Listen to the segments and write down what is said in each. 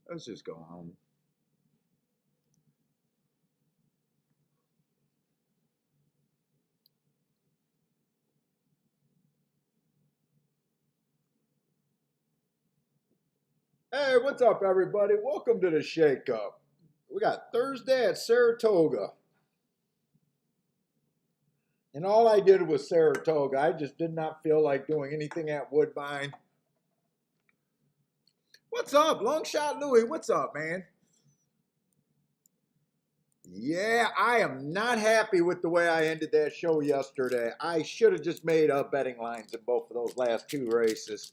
Let's just go home. Hey, what's up, everybody? Welcome to the Shake Up. We got Thursday at Saratoga. And all I did was Saratoga. I just did not feel like doing anything at Woodbine. What's up, Long Shot Louie? What's up, man? Yeah, I am not happy with the way I ended that show yesterday. I should have just made up betting lines in both of those last two races.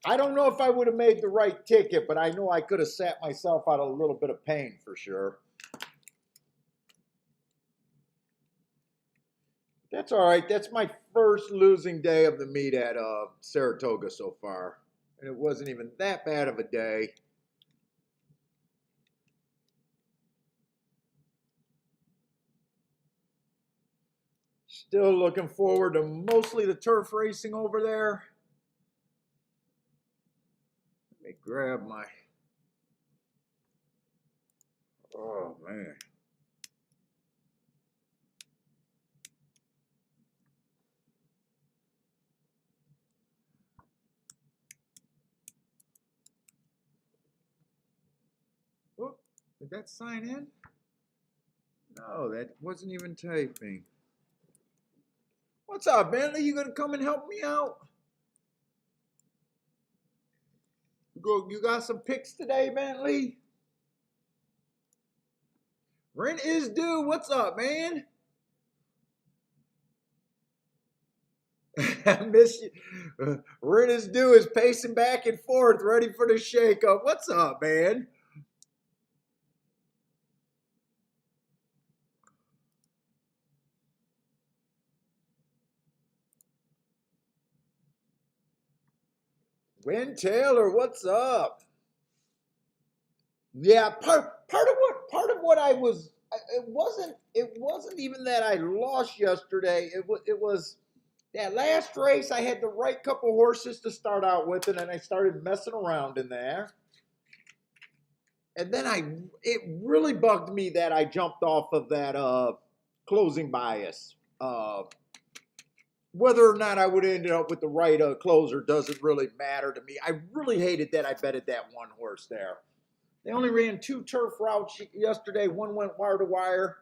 I don't know if I would have made the right ticket, but I know I could have sat myself out of a little bit of pain for sure. That's all right. That's my first losing day of the meet at Saratoga so far. And it wasn't even that bad of a day. Still looking forward to mostly the turf racing over there. Let me grab my... Oh, man. Whoop. Did that sign in? No, that wasn't even typing. What's up, Bentley? You gonna come and help me out? You got some picks today, Bentley? Rent is due. What's up, man? I miss you. Rent is due is pacing back and forth, ready for the shake-up. What's up, man? Win Taylor, what's up? Yeah, part of what I was it wasn't even that I lost yesterday. It was that last race I had the right couple horses to start out with, and then I started messing around in there. And then it really bugged me that I jumped off of that closing bias. Whether or not I would have ended up with the right closer doesn't really matter to me. I really hated that I betted that one horse there. They only ran two turf routes yesterday. One went wire to wire.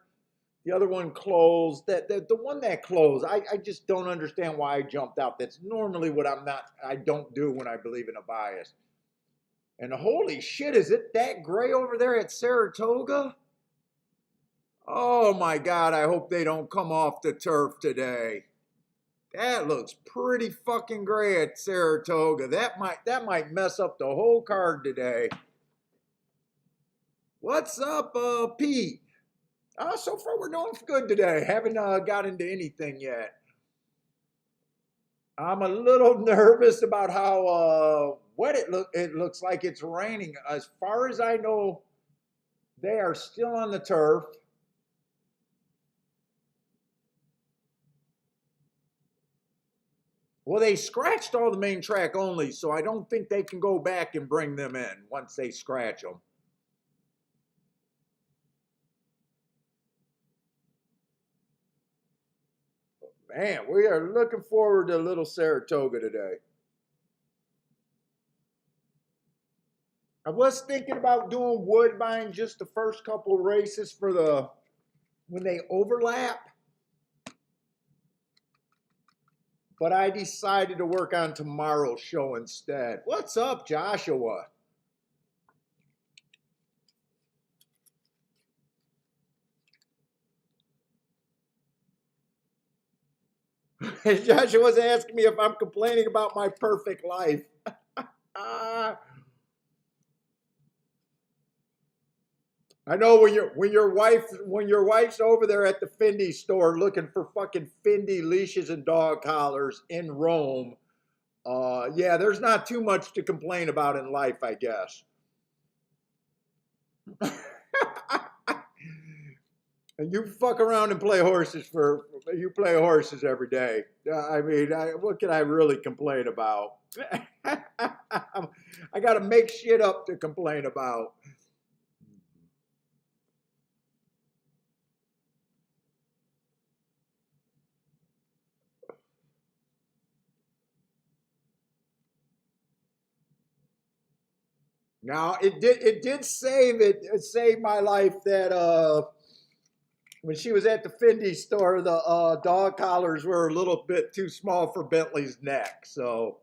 The other one closed. The one that closed, I just don't understand why I jumped out. That's normally what I don't do when I believe in a bias. And holy shit, is it that gray over there at Saratoga? Oh my God, I hope they don't come off the turf today. That looks pretty fucking gray at Saratoga. That might mess up the whole card today. What's up, Pete? So far we're doing good today. Haven't got into anything yet. I'm a little nervous about how wet it looks like it's raining. As far as I know, they are still on the turf. Well, they scratched all the main track only, so I don't think they can go back and bring them in once they scratch them. Man, we are looking forward to little Saratoga today. I was thinking about doing Woodbine just the first couple races for when they overlap. But I decided to work on tomorrow's show instead. What's up, Joshua? Joshua's asking me if I'm complaining about my perfect life. I know when your wife's over there at the Fendi store looking for fucking Fendi leashes and dog collars in Rome. Yeah, there's not too much to complain about in life, I guess. And you fuck around and play horses you play horses every day. I mean, what can I really complain about? I got to make shit up to complain about. Now it did save my life that when she was at the Fendi store, the dog collars were a little bit too small for Bentley's neck. So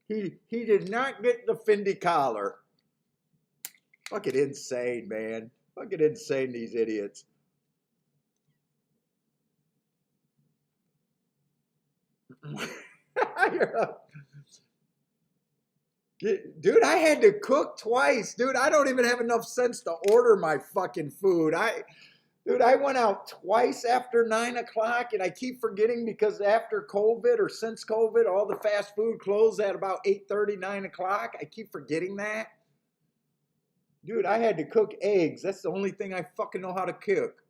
he did not get the Fendi collar. Fucking insane, man. Fucking insane, these idiots. Dude, I had to cook twice. Dude, I don't even have enough sense to order my fucking food. Dude, I went out twice after 9 o'clock, and I keep forgetting because after COVID or since COVID, all the fast food closed at about 8:30, 9 o'clock. I keep forgetting that. Dude, I had to cook eggs. That's the only thing I fucking know how to cook.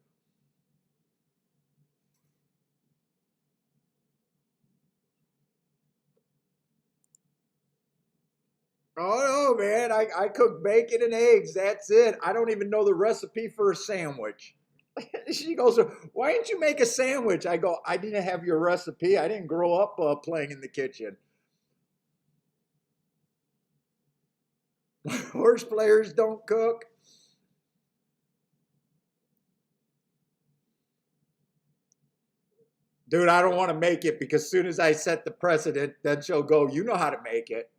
Oh no, man. I cook bacon and eggs. That's it. I don't even know the recipe for a sandwich. She goes, "Why didn't you make a sandwich?" I go, "I didn't have your recipe. I didn't grow up playing in the kitchen." Horse players don't cook. Dude, I don't want to make it because as soon as I set the precedent, then she'll go, "You know how to make it."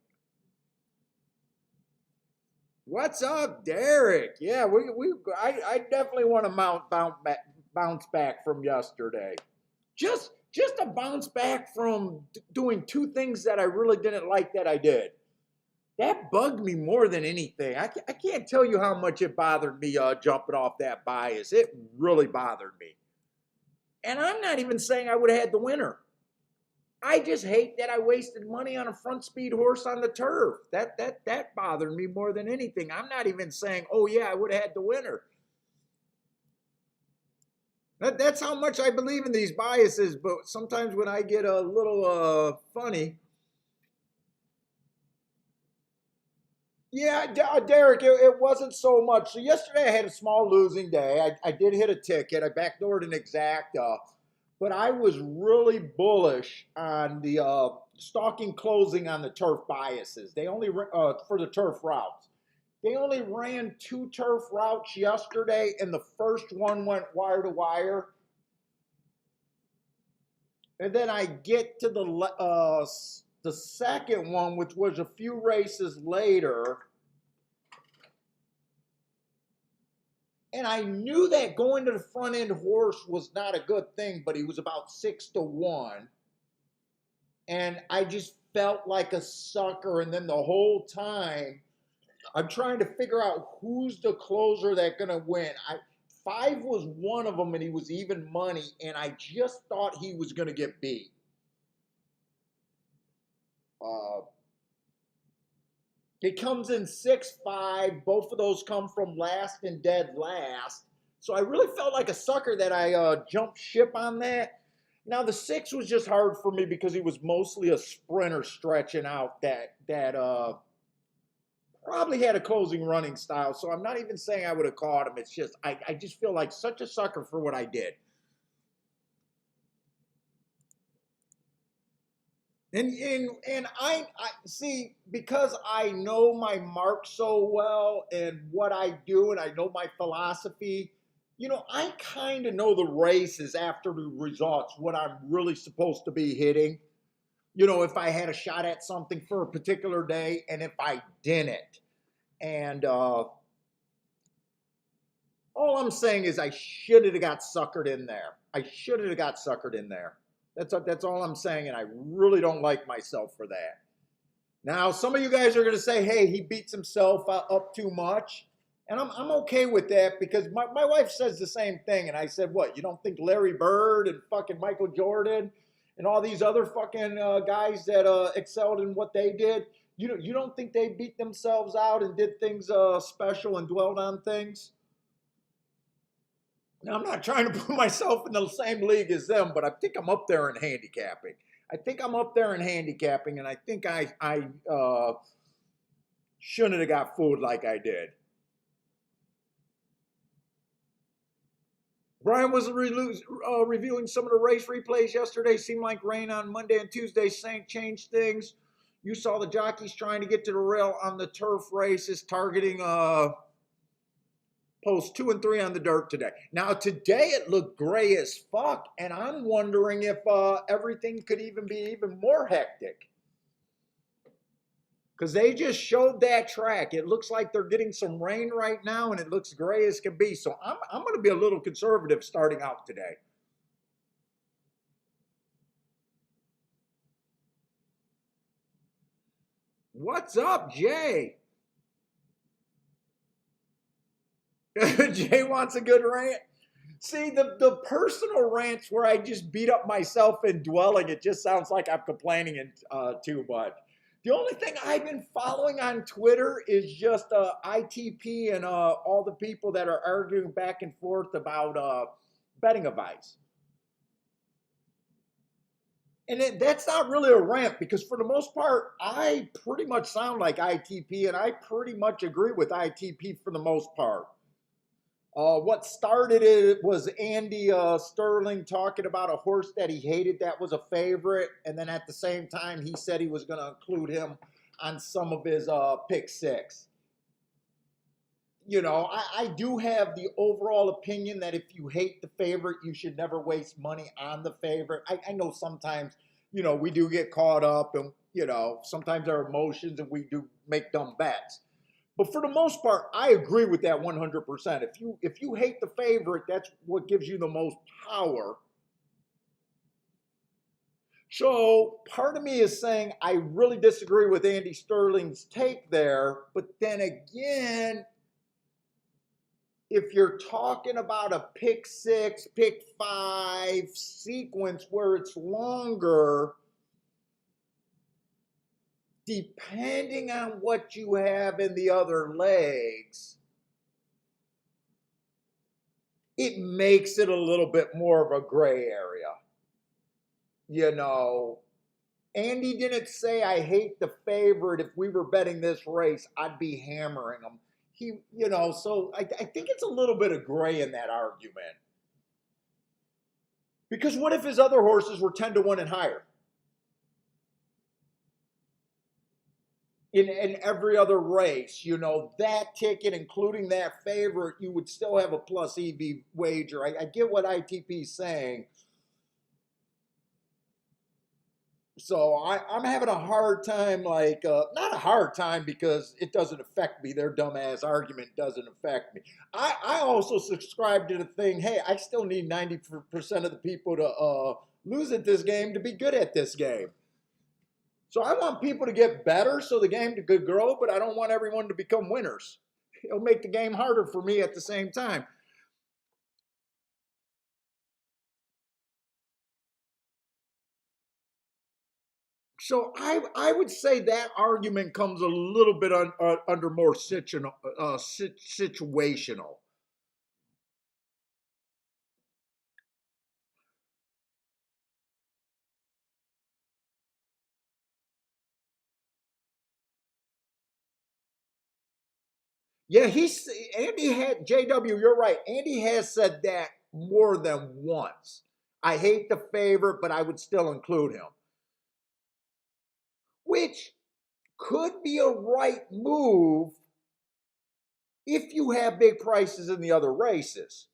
What's up, Derek? Yeah, I definitely want to bounce back from yesterday. Just a bounce back from doing two things that I really didn't like that I did. That bugged me more than anything. I can't tell you how much it bothered me jumping off that bias. It really bothered me. And I'm not even saying I would have had the winner. I just hate that I wasted money on a front speed horse on the turf. That bothered me more than anything. I'm not even saying, oh yeah, I would have had the winner. That's how much I believe in these biases. But sometimes when I get a little funny, yeah, Derek, it wasn't so much. So yesterday I had a small losing day. I did hit a ticket. I backdoored an exact, but I was really bullish on the stalking closing on the turf biases. They only for the turf routes. They only ran two turf routes yesterday, and the first one went wire to wire. And then I get to the second one, which was a few races later. And I knew that going to the front end horse was not a good thing, but he was about 6-1. And I just felt like a sucker. And then the whole time, I'm trying to figure out who's the closer that's going to win. Five was one of them, and he was even money. And I just thought he was going to get beat. It comes in 6-5. Both of those come from last and dead last. So I really felt like a sucker that I jumped ship on that. Now the 6 was just hard for me because he was mostly a sprinter stretching out that probably had a closing running style. So I'm not even saying I would have caught him. It's just I just feel like such a sucker for what I did. And I see, because I know my mark so well and what I do, and I know my philosophy. I kind of know the races after the results, what I'm really supposed to be hitting. If I had a shot at something for a particular day, and if I didn't. And all I'm saying is I should have got suckered in there. I should have got suckered in there. That's all I'm saying, and I really don't like myself for that. Now, some of you guys are going to say, hey, he beats himself up too much. And I'm okay with that because my wife says the same thing. And I said, what, you don't think Larry Bird and fucking Michael Jordan and all these other fucking guys that excelled in what they did, you don't think they beat themselves out and did things special and dwelled on things? Now, I'm not trying to put myself in the same league as them, but I think I'm up there in handicapping. I think I'm up there in handicapping, and I think I shouldn't have got fooled like I did. Brian was reviewing some of the race replays yesterday. Seemed like rain on Monday and Tuesday changed things. You saw the jockeys trying to get to the rail on the turf races, targeting posts 2 and 3 on the dirt today. Now, today it looked gray as fuck, and I'm wondering if everything could even be even more hectic. Because they just showed that track. It looks like they're getting some rain right now, and it looks gray as can be. So I'm going to be a little conservative starting out today. What's up, Jay? Jay wants a good rant. See, the personal rants where I just beat up myself in dwelling, it just sounds like I'm complaining too much. The only thing I've been following on Twitter is just ITP and all the people that are arguing back and forth about betting advice. And that's not really a rant because for the most part, I pretty much sound like ITP and I pretty much agree with ITP for the most part. What started it was Andy Sterling talking about a horse that he hated that was a favorite. And then at the same time, he said he was going to include him on some of his pick six. You know, I do have the overall opinion that if you hate the favorite, you should never waste money on the favorite. I know sometimes, you know, we do get caught up and, you know, sometimes our emotions and we do make dumb bets. But for the most part, I agree with that 100%. If you hate the favorite, that's what gives you the most power. So part of me is saying I really disagree with Andy Sterling's take there. But then again, if you're talking about a pick six, pick five sequence where it's longer, depending on what you have in the other legs, it makes it a little bit more of a gray area. You know, Andy didn't say I hate the favorite. If we were betting this race, I'd be hammering him. He, you know, so I think it's a little bit of gray in that argument. Because what if his other horses were 10 to 1 and higher? In every other race, you know, that ticket, including that favorite, you would still have a plus EV wager. I get what ITP is saying. So I'm having a hard time, like, not a hard time because it doesn't affect me. Their dumbass argument doesn't affect me. I also subscribe to the thing, hey, I still need 90% of the people to lose at this game to be good at this game. So I want people to get better so the game could grow, but I don't want everyone to become winners. It'll make the game harder for me at the same time. So I would say that argument comes a little bit under more situational. Yeah, Andy had JW. You're right. Andy has said that more than once. I hate the favorite, but I would still include him, which could be a right move if you have big prices in the other races.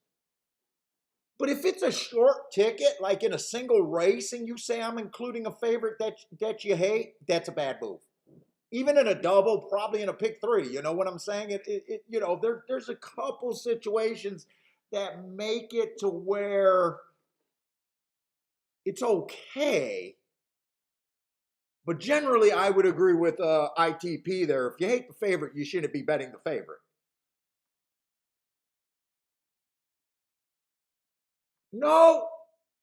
But if it's a short ticket, like in a single race, and you say I'm including a favorite that you hate, that's a bad move. Even in a double, probably in a pick three. You know what I'm saying? You know, there's a couple situations that make it to where it's okay. But generally, I would agree with ITP there. If you hate the favorite, you shouldn't be betting the favorite. No,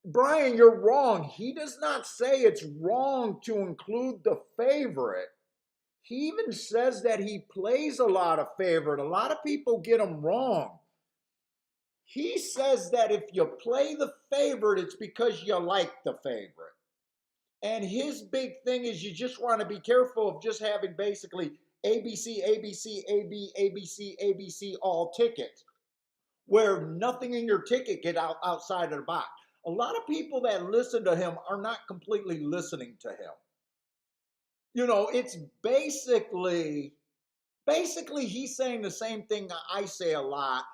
Brian, you're wrong. He does not say it's wrong to include the favorite. He even says that he plays a lot of favorite. A lot of people get him wrong. He says that if you play the favorite, it's because you like the favorite. And his big thing is you just want to be careful of just having basically ABC, ABC, AB, ABC, ABC, all tickets, where nothing in your ticket get outside of the box. A lot of people that listen to him are not completely listening to him. It's basically he's saying the same thing I say a lot.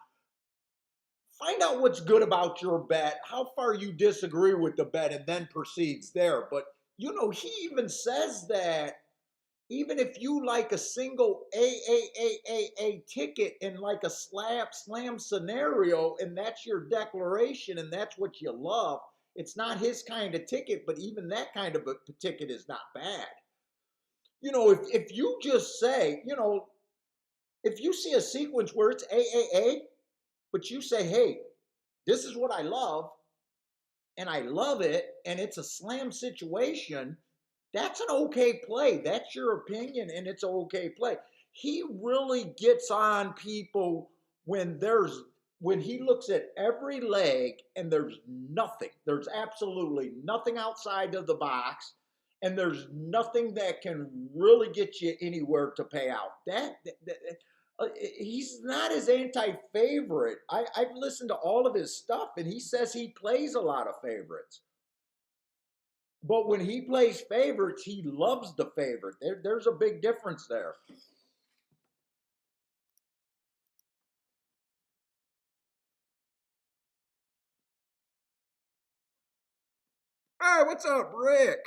Find out what's good about your bet, how far you disagree with the bet, and then proceeds there. But he even says that even if you like a single a ticket in like a slam scenario, and that's your declaration and that's what you love, it's not his kind of ticket, but even that kind of a ticket is not bad. If you just say, if you see a sequence where it's AAA, but you say, hey, this is what I love, and I love it, and it's a slam situation, that's an okay play. That's your opinion, and it's an okay play. He really gets on people when he looks at every leg and there's absolutely nothing outside of the box, and there's nothing that can really get you anywhere to pay out. He's not his anti-favorite. I've listened to all of his stuff, and he says he plays a lot of favorites. But when he plays favorites, he loves the favorite. There's a big difference there. Hey, what's up, Rick?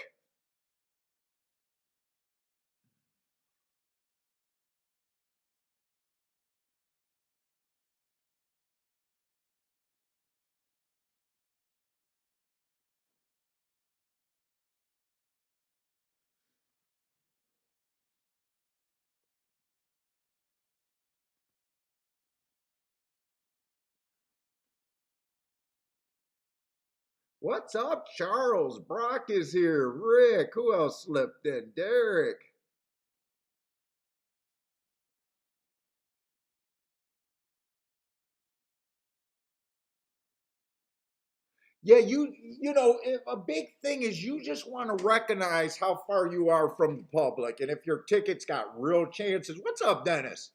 What's up, Charles? Brock is here. Rick, who else slipped in? Derek. Yeah, a big thing is you just want to recognize how far you are from the public, and if your ticket's got real chances. What's up, Dennis?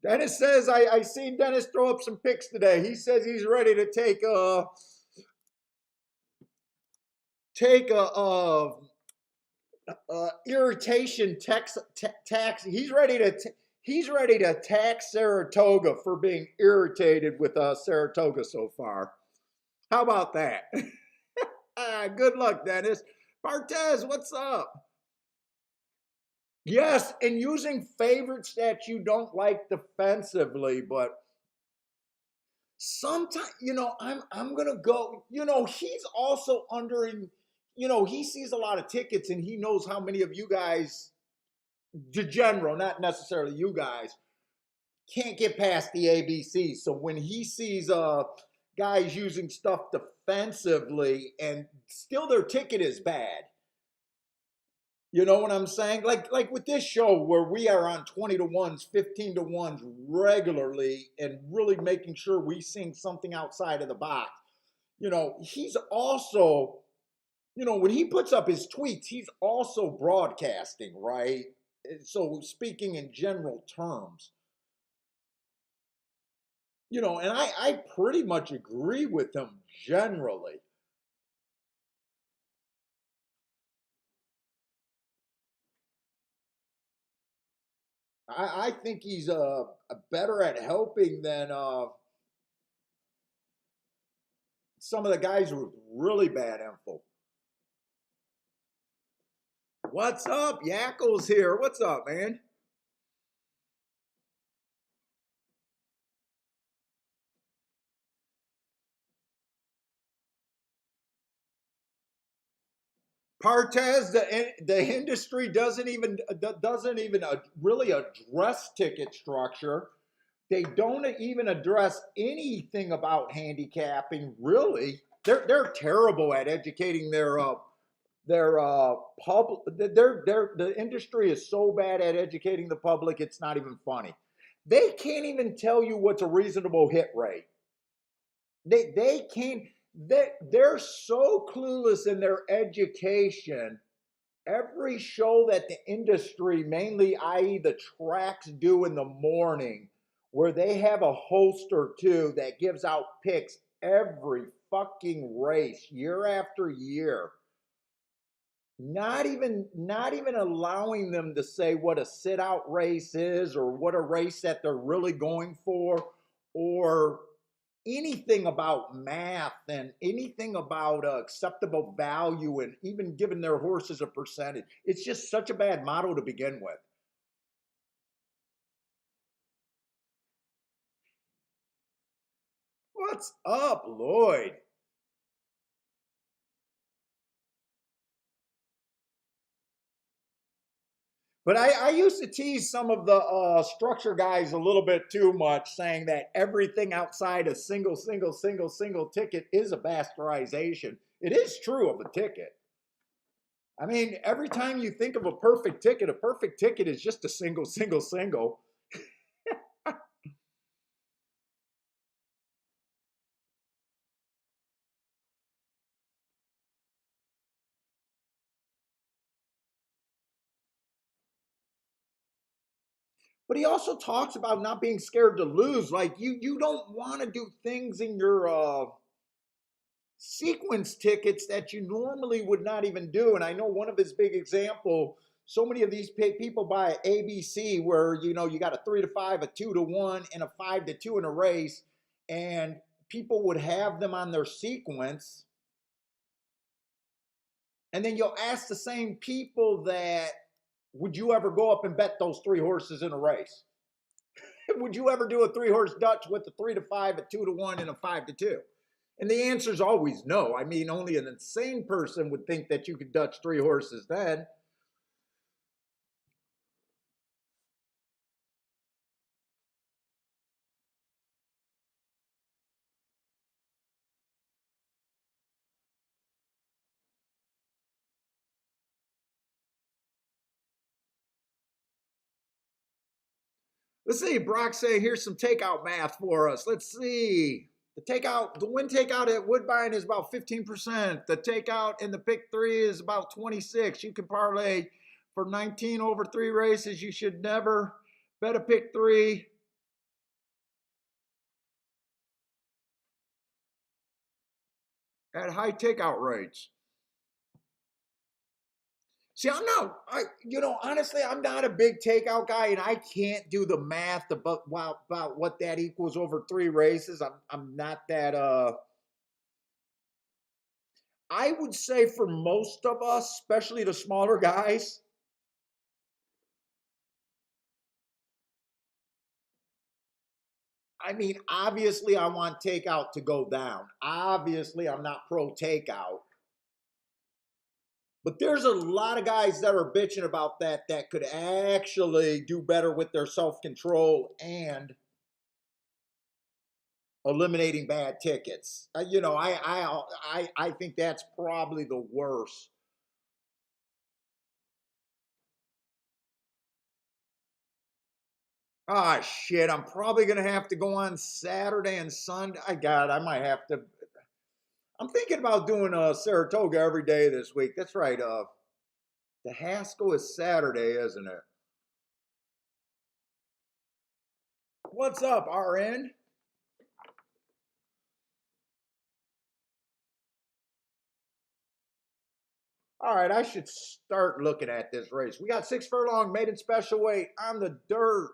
Dennis says I seen Dennis throw up some picks today. He says he's ready to take a irritation tax. He's ready to tax Saratoga for being irritated with Saratoga so far. How about that? Good luck, Dennis. Bartez, what's up? Yes, and using favorites that you don't like defensively, but sometimes, I'm gonna go. He's also he sees a lot of tickets, and he knows how many of you guys, the general, not necessarily you guys, can't get past the ABC. So when he sees guys using stuff defensively and still their ticket is bad, you know what I'm saying? Like with this show where we are on 20 to 1s, 15 to 1s regularly and really making sure we sing something outside of the box. He's also, when he puts up his tweets, he's also broadcasting, right? So speaking in general terms, and I pretty much agree with him generally. I think he's better at helping than some of the guys with really bad info. What's up? Yakkel's here. What's up, man? Partez, the industry doesn't even really address ticket structure. They don't even address anything about handicapping. Really, they're terrible at educating their public. The industry is so bad at educating the public, it's not even funny. They can't even tell you what's a reasonable hit rate. They can't. They're so clueless in their education. Every show that the industry, mainly i.e. the tracks, do in the morning, where they have a host or two that gives out picks every fucking race year after year, not even allowing them to say what a sit out race is or what a race that they're really going for, or anything about math and anything about acceptable value and even giving their horses a percentage. It's just such a bad model to begin with. What's up, Lloyd? But I used to tease some of the structure guys a little bit too much, saying that everything outside a single ticket is a bastardization. It is true of a ticket. I mean, every time you think of a perfect ticket is just a single. But he also talks about not being scared to lose. Like you don't want to do things in your sequence tickets that you normally would not even do. And I know one of his big example. So many of these people buy ABC, where you got a 3 to 5, a 2 to 1, and a 5 to 2 in a race, and people would have them on their sequence, and then you'll ask the same people that, would you ever go up and bet those three horses in a race? Would you ever do a 3 horse Dutch with a 3 to 5, a 2 to 1, and a 5 to 2? And the answer is always no. I mean, only an insane person would think that you could Dutch 3 horses then. Let's see. Brock say, here's some takeout math for us. Let's see. The win takeout at Woodbine is about 15%. The takeout in the pick three is about 26. You can parlay for 19 over 3 races. You should never bet a pick three at high takeout rates. See, honestly, I'm not a big takeout guy, and I can't do the math about what that equals over 3 races. I'm not that. I would say for most of us, especially the smaller guys, I mean, obviously, I want takeout to go down. Obviously, I'm not pro takeout. But there's a lot of guys that are bitching about that could actually do better with their self control and eliminating bad tickets. I think that's probably the worst. Ah, shit! I'm probably gonna have to go on Saturday and Sunday. I might have to. I'm thinking about doing Saratoga every day this week. That's right. The Haskell is Saturday, isn't it? What's up, RN? All right, I should start looking at this race. We got 6 furlong maiden special weight on the dirt.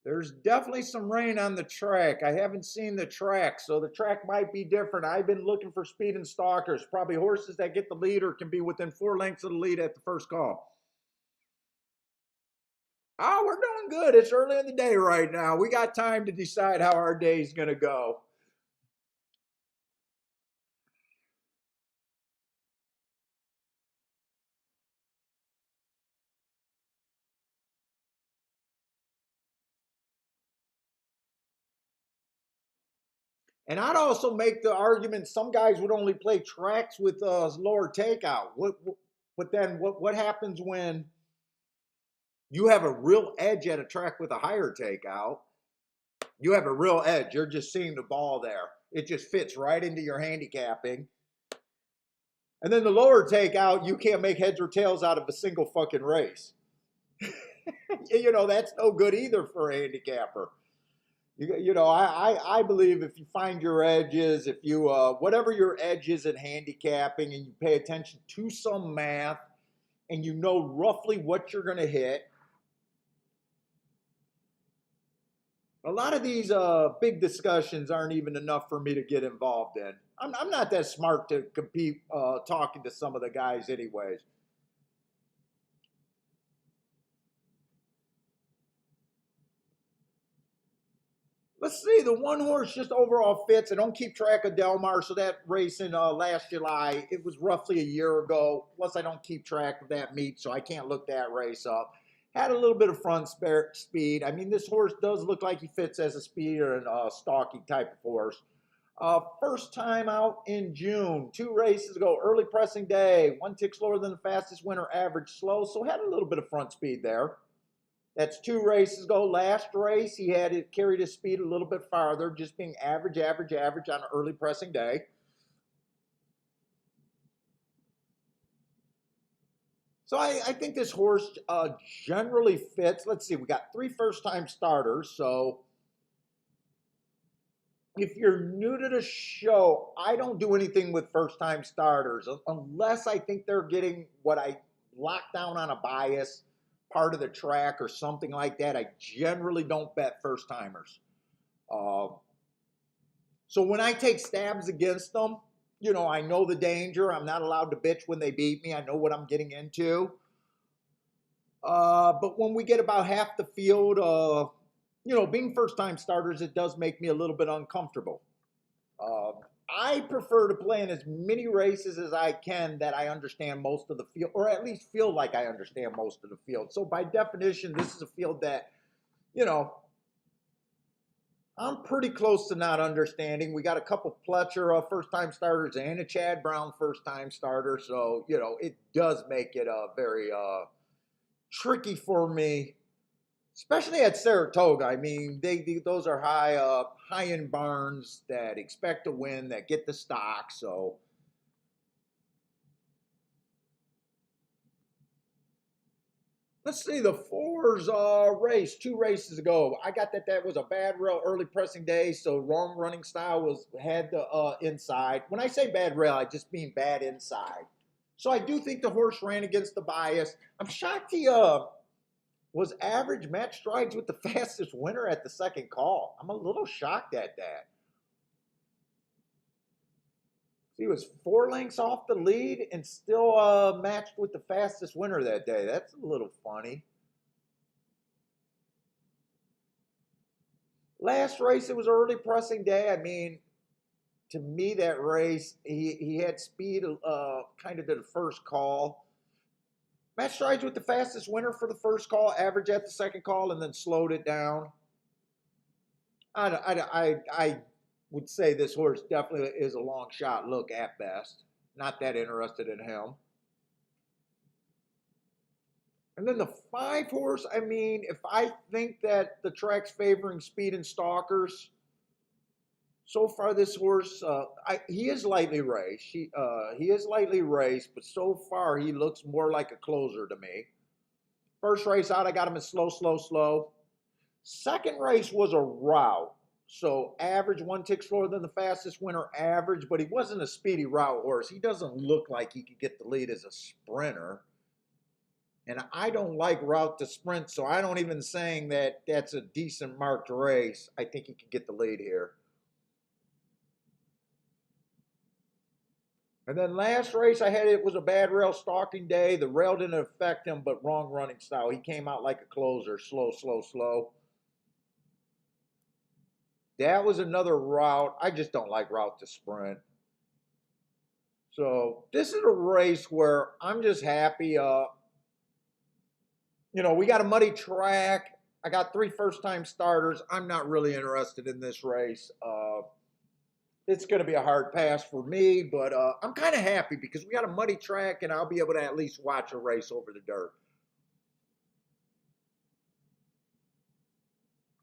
There's definitely some rain on the track. I haven't seen the track, so the track might be different. I've been looking for speed and stalkers, probably horses that get the lead or can be within 4 lengths of the lead at the first call. Oh, we're doing good. It's early in the day right now. We got time to decide how our day's going to go. And I'd also make the argument some guys would only play tracks with lower takeout. But then what happens when you have a real edge at a track with a higher takeout? you have a real edge. You're just seeing the ball there. It just fits right into your handicapping. And then the lower takeout, you can't make heads or tails out of a single fucking race. You know, that's no good either for a handicapper. You know, I believe if you find your edges, if you, whatever your edge is in handicapping and you pay attention to some math and you know roughly what you're going to hit, a lot of these big discussions aren't even enough for me to get involved in. I'm not that smart to compete talking to some of the guys anyways. Let's see, the one horse just overall fits. I don't keep track of Del Mar, so that race in last July, it was roughly a year ago. Plus, I don't keep track of that meet, so I can't look that race up. Had a little bit of front speed. I mean, this horse does look like he fits as a speeder and a stalking type of horse. First time out in June, 2 races ago, early pressing day, 1 tick slower than the fastest winner, average slow, so had a little bit of front speed there. That's 2 races ago. Last race, he had it carried his speed a little bit farther, just being average on an early pressing day. So I think this horse generally fits. Let's see, we got 3 first-time starters. So if you're new to the show, I don't do anything with first-time starters unless I think they're getting what I lock down on a bias, part of the track or something like that. I generally don't bet first timers. So when I take stabs against them, you know, I know the danger. I'm not allowed to bitch when they beat me. I know what I'm getting into. But when we get about half the field, you know, being first time starters, it does make me a little bit uncomfortable. I prefer to play in as many races as I can that I understand most of the field, or at least feel like I understand most of the field. So by definition, this is a field that, you know, I'm pretty close to not understanding. We got a couple Pletcher first-time starters and a Chad Brown first-time starter. So, you know, it does make it very tricky for me, especially at Saratoga. I mean, those are high-end barns that expect to win, that get the stock. So let's see, the fours race 2 races ago. I got that was a bad rail early pressing day, so wrong running style had the inside. When I say bad rail, I just mean bad inside. So I do think the horse ran against the bias. I'm shocked he was average match strides with the fastest winner at the second call. I'm a little shocked at that. He was 4 lengths off the lead and still matched with the fastest winner that day. That's a little funny. Last race, it was early pressing day. I mean, to me, that race, he had speed kind of to the first call. Match strides with the fastest winner for the first call, average at the second call, and then slowed it down. I would say this horse definitely is a long shot look at best. Not that interested in him. And then the 5 horse, I mean, if I think that the track's favoring speed and stalkers, so far this horse, he is lightly raced. He is lightly raced, but so far he looks more like a closer to me. First race out, I got him in slow. Second race was a rout. So average, 1 tick slower than the fastest winner average, but he wasn't a speedy route horse. He doesn't look like he could get the lead as a sprinter. And I don't like route to sprint, so I don't even saying that that's a decent marked race. I think he could get the lead here. And then last race I had, it was a bad rail stalking day. The rail didn't affect him, but wrong running style. He came out like a closer, slow. That was another route. I just don't like route to sprint. So this is a race where I'm just happy. You know, we got a muddy track. I got 3 first-time starters. I'm not really interested in this race. It's going to be a hard pass for me, but I'm kind of happy because we got a muddy track and I'll be able to at least watch a race over the dirt.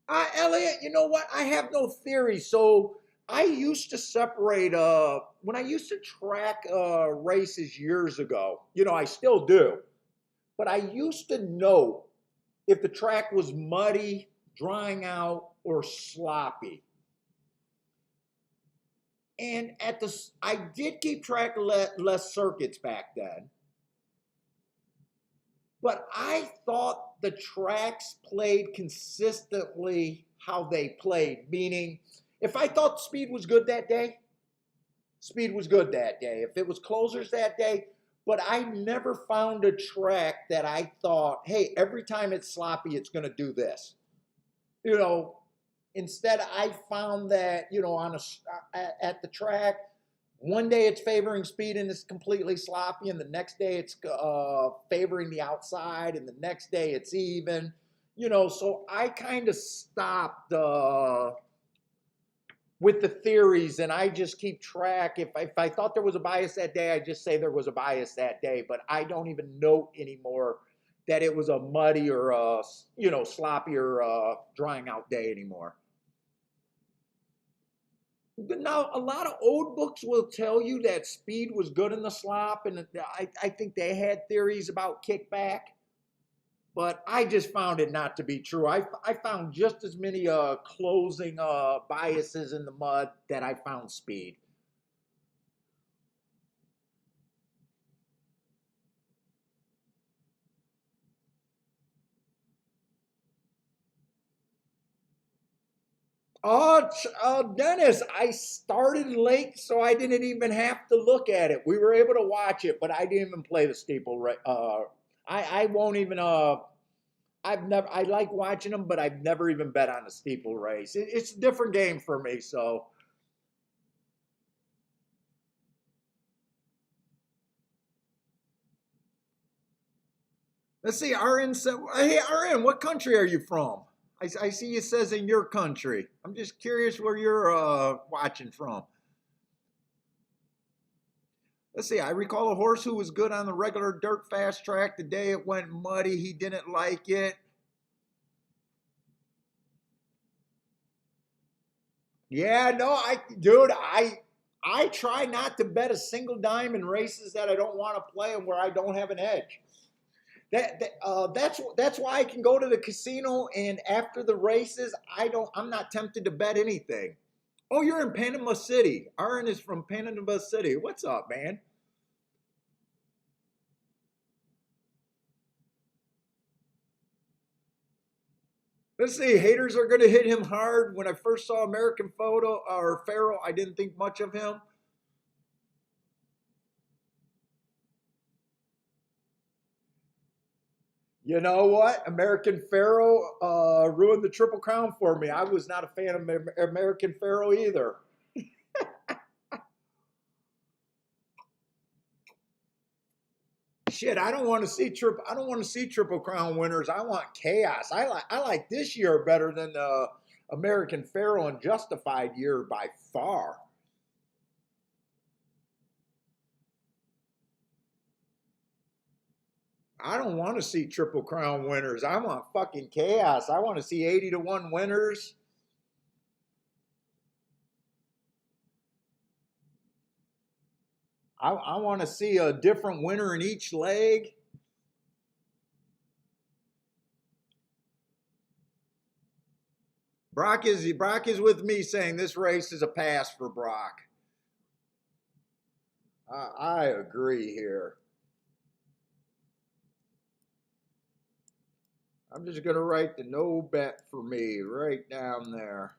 Elliot, you know what? I have no theory. So I used to separate, when I used to track races years ago, I still do, but I used to know if the track was muddy, drying out, or sloppy. And I did keep track of less circuits back then, but I thought the tracks played consistently how they played. Meaning, if I thought speed was good that day, speed was good that day. If it was closers that day, but I never found a track that I thought, hey, every time it's sloppy, it's going to do this. You know, Instead, I found that, at the track, one day it's favoring speed and it's completely sloppy, and the next day it's favoring the outside, and the next day it's even. So I kind of stopped with the theories, and I just keep track. If I thought there was a bias that day, I just say there was a bias that day, but I don't even note anymore that it was a muddy or sloppy or drying out day anymore. Now, a lot of old books will tell you that speed was good in the slop, and I think they had theories about kickback, but I just found it not to be true. I found just as many closing biases in the mud that I found speed. Dennis, I started late, so I didn't even have to look at it. We were able to watch it, but I didn't even play the steeple. I won't even. I've never. I like watching them, but I've never even bet on a steeple race. It's a different game for me. So let's see. RN said, "Hey, RN, what country are you from?" I see it says in your country. I'm just curious where you're watching from. Let's see. I recall a horse who was good on the regular dirt fast track. The day it went muddy, he didn't like it. Yeah, no, dude, I try not to bet a single dime in races that I don't want to play and where I don't have an edge. That's why I can go to the casino, and after the races, I'm not tempted to bet anything. Oh, you're in Panama City. Aaron is from Panama City. What's up, man? Let's see. Haters are going to hit him hard. When I first saw American Photo or Pharaoh, I didn't think much of him. You know what? American Pharaoh ruined the Triple Crown for me. I was not a fan of American Pharaoh either. Shit, I don't want to see Triple Crown winners. I want chaos. I like this year better than the American Pharaoh and Justified year by far. I don't want to see Triple Crown winners. I want fucking chaos. I want to see 80 to 1 winners. I want to see a different winner in each leg. Brock is with me saying this race is a pass for Brock. I agree here. I'm just going to write the no bet for me right down there.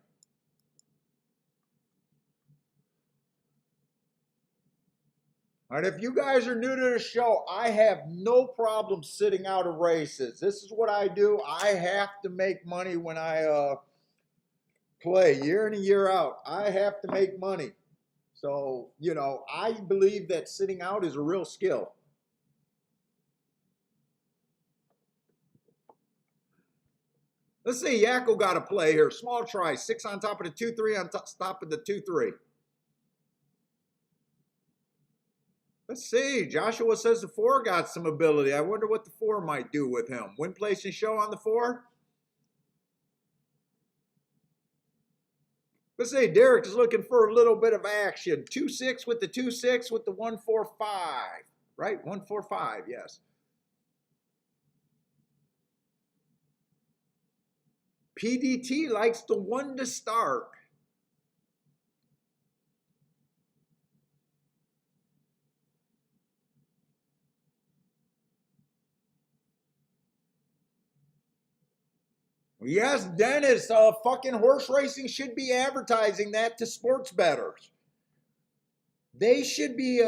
And if you guys are new to the show, I have no problem sitting out of races. This is what I do. I have to make money when I play year in and year out. I have to make money. So, I believe that sitting out is a real skill. Let's see, Yakko got a play here. Small try, 6 on top of the 2-3 on top of the 2-3. Let's see. Joshua says the 4 got some ability. I wonder what the 4 might do with him. Win, place, and show on the 4. Let's say Derek is looking for a little bit of action. 2-6 with the 2-6 with the 1-4-5. Right? 1-4-5, yes. PDT likes the 1 to start. Yes, Dennis, fucking horse racing should be advertising that to sports bettors. They should be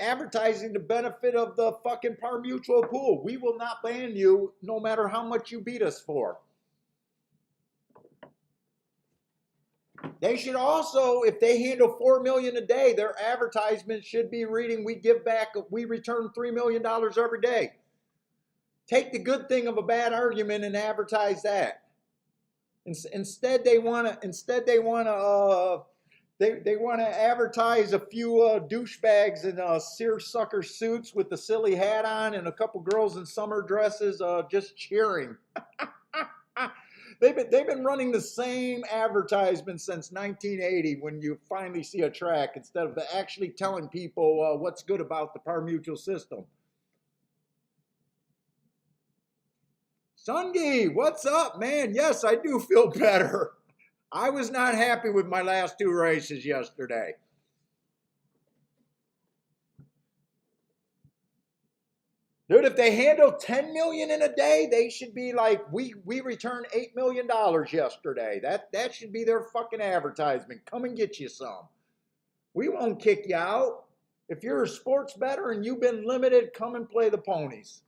advertising the benefit of the fucking par mutual pool. We will not ban you no matter how much you beat us for. They should also, if they handle $4 million a day, their advertisement should be reading, we return $3 million every day. Take the good thing of a bad argument and advertise that. Instead, they want to advertise a few douchebags in seersucker suits with the silly hat on and a couple girls in summer dresses just cheering. They've been running the same advertisement since 1980 when you finally see a track instead of actually telling people what's good about the par mutual system. Sunday, what's up, man? Yes, I do feel better. I was not happy with my last 2 races yesterday. Dude, if they handle $10 million in a day, they should be like, we returned $8 million yesterday. That should be their fucking advertisement. Come and get you some. We won't kick you out. If you're a sports bettor and you've been limited, come and play the ponies.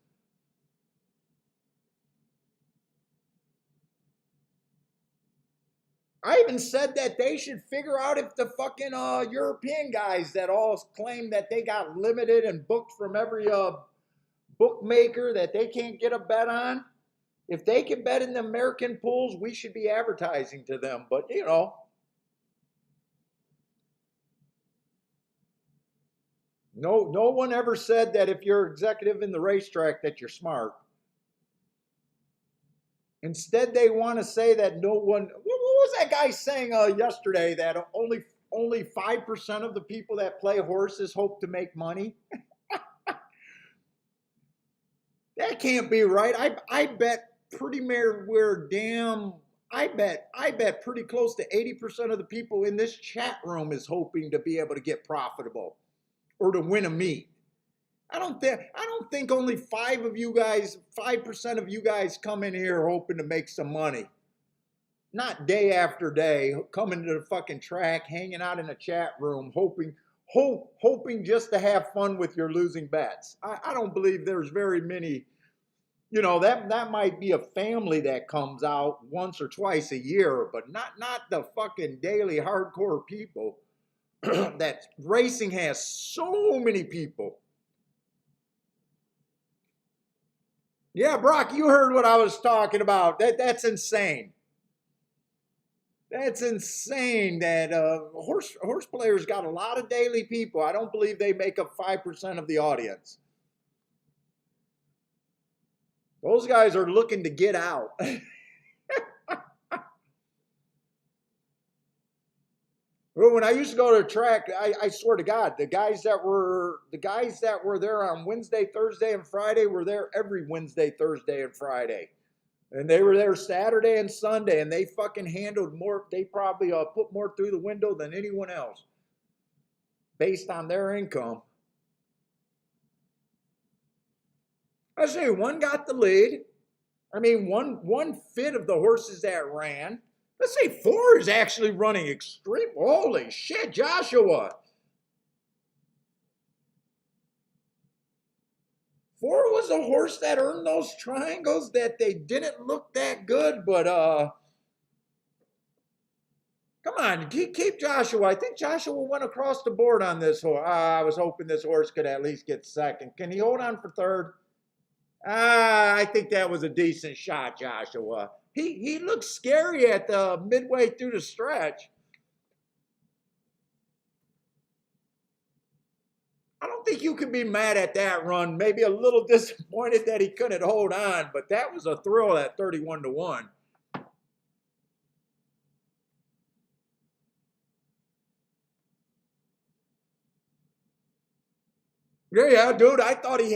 I even said that they should figure out if the fucking European guys that all claim that they got limited and booked from every bookmaker that they can't get a bet on, if they can bet in the American pools, we should be advertising to them. But, you know, no one ever said that if you're executive in the racetrack that you're smart. Instead, they want to say that no one. What was that guy saying yesterday? That only 5% of the people that play horses hope to make money. That can't be right. I bet pretty I bet pretty close to 80% of the people in this chat room is hoping to be able to get profitable or to win a meet. I don't think only 5% of you guys come in here hoping to make some money. Not day after day, coming to the fucking track, hanging out in a chat room, hoping just to have fun with your losing bets. I don't believe there's very many, you know, that might be a family that comes out once or twice a year, but not the fucking daily hardcore people. That racing has so many people. Yeah, Brock, you heard what I was talking about. That's insane. That's insane that horse players got a lot of daily people. I don't believe they make up 5% of the audience. Those guys are looking to get out. Well, when I used to go to a track, I swear to God, the guys that were there on Wednesday, Thursday, and Friday were there every Wednesday, Thursday, and Friday. And they were there Saturday and Sunday, and they fucking handled more. They probably put more through the window than anyone else based on their income. I say one got the lead. I mean, one fit of the horses that ran. Let's say 4 is actually running extreme. Holy shit, Joshua. 4 was a horse that earned those triangles that they didn't look that good, but come on, keep Joshua. I think Joshua went across the board on this horse. I was hoping this horse could at least get second. Can he hold on for third? I think that was a decent shot, Joshua. He looked scary at the midway through the stretch. I don't think you can be mad at that run. Maybe a little disappointed that he couldn't hold on, but that was a thrill at 31-1. Yeah, dude. I thought he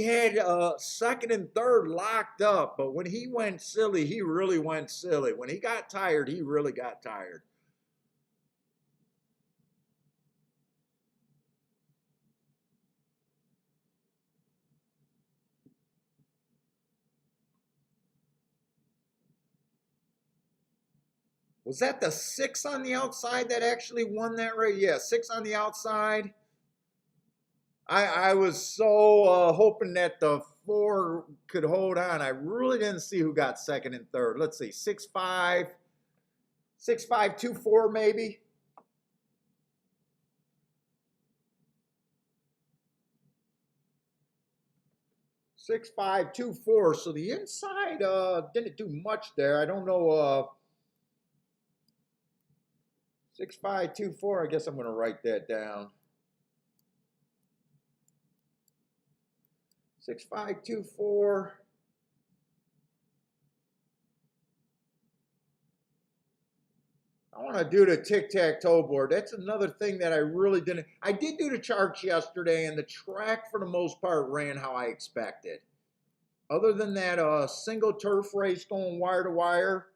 had second and third locked up, but when he went silly, he really went silly. When he got tired, he really got tired. Was that the six on the outside that actually won that race? Yeah, six on the outside. I was so hoping that the four could hold on. I really didn't see who got second and third. Let's see, 6'5", 6'5", 2'4", maybe. 6'5", 2'4". So the inside didn't do much there. I don't know. 6'5", 2'4". I guess I'm going to write that down. 6'5", 2'4". I want to do the tic-tac-toe board. That's another thing that I really didn't. I did do the charts yesterday, and the track for the most part ran how I expected. Other than that single turf race going wire to wire,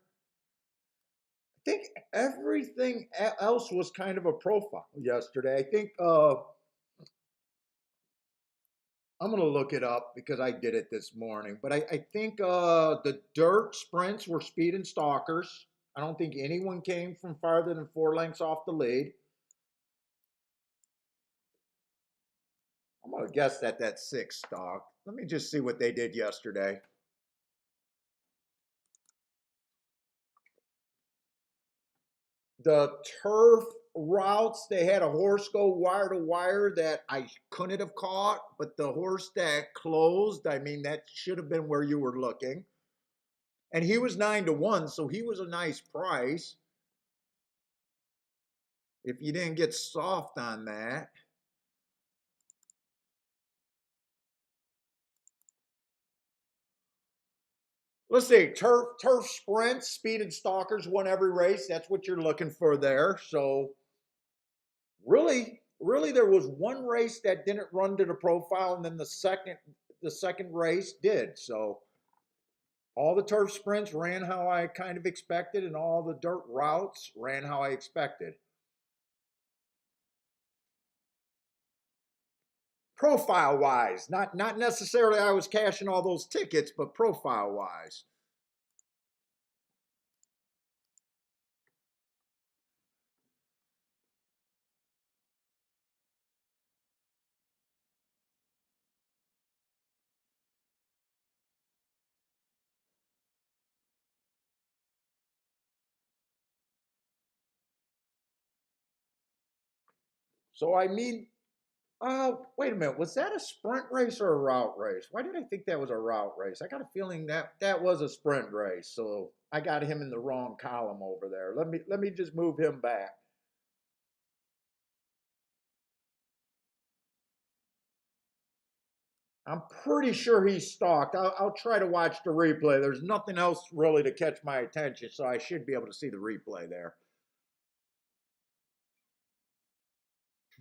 I think everything else was kind of a profile yesterday. I think I'm going to look it up because I did it this morning. But I think the dirt sprints were speed and stalkers. I don't think anyone came from farther than 4 lengths off the lead. I'm going to guess that that's six stock. Let me just see what they did yesterday. The turf routes, they had a horse go wire to wire that I couldn't have caught, but the horse that closed, I mean, that should have been where you were looking. And he was 9-1, so he was a nice price if you didn't get soft on that. Let's see, turf sprints, speed and stalkers won every race. That's what you're looking for there. So really there was one race that didn't run to the profile, and then the second race did. So all the turf sprints ran how I kind of expected, and all the dirt routes ran how I expected. Profile wise, not necessarily I was cashing all those tickets, but profile wise. So I mean, wait a minute. Was that a sprint race or a route race? Why did I think that was a route race? I got a feeling that that was a sprint race. So I got him in the wrong column over there. Let me just move him back. I'm pretty sure he's stalked. I'll try to watch the replay. There's nothing else really to catch my attention, so I should be able to see the replay there.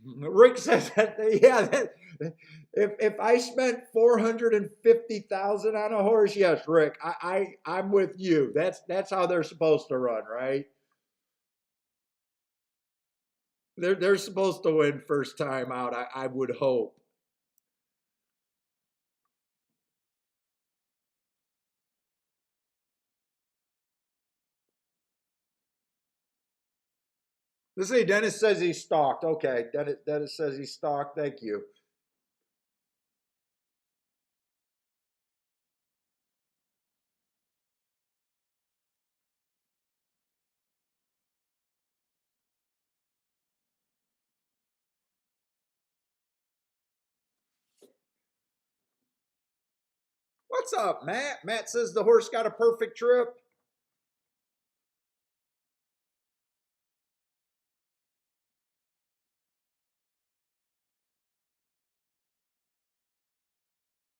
Rick says that, yeah, if I spent 450,000 on a horse, yes, Rick, I'm with you. That's how they're supposed to run, right? They're supposed to win first time out. I would hope. Let's see. Dennis says he's stalked. Okay, Dennis says he's stalked. Thank you. What's up, Matt? Matt says the horse got a perfect trip.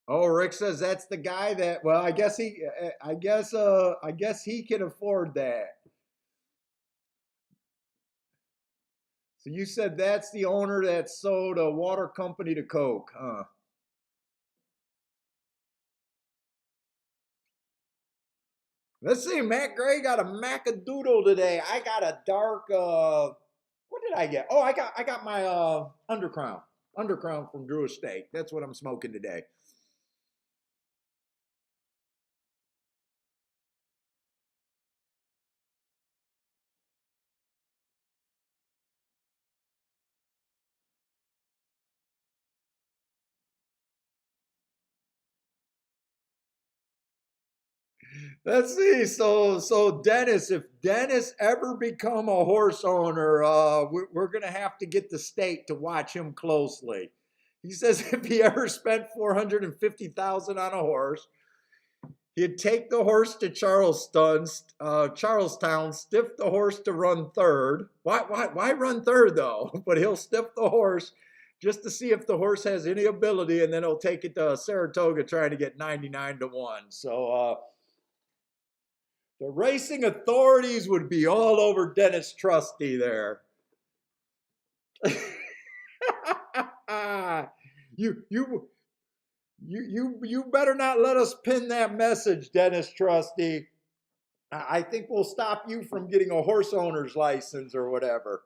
Oh, Rick says that's the guy that. Well, I guess he can afford that. So you said that's the owner that sold a water company to Coke, huh? Let's see. Matt Gray got a Macadoodle today. I got a dark. What did I get? Oh, I got my undercrown from Drew Estate. That's what I'm smoking today. Let's see. So Dennis, if Dennis ever become a horse owner, we're gonna have to get the state to watch him closely. He says if he ever spent 450,000 on a horse, he'd take the horse to Charlestown, stiff the horse to run third. Why run third though? But he'll stiff the horse just to see if the horse has any ability, and then he'll take it to Saratoga trying to get 99 to 1. So the racing authorities would be all over Dennis Trusty there. you you you better not let us pin that message, Dennis Trusty. I think we'll stop you from getting a horse owner's license or whatever.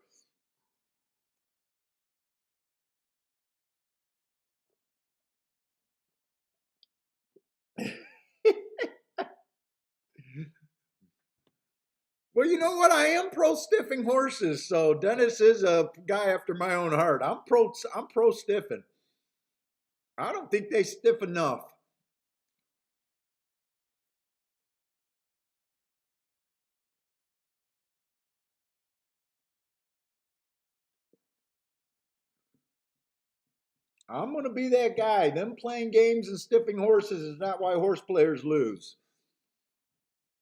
Well, you know what? I am pro stiffing horses, so Dennis is a guy after my own heart. I'm pro stiffing. I don't think they stiff enough. I'm going to be that guy. Them playing games and stiffing horses is not why horse players lose.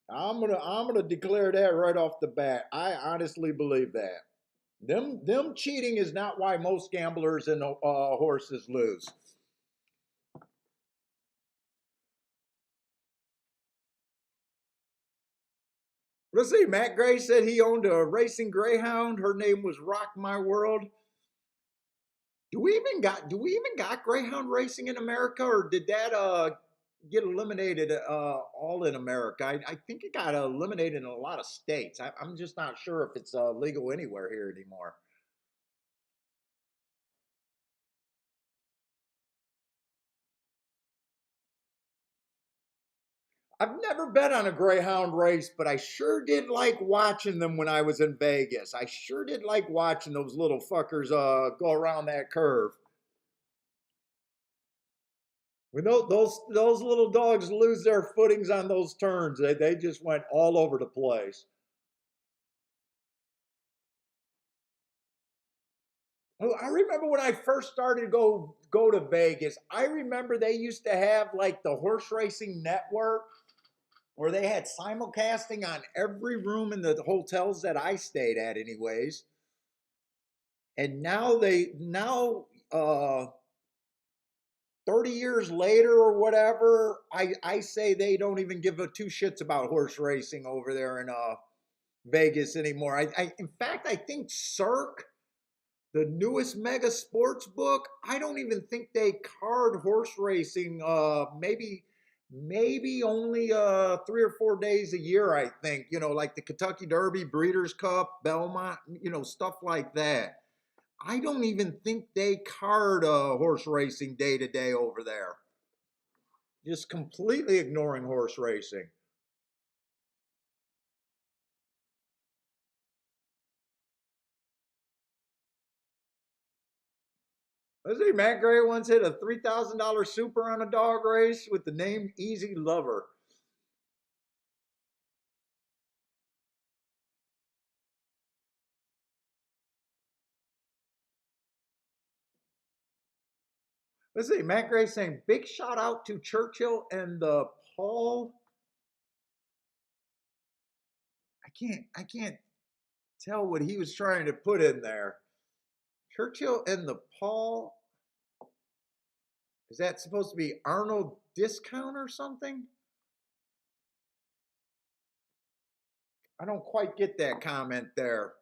I'm gonna declare that right off the bat. I honestly believe that. Them cheating is not why most gamblers and horses lose. Let's see. Matt Gray said he owned a racing greyhound. Her name was Rock My World. Do we even got greyhound racing in America, or did that get eliminated all in America? I think it got eliminated in a lot of states. I'm just not sure if it's legal anywhere here anymore. I've never bet on a greyhound race, but I sure did like watching them when I was in Vegas. I sure did like watching those little fuckers go around that curve. When those little dogs lose their footings on those turns, they just went all over the place. Oh, I remember when I first started to go to Vegas. I remember they used to have like the horse racing network where they had simulcasting on every room in the hotels that I stayed at, anyways. And now 30 years later or whatever, I say they don't even give a two shits about horse racing over there in Vegas anymore. In fact, I think Cirque, the newest mega sports book, I don't even think they card horse racing. Maybe only 3 or 4 days a year. I think, like the Kentucky Derby, Breeders' Cup, Belmont, stuff like that. I don't even think they card horse racing day to day over there. Just completely ignoring horse racing. Let's see, Matt Gray once hit a $3,000 super on a dog race with the name Easy Lover. Let's see, Matt Gray saying big shout out to Churchill and the Paul. I can't tell what he was trying to put in there. Churchill and the Paul. Is that supposed to be Arnold discount or something? I don't quite get that comment there.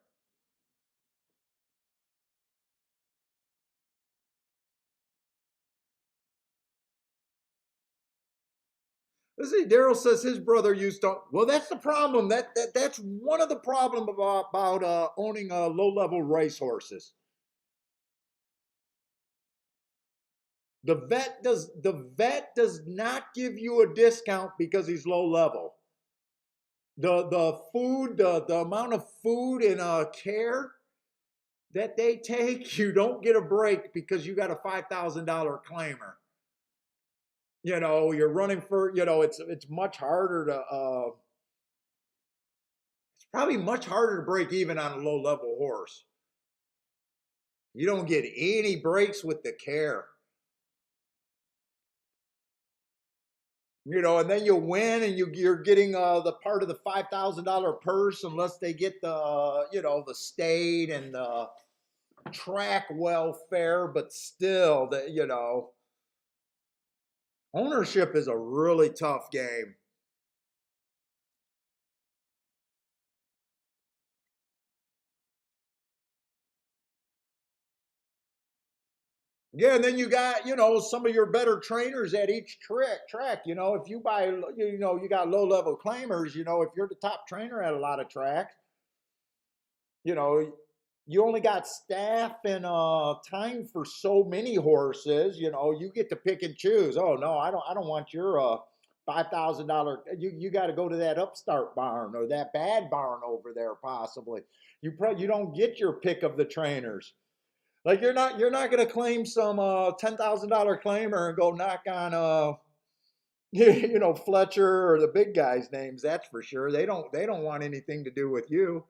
Let's see. Daryl says his brother used to. Well, that's the problem. That's one of the problem about owning low level racehorses. The vet does not give you a discount because he's low level. The food, the amount of food and care that they take, you don't get a break because you got a $5,000 claimer. You're running for, it's much harder to it's probably much harder to break even on a low level horse. You don't get any breaks with the care. And then you win, and you're getting the part of the $5,000 purse, unless they get the state and the track welfare. But still, ownership is a really tough game. Yeah, and then you got, some of your better trainers at each track. If you buy, you got low level claimers, if you're the top trainer at a lot of tracks, you know, you only got staff and time for so many horses. You get to pick and choose. Oh no, I don't want your $5,000. You got to go to that upstart barn or that bad barn over there possibly. You don't get your pick of the trainers. Like you're not gonna claim some $10,000 claimer and go knock on Fletcher or the big guys' names. That's for sure. They don't want anything to do with you.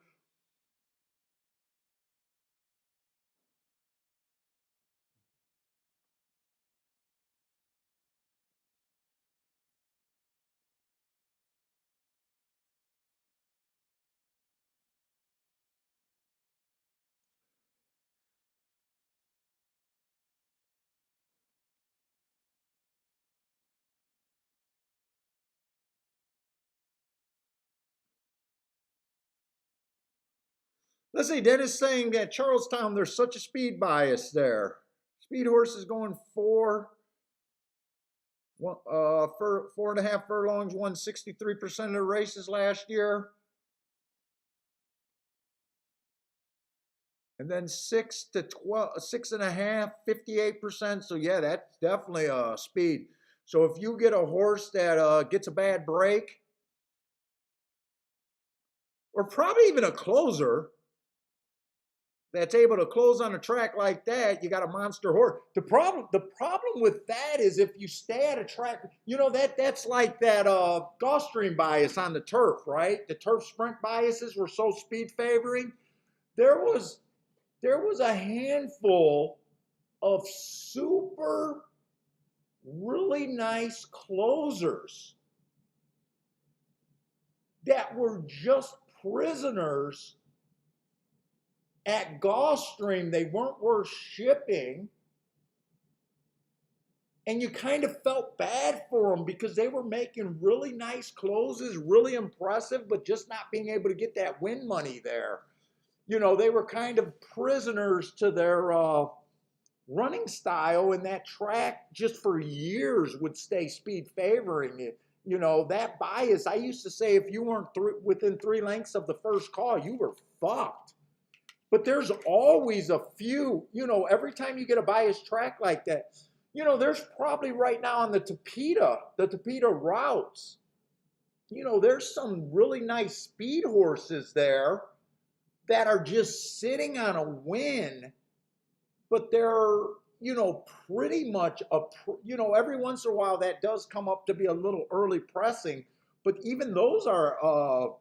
Let's see. Dennis saying that Charlestown, there's such a speed bias there. Speed horses going for 4.5 furlongs, won 63% of the races last year. And then 6 to 12, 6.5, 58%. So yeah, that's definitely a speed. So if you get a horse that gets a bad break, or probably even a closer that's able to close on a track like that, you got a monster horse. The problem with that is if you stay at a track, that's like that Gulfstream bias on the turf, right? The turf sprint biases were so speed favoring. There was a handful of super really nice closers that were just prisoners at Gulfstream. They weren't worth shipping. And you kind of felt bad for them because they were making really nice closes, really impressive, but just not being able to get that win money there. They were kind of prisoners to their running style, and that track just for years would stay speed favoring it. That bias, I used to say if you weren't within 3 lengths of the first call, you were fucked. But there's always a few, every time you get a biased track like that, there's probably right now on the Tapeta routes, there's some really nice speed horses there that are just sitting on a win, but they're, pretty much every once in a while that does come up to be a little early pressing, but even those are,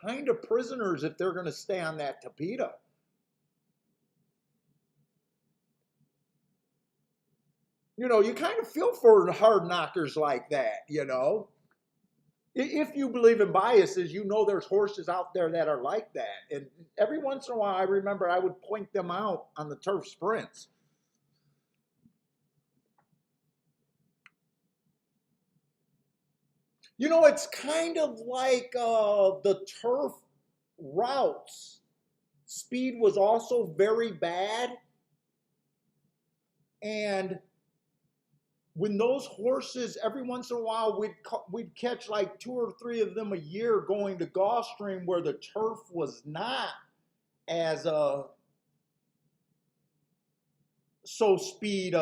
kind of prisoners if they're going to stay on that Tapeta. You kind of feel for hard knockers like that, If you believe in biases, there's horses out there that are like that. And every once in a while, I remember I would point them out on the turf sprints. It's kind of like the turf routes. Speed was also very bad. And when those horses, every once in a while, we'd catch like 2 or 3 of them a year going to Gulfstream where the turf was not as so speed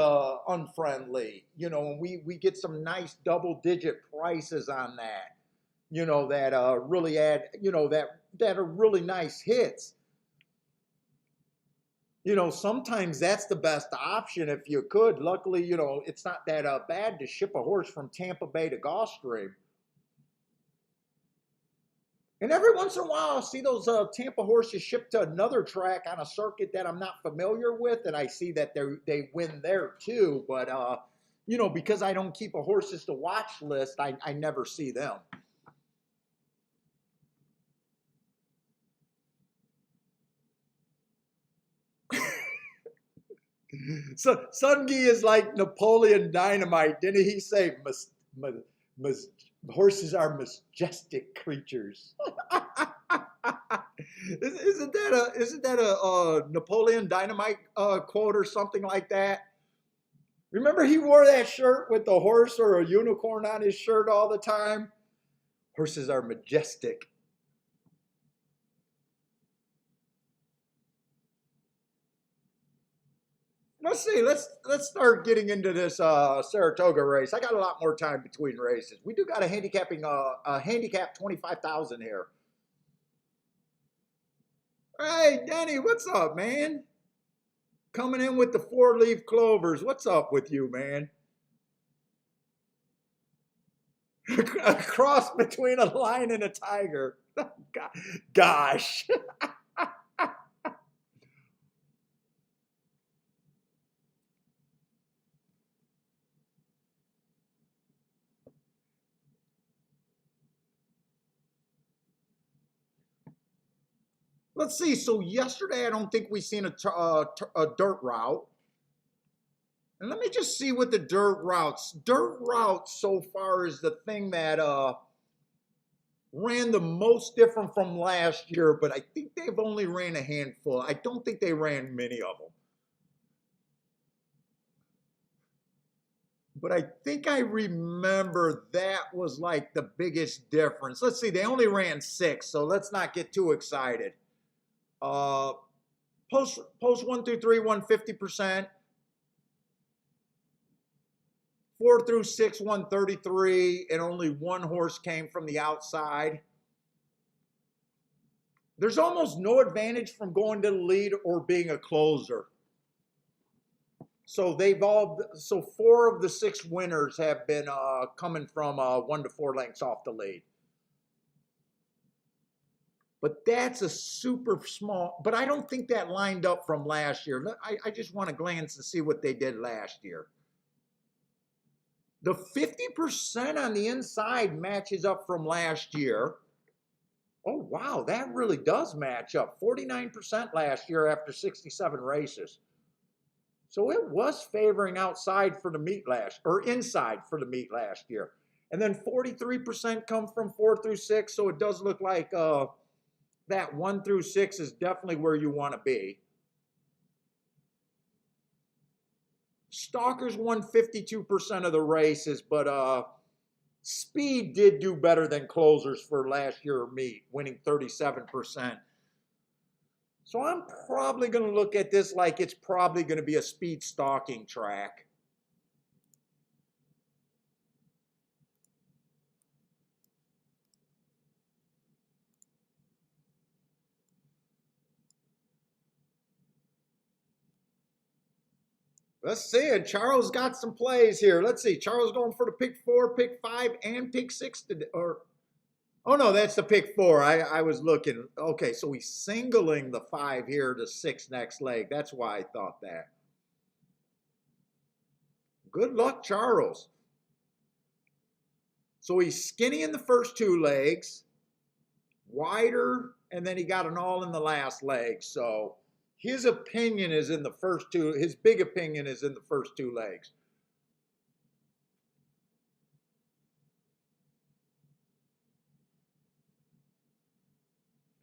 unfriendly, and we get some nice double digit prices on that, that really add, that are really nice hits. Sometimes that's the best option if you could. Luckily, it's not that bad to ship a horse from Tampa Bay to Gulfstream. And every once in a while, I'll see those Tampa horses shipped to another track on a circuit that I'm not familiar with, and I see that they win there too. But because I don't keep a horses to watch list, I never see them. So Sungi is like Napoleon Dynamite. Didn't he say horses are majestic creatures? Isn't that a Napoleon Dynamite quote or something like that? Remember he wore that shirt with the horse or a unicorn on his shirt all the time? Horses are majestic. Let's see. Let's start getting into this Saratoga race. I got a lot more time between races. We do got a handicap 25,000 here. Hey, Denny, what's up, man? Coming in with the 4-leaf clovers. What's up with you, man? A cross between a lion and a tiger. Gosh. Let's see. So yesterday, I don't think we seen a dirt route. And let me just see what the dirt routes. Dirt routes so far is the thing that ran the most different from last year, but I think they've only ran a handful. I don't think they ran many of them. But I think I remember that was like the biggest difference. Let's see, they only ran 6, so let's not get too excited. Post 1 through 3 won 50%. 4 through 6 won 33, and only 1 horse came from the outside. There's almost no advantage from going to the lead or being a closer. So 4 of the 6 winners have been coming from 1 to 4 lengths off the lead. But that's a super small, but I don't think that lined up from last year. I just want to glance and see what they did last year. The 50% on the inside matches up from last year. Oh, wow, that really does match up. 49% last year after 67 races. So it was favoring outside for the meet inside for the meet last year. And then 43% come from 4 through 6, so it does look like that 1 through 6 is definitely where you want to be. Stalkers won 52% of the races, but speed did do better than closers for last year meet, winning 37%. So I'm probably going to look at this like it's probably going to be a speed stalking track. Let's see it. Charles got some plays here. Let's see. Charles going for the pick 4, pick 5, and pick 6 today. Oh no, that's the pick 4. I was looking. Okay, so he's singling the 5 here to 6 next leg. That's why I thought that. Good luck, Charles. So he's skinny in the first 2 legs, wider, and then he got an all in the last leg. So his opinion is in the first 2. His big opinion is in the first 2 legs.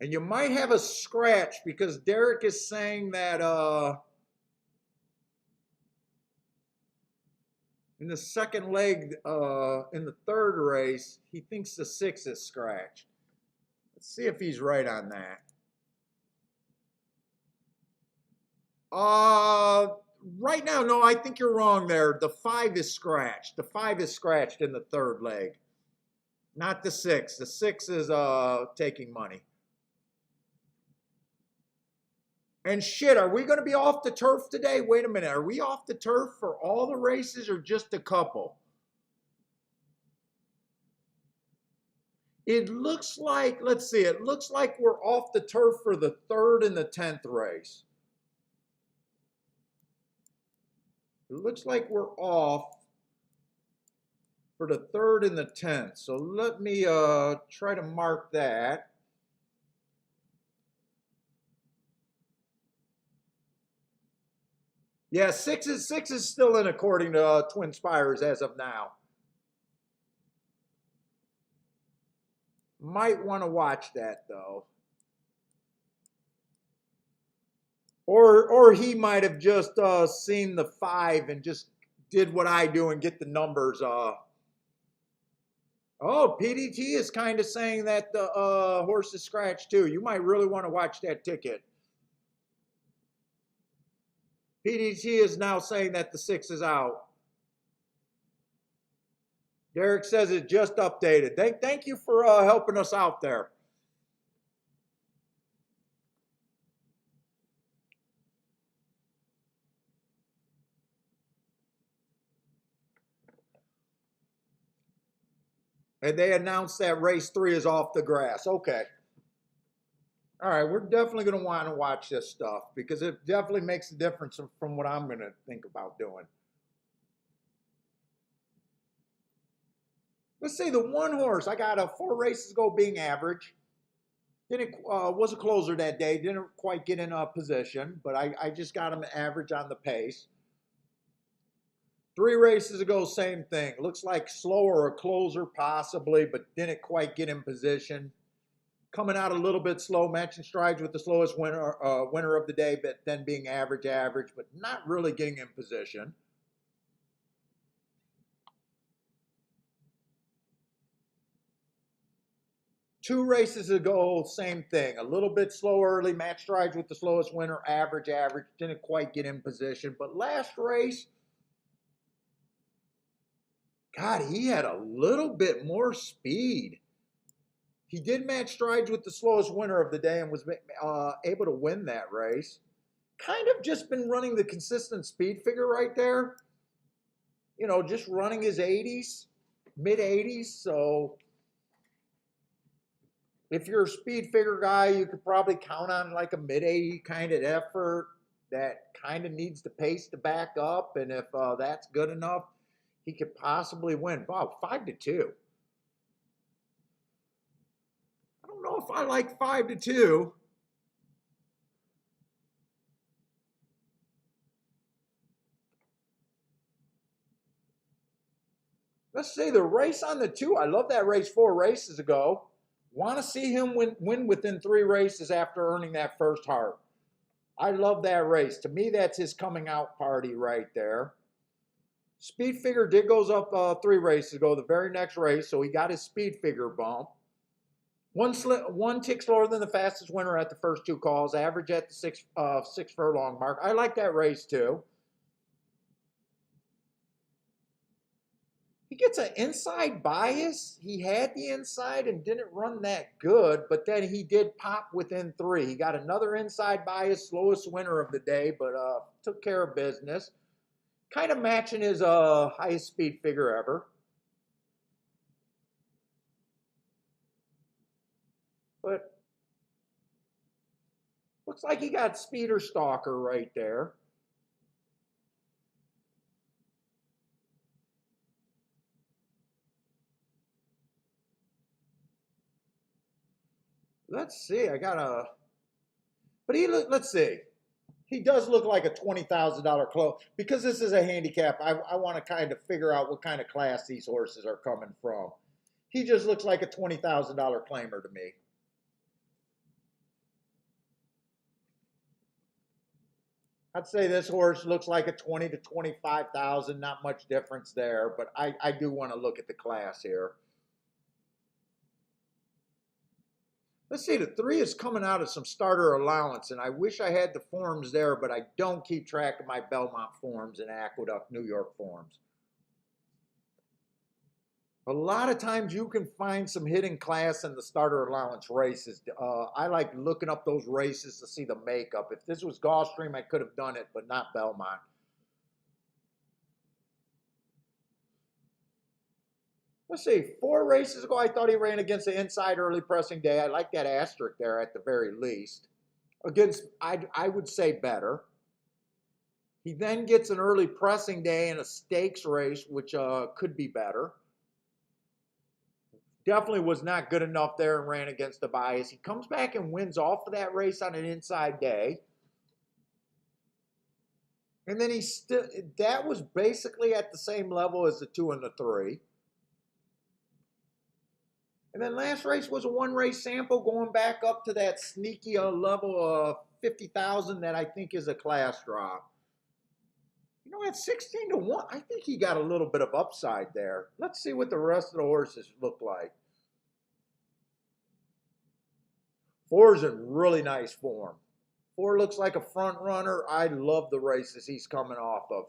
And you might have a scratch because Derek is saying that In the second leg, in the third race, he thinks the 6 is scratched. Let's see if he's right on that. Right now, no, I think you're wrong there. The 5 is scratched. The 5 is scratched in the third leg. Not the 6. The 6 is taking money. And shit, are we going to be off the turf today? Wait a minute. Are we off the turf for all the races or just a couple? It looks like, let's see, it looks like we're off the turf for the 3rd and the 10th race. It looks like we're off for the 3rd and the 10th. So let me try to mark that. Yeah, 6 is still in according to Twin Spires as of now. Might want to watch that though. Or he might have just seen the 5 and just did what I do and get the numbers. Oh, PDT is kind of saying that the horse is scratched too. You might really want to watch that ticket. PDT is now saying that the 6 is out. Derek says it just updated. Thank you for helping us out there. And they announced that race 3 is off the grass. Okay. All right, we're definitely going to want to watch this stuff because it definitely makes a difference from what I'm going to think about doing. Let's say the one horse, I got 4 races ago being average. Didn't was a closer that day. Didn't quite get in a position, but I just got him average on the pace. 3 races ago, same thing. Looks like slower, a closer possibly, but didn't quite get in position. Coming out a little bit slow, matching strides with the slowest winner of the day, but then being average, but not really getting in position. Two races ago, same thing. A little bit slow early, match strides with the slowest winner, average, didn't quite get in position. But last race, God, he had a little bit more speed. He did match strides with the slowest winner of the day and was able to win that race. Kind of just been running the consistent speed figure right there. You know, just running his 80s, mid 80s. So if you're a speed figure guy, you could probably count on like a mid 80 kind of effort that kind of needs the pace to back up. And if that's good enough, he could possibly win. Wow, 5-2. I don't know if I like 5-2. Let's say the race on the 2. I love that race 4 races ago. Want to see him win within 3 races after earning that first heart. I love that race. To me, that's his coming out party right there. Speed figure did goes up 3 races ago, the very next race, so he got his speed figure bump. One tick slower than the fastest winner at the first 2 calls, average at the 6 furlong mark. I like that race too. He gets an inside bias. He had the inside and didn't run that good, but then he did pop within 3. He got another inside bias, slowest winner of the day, but took care of business. Kind of matching his highest speed figure ever. But looks like he got Speeder Stalker right there. Let's see. Let's see. He does look like a $20,000 close. Because this is a handicap, I want to kind of figure out what kind of class these horses are coming from. He just looks like a $20,000 claimer to me. I'd say this horse looks like a 20 to 25,000, not much difference there, but I do want to look at the class here. Let's see, the 3 is coming out of some starter allowance, and I wish I had the forms there, but I don't keep track of my Belmont forms and Aqueduct New York forms. A lot of times you can find some hidden class in the starter allowance races. I like looking up those races to see the makeup. If this was Gulfstream, I could have done it, but not Belmont. Let's see, 4 races ago, I thought he ran against the inside early pressing day. I like that asterisk there at the very least. Against, I would say better. He then gets an early pressing day in a stakes race, which could be better. Definitely was not good enough there and ran against the bias. He comes back and wins off of that race on an inside day. And then that was basically at the same level as the 2 and the 3. And then last race was a 1 race sample going back up to that sneaky level of 50,000 that I think is a class drop. You know, at 16 to 1, I think he got a little bit of upside there. Let's see what the rest of the horses look like. 4 is in really nice form. 4 looks like a front runner. I love the races he's coming off of.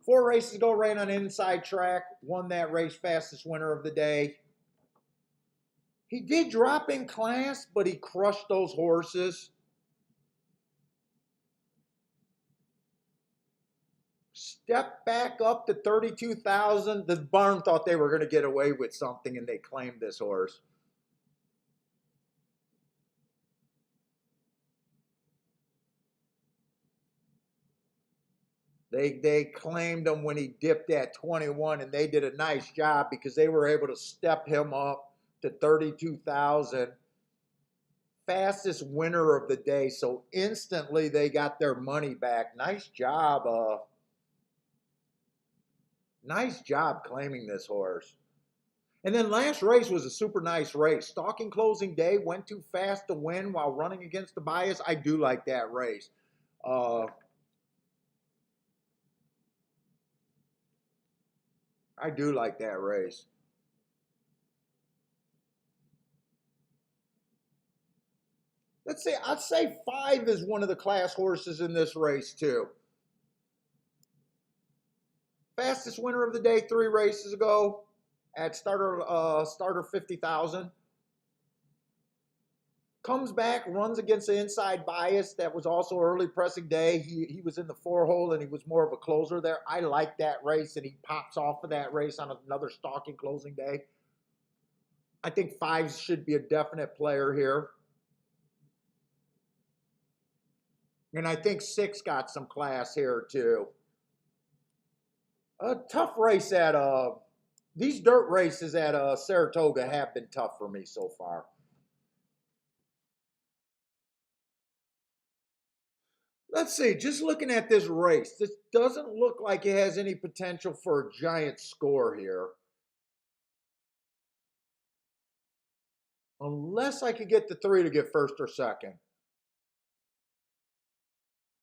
4 races ago, ran on inside track, won that race, fastest winner of the day. He did drop in class, but he crushed those horses. Step back up to 32,000. The barn thought they were going to get away with something, and they claimed this horse. They claimed him when he dipped at 21, and they did a nice job because they were able to step him up to 32,000. Fastest winner of the day, so instantly they got their money back. Nice job. Nice job claiming this horse. And then last race was a super nice race. Stalking closing day, went too fast to win while running against the bias. I do like that race. I do like that race. Let's say, I'd say 5 is one of the class horses in this race too. Fastest winner of the day 3 races ago at starter 50,000. Comes back, runs against the inside bias. That was also early pressing day. He was in the 4 hole and he was more of a closer there. I like that race, and he pops off of that race on another stalking closing day. I think 5 should be a definite player here. And I think 6 got some class here too. A tough race at these dirt races at Saratoga have been tough for me so far. Let's see, just looking at this race, this doesn't look like it has any potential for a giant score here. Unless I could get the 3 to get first or second.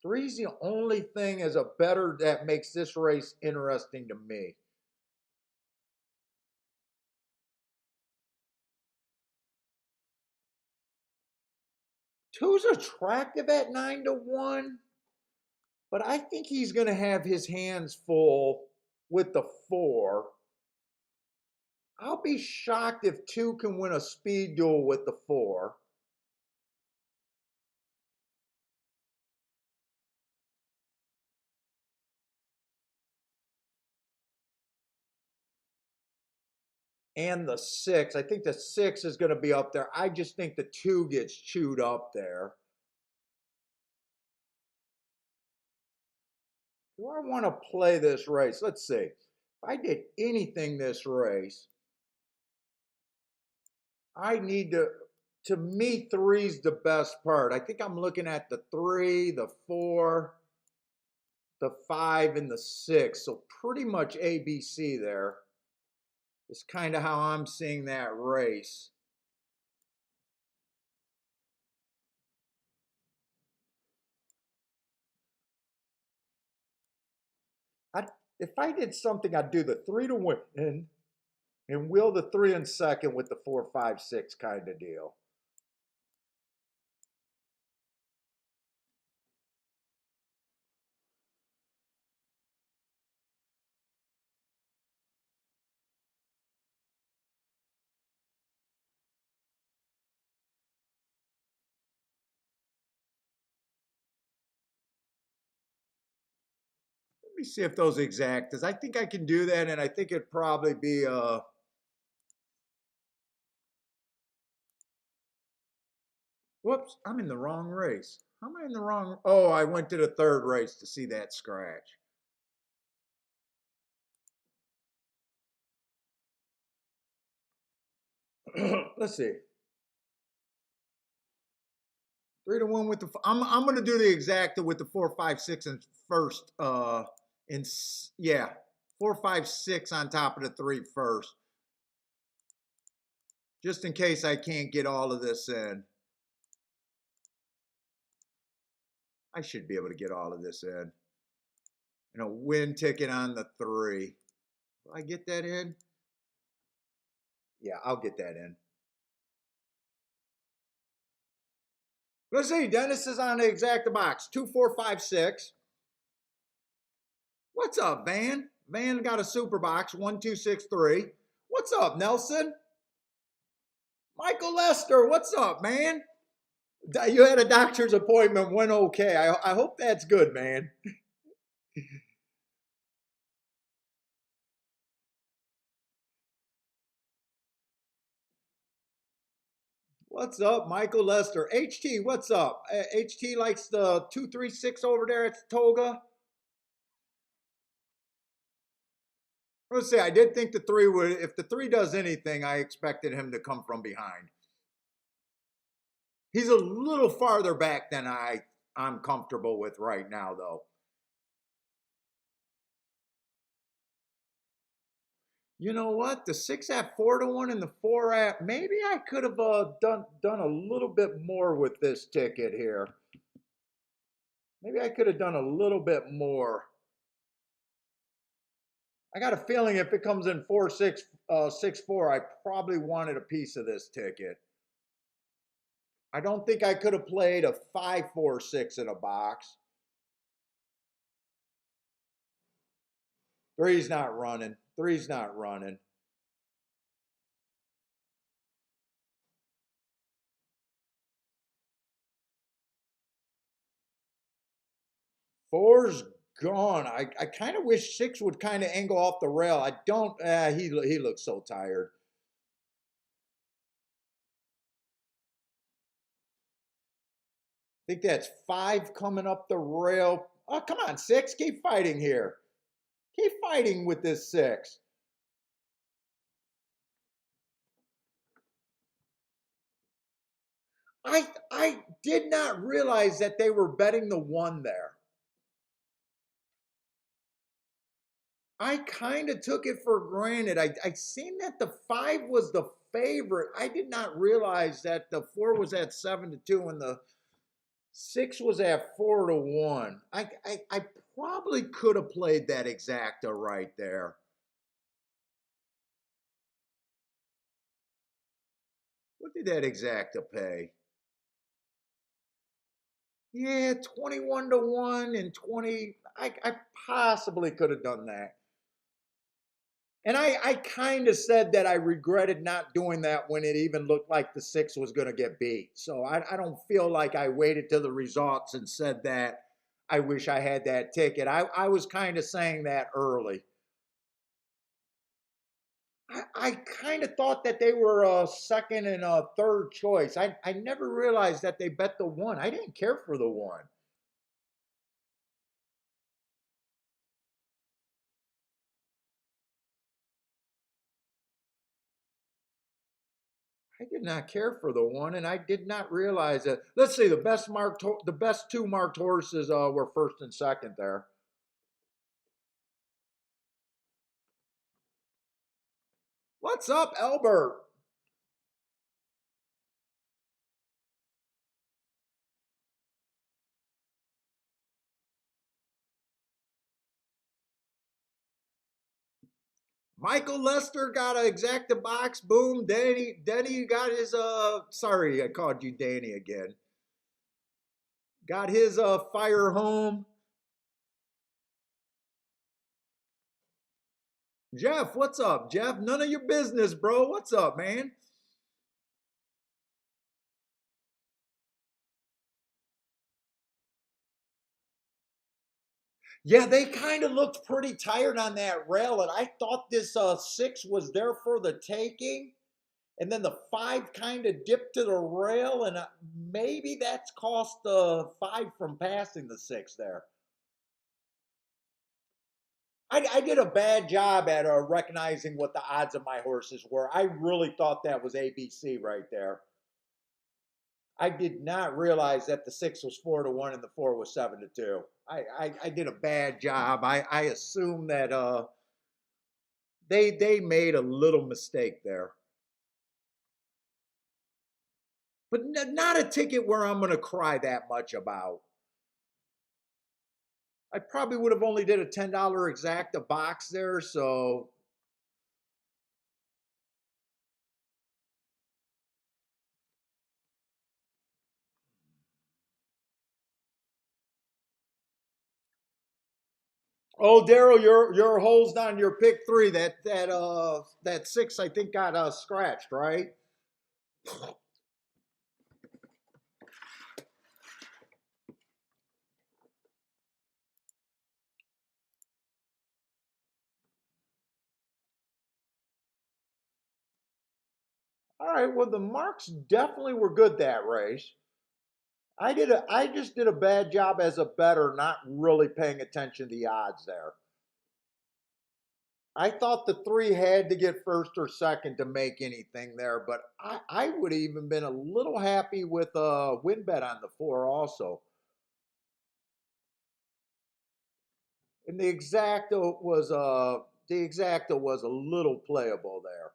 3's the only thing as a better that makes this race interesting to me. 2's attractive at 9 to 1. But I think he's going to have his hands full with the 4. I'll be shocked if 2 can win a speed duel with the 4. And the 6. I think the 6 is going to be up there. I just think the 2 gets chewed up there. Do I want to play this race? Let's see. If I did anything this race, I need to me, 3's the best part. I think I'm looking at the 3, the 4, the 5, and the 6. So pretty much ABC there is kind of how I'm seeing that race. if I did something, I'd do the 3 to win and wheel the 3 in second with the 4, 5, 6 kind of deal. Let me see if those exact, because I think I can do that, and I think it'd probably be whoops, I'm in the wrong race. How am I in the wrong? Oh, I went to the third race to see that scratch. Let's see. 3 to 1 with the. I'm gonna do the exacta with the 4, 5, 6 and first. In yeah, 4, 5, 6 on top of the 3 first, just in case I can't get all of this in. I should be able to get all of this in. And a win ticket on the 3. Will I get that in? Yeah, I'll get that in. Let's see. Dennis is on the exacta box. 2, 4, 5, 6. What's up, Van? Van got a super box. 1, 2, 6, 3. What's up, Nelson? Michael Lester, what's up, man? You had a doctor's appointment, went okay. I hope that's good, man. What's up, Michael Lester? HT, what's up? HT likes the 236 over there at Saratoga. Let's see, I did think the 3 would, if the 3 does anything, I expected him to come from behind. He's a little farther back than I'm comfortable with right now, though. You know what? The 6 at 4 to 1 and the 4 at, maybe I could have done a little bit more with this ticket here. Maybe I could have done a little bit more. I got a feeling if it comes in 4, 6, 6, 4, I probably wanted a piece of this ticket. I don't think I could have played a 5, 4, 6 in a box. 3's not running. 3's not running. Four's gone. I kind of wish 6 would kind of angle off the rail. I don't. He looks so tired. I think that's 5 coming up the rail. Oh, come on, 6. Keep fighting here. Keep fighting with this 6. I did not realize that they were betting the 1 there. I kind of took it for granted. I seen that the 5 was the favorite. I did not realize that the 4 was at 7 to 2 and the 6 was at 4 to 1. I probably could have played that exacta right there. What did that exacta pay? Yeah, 21 to 1 and 20. I possibly could have done that. And I kind of said that I regretted not doing that when it even looked like the 6 was going to get beat. So I don't feel like I waited till the results and said that I wish I had that ticket. I was kind of saying that early. I kind of thought that they were a second and a third choice. I never realized that they bet the 1. I didn't care for the 1. I did not care for the 1, and I did not realize that. Let's see, the best 2 marked horses were first and second there. What's up, Albert? Michael Lester got an exacta box. Boom. Denny got his sorry, I called you Danny again. Got his fire home. Jeff, what's up, Jeff? None of your business, bro. What's up, man? Yeah, they kind of looked pretty tired on that rail, and I thought this six was there for the taking. And then the five kind of dipped to the rail, and maybe that's cost the five from passing the six there. I did a bad job at recognizing what the odds of my horses were. I really thought that was ABC right there. I did not realize that the six was 4-1 and the four was 7-2. I did a bad job. I assumed that they made a little mistake there. But not a ticket where I'm going to cry that much about. I probably would have only did a $10 exacta box there, so. Oh, Daryl, your holes on your pick three. That six I think got scratched, right? All right. Well, the marks definitely were good that race. I just did a bad job as a bettor, not really paying attention to the odds there. I thought the three had to get first or second to make anything there, but I would have even been a little happy with a win bet on the four also. And the exacta was a little playable there.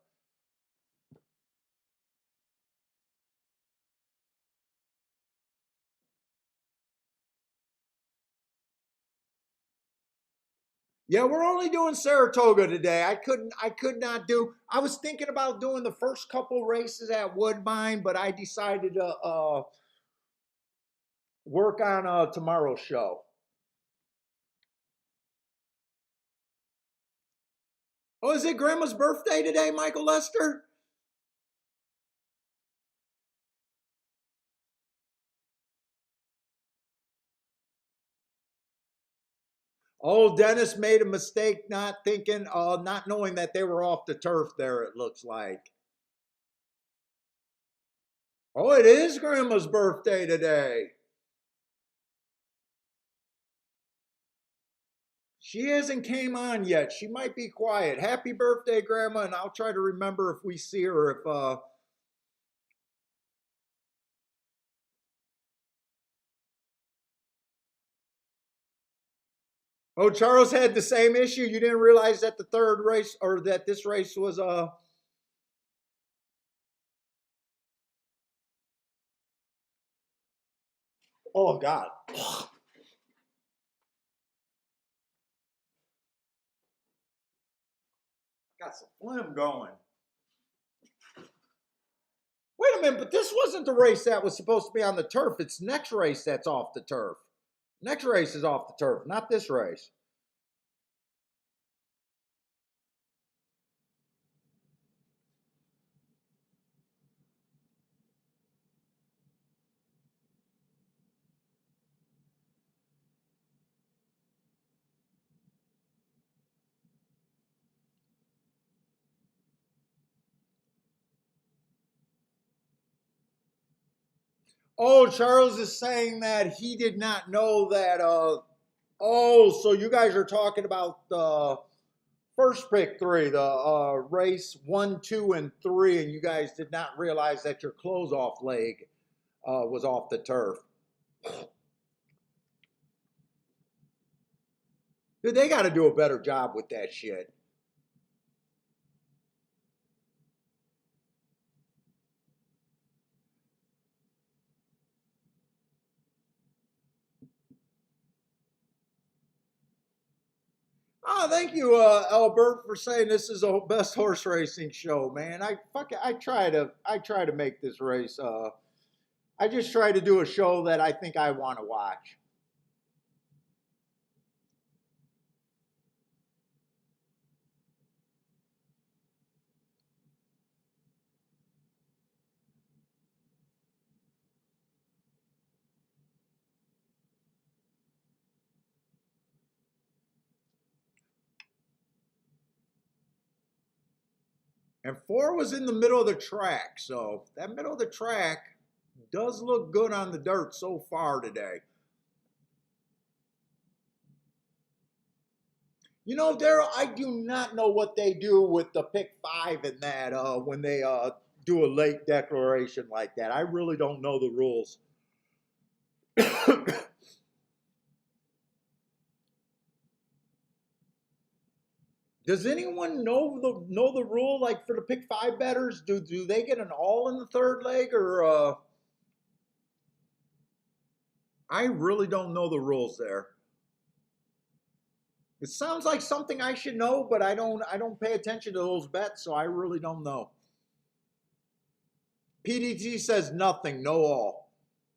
Yeah, we're only doing Saratoga today. I could not do. I was thinking about doing the first couple races at Woodbine, but I decided to work on tomorrow's show. Oh, is it Grandma's birthday today, Michael Lester? Oh, Dennis made a mistake not thinking, not knowing that they were off the turf there, it looks like. Oh, it is Grandma's birthday today. She hasn't came on yet. She might be quiet. Happy birthday, Grandma, and I'll try to remember if we see her if Oh, Charles had the same issue. You didn't realize that the third race or that this race was oh God. Got some phlegm going. Wait a minute, but this wasn't the race that was supposed to be on the turf. It's next race that's off the turf. Next race is off the turf, not this race. Oh, Charles is saying that he did not know that oh, so you guys are talking about the first pick three, the race 1, 2, and 3, and you guys did not realize that your close off leg was off the turf. Dude, they got to do a better job with that shit. Oh, thank you, Albert, for saying this is the best horse racing show, man. I try to make this race. I just try to do a show that I think I want to watch. And 4 was in the middle of the track, so that middle of the track does look good on the dirt so far today. You know, Daryl, I do not know what they do with the pick 5 in that when they do a late declaration like that. I really don't know the rules. Does anyone know the rule? Like for the pick 5 betters, do they get an all in the third leg, or I really don't know the rules there. It sounds like something I should know, but I don't pay attention to those bets, so I really don't know. PDG says nothing, no all.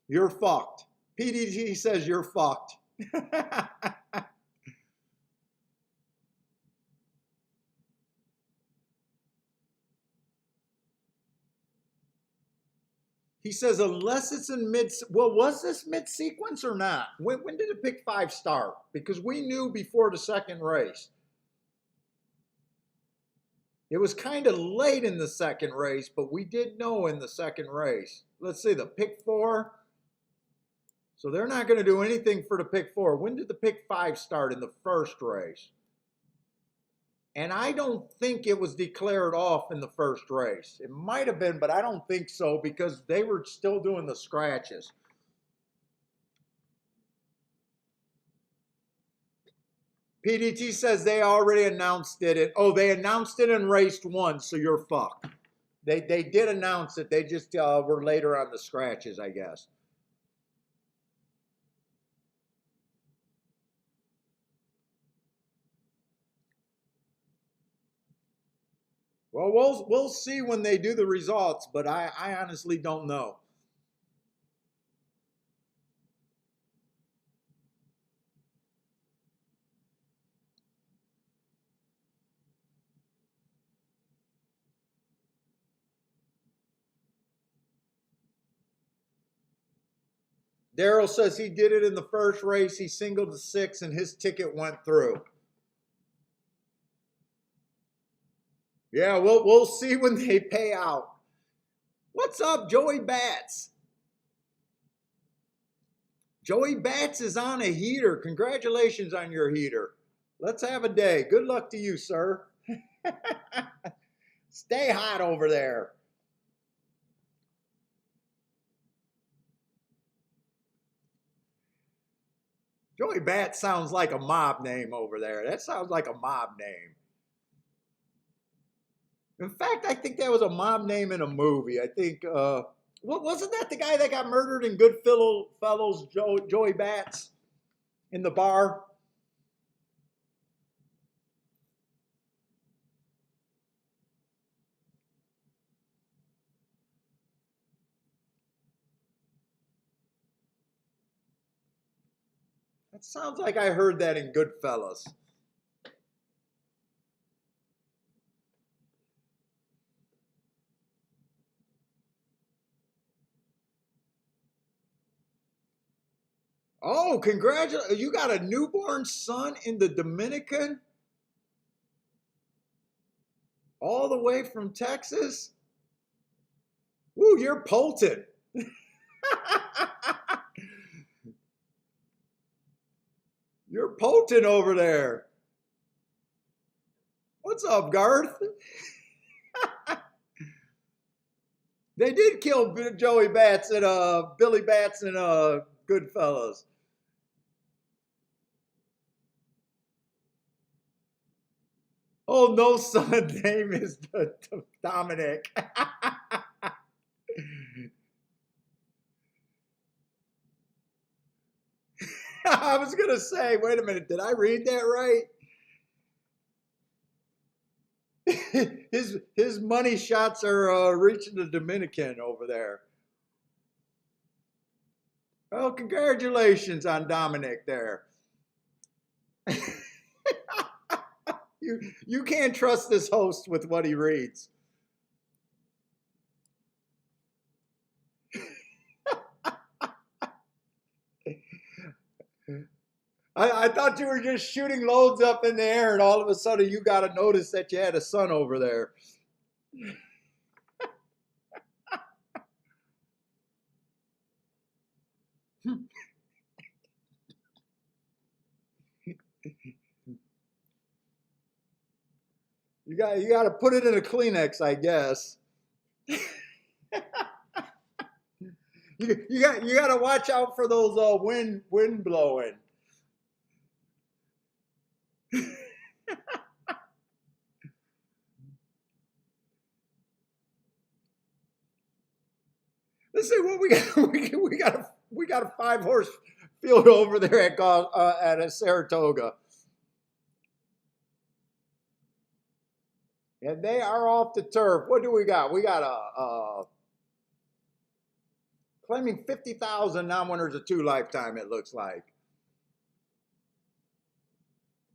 You're fucked. PDG says you're fucked. He says unless it's in mid. Well, was this mid sequence or not? When did the pick 5 start? Because we knew before the second race. It was kind of late in the second race, but we did know in the second race. Let's see, the pick 4. So they're not going to do anything for the pick 4. When did the pick 5 start in the first race? And I don't think it was declared off in the first race. It might have been, but I don't think so because they were still doing the scratches. PDT says they already announced it. Oh, they announced it in race 1, so you're fucked. They did announce it. They just were later on the scratches, I guess. Well, we'll see when they do the results, but I honestly don't know. Daryl says he did it in the first race. He singled to 6 and his ticket went through. Yeah, we'll see when they pay out. What's up, Joey Bats? Joey Bats is on a heater. Congratulations on your heater. Let's have a day. Good luck to you, sir. Stay hot over there. Joey Bats sounds like a mob name over there. That sounds like a mob name. In fact, I think that was a mob name in a movie. I think, wasn't that the guy that got murdered in Goodfellas, Joey Bats, in the bar? That sounds like I heard that in Goodfellas. Oh, congratulations. You got a newborn son in the Dominican? All the way from Texas? Woo, you're potent. You're potent over there. What's up, Garth? They did kill Joey Bats and Billy Bats and Goodfellas. Oh, no son name is Dominic. I was gonna say, wait a minute, did I read that right? his money shots are reaching the Dominican over there. Well, congratulations on Dominic there. You can't trust this host with what he reads. I thought you were just shooting loads up in the air, and all of a sudden you got to notice that you had a son over there. You got to put it in a Kleenex, I guess. you got to watch out for those wind blowing. Let's see what we got. We got a 5-horse field over there at a Saratoga. And they are off the turf. What do we got? We got claiming 50,000 non-winners of 2 lifetime, it looks like.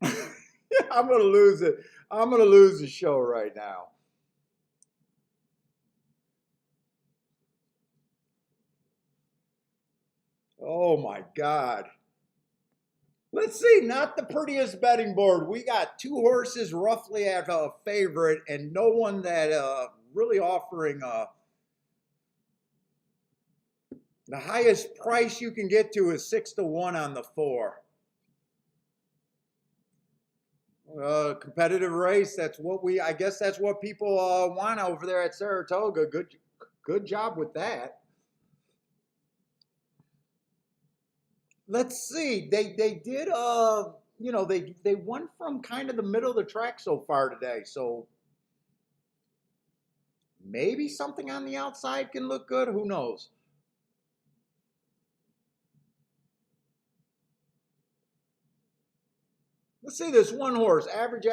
I'm going to lose it. I'm going to lose the show right now. Oh my God. Let's see, not the prettiest betting board. We got 2 horses roughly at a favorite and no one that really offering the highest price you can get to is 6-1 on the 4. Competitive race. That's what I guess that's what people want over there at Saratoga. Good job with that. Let's see. They did you know, they won from kind of the middle of the track so far today. So maybe something on the outside can look good. Who knows? Let's see this 1 horse. Average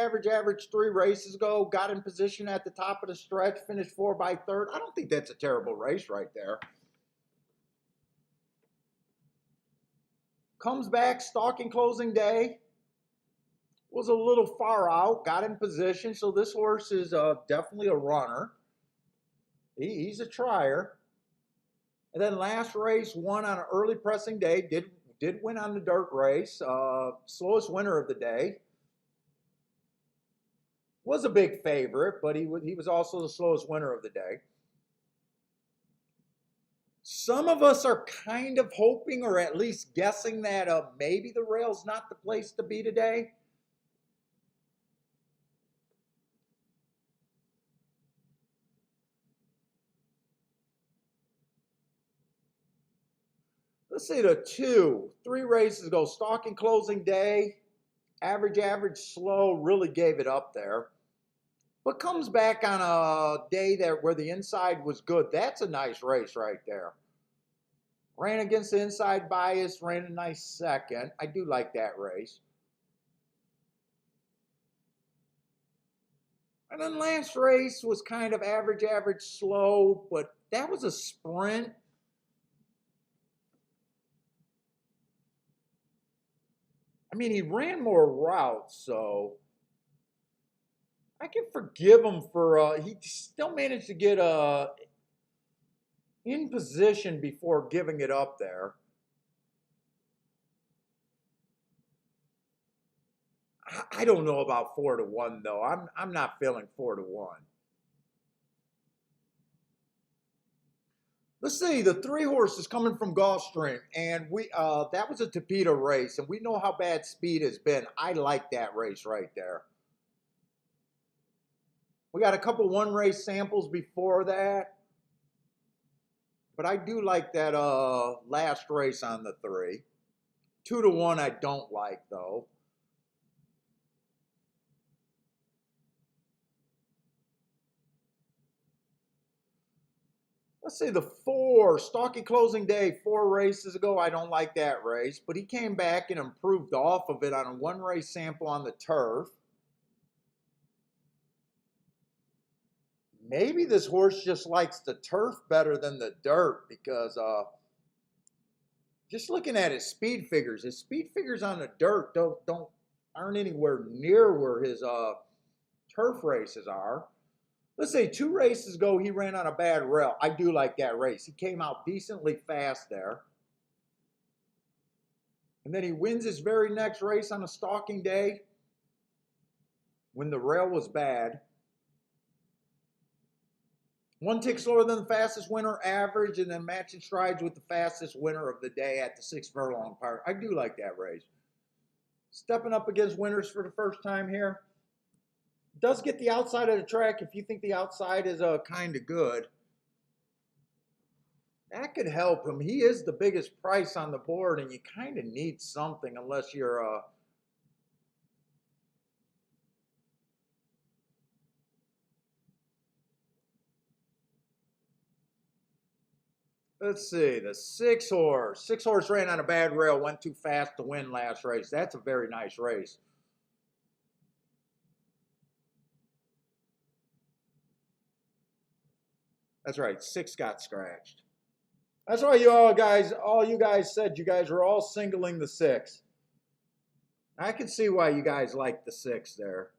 3 races ago. Got in position at the top of the stretch. Finished 4 by 3rd. I don't think that's a terrible race right there. Comes back, stalking closing day. Was a little far out. Got in position. So this horse is definitely a runner. He's a trier. And then last race, won on an early pressing day. Did win on the dirt race. Slowest winner of the day. Was a big favorite, but he was also the slowest winner of the day. Some of us are kind of hoping or at least guessing that maybe the rail's not the place to be today. Let's see the 2. 3 races ago, stalking closing day. Average, slow, really gave it up there. But comes back on a day where the inside was good. That's a nice race right there. Ran against the inside bias, ran a nice 2nd. I do like that race. And then last race was kind of average, slow, but that was a sprint. I mean, he ran more routes, so I can forgive him for, he still managed to get in position before giving it up there. I don't know about 4-1 though. I'm not feeling 4-1. Let's see, the 3 horses coming from Gulfstream, and that was a Tapeta race, and we know how bad speed has been. I like that race right there. We got a couple 1-race samples before that, but I do like that last race on the 3. 2-1 I don't like though. Let's see, the 4, stalking closing day, 4 races ago. I don't like that race, but he came back and improved off of it on a 1-race sample on the turf. maybe this horse just likes the turf better than the dirt because just looking at his speed figures on the dirt aren't anywhere near where his turf races are. Let's say 2 races ago he ran on a bad rail. I do like that race. He came out decently fast there. And then he wins his very next race on a stalking day when the rail was bad. 1 tick slower than the fastest winner average, and then matching strides with the fastest winner of the day at the 6 furlong part. I do like that race. Stepping up against winners for the first time here. Does get the outside of the track if you think the outside is kind of good. That could help him. He is the biggest price on the board, and you kind of need something unless you're let's see, the 6 horse. 6 horse ran on a bad rail, went too fast to win last race. That's a very nice race. That's right, 6 got scratched. That's why all you guys said you guys were all singling the 6. I can see why you guys like the 6 there.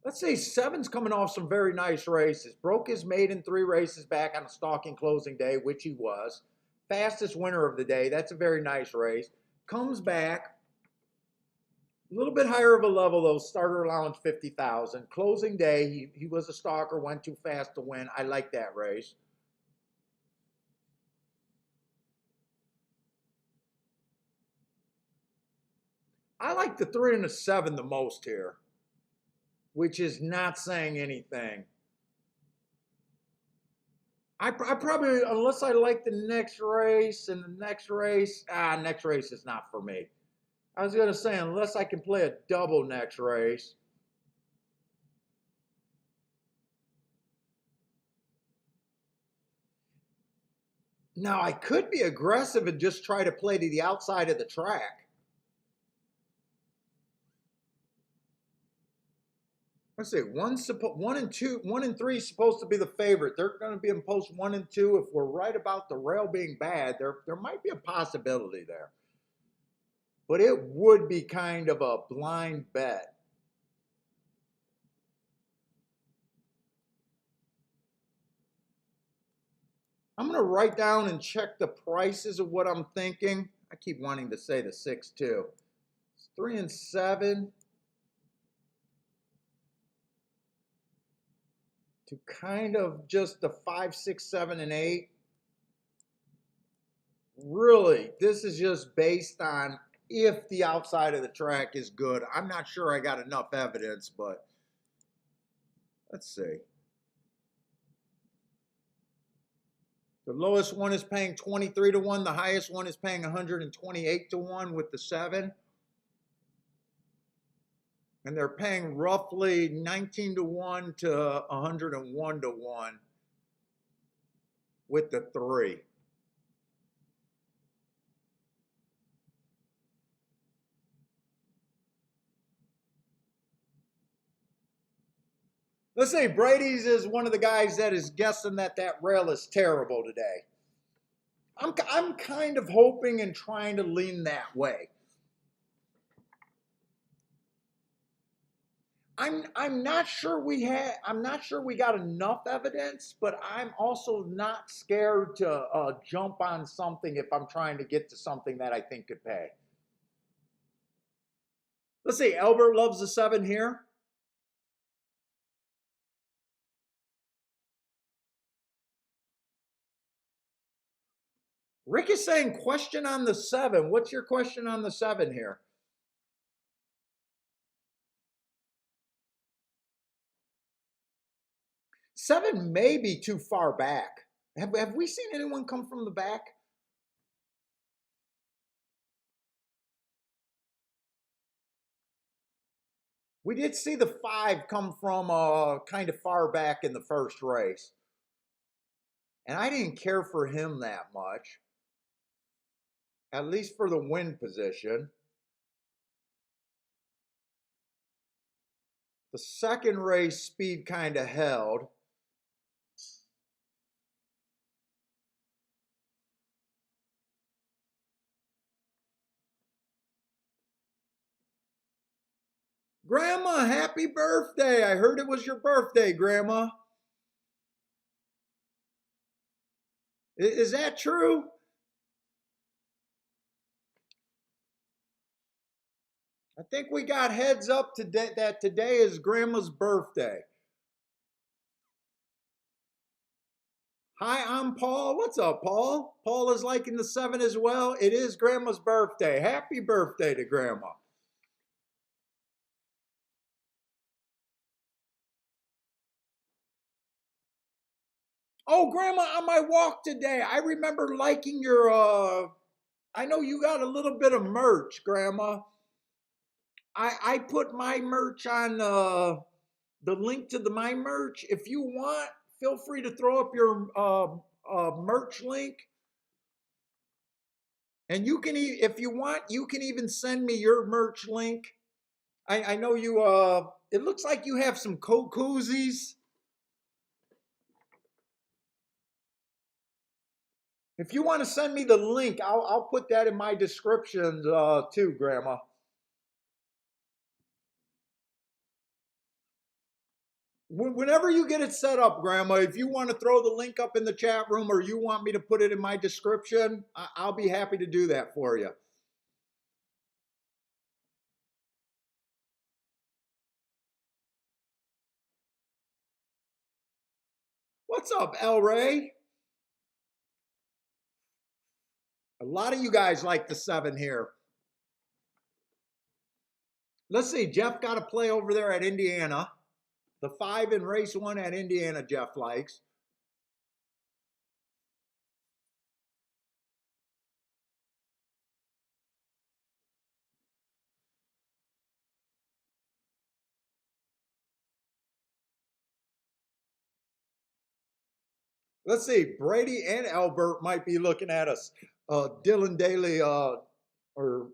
Let's say 7's coming off some very nice races. Broke his maiden 3 races back on a stalking closing day, which he was. Fastest winner of the day. That's a very nice race. Comes back. A little bit higher of a level, though. Starter allowance 50,000. Closing day, he was a stalker, went too fast to win. I like that race. I like the 3 and the 7 the most here, which is not saying anything. I probably, unless I like the next race and the next race is not for me. I was going to say, unless I can play a double next race. Now, I could be aggressive and just try to play to the outside of the track. Let's see, 1 and 2, 1 and 3 is supposed to be the favorite. They're going to be in post 1 and 2. If we're right about the rail being bad, there might be a possibility there. But it would be kind of a blind bet. I'm going to write down and check the prices of what I'm thinking. I keep wanting to say the 6 too. It's 3 and 7. To kind of just the 5, 6, 7, and 8. Really, this is just based on if the outside of the track is good. I'm not sure I got enough evidence, but let's see. The lowest one is paying 23 to 1. The highest one is paying 128 to 1 with the 7. And they're paying roughly 19 to 1 to 101 to 1 with the 3. Let's say Brady's is one of the guys that is guessing that rail is terrible today. I'm kind of hoping and trying to lean that way. I'm not sure we got enough evidence, but I'm also not scared to jump on something if I'm trying to get to something that I think could pay. Let's see, Albert loves the 7 here. Rick is saying question on the 7. What's your question on the 7 here? Seven may be too far back. Have we seen anyone come from the back? We did see the 5 come from kind of far back in the first race. And I didn't care for him that much, at least for the win position. The second race, speed kind of held. Grandma, happy birthday. I heard it was your birthday, Grandma. Is that true? I think we got heads up today that today is Grandma's birthday. Hi, I'm Paul. What's up, Paul? Paul is liking the 7 as well. It is Grandma's birthday. Happy birthday to Grandma. Oh, Grandma, on my walk today, I remember liking your, I know you got a little bit of merch, Grandma. I put my merch on the link to my merch. If you want, feel free to throw up your merch link. And you can, if you want, you can even send me your merch link. I know you, it looks like you have some coat koozies. If you want to send me the link, I'll put that in my description too, Grandma. Whenever you get it set up, Grandma, if you want to throw the link up in the chat room or you want me to put it in my description, I'll be happy to do that for you. What's up, El Ray? A lot of you guys like the 7 here. Let's see, Jeff got a play over there at Indiana. The 5 in race 1 at Indiana, Jeff likes. Let's see, Brady and Albert might be looking at us. Dylan Daly, or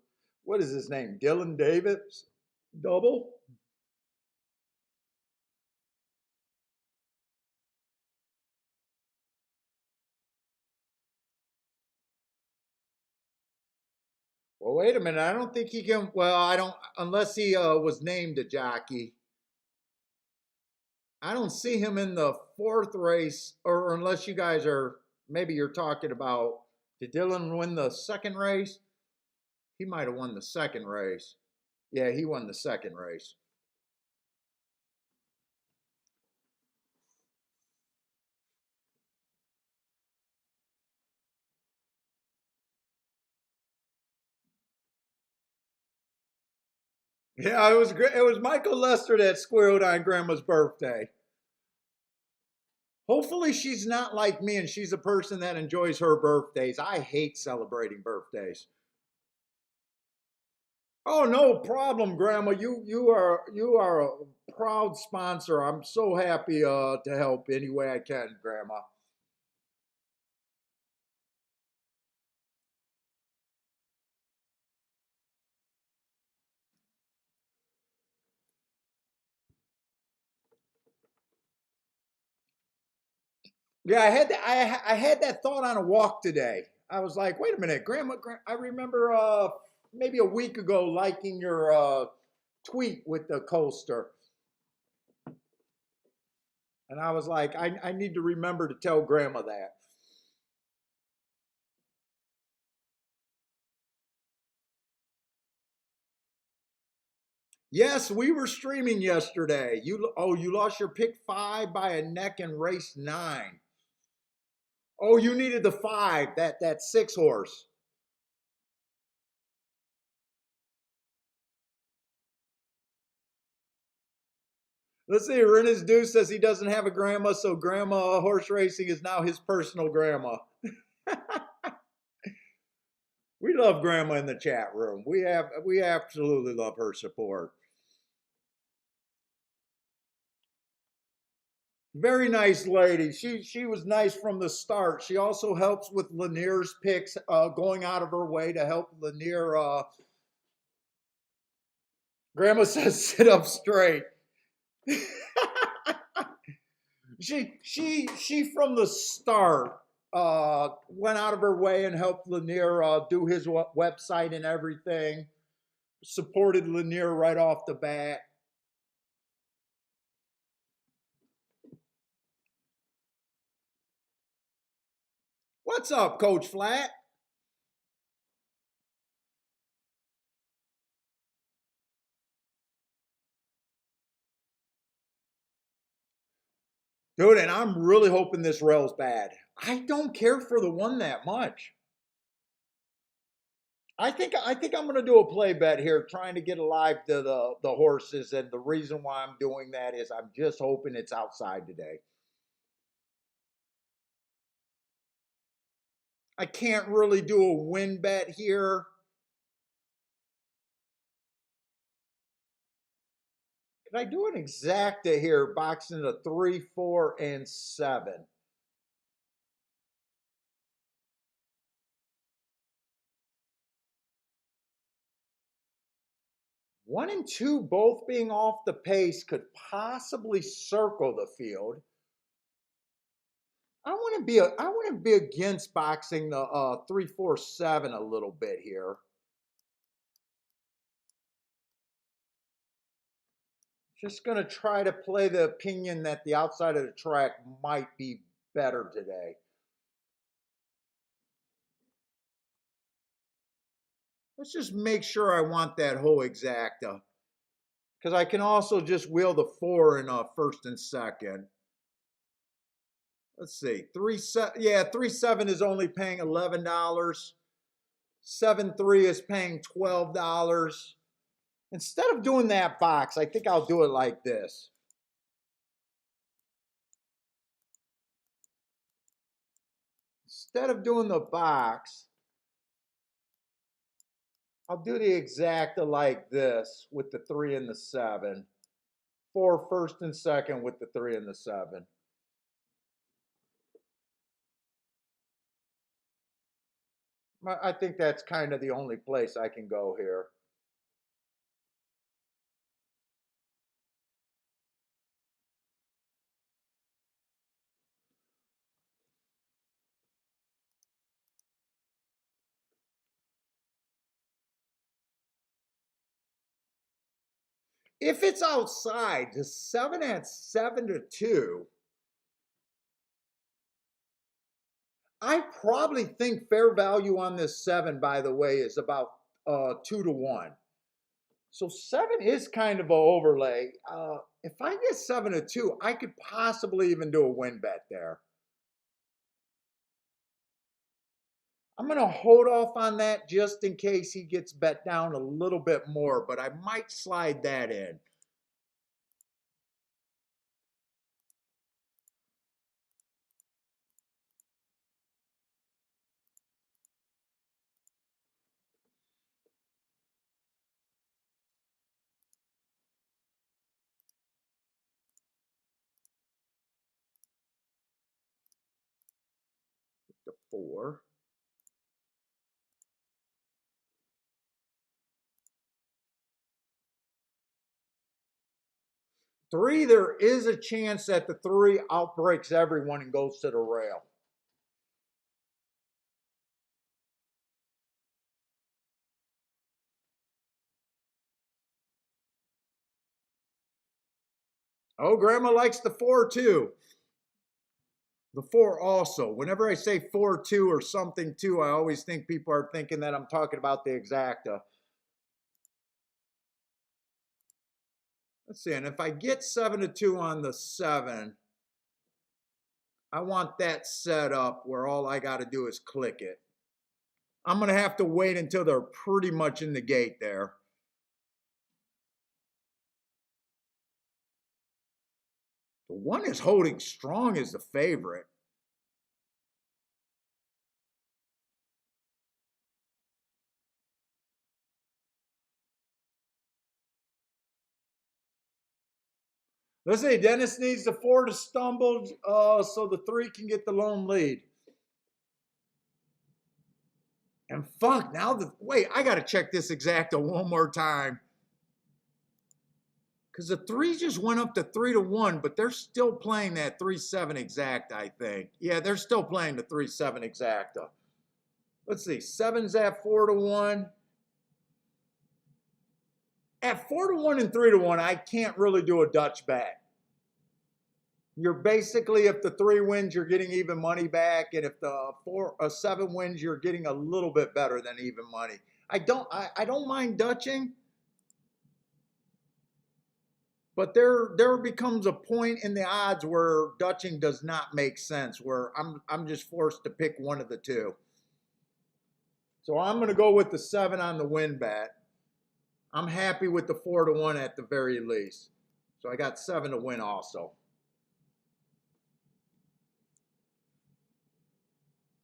what is his name? Dylan Davis, double. Well, wait a minute. I don't think he can. Well, I don't, unless he was named a jockey. I don't see him in the 4th race, or unless you guys are, maybe you're talking about, did Dylan win the 2nd race? He might have won the 2nd race. Yeah, he won the 2nd race. Yeah, it was great. It was Michael Lester that squirreled on Grandma's birthday. Hopefully she's not like me and she's a person that enjoys her birthdays. I hate celebrating birthdays. Oh, no problem, Grandma. You are a proud sponsor. I'm so happy to help any way I can, Grandma. Yeah, I had that thought on a walk today. I was like, wait a minute, Grandma. I remember maybe a week ago liking your tweet with the coaster, and I was like, I need to remember to tell Grandma that. Yes, we were streaming yesterday. You lost your pick 5 by a neck in race 9. Oh, you needed the 5, that 6 horse. Let's see. Rennes Deuce says he doesn't have a grandma, so Grandma Horse Racing is now his personal grandma. We love Grandma in the chat room. We absolutely love her support. Very nice lady. She was nice from the start. She also helps with Lanier's picks, going out of her way to help Lanier. Grandma says sit up straight. She from the start went out of her way and helped Lanier do his website and everything. Supported Lanier right off the bat. What's up, Coach Flat? Dude, and I'm really hoping this rail's bad. I don't care for the one that much. I think I'm gonna do a play bet here, trying to get alive to the horses, and the reason why I'm doing that is I'm just hoping it's outside today. I can't really do a win bet here. Can I do an exacta here, boxing a 3, 4, and 7? 1 and 2 both being off the pace could possibly circle the field. I want to be against boxing the 3, 4, 7 a little bit here. Just gonna try to play the opinion that the outside of the track might be better today. Let's just make sure I want that whole exacta, because I can also just wheel the 4 in first and second. Let's see, 3-7. Yeah, 3-7 is only paying $11. 7-3 is paying $12. Instead of doing that box, I think I'll do it like this. Instead of doing the box, I'll do the exacta like this with the 3 and the 7. 4 first and second with the 3 and the 7. I think that's kind of the only place I can go here. If it's outside, the 7 at 7-2, I probably think fair value on this 7, by the way, is about 2-1. So 7 is kind of an overlay. If I get 7-2, I could possibly even do a win bet there. I'm going to hold off on that just in case he gets bet down a little bit more, but I might slide that in. The 4. 3, there is a chance that the 3 outbreaks everyone and goes to the rail. Oh, Grandma likes the 4 too. The 4 also. Whenever I say 4-2 or something 2, I always think people are thinking that I'm talking about the exacta. Let's see, and if I get 7-2 on the 7, I want that set up where all I got to do is click it. I'm going to have to wait until they're pretty much in the gate there. The 1 is holding strong as the favorite. Let's see, Dennis needs the 4 to stumble so the 3 can get the lone lead. And fuck, now wait, I got to check this exacta one more time. Because the 3 just went up to 3 to 1, but they're still playing that 3-7 exacta, I think. Yeah, they're still playing the 3-7 exacta. Let's see, 7's at 4 to 1. At 4 to 1 and 3 to 1, I can't really do a Dutch bet. You're basically, if the 3 wins, you're getting even money back, and if the 7 wins, you're getting a little bit better than even money. I don't mind Dutching, but there becomes a point in the odds where Dutching does not make sense, where I'm just forced to pick one of the two. So I'm going to go with the 7 on the win bet. I'm happy with the 4 to 1 at the very least. So I got 7 to win also.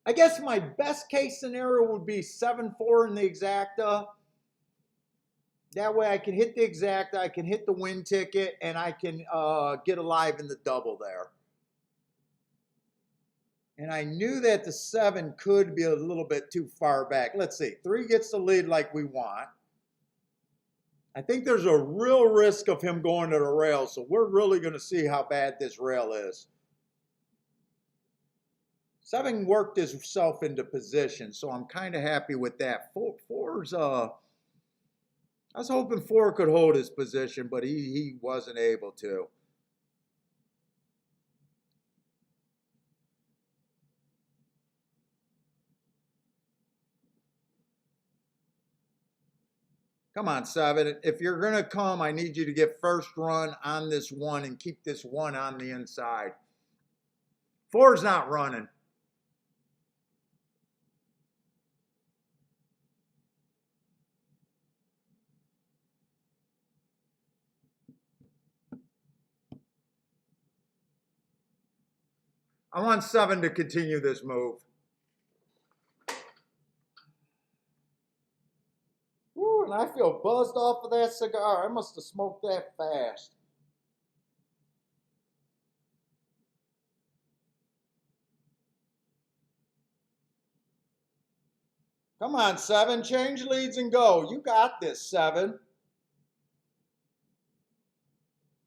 I guess my best case scenario would be 7-4 in the exacta. That way I can hit the exacta, I can hit the win ticket, and I can get alive in the double there. And I knew that the 7 could be a little bit too far back. Let's see, 3 gets the lead like we want. I think there's a real risk of him going to the rail, so we're really going to see how bad this rail is. 7 worked himself into position, so I'm kind of happy with that. 4's, I was hoping 4 could hold his position, but he wasn't able to. Come on, 7. If you're going to come, I need you to get first run on this 1 and keep this 1 on the inside. 4's not running. I want 7 to continue this move. Woo, and I feel buzzed off of that cigar. I must have smoked that fast. Come on, 7. Change leads and go. You got this, 7.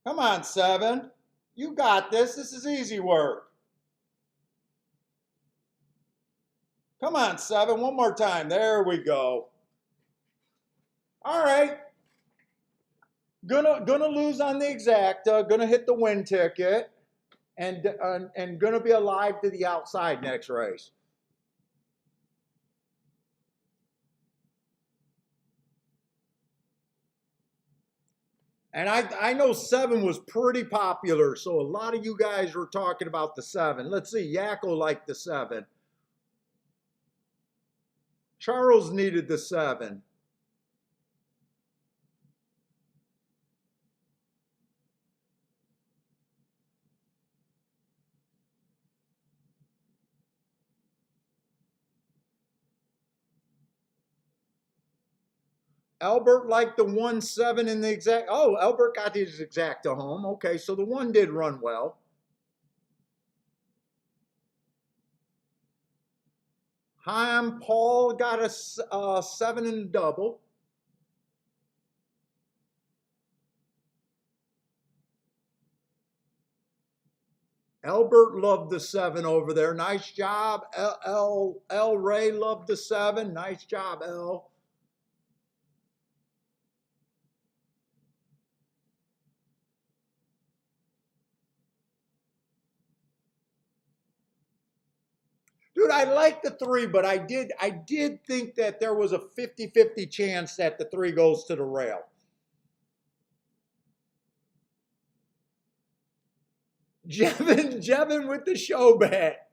Come on, 7. You got this. This is easy work. Come on, 7. One more time. There we go. All right. Gonna lose on the exacta. Gonna hit the win ticket. And gonna be alive to the outside next race. And I know 7 was pretty popular, so a lot of you guys were talking about the 7. Let's see, Yakko liked the 7. Charles needed the 7. Albert liked the 1-7 in the exact. Oh, Albert got his exacta home. Okay, so the 1 did run well. Paul got a 7 in the double. Albert loved the 7 over there. Nice job. L. Ray loved the 7. Nice job, L. Dude, I like the 3, but I did think that there was a 50-50 chance that the 3 goes to the rail. Jevin with the show bet.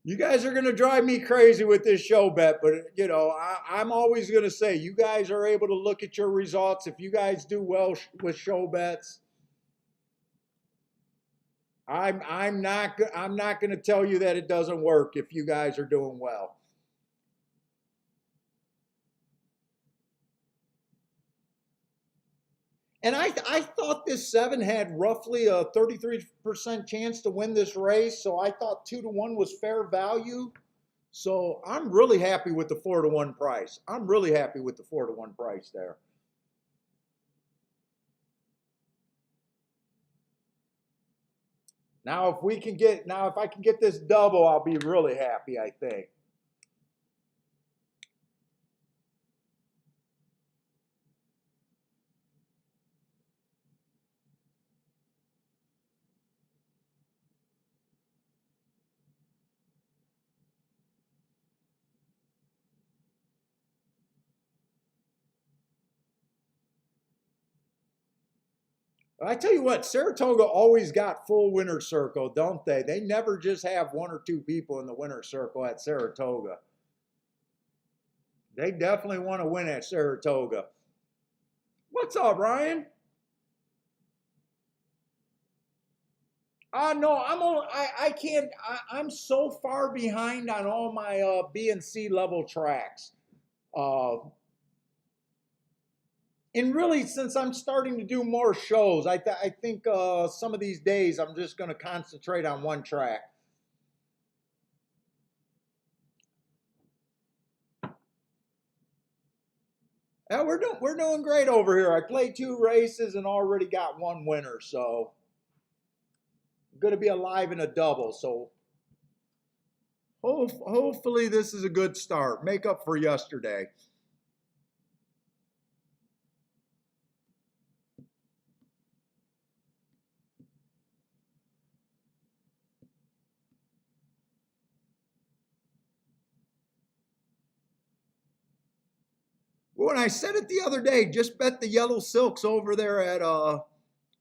You guys are going to drive me crazy with this show bet, but you know, I'm always going to say you guys are able to look at your results. If you guys do well with show bets, I'm not going to tell you that it doesn't work if you guys are doing well. And I thought this 7 had roughly a 33% chance to win this race, so I thought 2-1 was fair value. So I'm really happy with the 4-1 price. I'm really happy with the 4-1 price there. Now if I can get this double, I'll be really happy, I think. I tell you what, Saratoga always got full winner's circle, don't they? They never just have 1 or 2 people in the winner's circle at Saratoga. They definitely want to win at Saratoga. What's up, Ryan? No, I can't. I'm so far behind on all my B and C level tracks. Uh, and really, since I'm starting to do more shows, I think some of these days I'm just going to concentrate on one track. Yeah, we're doing great over here. I played 2 races and already got 1 winner, so I'm going to be alive in a double. So hopefully this is a good start. Make up for yesterday. When I said it the other day, just bet the yellow silks over there at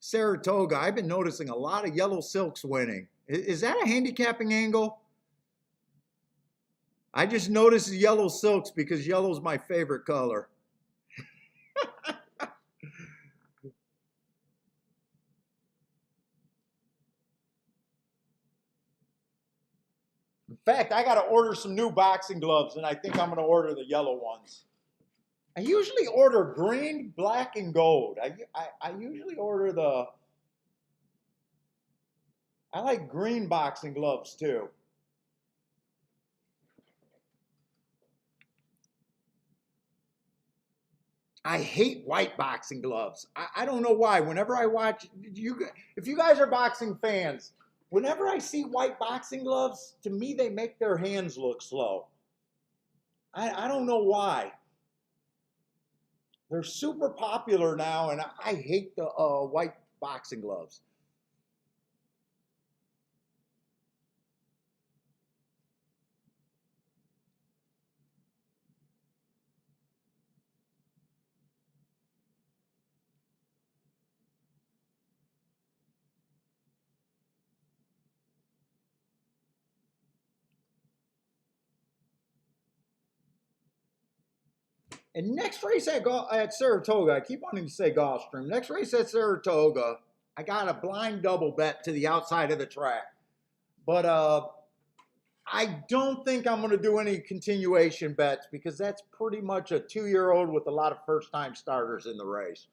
Saratoga. I've been noticing a lot of yellow silks winning. Is that a handicapping angle? I just noticed yellow silks because yellow's my favorite color. In fact, I got to order some new boxing gloves, and I think I'm going to order the yellow ones. I usually order green, black, and gold. I usually order I like green boxing gloves too. I hate white boxing gloves. I don't know why. Whenever I watch if you guys are boxing fans, whenever I see white boxing gloves, to me they make their hands look slow. I don't know why. They're super popular now, and I hate the white boxing gloves. And next race at Saratoga, I keep wanting to say Gulfstream. Next race at Saratoga, I got a blind double bet to the outside of the track. But I don't think I'm going to do any continuation bets because that's pretty much a 2-year-old with a lot of first-time starters in the race.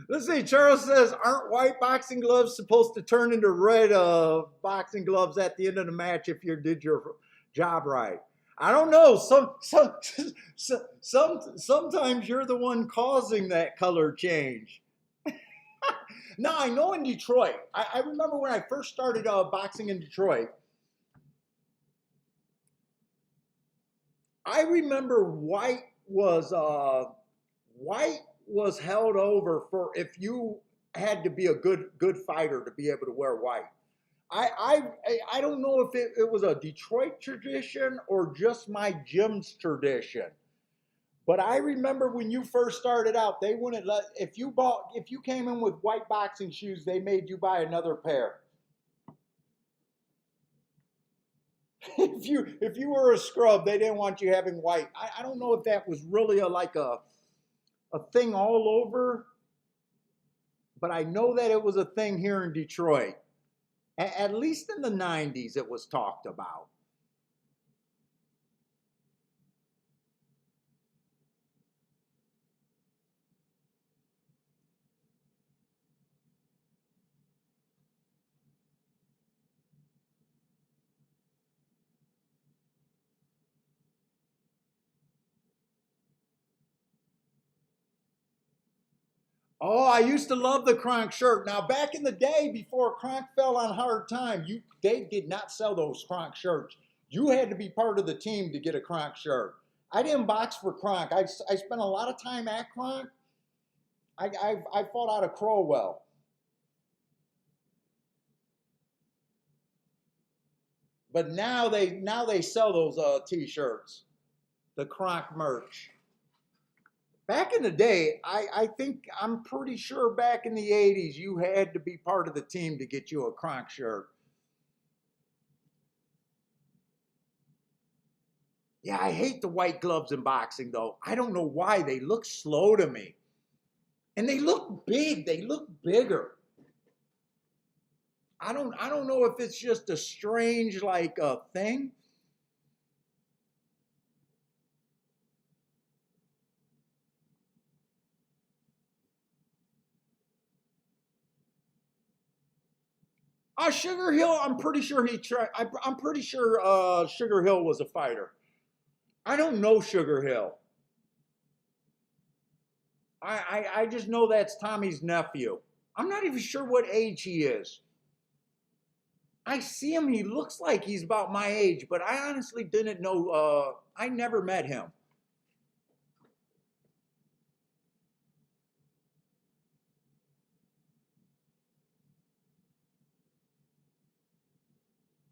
Let's see, Charles says, aren't white boxing gloves supposed to turn into red boxing gloves at the end of the match if you did your job right? I don't know. Sometimes you're the one causing that color change. Now, I know in Detroit, I remember when I first started boxing in Detroit, I remember white was held over for if you had to be a good fighter to be able to wear white. I don't know if it was a Detroit tradition or just my gym's tradition. But I remember when you first started out, they wouldn't let if you came in with white boxing shoes, they made you buy another pair. if you were a scrub, they didn't want you having white. I don't know if that was really like a thing all over, but I know that it was a thing here in Detroit. At least in the 90s, it was talked about. Oh, I used to love the Kronk shirt. Now, back in the day, before Kronk fell on hard time, they did not sell those Kronk shirts. You had to be part of the team to get a Kronk shirt. I didn't box for Kronk. I spent a lot of time at Kronk. I fought out of Crowell. But now they sell those t-shirts, the Kronk merch. Back in the day, I think I'm pretty sure back in the 80s you had to be part of the team to get you a Kronk shirt. Yeah, I hate the white gloves in boxing though. I don't know why. They look slow to me. And they look big. They look bigger. I don't know if it's just a strange like thing. Sugar Hill, I'm pretty sure he tried. I'm pretty sure Sugar Hill was a fighter. I don't know Sugar Hill. I just know that's Tommy's nephew. I'm not even sure what age he is. I see him, he looks like he's about my age, but I honestly didn't know, I never met him.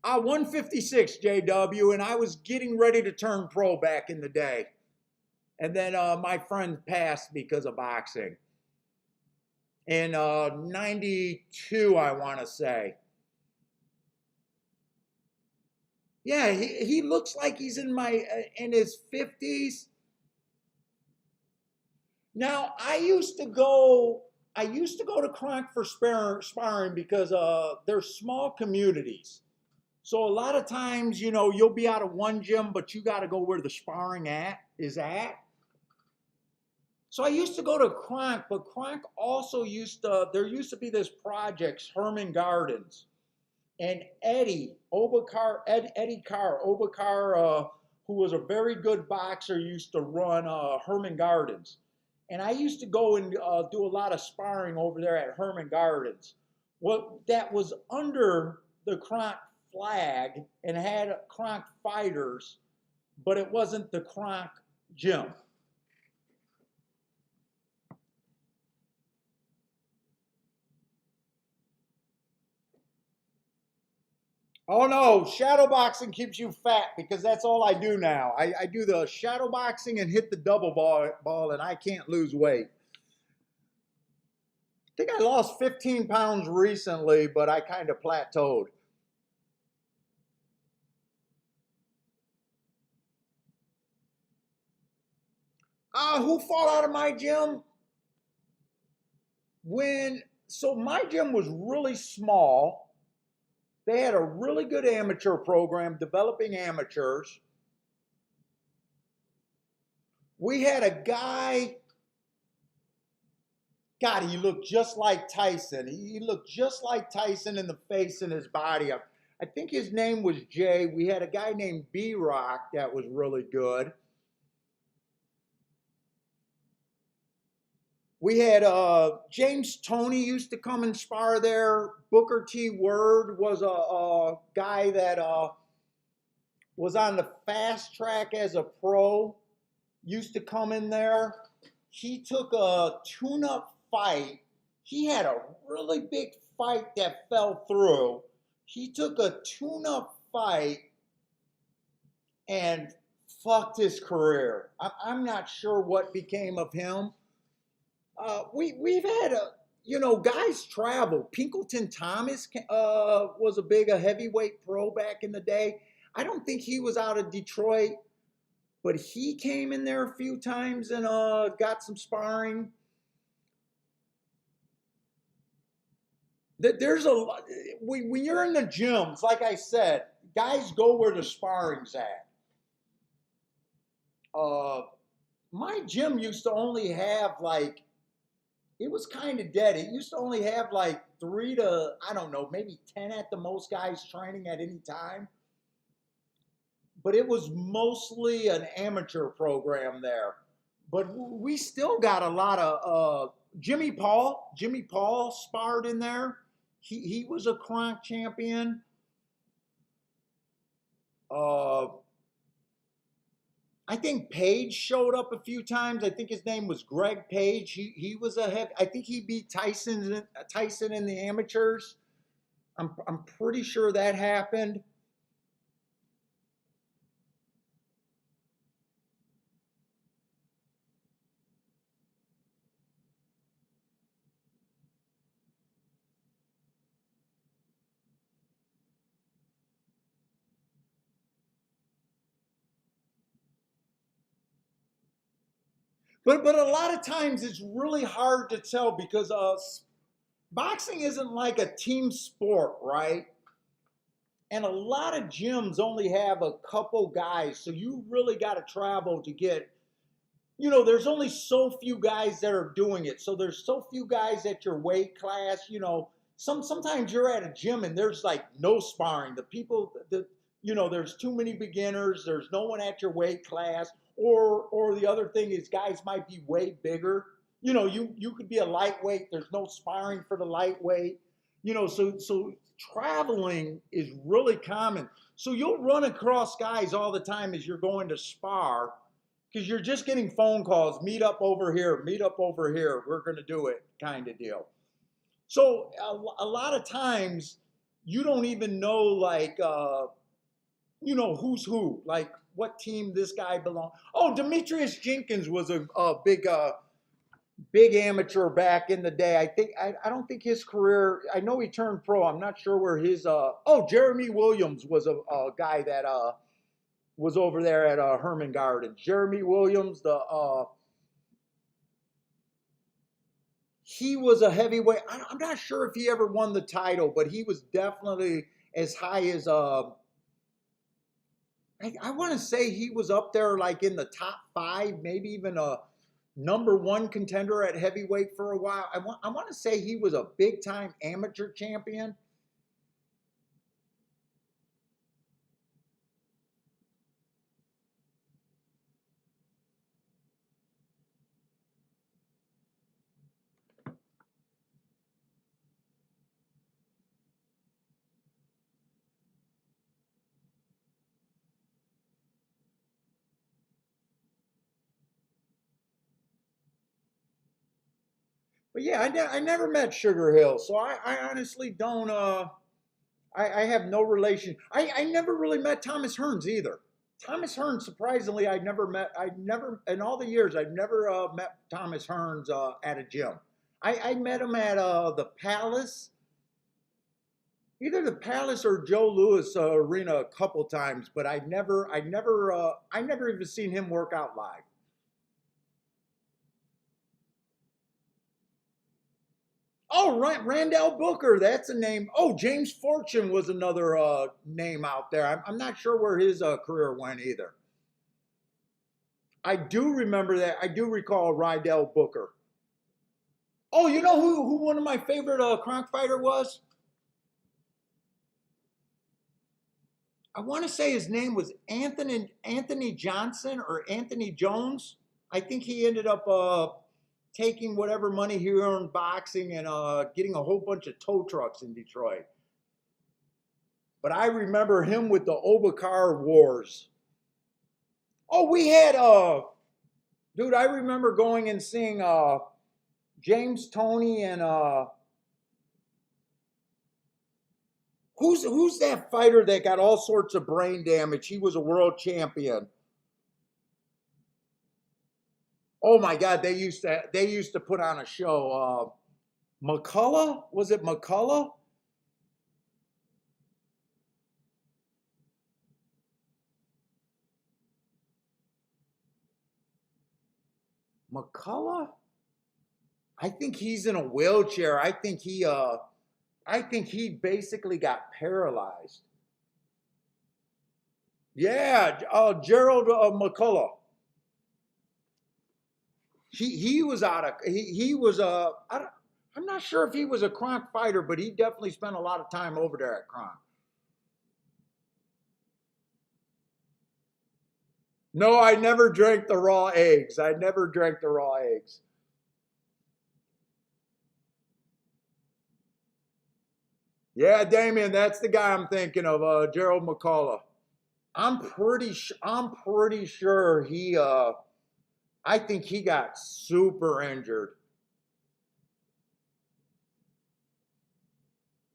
156 JW, and I was getting ready to turn pro back in the day. And then my friend passed because of boxing. In 92, I want to say. Yeah, he looks like he's in his 50s. Now, I used to go to Kronk for sparring because they're small communities. So a lot of times, you'll be out of one gym, but you got to go where the sparring is at. So I used to go to Kronk, but Kronk also there used to be this project, Herman Gardens. And Eddie Carr, who was a very good boxer, used to run Herman Gardens. And I used to go and do a lot of sparring over there at Herman Gardens. What that was under the Kronk flag and had Kronk fighters, but it wasn't the Kronk gym. Oh no, shadow boxing keeps you fat because that's all I do now. I do the shadow boxing and hit the double ball, and I can't lose weight. I think I lost 15 pounds recently, but I kind of plateaued. Who fought out of my gym? So my gym was really small. They had a really good amateur program developing amateurs. We had a guy, God, he looked just like Tyson. He looked just like Tyson in the face and his body. I think his name was Jay. We had a guy named B-Rock that was really good. We had James Toney used to come and spar there. Booker T. Word was a guy that was on the fast track as a pro. Used to come in there. He took a tune-up fight. He had a really big fight that fell through. He took a tune-up fight and fucked his career. I'm not sure what became of him. We've had guys travel. Pinkleton Thomas was a heavyweight pro back in the day. I don't think he was out of Detroit, but he came in there a few times and got some sparring. There's a lot. When you're in the gyms, like I said, guys go where the sparring's at. Uh, my gym used to only have like, it was kind of dead. It used to only have like 3 to, I don't know, maybe 10 at the most guys training at any time. But it was mostly an amateur program there. But we still got a lot of Jimmy Paul. Jimmy Paul sparred in there. He was a Kronk champion. Uh, I think Page showed up a few times. I think his name was Greg Page. He was a head. I think he beat Tyson in the amateurs. I'm pretty sure that happened. But a lot of times it's really hard to tell because boxing isn't like a team sport, right? And a lot of gyms only have a couple guys, so you really got to travel to get. There's only so few guys that are doing it, so there's so few guys at your weight class. Sometimes you're at a gym and there's like no sparring. The people, there's too many beginners. There's no one at your weight class. Or the other thing is guys might be way bigger. You could be a lightweight. There's no sparring for the lightweight. So traveling is really common. So you'll run across guys all the time as you're going to spar because you're just getting phone calls, meet up over here, we're going to do it kind of deal. So a lot of times you don't even know like, who's who, like what team this guy belongs. Oh, Demetrius Jenkins was a big amateur back in the day. I don't think his career. I know he turned pro. I'm not sure where his. Jeremy Williams was a guy that was over there at Herman Gardens. Jeremy Williams, he was a heavyweight. I'm not sure if he ever won the title, but he was definitely as high as I want to say he was up there like in the top 5, maybe even a #1 contender at heavyweight for a while. I want to say he was a big time amateur champion. But yeah, I never met Sugar Hill, so I honestly don't. I have no relation. I never really met Thomas Hearns either. Thomas Hearns, surprisingly, I never met. I never in all the years I've never met Thomas Hearns at a gym. I met him at the Palace, either the Palace or Joe Louis Arena a couple times, but I never even seen him work out live. Oh, Randall Booker, that's a name. Oh, James Fortune was another name out there. I'm not sure where his career went either. I do remember that. I do recall Rydell Booker. Oh, you know who one of my favorite Kronk fighter was? I want to say his name was Anthony Johnson or Anthony Jones. I think he ended up taking whatever money he earned boxing and getting a whole bunch of tow trucks in Detroit. But I remember him with the Obacar Wars. Oh, we had dude, I remember going and seeing James Toney and who's that fighter that got all sorts of brain damage? He was a world champion. Oh my God, they used to put on a show. McCullough, was it McCullough? McCullough? I think he's in a wheelchair. I think he basically got paralyzed. Yeah, Gerald McCullough. He was out of he was I'm not sure if he was a Kronk fighter, but he definitely spent a lot of time over there at Kronk. No, I never drank the raw eggs. I never drank the raw eggs. Yeah, Damien, that's the guy I'm thinking of, Gerald McCullough. I'm pretty sure I think he got super injured.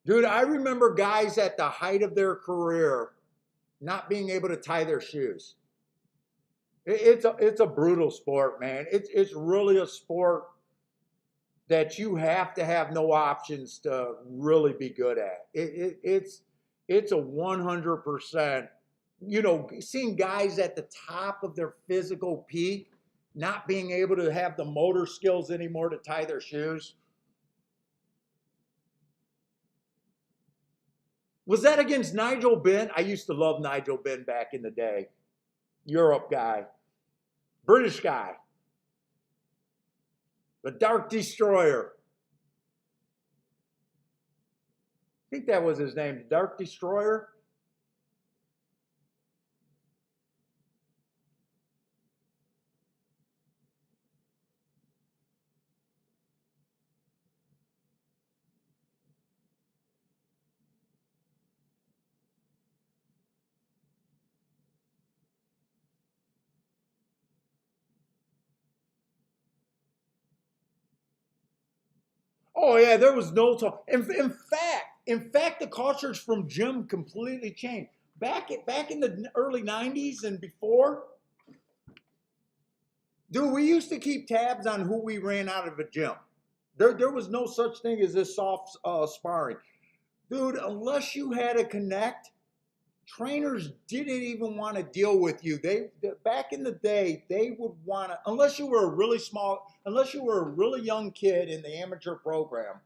Dude, I remember guys at the height of their career not being able to tie their shoes. It's a brutal sport, man. It's really a sport that you have to have no options to really be good at. It's a 100%. You know, seeing guys at the top of their physical peak not being able to have the motor skills anymore to tie their shoes. Was that against Nigel Benn? I used to love Nigel Benn back in the day. Europe guy, British guy, the Dark Destroyer. I think that was his name, the Dark Destroyer. Oh yeah, there was no talk. In fact, the cultures from gym completely changed. Back in the early '90s and before, dude, we used to keep tabs on who we ran out of a gym. There was no such thing as this soft sparring, dude. Unless you had a connect, trainers didn't even want to deal with you. Back in the day, they would want to, unless you were a really young kid in the amateur program.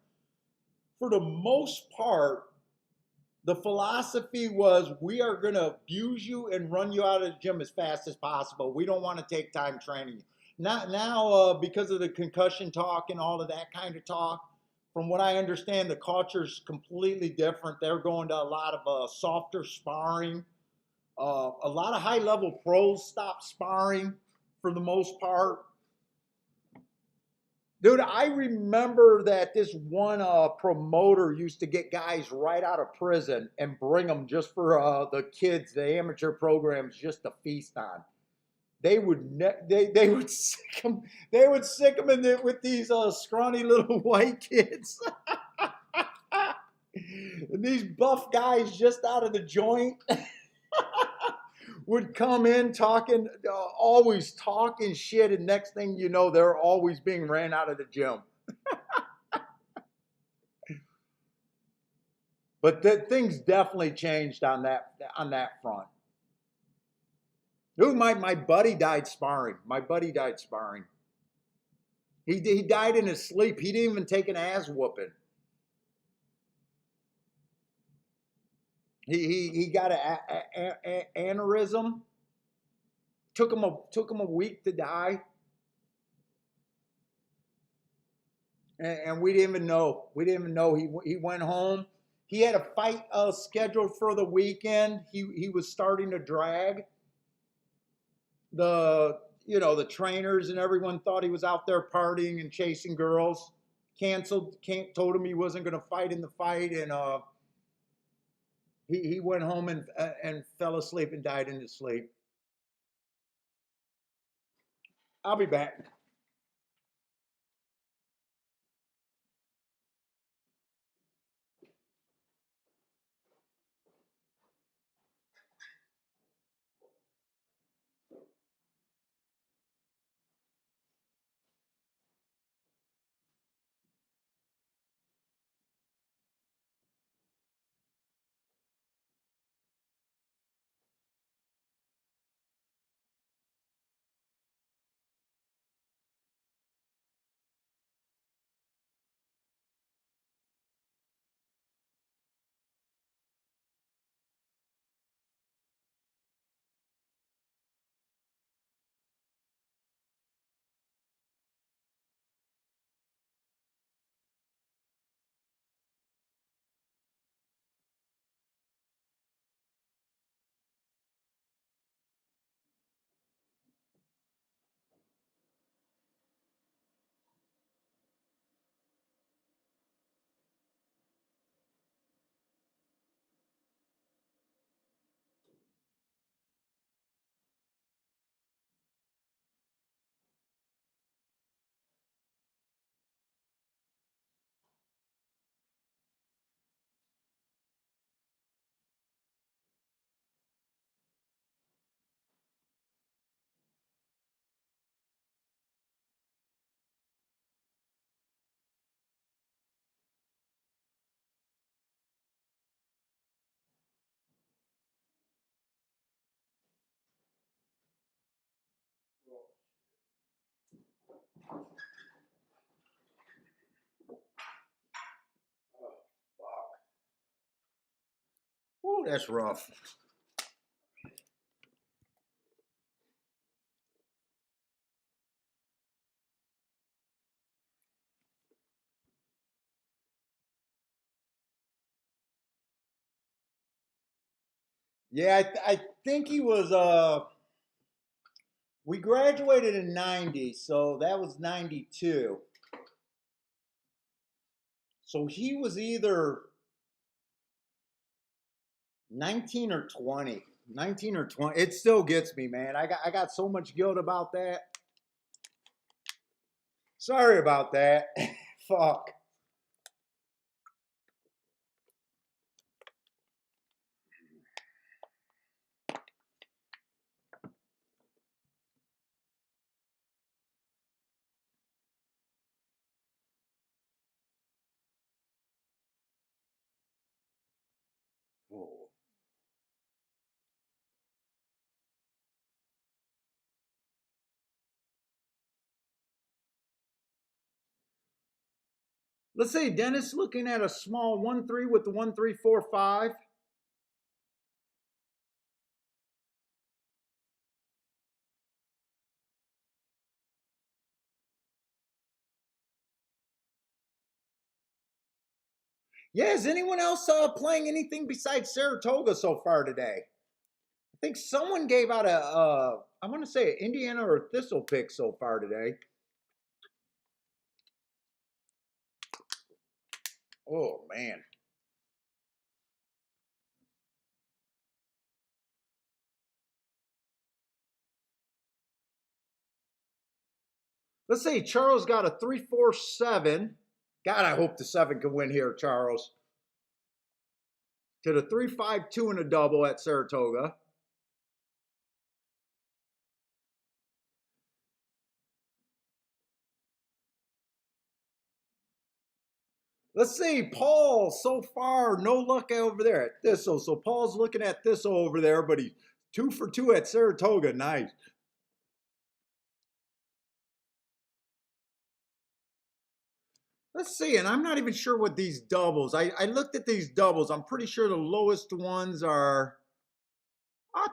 For the most part, the philosophy was we are going to abuse you and run you out of the gym as fast as possible. We don't want to take time training you. Not now, because of the concussion talk and all of that kind of talk. From what I understand, the culture's completely different. They're going to a lot of softer sparring. A lot of high level pros stop sparring for the most part. Dude, I remember that this one promoter used to get guys right out of prison and bring them just for the kids, the amateur programs, just to feast on. They would sick them. They would sick them with these scrawny little white kids. And these buff guys just out of the joint would come in talking, always talking shit, and next thing you know, they're always being ran out of the gym. But things definitely changed on that front. Dude, my buddy died sparring. My buddy died sparring. He died in his sleep. He didn't even take an ass whooping. He got an aneurysm. Took him a week to die, and we didn't even know. We didn't even know. He went home. He had a fight scheduled for the weekend. He was starting to drag. The trainers and everyone thought he was out there partying and chasing girls. Told him he wasn't going to fight in the fight, and he went home and fell asleep and died in his sleep. I'll be back. Ooh, that's rough. Yeah, I think he was we graduated in 90, so that was 92. So he was either 19 or 20. 19 or 20. It still gets me, man. I got so much guilt about that. Sorry about that. Fuck. Oh. Let's say Dennis looking at a small 1-3 with the 1-3-4-5. Yeah, is anyone else playing anything besides Saratoga so far today? I think someone gave out a, I want to say Indiana or Thistle pick so far today. Oh, man. Let's see, Charles got a 3-4-7. God, I hope the 7 can win here, Charles. To the 3-5-2 and a double at Saratoga. Let's see, Paul, so far, no luck over there at Thistle. So Paul's looking at Thistle over there, but he's 2 for 2 at Saratoga. Nice. Let's see, and I'm not even sure what these doubles. I looked at these doubles. I'm pretty sure the lowest ones are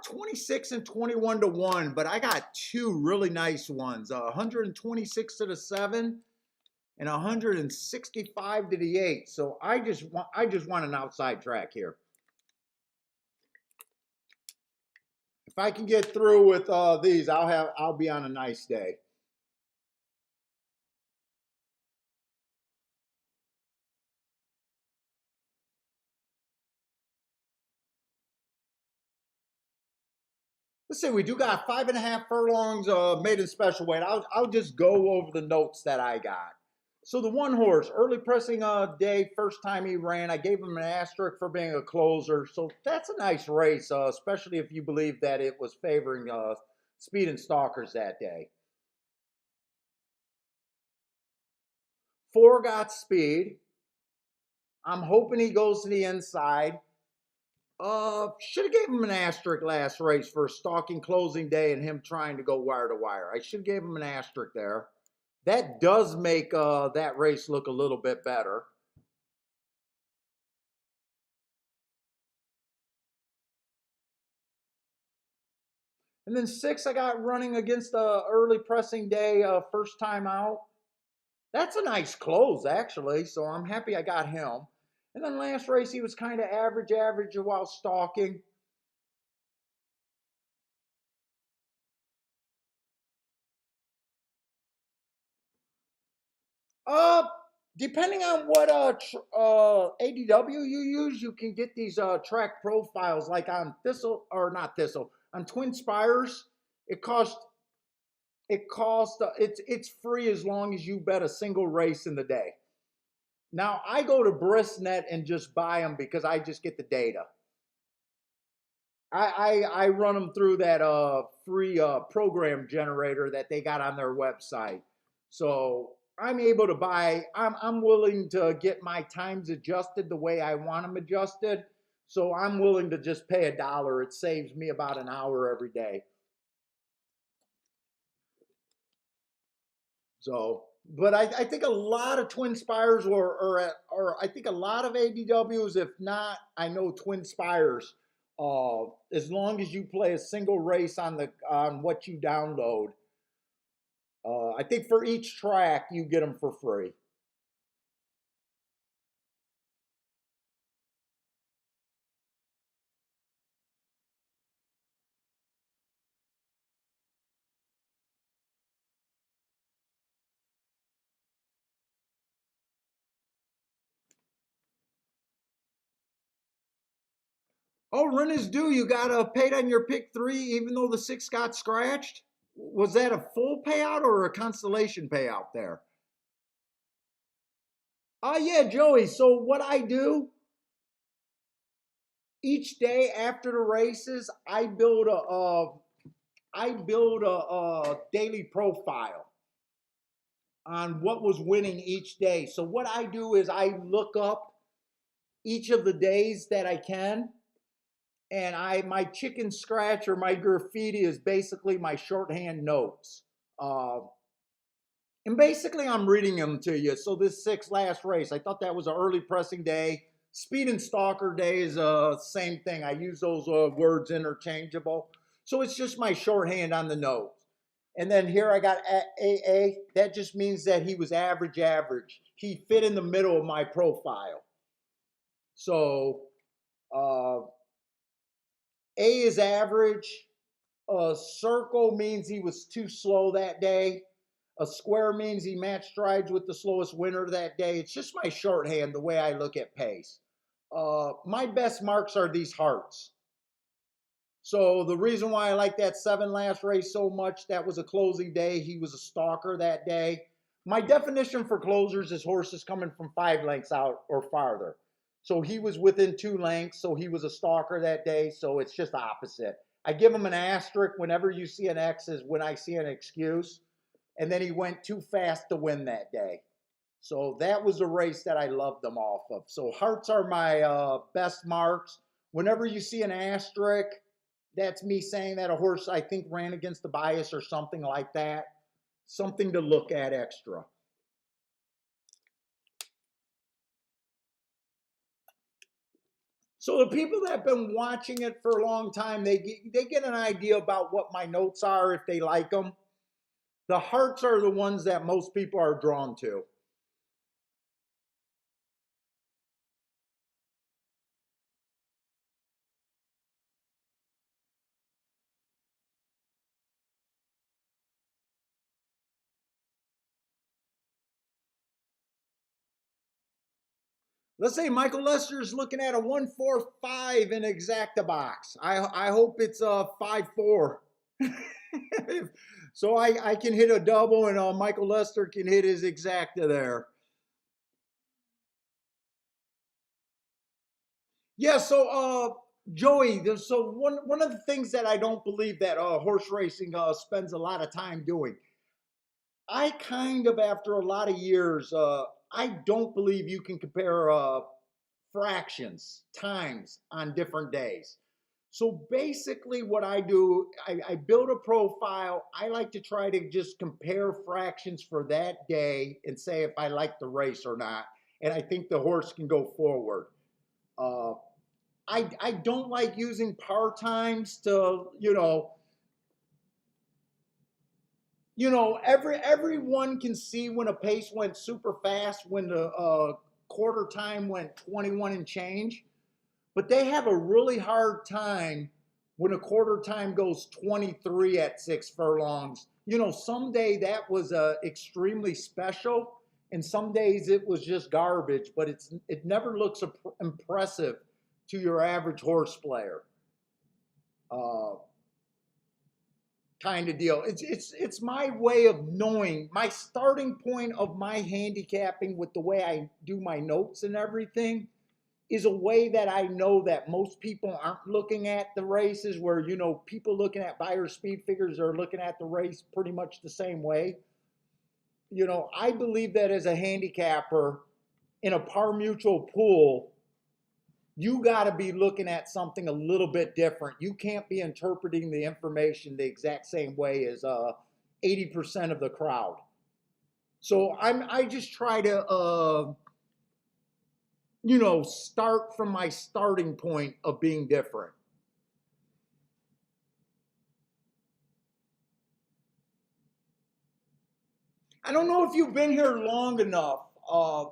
26 and 21 to 1, but I got two really nice ones. 126 to the 7 and 165 to the 8. So I just want an outside track here. If I can get through with these, I'll be on a nice day. Let's see, we do got 5.5 furlongs maiden special weight. I'll just go over the notes that I got. So the one horse, early pressing day, first time he ran, I gave him an asterisk for being a closer. So that's a nice race, especially if you believe that it was favoring speed and stalkers that day. 4 got speed. I'm hoping he goes to the inside. Should have gave him an asterisk last race for stalking closing day and him trying to go wire to wire. I should have gave him an asterisk there. That does make that race look a little bit better. And then 6, I got running against the early pressing day, first time out. That's a nice close, actually. So I'm happy I got him. And then last race, he was kind of average while stalking. Uh, Depending on what ADW you use, you can get these track profiles like on Thistle or not Thistle on Twin Spires. It costs it's free as long as you bet a single race in the day. Now I go to Bristnet and just buy them because I just get the data. I run them through that free program generator that they got on their website. So I'm able to buy. I'm willing to get my times adjusted the way I want them adjusted. So I'm willing to just pay $1. It saves me about an hour every day. So But I think a lot of Twin Spires or I think a lot of ADWs, if not, I know Twin Spires. As long as you play a single race on what you download, I think for each track you get them for free. Oh, rent is due. You got paid on your pick three, even though the six got scratched. Was that a full payout or a constellation payout there? Oh yeah, Joey. So what I do each day after the races, I build a daily profile on what was winning each day. So what I do is I look up each of the days that I can, and my chicken scratch or my graffiti is basically my shorthand notes. Uh, and basically, I'm reading them to you. So this sixth last race, I thought that was an early pressing day. Speed and stalker day is same thing. I use those words interchangeable. So it's just my shorthand on the notes. And then here I got AA. That just means that he was average, average. He fit in the middle of my profile. So uh, A is average. A circle means he was too slow that day. A square means he matched strides with the slowest winner that day. It's just my shorthand, the way I look at pace. My best marks are these hearts. So the reason why I like that seven last race so much, that was a closing day. He was a stalker that day. My definition for closers is horses coming from 5 lengths out or farther. So he was within 2 lengths, so he was a stalker that day. So it's just opposite. I give him an asterisk whenever you see an X is when I see an excuse. And then he went too fast to win that day. So that was a race that I loved them off of. So hearts are my best marks. Whenever you see an asterisk, that's me saying that a horse I think ran against the bias or something like that. Something to look at extra. So the people that have been watching it for a long time, they get an idea about what my notes are if they like them. The hearts are the ones that most people are drawn to. Let's say Michael Lester's looking at a 145 in exacta box. I hope it's a 5-4. So I can hit a double and Michael Lester can hit his exacta there. Yeah, so Joey, so one of the things that I don't believe that horse racing spends a lot of time doing. I kind of, after a lot of years, I don't believe you can compare fractions, times on different days. So basically, what I do, I build a profile. I like to try to just compare fractions for that day and say if I like the race or not. And I think the horse can go forward. Uh, I don't like using par times to, everyone can see when a pace went super fast when the quarter time went 21 and change, but they have a really hard time when a quarter time goes 23 at 6 furlongs. Someday that was extremely special, and some days it was just garbage. But it never looks impressive to your average horse player. Uh, Kind of deal. It's my way of knowing my starting point of my handicapping with the way I do my notes and everything is a way that I know that most people aren't looking at the races where, people looking at buyer speed figures are looking at the race pretty much the same way. I believe that as a handicapper in a par mutual pool, you got to be looking at something a little bit different. You can't be interpreting the information the exact same way as 80% of the crowd. So I just try to start from my starting point of being different. I don't know if you've been here long enough. I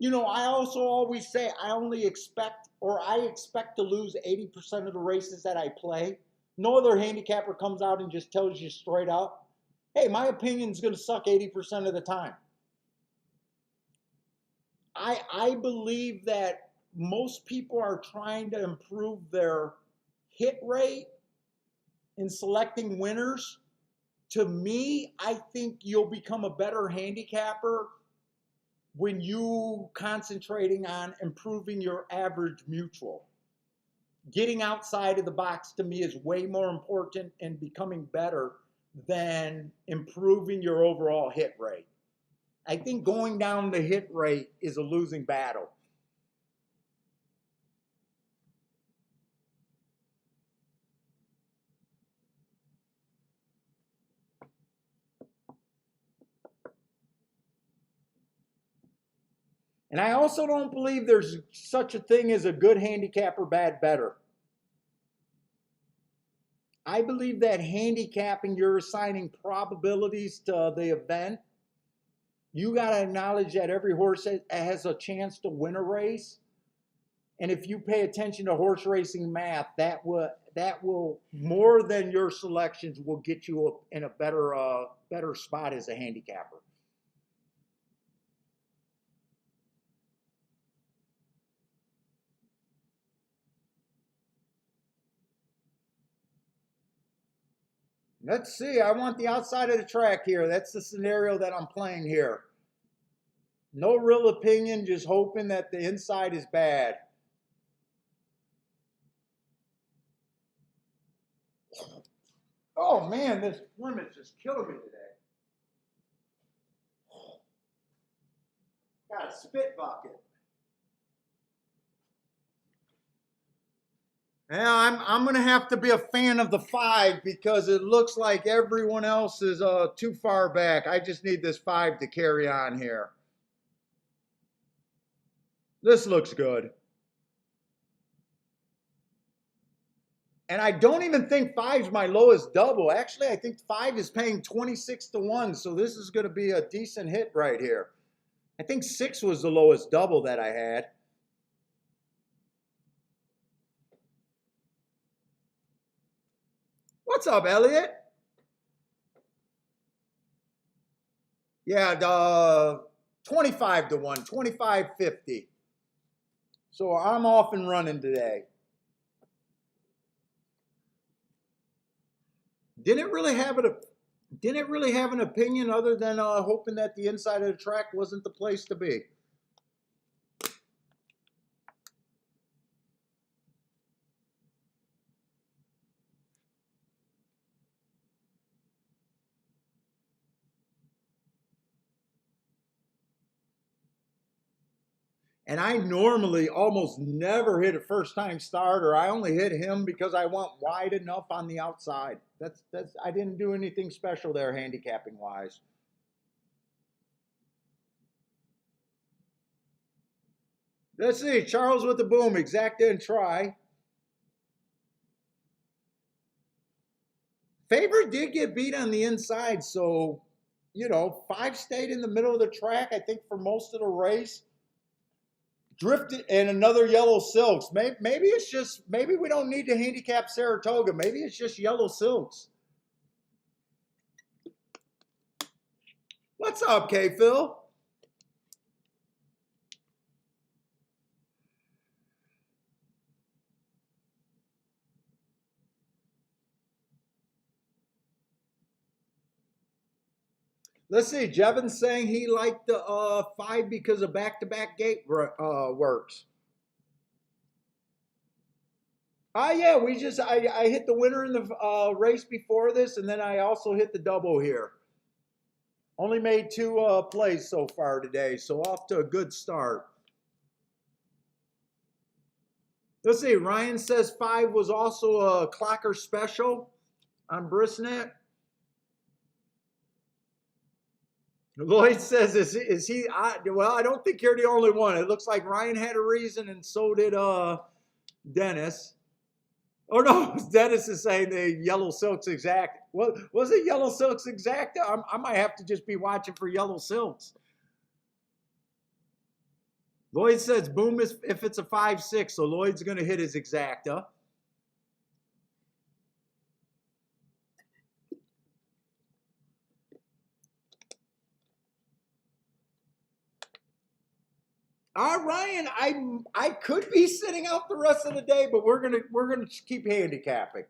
also always say I expect to lose 80% of the races that I play. No other handicapper comes out and just tells you straight up, hey, my opinion's going to suck 80% of the time. I believe that most people are trying to improve their hit rate in selecting winners. To me, I think you'll become a better handicapper when you concentrating on improving your average mutual. Getting outside of the box to me is way more important and becoming better than improving your overall hit rate. I think going down the hit rate is a losing battle. And I also don't believe there's such a thing as a good handicapper, bad better. I believe that handicapping, you're assigning probabilities to the event. You got to acknowledge that every horse has a chance to win a race. And if you pay attention to horse racing math, that will more than your selections will get you in a better spot as a handicapper. Let's see. I want the outside of the track here. That's the scenario that I'm playing here. No real opinion, just hoping that the inside is bad. Oh man, this Plymouth's just killing me today. Got a spit bucket. Yeah, I'm going to have to be a fan of the 5 because it looks like everyone else is too far back. I just need this 5 to carry on here. This looks good. And I don't even think 5's my lowest double. Actually, I think 5 is paying 26 to 1, so this is going to be a decent hit right here. I think 6 was the lowest double that I had. What's up, Elliot? Yeah, 25 to 1, 25.50. So I'm off and running today. Didn't really have an opinion other than hoping that the inside of the track wasn't the place to be. And I normally almost never hit a first-time starter. I only hit him because I went wide enough on the outside. I didn't do anything special there handicapping wise. Let's see, Charles with the boom, exacta and try. Favorite did get beat on the inside, so 5 stayed in the middle of the track, I think, for most of the race. Drifted and another yellow silks. Maybe we don't need to handicap Saratoga. Maybe it's just yellow silks. What's up, K-Phil? Let's see. Jevin's saying he liked the 5 because of back-to-back gate works. Yeah, I hit the winner in the race before this, and then I also hit the double here. Only made 2 plays so far today, so off to a good start. Let's see. Ryan says 5 was also a clocker special on Brisnet. Lloyd says, is he? Well, I don't think you're the only one. It looks like Ryan had a reason, and so did Dennis. Oh no, Dennis is saying the Yellow Silks exact. What was it? Yellow Silks exacta? I might have to just be watching for Yellow Silks. Lloyd says boom if it's a 5-6, so Lloyd's going to hit his exacta. Ryan, I could be sitting out the rest of the day, but we're gonna keep handicapping.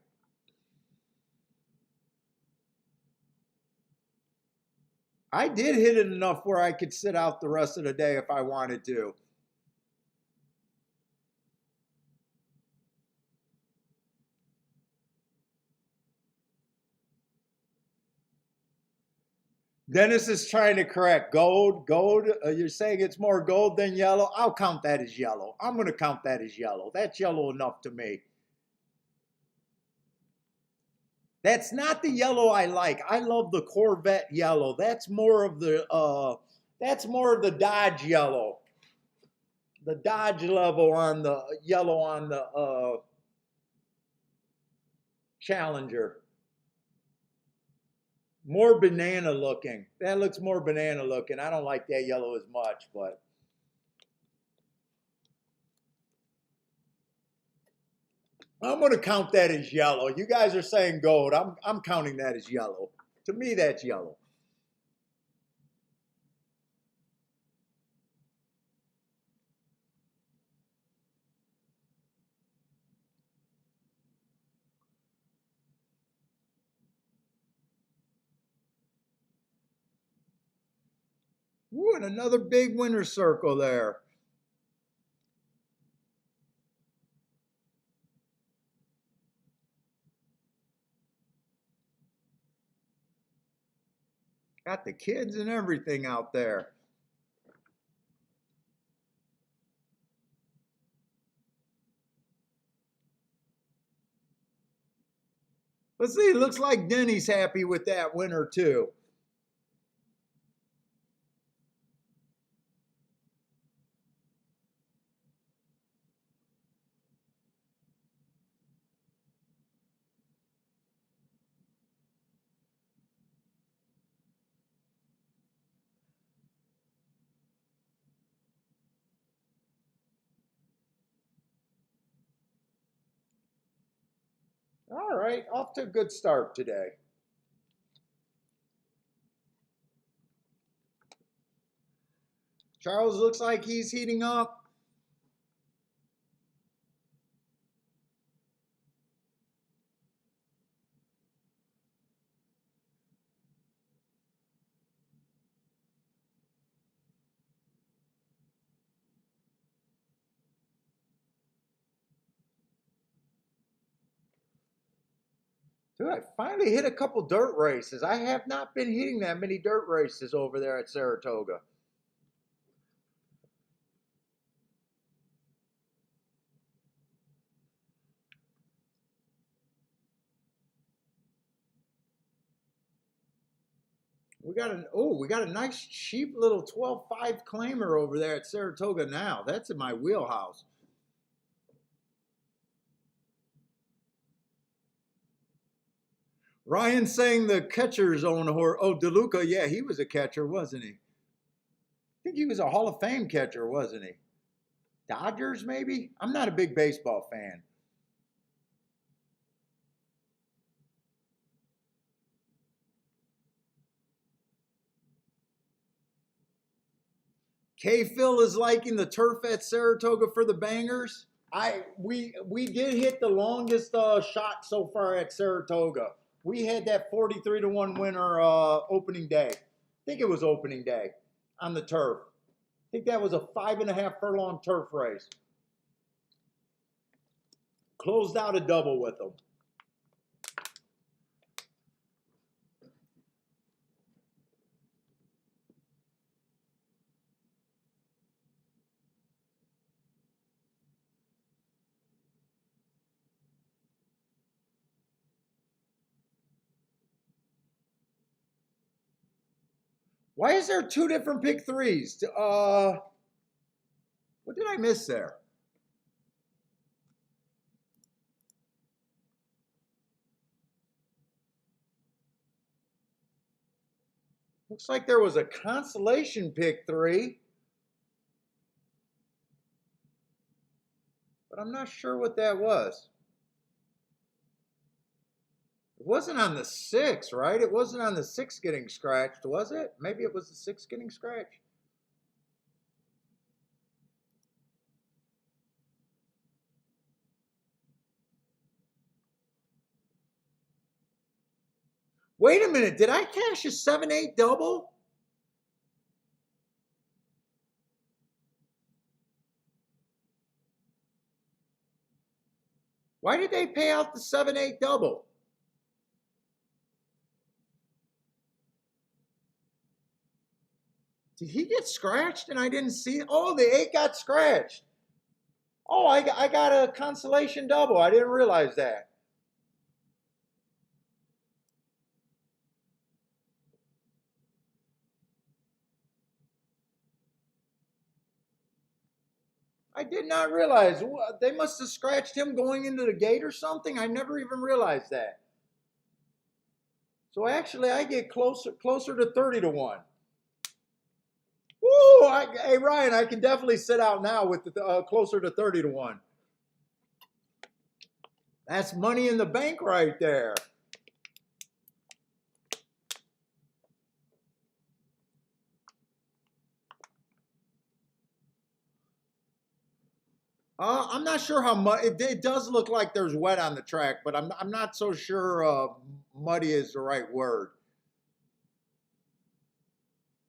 I did hit it enough where I could sit out the rest of the day if I wanted to. Dennis is trying to correct gold. Gold. You're saying it's more gold than yellow. I'll count that as yellow. I'm going to count that as yellow. That's yellow enough to me. That's not the yellow I like. I love the Corvette yellow. That's more of the Dodge yellow. The Dodge level on the yellow on the Challenger. More banana looking. That looks more banana looking. I don't like that yellow as much, but I'm going to count that as yellow. You guys are saying gold. I'm counting that as yellow. To me, that's yellow. Ooh, and another big winner's circle there. Got the kids and everything out there. Let's see, it looks like Denny's happy with that winner too. All right, off to a good start today. Charles looks like he's heating up. Dude, I finally hit a couple dirt races. I have not been hitting that many dirt races over there at Saratoga. We got a nice cheap little 12.5 claimer over there at Saratoga now. That's in my wheelhouse. Ryan saying the catcher's own horse. Oh, DeLuca, yeah, he was a catcher, wasn't he? I think he was a Hall of Fame catcher, wasn't he? Dodgers, maybe? I'm not a big baseball fan. K Phil is liking the turf at Saratoga for the bangers. We did hit the longest shot so far at Saratoga. We had that 43-1 winner opening day. I think it was opening day on the turf. I think that was a 5.5 furlong turf race. Closed out a double with them. Why is there two different pick threes? What did I miss there? Looks like there was a consolation pick three, but I'm not sure what that was. It wasn't on the six, right? It wasn't on the six getting scratched, was it? Maybe it was the six getting scratched. Wait a minute, did I cash a 7-8 double? Why did they pay out the 7-8 double? Did he get scratched and I didn't see it? Oh, the 8 got scratched. Oh, I got a consolation double. I didn't realize that. I did not realize. They must have scratched him going into the gate or something. I never even realized that. So actually, I get closer to 30 to 1. Woo! Hey, Ryan, I can definitely sit out now with the closer to 30 to 1. That's money in the bank right there. I'm not sure how much. It does look like there's wet on the track, but I'm not so sure muddy is the right word.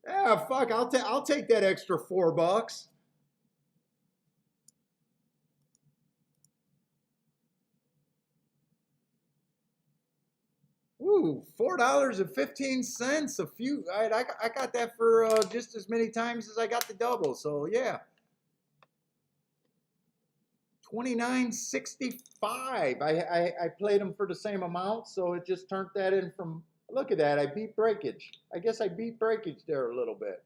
Yeah, fuck. I'll take that extra $4. Ooh, $4.15. A few. I got that for just as many times as I got the double. So yeah. 29.65. I played them for the same amount, so it just turned that in from. Look at that. I beat breakage. I guess I beat breakage there a little bit.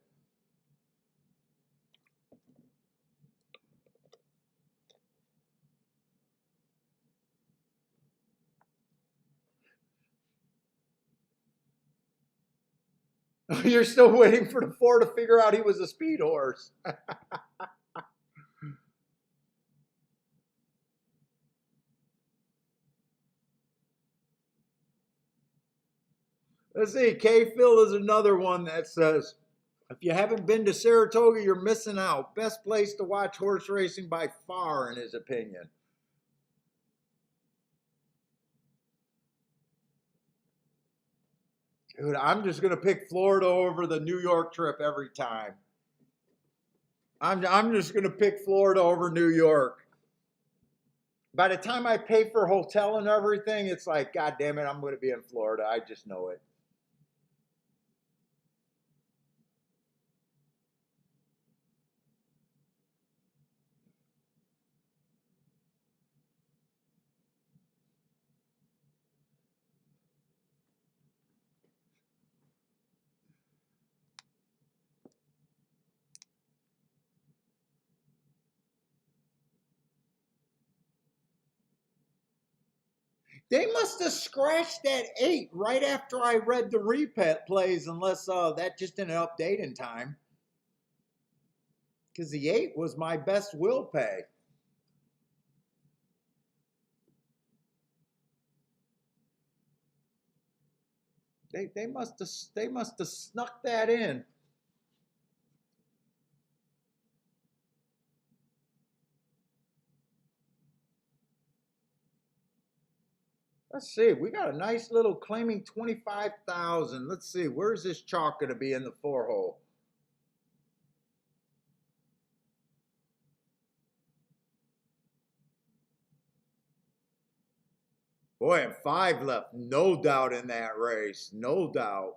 You're still waiting for the 4 to figure out he was a speed horse. Let's see. K Phil is another one that says, if you haven't been to Saratoga, you're missing out. Best place to watch horse racing by far, in his opinion. Dude, I'm just going to pick Florida over the New York trip every time. I'm just going to pick Florida over New York. By the time I pay for hotel and everything, it's like, God damn it, I'm going to be in Florida. I just know it. They must have scratched that 8 right after I read the replays, unless that just didn't update in time. Because the 8 was my best will pay. They must have snuck that in. Let's see. We got a nice little claiming 25,000. Let's see. Where's this chalk going to be in the 4 hole? Boy, and 5 left. No doubt in that race. No doubt.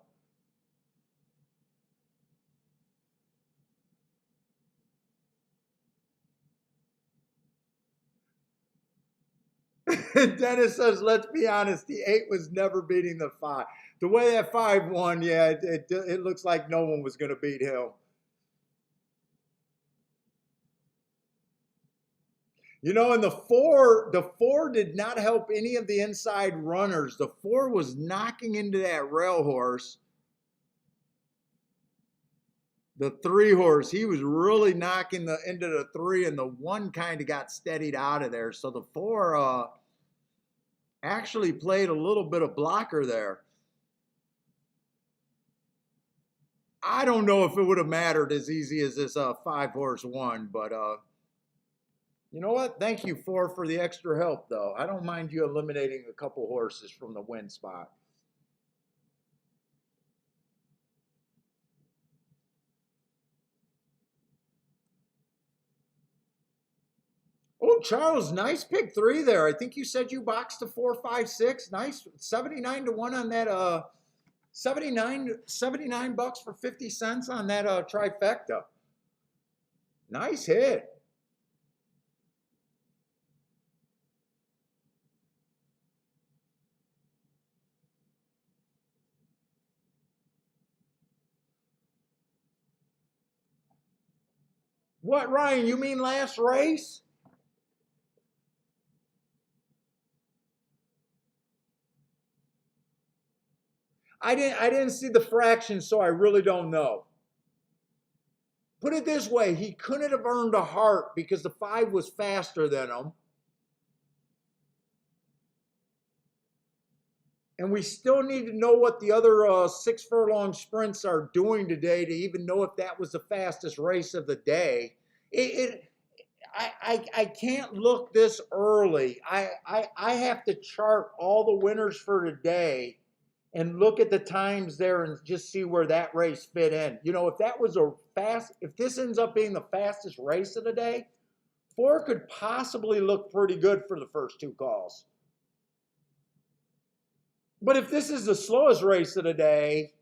Dennis says, let's be honest, the 8 was never beating the 5. The way that 5 won, yeah, it looks like no one was going to beat him. You know, and the four did not help any of the inside runners. The 4 was knocking into that rail horse. The 3 horse, he was really knocking into the 3, and the 1 kind of got steadied out of there. So the 4 actually played a little bit of blocker there. I don't know if it would have mattered as easy as this 5 horse won, but you know what? Thank you, 4, for the extra help, though. I don't mind you eliminating a couple horses from the win spot. Oh, Charles, nice pick 3 there. I think you said you boxed a 4, 5, 6. Nice, 79 to 1 on that. 79 bucks for 50 cents on that trifecta. Nice hit. What, Ryan? You mean last race? I didn't see the fraction, so I really don't know. Put it this way, he couldn't have earned a heart because the 5 was faster than him. And we still need to know what the other 6 furlong sprints are doing today to even know if that was the fastest race of the day. I can't look this early. I have to chart all the winners for today and look at the times there and just see where that race fit in. You know, if that was if this ends up being the fastest race of the day, 4 could possibly look pretty good for the first 2 calls. But if this is the slowest race of the day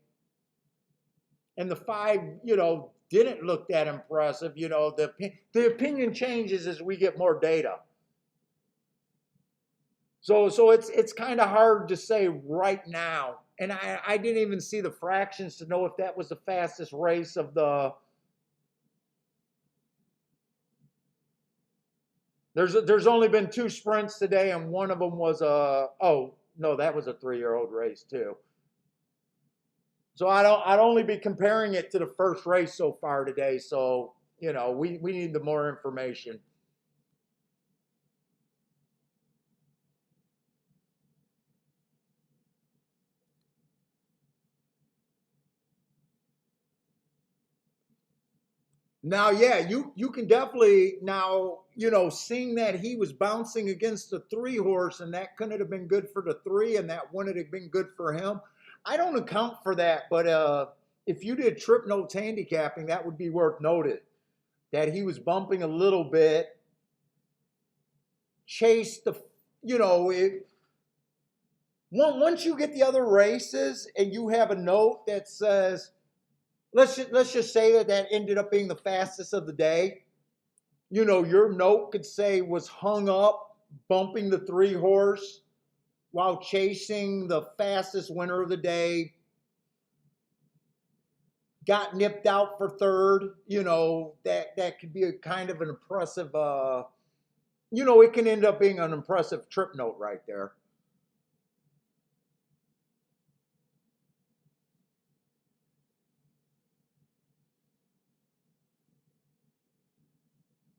and the 5, you know, didn't look that impressive, you know, the opinion changes as we get more data. So it's kind of hard to say right now. And I didn't even see the fractions to know if that was the fastest race of the. There's only been 2 sprints today, and one of them was oh no, that was a 3-year-old race too. So I'd only be comparing it to the first race so far today. So you know we need the more information. Now, yeah, you can definitely now, you know, seeing that he was bouncing against the 3 horse and that couldn't have been good for the 3 and that wouldn't have been good for him. I don't account for that, but if you did trip notes handicapping, that would be worth noted. That he was bumping a little bit, chased the, you know, once you get the other races and you have a note that says, let's just say that ended up being the fastest of the day. You know, your note could say was hung up, bumping the 3 horse while chasing the fastest winner of the day, got nipped out for 3rd. You know, that could be a kind of an impressive, you know, it can end up being an impressive trip note right there.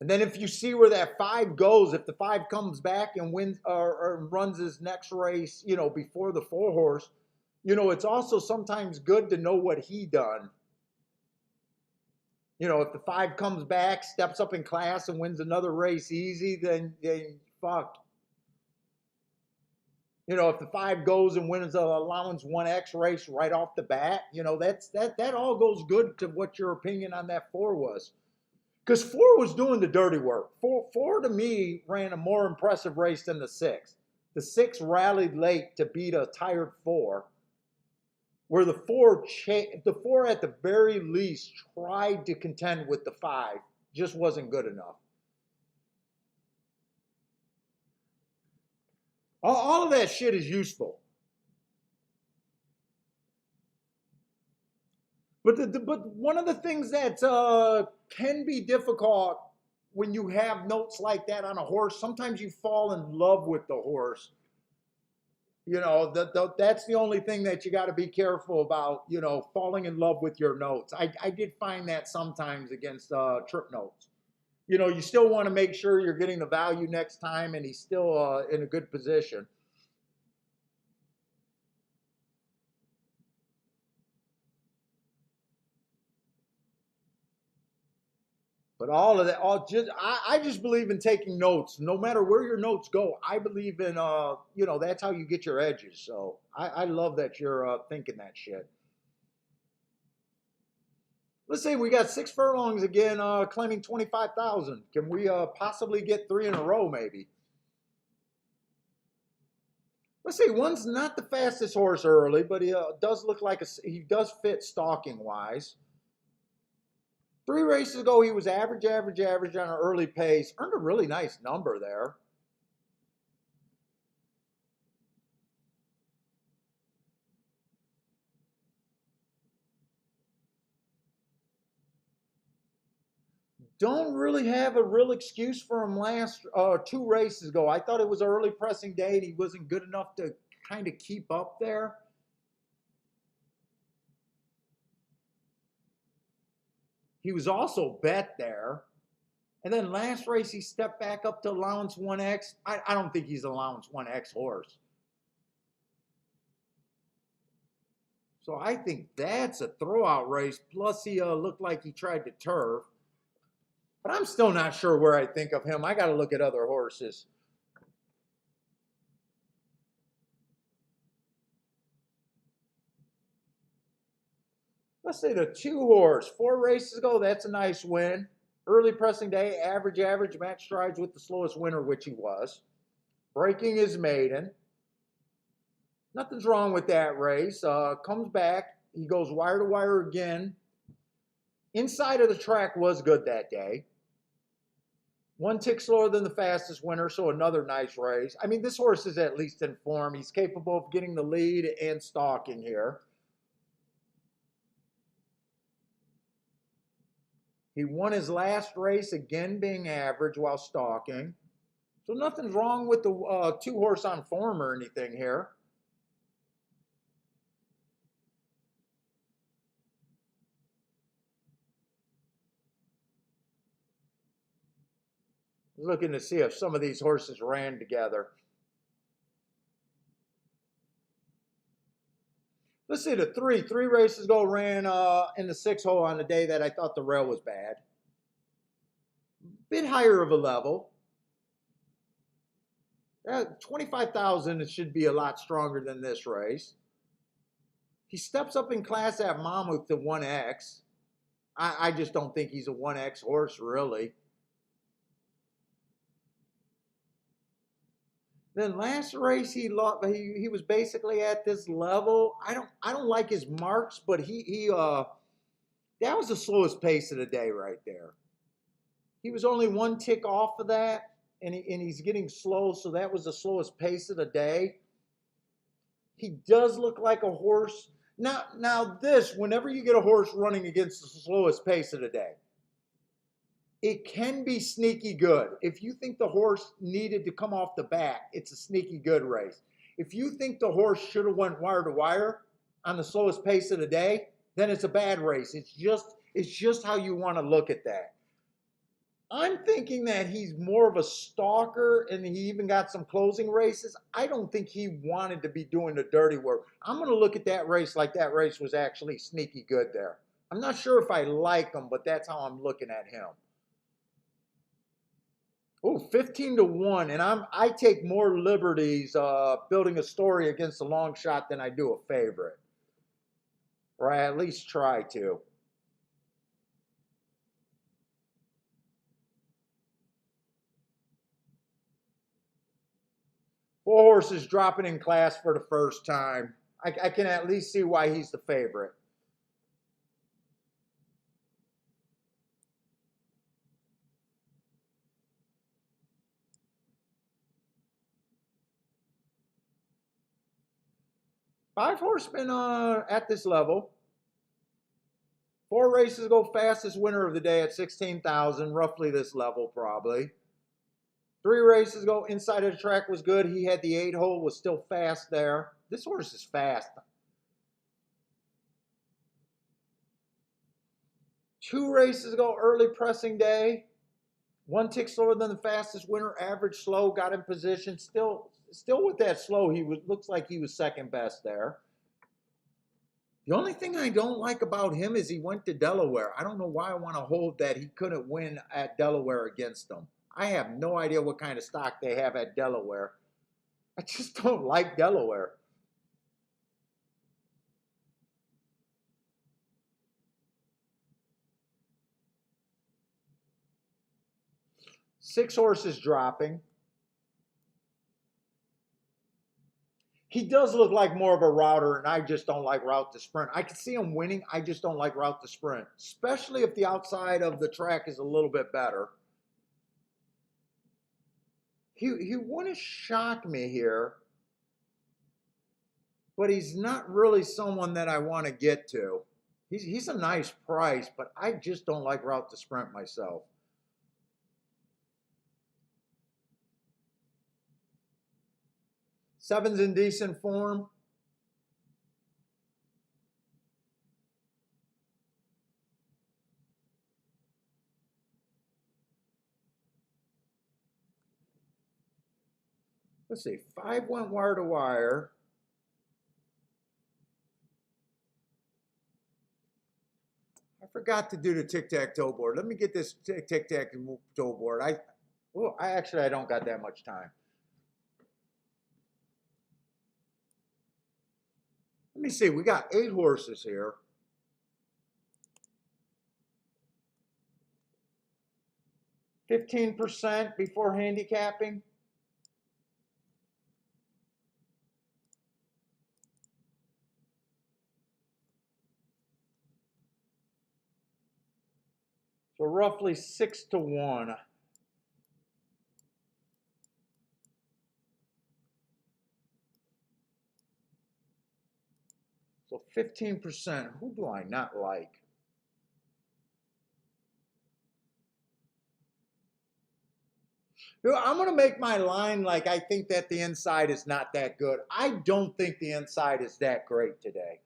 And then if you see where that 5 goes, if the 5 comes back and wins or runs his next race, you know, before the 4 horse, you know, it's also sometimes good to know what he done. You know, if the 5 comes back, steps up in class and wins another race easy, then fuck. You know, if the 5 goes and wins an allowance 1X race right off the bat, you know, that all goes good to what your opinion on that 4 was. Because 4 was doing the dirty work. 4 to me ran a more impressive race than the 6. The 6 rallied late to beat a tired 4, where the 4 at the very least tried to contend with the 5, just wasn't good enough. All of that shit is useful. But one of the things that can be difficult when you have notes like that on a horse, sometimes you fall in love with the horse. You know, that's the only thing that you got to be careful about, you know, falling in love with your notes. I did find that sometimes against trip notes. You know, you still want to make sure you're getting the value next time and he's still in a good position. But all of that, I just believe in taking notes. No matter where your notes go, I believe in you know, that's how you get your edges. So I love that you're thinking that shit. Let's say we got 6 furlongs again, claiming 25,000. Can we possibly get 3 in a row, maybe? Let's see. One's not the fastest horse early, but he does look like he does fit stalking wise. 3 races ago, he was average, average, average on an early pace. Earned a really nice number there. Don't really have a real excuse for him last 2 races ago. I thought it was an early pressing day and he wasn't good enough to kind of keep up there. He was also bet there. And then last race, he stepped back up to allowance 1X. I don't think he's allowance 1X horse. So I think that's a throwout race. Plus, he looked like he tried to turf. But I'm still not sure where I think of him. I got to look at other horses. Let's say the 2 horse, 4 races ago, that's a nice win. Early pressing day, average, average, match strides with the slowest winner, which he was. Breaking his maiden. Nothing's wrong with that race. Comes back. He goes wire to wire again. Inside of the track was good that day. 1 tick slower than the fastest winner, so another nice race. I mean, this horse is at least in form. He's capable of getting the lead and stalking here. He won his last race, again being average while stalking. So nothing's wrong with the 2 horse on form or anything here. Looking to see if some of these horses ran together. Let's see the 3 races ago ran in the 6 hole on the day that I thought the rail was bad. Bit higher of a level. 25,000 should be a lot stronger than this race. He steps up in class at Monmouth to 1X. I just don't think he's a 1X horse, really. Then last race he was basically at this level. I don't like his marks, but he that was the slowest pace of the day right there. He was only 1 tick off of that, and he's getting slow, so that was the slowest pace of the day. He does look like a horse. Now this, whenever you get a horse running against the slowest pace of the day, it can be sneaky good. If you think the horse needed to come off the back, it's a sneaky good race. If you think the horse should have went wire to wire on the slowest pace of the day, then it's a bad race. It's just how you want to look at that. I'm thinking that he's more of a stalker and he even got some closing races. I don't think he wanted to be doing the dirty work. I'm going to look at that race like that race was actually sneaky good there. I'm not sure if I like him, but that's how I'm looking at him. Oh, 15-1, and I take more liberties building a story against a long shot than I do a favorite. Or I at least try to. Four horses dropping in class for the first time. I can at least see why he's the favorite. Five horsemen at this level. 4 races ago, fastest winner of the day at 16,000, roughly this level probably. 3 races ago, inside of the track was good. He had the 8 hole, was still fast there. This horse is fast. 2 races ago, early pressing day. 1 tick slower than the fastest winner, average slow, got in position. Still with that slow, looks like he was second best there. The only thing I don't like about him is he went to Delaware. I don't know why I want to hold that he couldn't win at Delaware against them. I have no idea what kind of stock they have at Delaware. I just don't like Delaware. Six horses dropping. He does look like more of a router, and I just don't like route to sprint. I can see him winning. I just don't like route to sprint, especially if the outside of the track is a little bit better. He wouldn't shock me here, but he's not really someone that I want to get to. He's a nice price, but I just don't like route to sprint myself. Seven's in decent form. Let's see, 5 went wire to wire. I forgot to do the tic-tac-toe board. Let me get this tic-tac-toe board. I don't got that much time. Let me see, we got 8 horses here. $15% before handicapping. So roughly 6 to 1. So 15%. Who do I not like? I'm going to make my line like I think that the inside is not that good. I don't think the inside is that great today.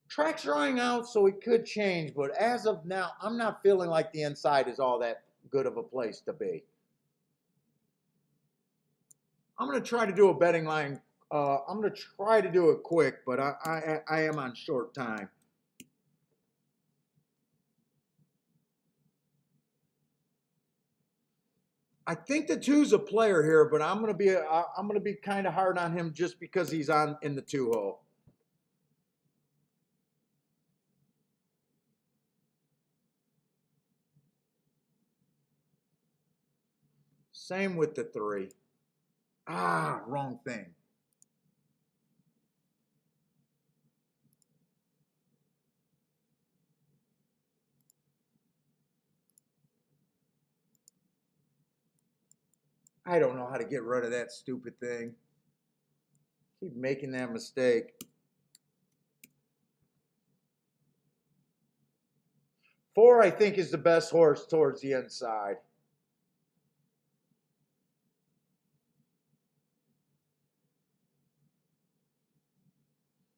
Track's drying out, so it could change, but as of now, I'm not feeling like the inside is all that good of a place to be. I'm going to try to do a betting line. I'm going to try to do it quick, but I am on short time. I think the 2's a player here, but I'm going to be kind of hard on him just because he's in the 2 hole. Same with the 3. Ah, wrong thing. I don't know how to get rid of that stupid thing. Keep making that mistake. 4, I think, is the best horse towards the inside.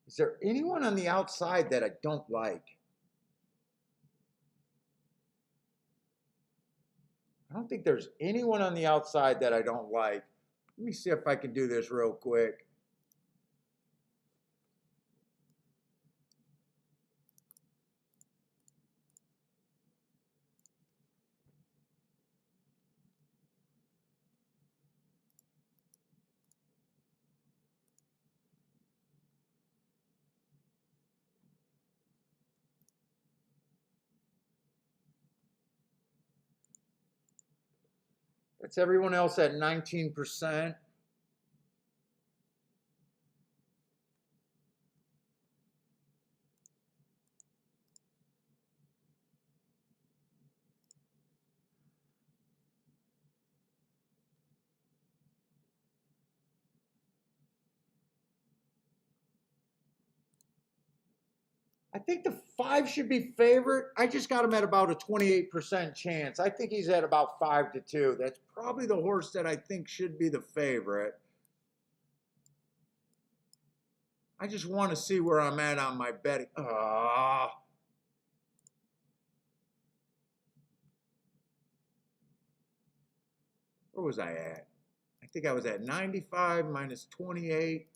Is there anyone on the outside that I don't like? I don't think there's anyone on the outside that I don't like. Let me see if I can do this real quick. That's everyone else at 19%. I think the 5 should be favorite. I just got him at about a 28% chance. I think he's at about 5-2. That's probably the horse that I think should be the favorite. I just want to see where I'm at on my betting. Where was I at? I think I was at 95 minus 28.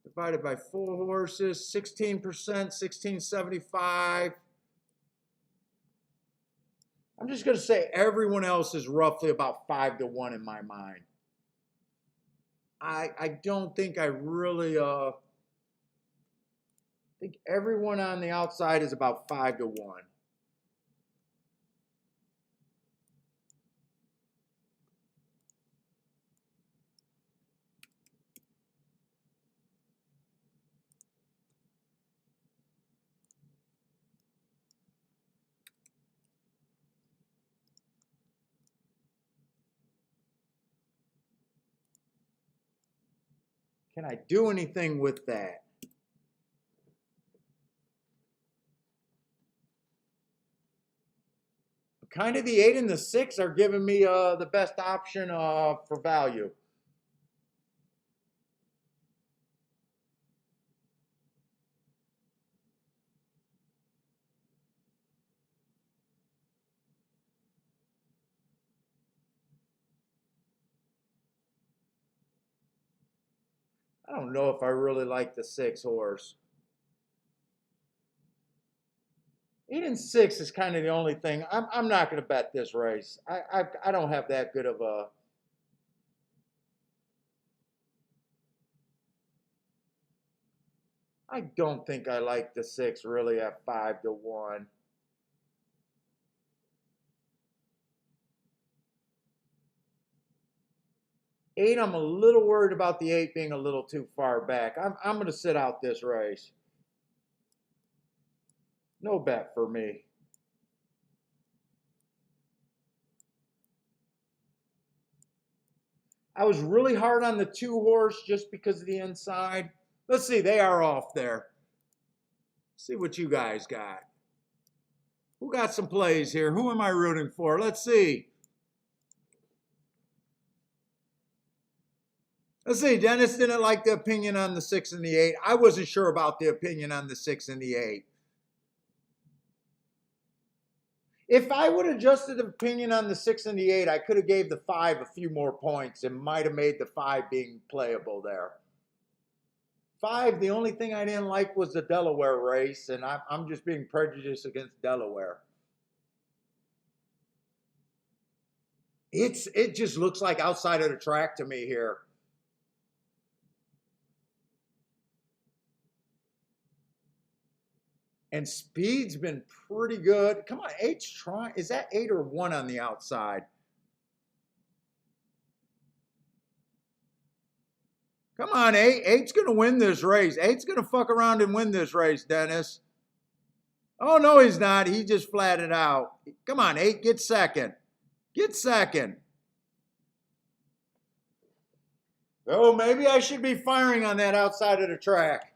Divided by 4 horses, 16%, 1675. I'm just going to say everyone else is roughly about 5-1 in my mind. I don't think I really think everyone on the outside is about 5-1. Can I do anything with that? Kind of the 8 and the 6 are giving me the best option for value. I don't know if I really like the 6 horse. 8 and 6 is kind of the only thing. I'm not going to bet this race. I don't have that good of a. I don't think I like the 6 really at 5-1. Eight, I'm a little worried about the 8 being a little too far back. I'm going to sit out this race. No bet for me. I was really hard on the 2 horse just because of the inside. Let's see, they are off there. See what you guys got. Who got some plays here? Who am I rooting for? Let's see. Let's see, Dennis didn't like the opinion on the 6 and the 8. I wasn't sure about the opinion on the 6 and the 8. If I would have adjusted the opinion on the 6 and the 8, I could have gave the 5 a few more points and might have made the 5 being playable there. 5, the only thing I didn't like was the Delaware race, and I'm just being prejudiced against Delaware. It just looks like outside of the track to me here. And speed's been pretty good. Come on, 8's trying. Is that 8 or 1 on the outside? Come on, 8. 8's going to win this race. 8's going to fuck around and win this race, Dennis. Oh, no, he's not. He just flattened out. Come on, 8, get second. Get second. Oh, maybe I should be firing on that outside of the track.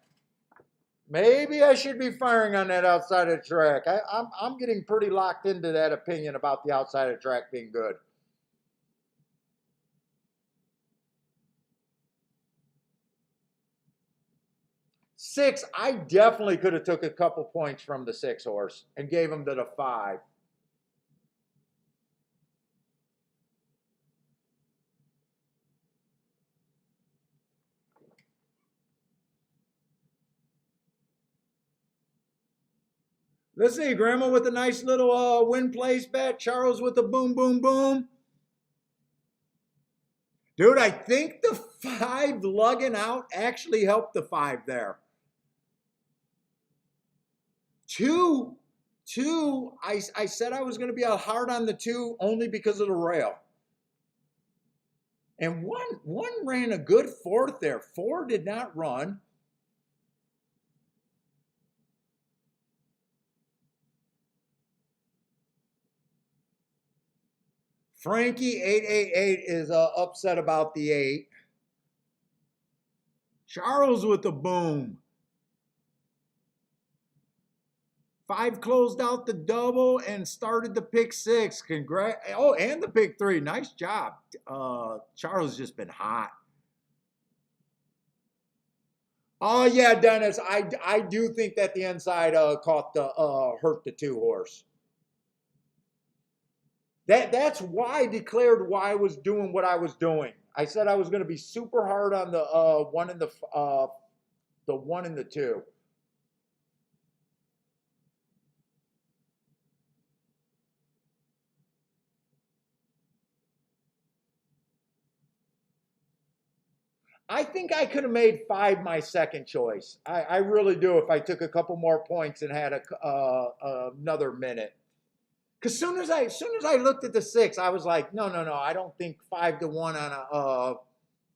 Maybe I should be firing on that outside of the track. I'm getting pretty locked into that opinion about the outside of the track being good. Six, I definitely could have took a couple points from the 6 horse and gave him to the 5. Let's see, Grandma with a nice little win place bet. Charles with a boom, boom, boom. Dude, I think the 5 lugging out actually helped the 5 there. 2, I said I was going to be hard on the 2 only because of the rail. And one ran a good 4th there. 4 did not run. Frankie 888 is upset about the 8. Charles with the boom. 5 closed out the double and started the pick 6. Congrats. Oh, and the pick 3. Nice job. Charles has just been hot. Oh, yeah, Dennis. I do think that the inside caught the hurt the 2 horse. That's why I declared why I was doing what I was doing. I said I was going to be super hard on the 1 and the 1 and the 2. I think I could have made 5 my second choice. I really do if I took a couple more points and had another minute. Because soon as I looked at the 6, I was like, no. I don't think 5 to 1 on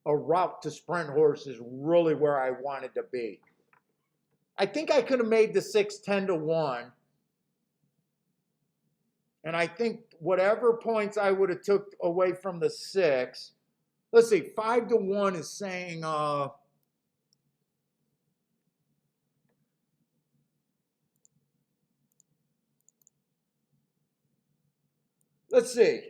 a route to sprint horse is really where I wanted to be. I think I could have made the 6 10 to 1. And I think whatever points I would have took away from the 6. Let's see, 5 to 1 is saying let's see.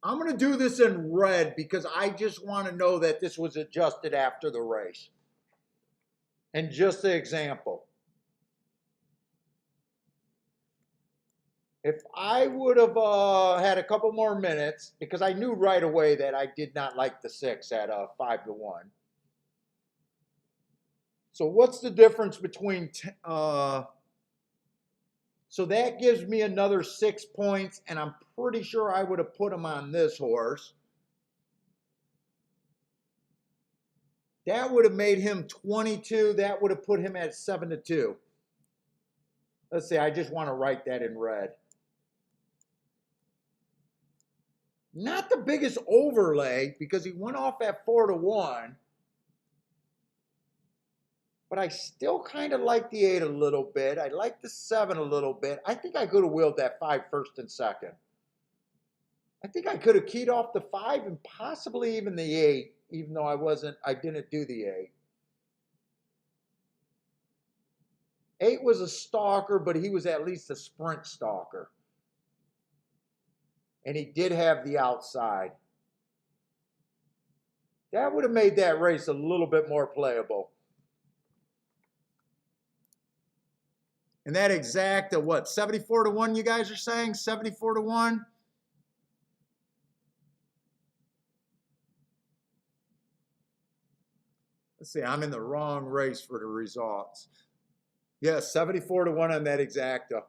I'm going to do this in red because I just want to know that this was adjusted after the race. And just the example. If I would have had a couple more minutes, because I knew right away that I did not like the 6 at 5 to 1. So what's the difference between, so that gives me another 6 points, and I'm pretty sure I would have put him on this horse. That would have made him 22. That would have put him at 7 to 2. Let's see, I just want to write that in red. Not the biggest overlay because he went off at 4 to 1. But I still kind of like the 8 a little bit. I like the 7 a little bit. I think I could have wheeled that 5 first and second. I think I could have keyed off the 5 and possibly even the 8, even though I didn't do the 8. 8 was a stalker, but he was at least a sprint stalker. And he did have the outside. That would have made that race a little bit more playable. And that exacta, what, 74 to 1 you guys are saying? 74 to 1? Let's see, I'm in the wrong race for the results. Yes, 74 to 1 on that exacta.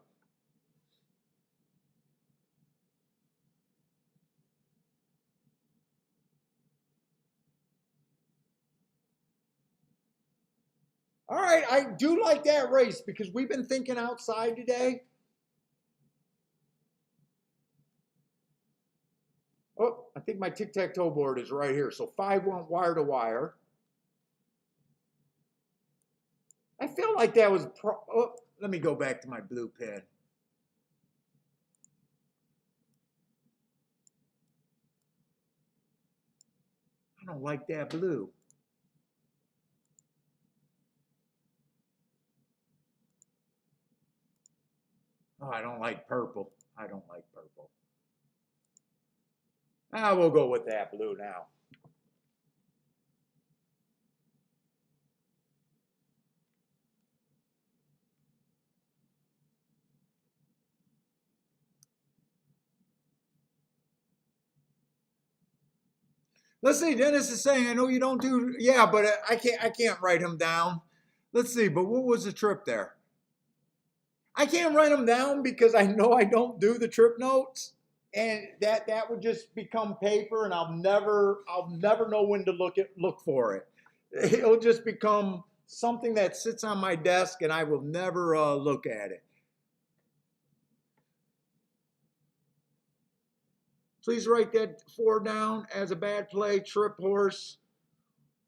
All right, I do like that race because we've been thinking outside today. Oh, I think my tic-tac-toe board is right here. So 5 went wire to wire. I feel like that was, oh, let me go back to my blue pen. I don't like that blue. Oh, I don't like purple. I don't like purple. We'll go with that blue now. Let's see, Dennis is saying, I know you don't do, yeah, but I can't write him down. Let's see, but what was the trip there? I can't write them down because I know I don't do the trip notes, and that would just become paper, and I'll never know when to look for it. It'll just become something that sits on my desk, and I will never look at it. Please write that 4 down as a bad play. Trip horse.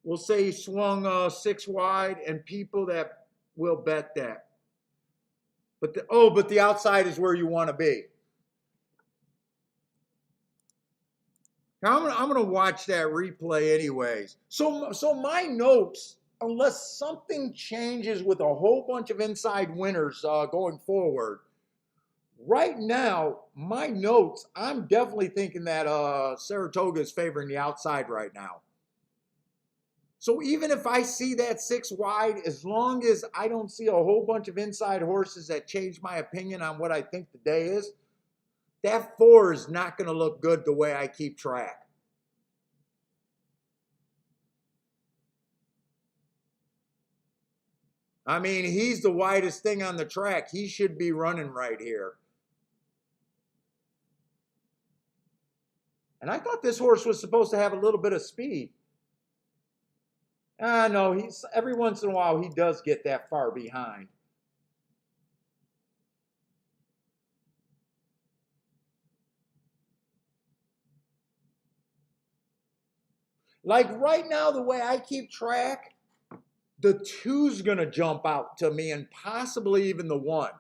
We'll say he swung 6 wide, and people that will bet that. But the outside is where you want to be. I'm gonna watch that replay anyways. So my notes, unless something changes with a whole bunch of inside winners going forward, right now my notes, I'm definitely thinking that Saratoga is favoring the outside right now. So even if I see that 6 wide, as long as I don't see a whole bunch of inside horses that change my opinion on what I think the day is, that 4 is not going to look good the way I keep track. I mean, he's the widest thing on the track. He should be running right here. And I thought this horse was supposed to have a little bit of speed. No, he's every once in a while he does get that far behind. Like right now, the way I keep track, the 2's gonna jump out to me, and possibly even the 1.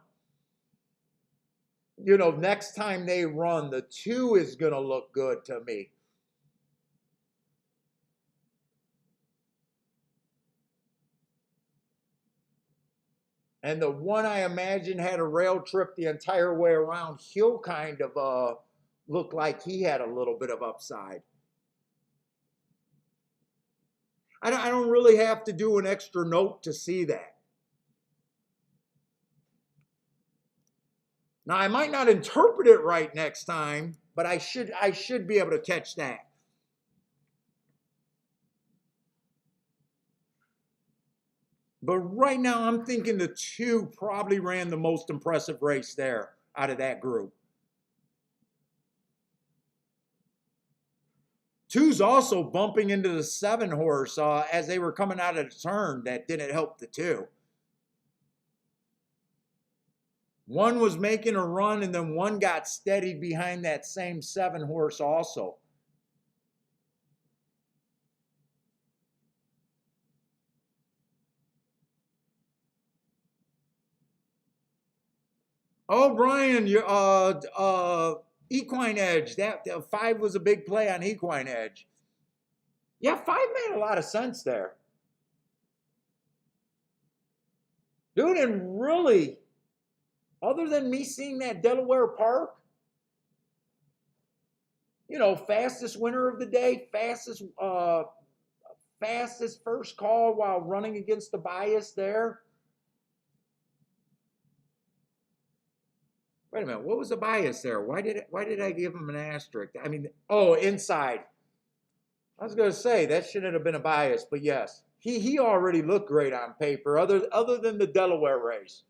You know, next time they run, the 2 is gonna look good to me. And the 1 I imagine had a rail trip the entire way around. He'll kind of look like he had a little bit of upside. I don't really have to do an extra note to see that. Now I might not interpret it right next time, but I should be able to catch that. But right now I'm thinking the 2 probably ran the most impressive race there out of that group. 2's also bumping into the 7 horse as they were coming out of the turn. That didn't help the 2. 1 was making a run, and then 1 got steadied behind that same 7 horse also. Oh, Brian, Equine Edge. That 5 was a big play on Equine Edge. Yeah, 5 made a lot of sense there. Dude, and really, other than me seeing that Delaware Park, you know, fastest winner of the day, fastest first call while running against the bias there. Wait a minute, what was the bias there? Why did I give him an asterisk? I mean, oh, inside. I was going to say that shouldn't have been a bias, but yes, he already looked great on paper, other than the Delaware race.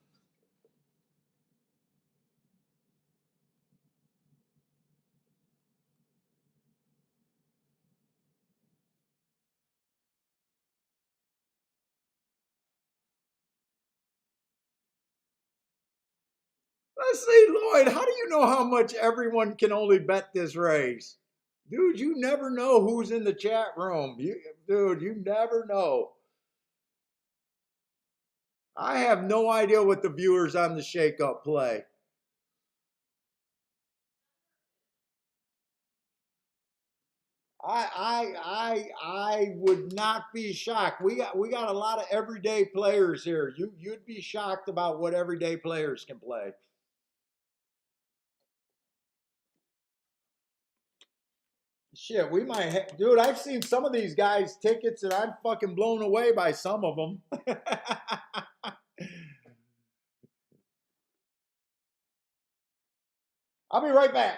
Let's see, Lloyd, how do you know how much everyone can only bet this race? Dude, you never know who's in the chat room. Dude, you never know. I have no idea what the viewers on the shake-up play. I would not be shocked. We got a lot of everyday players here. You'd be shocked about what everyday players can play. Shit, we might dude, I've seen some of these guys' tickets and I'm fucking blown away by some of them. I'll be right back.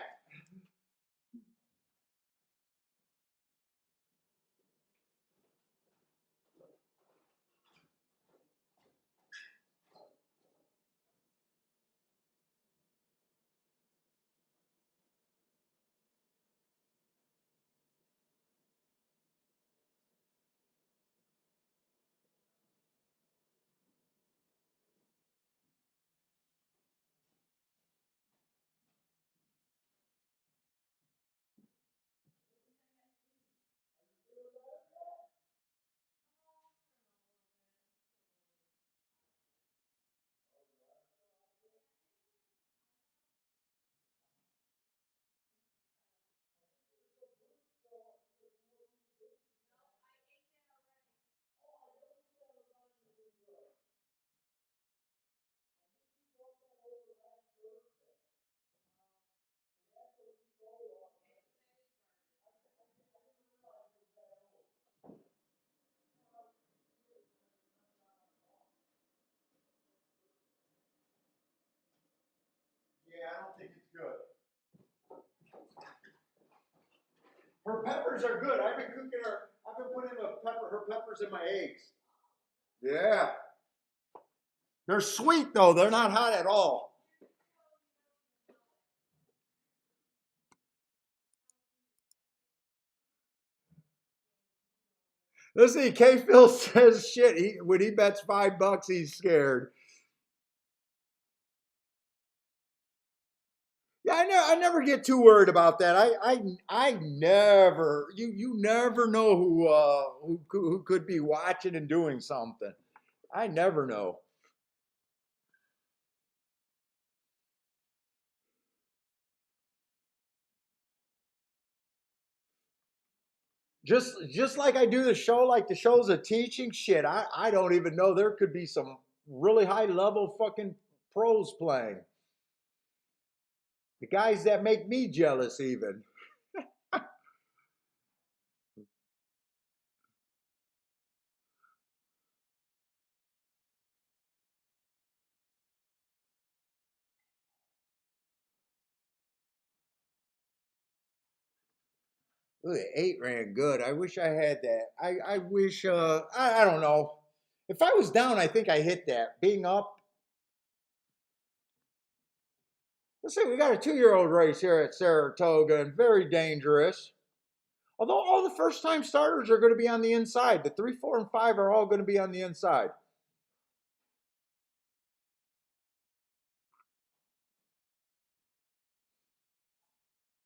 Her peppers are good. I've been cooking her. I've been putting her peppers in my eggs. Yeah. They're sweet though. They're not hot at all. Let's see. K Phil says shit. When he bets $5, he's scared. Yeah, I never get too worried about that. I never. You never know who could be watching and doing something. I never know. Just like I do the show, like the show's a teaching shit. I don't even know. There could be some really high level fucking pros playing. The guys that make me jealous, even. Ooh, the 8 ran good. I wish I had that. I wish. I don't know. If I was down, I think I hit that. Being up. Let's see. We got a 2-year-old race here at Saratoga, and very dangerous. Although all the first time starters are going to be on the inside. The 3, 4, and 5 are all going to be on the inside.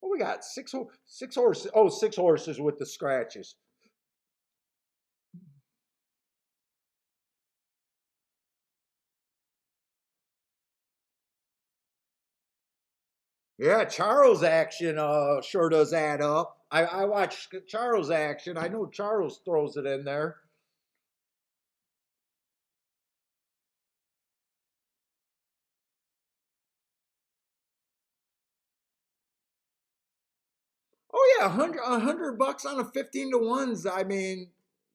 What we got? Six horses. Oh, 6 horses with the scratches. Yeah, Charles action sure does add up. I watch Charles action. I know Charles throws it in there. Oh yeah, $100 on a 15 to 1s. I mean,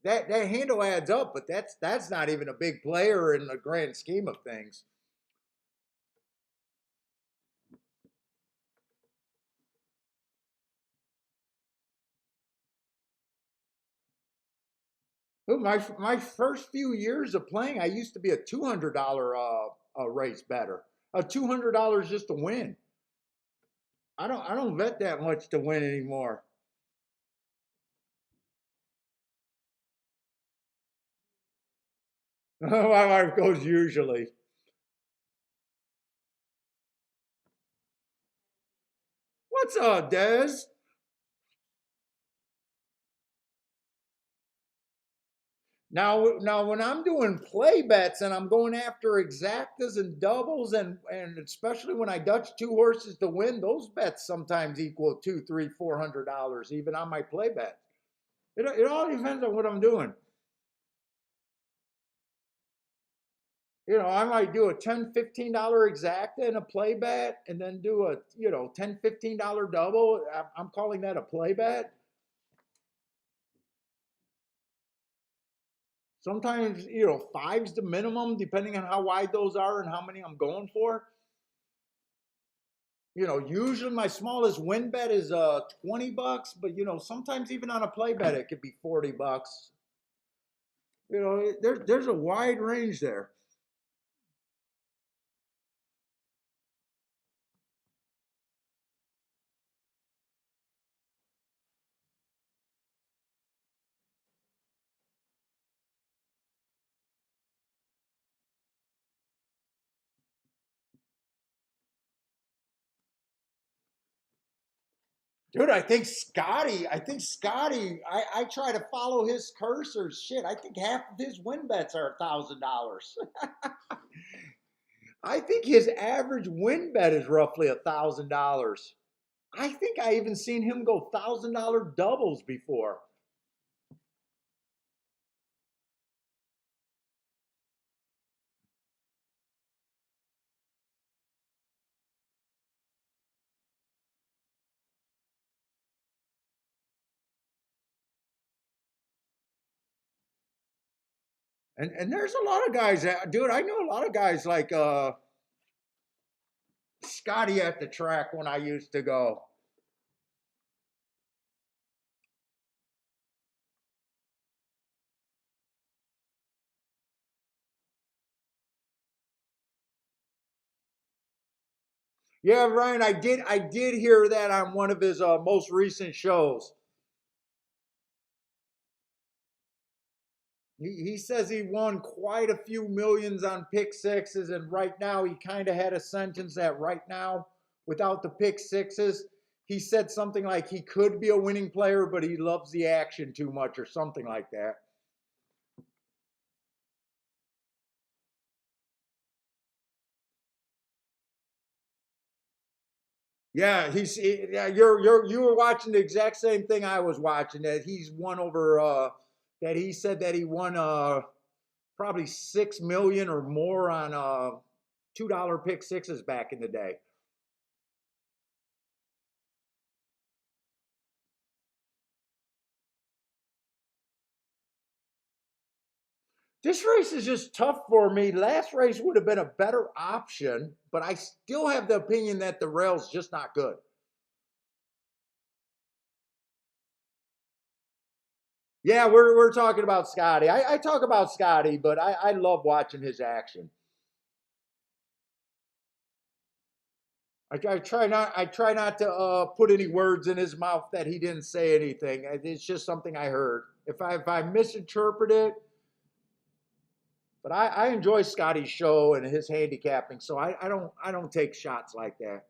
that handle adds up, but that's not even a big player in the grand scheme of things. My first few years of playing, I used to be a $200 race better. $200 just to win. I don't bet that much to win anymore. My wife goes usually. What's up, Des? Now, when I'm doing play bets and I'm going after exactas and doubles, and especially when I Dutch 2 horses to win, those bets sometimes equal two, three, $400 even on my play bet. It all depends on what I'm doing. I might do a $10, $15 exacta in a play bet, and then do a $10, $15 double. I'm calling that a play bet. Sometimes, five's the minimum, depending on how wide those are and how many I'm going for. Usually my smallest win bet is $20, but sometimes even on a play bet it could be $40. There's a wide range there. Dude, I try to follow his cursor. Shit, I think half of his win bets are $1,000. I think his average win bet is roughly $1,000. I think I even seen him go $1,000 doubles before. And there's a lot of guys that, dude, I know a lot of guys like Scotty at the track when I used to go. Yeah, Ryan, I did hear that on one of his most recent shows. He says he won quite a few millions on pick sixes, and right now he kind of had a sentence that right now, without the pick sixes, he said something like he could be a winning player, but he loves the action too much, or something like that. Yeah, yeah, you were watching the exact same thing I was watching. That he's won over. That he said that he won probably 6 million or more on $2 pick sixes back in the day. This race is just tough for me. Last race would have been a better option, but I still have the opinion that the rail's just not good. Yeah, we're talking about Scotty. I talk about Scotty, but I love watching his action. I try not to put any words in his mouth that he didn't say anything. It's just something I heard. If I misinterpret it, but I enjoy Scotty's show and his handicapping, so I don't take shots like that.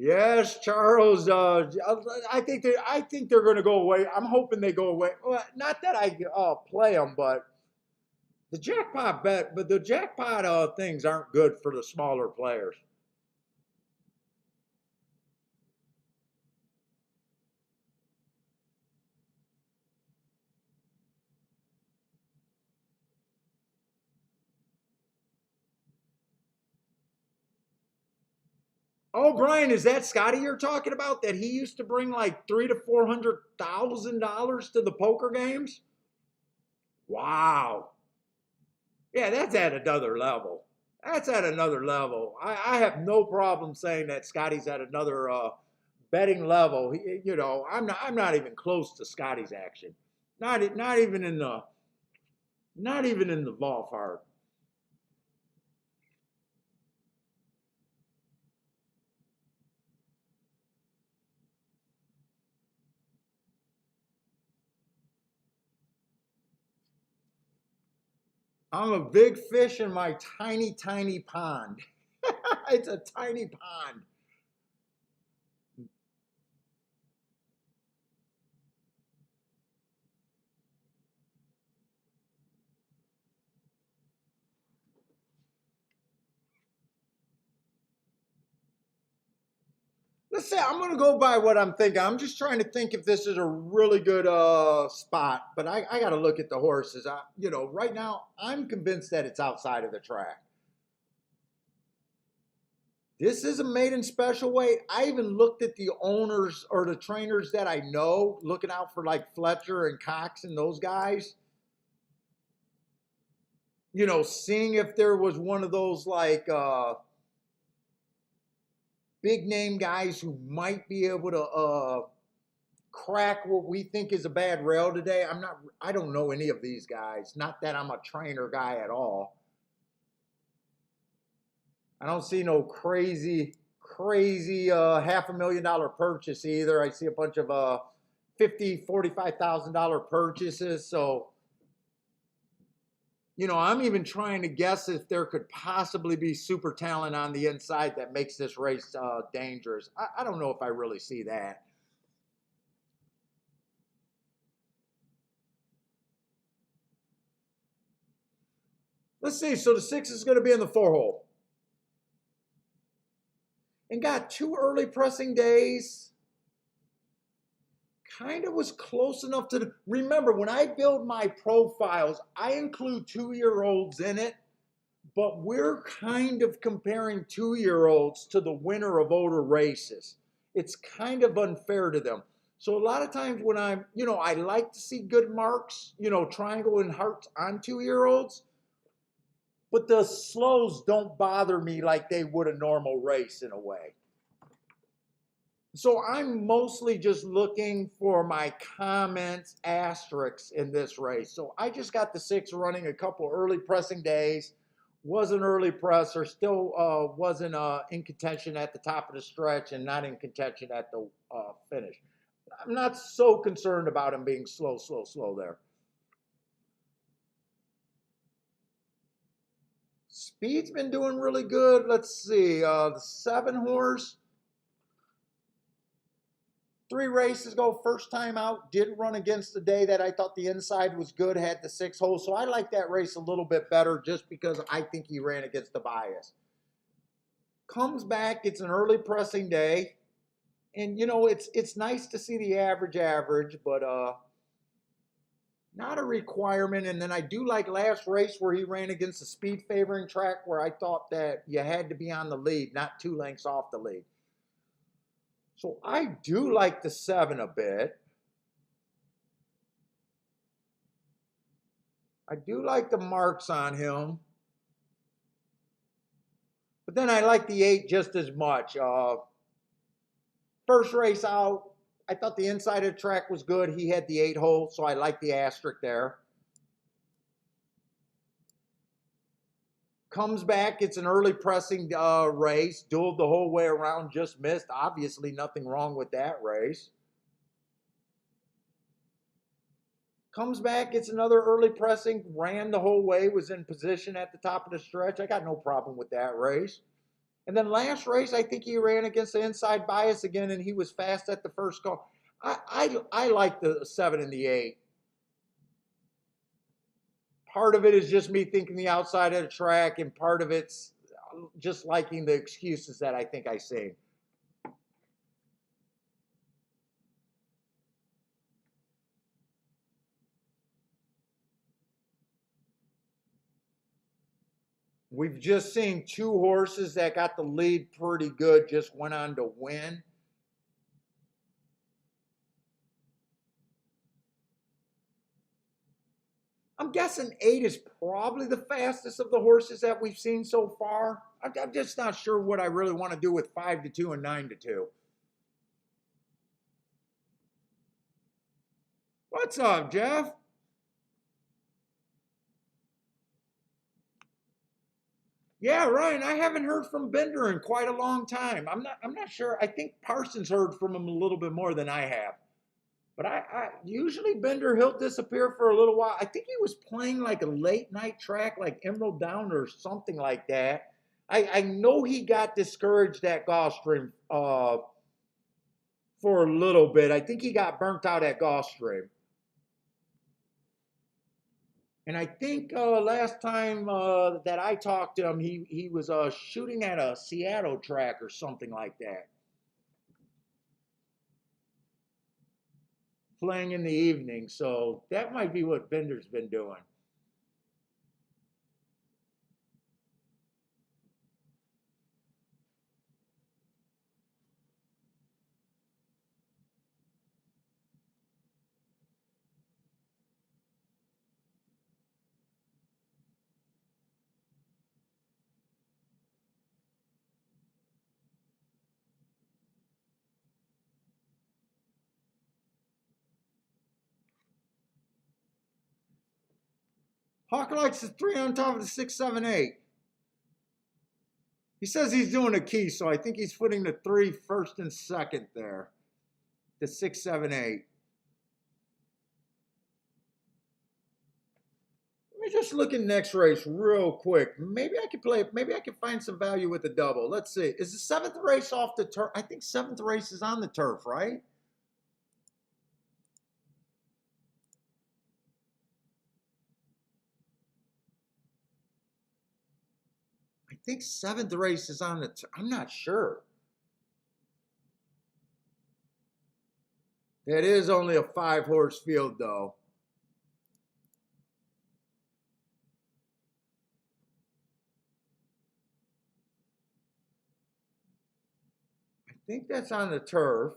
Yes, Charles. I think they're going to go away. I'm hoping they go away. Well, not that I play them, but the jackpot things aren't good for the smaller players. Oh, Brian, is that Scotty you're talking about? That he used to bring like $300,000 to $400,000 to the poker games? Wow. Yeah, that's at another level. That's at another level. I have no problem saying that Scotty's at another betting level. I'm not even close to Scotty's action. Not even in the not even in the ballpark. I'm a big fish in my tiny, tiny pond. It's a tiny pond. Let's say I'm going to go by what I'm thinking. I'm just trying to think if this is a really good spot, but I got to look at the horses. Right now I'm convinced that it's outside of the track. This is a maiden special weight. I even looked at the owners or the trainers that I know, looking out for like Fletcher and Cox and those guys. Seeing if there was one of those like big name guys who might be able to crack what we think is a bad rail today. I don't know any of these guys. Not that I'm a trainer guy at all. I don't see no crazy $500,000 purchase either. I see a bunch of 50, $45,000 purchases. So, I'm even trying to guess if there could possibly be super talent on the inside that makes this race dangerous. I don't know if I really see that. Let's see. So the six is going to be in the four hole and got two early pressing days. Kind of was close enough to remember when I build my profiles, I include 2-year-olds in it, but we're kind of comparing 2-year-olds to the winner of older races. It's kind of unfair to them. So a lot of times when I'm, I like to see good marks, triangle and hearts on 2-year-olds, but the slows don't bother me like they would a normal race in a way. So I'm mostly just looking for my comments, asterisks in this race. So I just got the 6 running a couple early pressing days. Was an early presser, still wasn't in contention at the top of the stretch and not in contention at the finish. I'm not so concerned about him being slow there. Speed's been doing really good. Let's see, the 7 horse. 3 races ago, first time out, did run against the day that I thought the inside was good, had the 6 hole. So I like that race a little bit better just because I think he ran against the bias. Comes back, it's an early pressing day. And, it's nice to see the average, but not a requirement. And then I do like last race where he ran against the speed favoring track where I thought that you had to be on the lead, not 2 lengths off the lead. So I do like the 7 a bit. I do like the marks on him. But then I like the 8 just as much. First race out, I thought the inside of the track was good. He had the 8 hole, so I like the asterisk there. Comes back, it's an early pressing race. Dueled the whole way around, just missed. Obviously nothing wrong with that race. Comes back, it's another early pressing. Ran the whole way, was in position at the top of the stretch. I got no problem with that race. And then last race, I think he ran against the inside bias again, and he was fast at the first call. I like the 7 and the 8. Part of it is just me thinking the outside of the track, and part of it's just liking the excuses that I think I see. We've just seen 2 horses that got the lead pretty good, just went on to win. I'm guessing 8 is probably the fastest of the horses that we've seen so far. I'm just not sure what I really want to do with 5-2 and 9-2. What's up, Jeff? Yeah, Ryan, I haven't heard from Bender in quite a long time. I'm not sure. I think Parsons heard from him a little bit more than I have. But I usually Bender, he'll disappear for a little while. I think he was playing like a late night track like Emerald Down or something like that. I know he got discouraged at Gulfstream for a little bit. I think he got burnt out at Gulfstream. And I think last time that I talked to him, he was shooting at a Seattle track or something like that. Playing in the evening. So that might be what Bender's been doing. Hawk likes the 3 on top of the 6, 7, 8. He says he's doing a key, so I think he's putting the 3 first and second there. The 6, 7, 8. Let me just look at next race real quick. Maybe I could play. Maybe I could find some value with the double. Let's see. Is the 7th race off the turf? I think 7th race is on the turf, right? I think 7th race is on the turf. I'm not sure. It is only a 5-horse field, though. I think that's on the turf.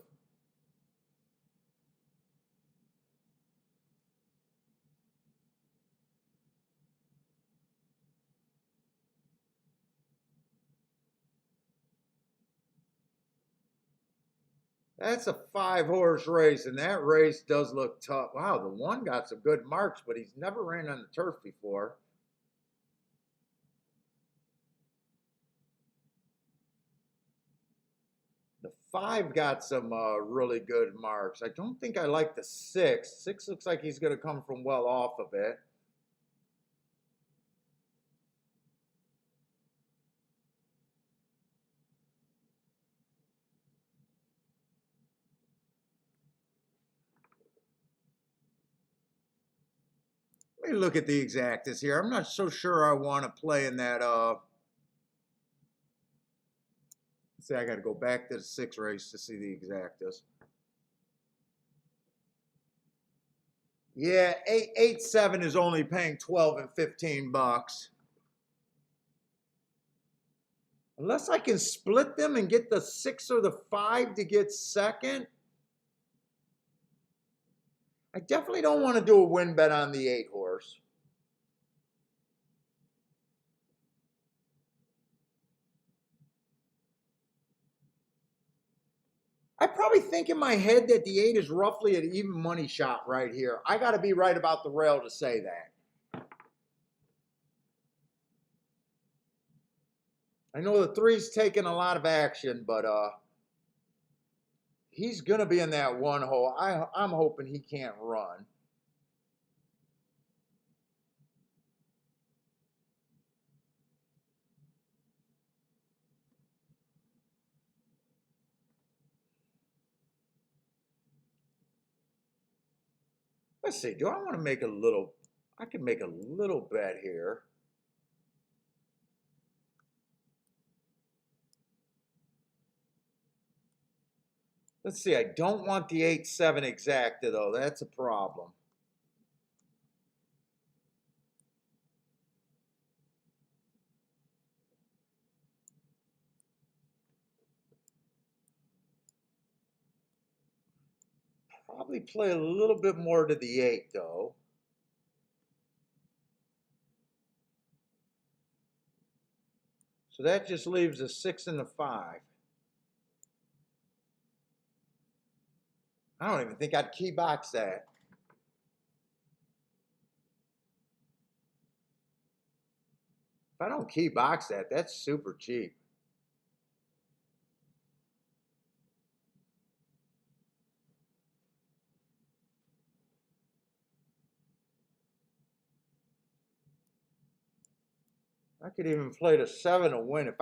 That's a 5-horse race, and that race does look tough. Wow, the one got some good marks, but he's never ran on the turf before. The 5 got some really good marks. I don't think I like the 6. 6 looks like he's going to come from well off of it. Let me look at the exactas here. I'm not so sure I want to play in that. Let's see, I got to go back to the 6 race to see the exactas. Yeah, 8-7 is only paying 12 and 15 bucks. Unless I can split them and get the 6 or the 5 to get second. I definitely don't want to do a win bet on the 8 horse. I probably think in my head that the 8 is roughly an even money shot right here. I got to be right about the rail to say that. I know the 3's taking a lot of action, but he's going to be in that 1 hole. I'm hoping he can't run. Let's see. Do I want to make a little? I can make a little bet here. Let's see. I don't want the 8-7 exacta though. That's a problem. Probably play a little bit more to the 8 though. So that just leaves a 6 and a 5. I don't even think I'd key box that. If I don't key box that, that's super cheap. I could even play the 7 to win. If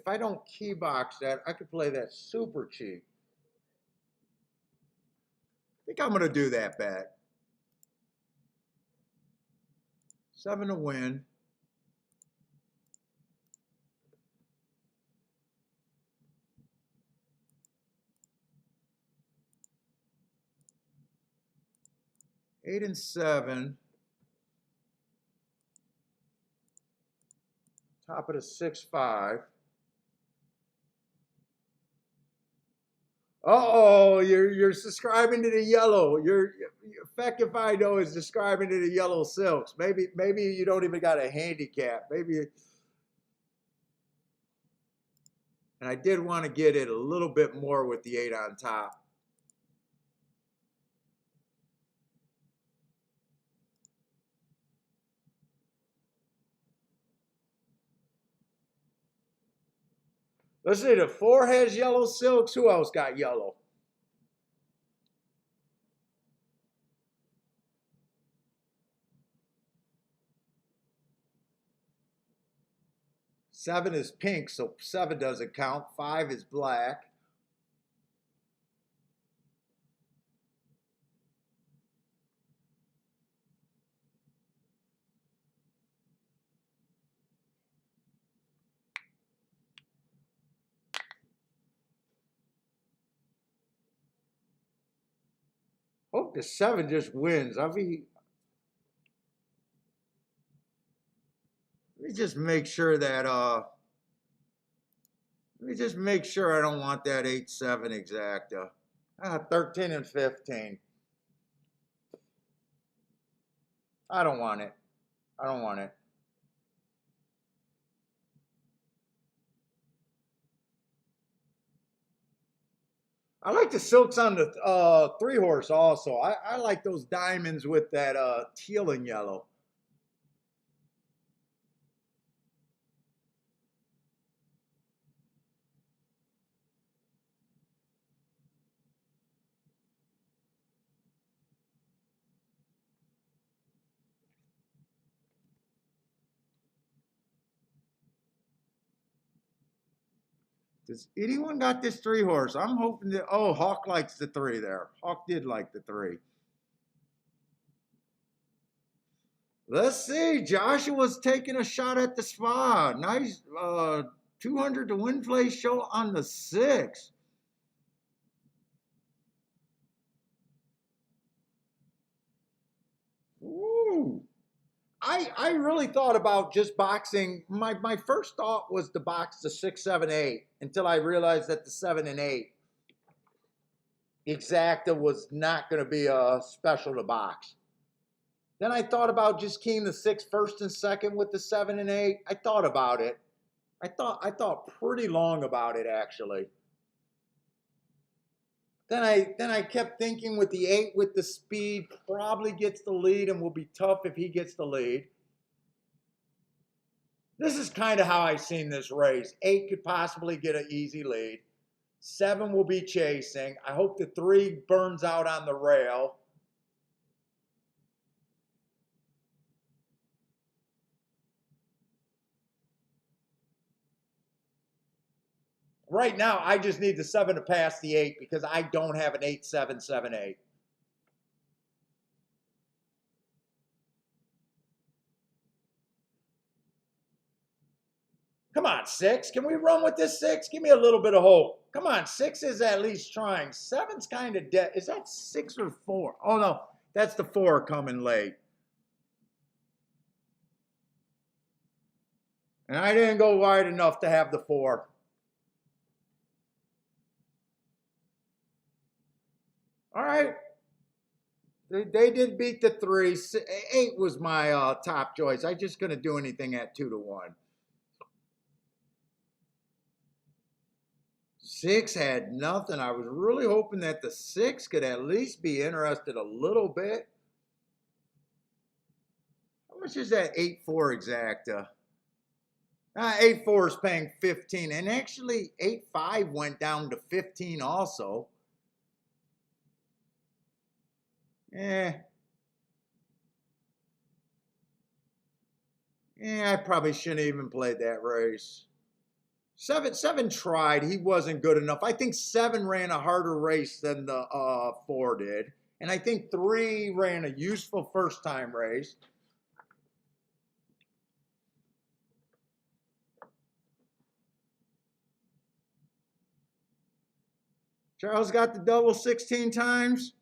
I don't key box that, I could play that super cheap. I think I'm gonna do that bet. 7 to win. Eight and 7. Top of the 6-5. Uh-oh, you're subscribing to the yellow. Your Feck if I know is subscribing to the yellow silks. Maybe you don't even got a handicap. Maybe. And I did want to get it a little bit more with the 8 on top. Let's see, the 4 has yellow silks. Who else got yellow? Seven is pink, so 7 doesn't count. 5 is black. Hope the 7 just wins. Let me just make sure that let me just make sure I don't want that 8-7 exacta. 13 and 15. I don't want it. I don't want it. I like the silks on the three horse also. I like those diamonds with that teal and yellow. Does anyone got this three horse? I'm hoping that, oh, Hawk likes the three there. Hawk did like the three. Let's see. Joshua's taking a shot at the spa. Nice 200 to win place show on the six. Ooh. I really thought about just boxing. My first thought was to box the 6, 7, 8 until I realized that the 7 and 8 exacta was not going to be a special to box. Then I thought about just keying the six first and second with the 7 and 8. I thought about it. I thought pretty long about it actually. Then I kept thinking with the 8 with the speed probably gets the lead and will be tough if he gets the lead. This is kind of how I've seen this race. 8 could possibly get an easy lead. 7 will be chasing. I hope the 3 burns out on the rail. Right now, I just need the 7 to pass the 8 because I don't have an 8, 7, 7, 8. Come on, 6. Can we run with this 6? Give me a little bit of hope. Come on, 6 is at least trying. 7's kind of dead. Is that 6 or 4? Oh, no. That's the 4 coming late. And I didn't go wide enough to have the 4. All right. They did beat the 3. 8 was my top choice. I just couldn't do anything at 2 to 1. 6 had nothing. I was really hoping that the 6 could at least be interested a little bit. How much is that 8-4 exacta? 8-4 is paying 15, and actually 8-5 went down to 15 also. Eh. I probably shouldn't even played that race. 7 tried. He wasn't good enough. I think 7 ran a harder race than the 4 did. And I think 3 ran a useful first time race. Charles got the double 16 times.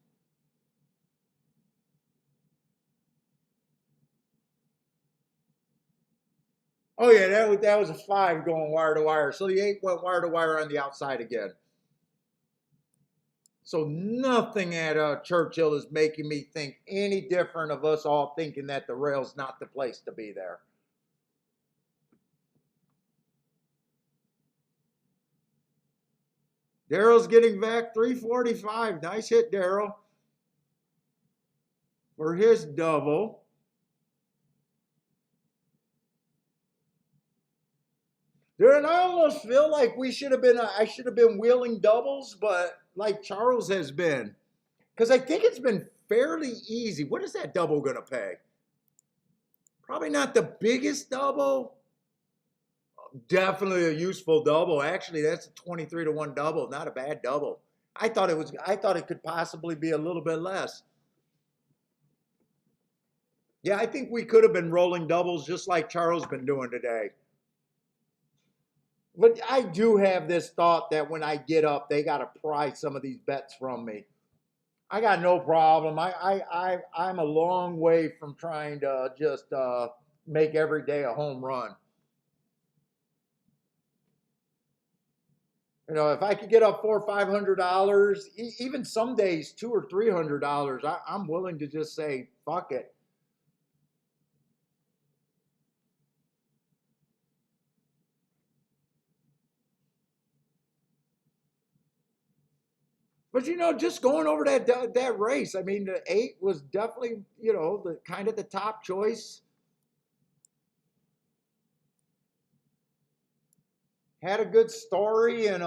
Oh yeah, that was a 5 going wire to wire. So the 8 went wire to wire on the outside again. So nothing at Churchill is making me think any different of us all thinking that the rail's not the place to be there. Daryl's getting back 345. Nice hit, Daryl. For his double. Dude, I almost feel like I should have been wheeling doubles, but like Charles has been. Because I think it's been fairly easy. What is that double going to pay? Probably not the biggest double. Definitely a useful double. Actually, that's a 23 to 1 double. Not a bad double. I thought it could possibly be a little bit less. Yeah, I think we could have been rolling doubles just like Charles been doing today. But I do have this thought that when I get up, they got to pry some of these bets from me. I got no problem. I'm a long way from trying to just make every day a home run. You know, if I could get up $400 or $500, even some days $200 or $300, I'm willing to just say fuck it. But just going over that race, I mean, the 8 was definitely, the kind of the top choice. Had a good story, and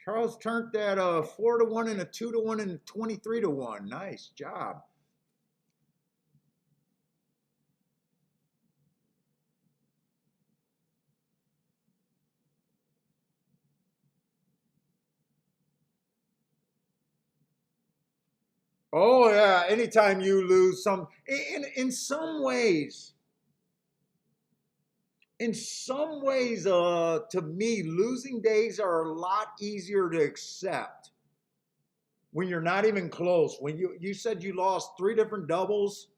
Charles turned that 4-1 and a 2-1 and a 23-1. Nice job. Oh yeah, anytime you lose in some ways, to me, losing days are a lot easier to accept when you're not even close. When you said you lost 3 different doubles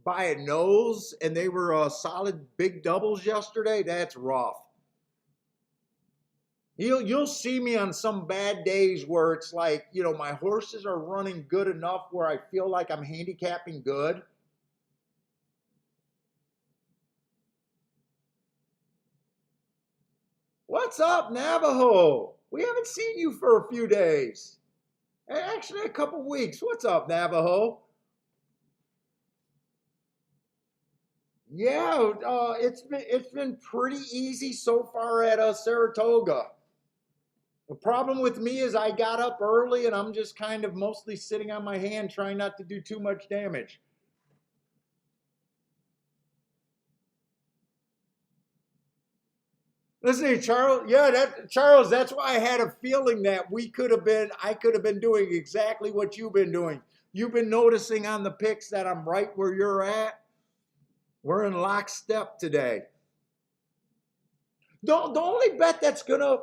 by a nose, and they were solid big doubles yesterday, that's rough. You'll see me on some bad days where it's like, my horses are running good enough where I feel like I'm handicapping good. What's up, Navajo? We haven't seen you for a few days. Actually, a couple weeks. What's up, Navajo? Yeah, it's been pretty easy so far at Saratoga. The problem with me is I got up early and I'm just kind of mostly sitting on my hand trying not to do too much damage. Listen, Charles. Yeah, Charles. That's why I had a feeling that I could have been doing exactly what you've been doing. You've been noticing on the picks that I'm right where you're at. We're in lockstep today. The only bet that's gonna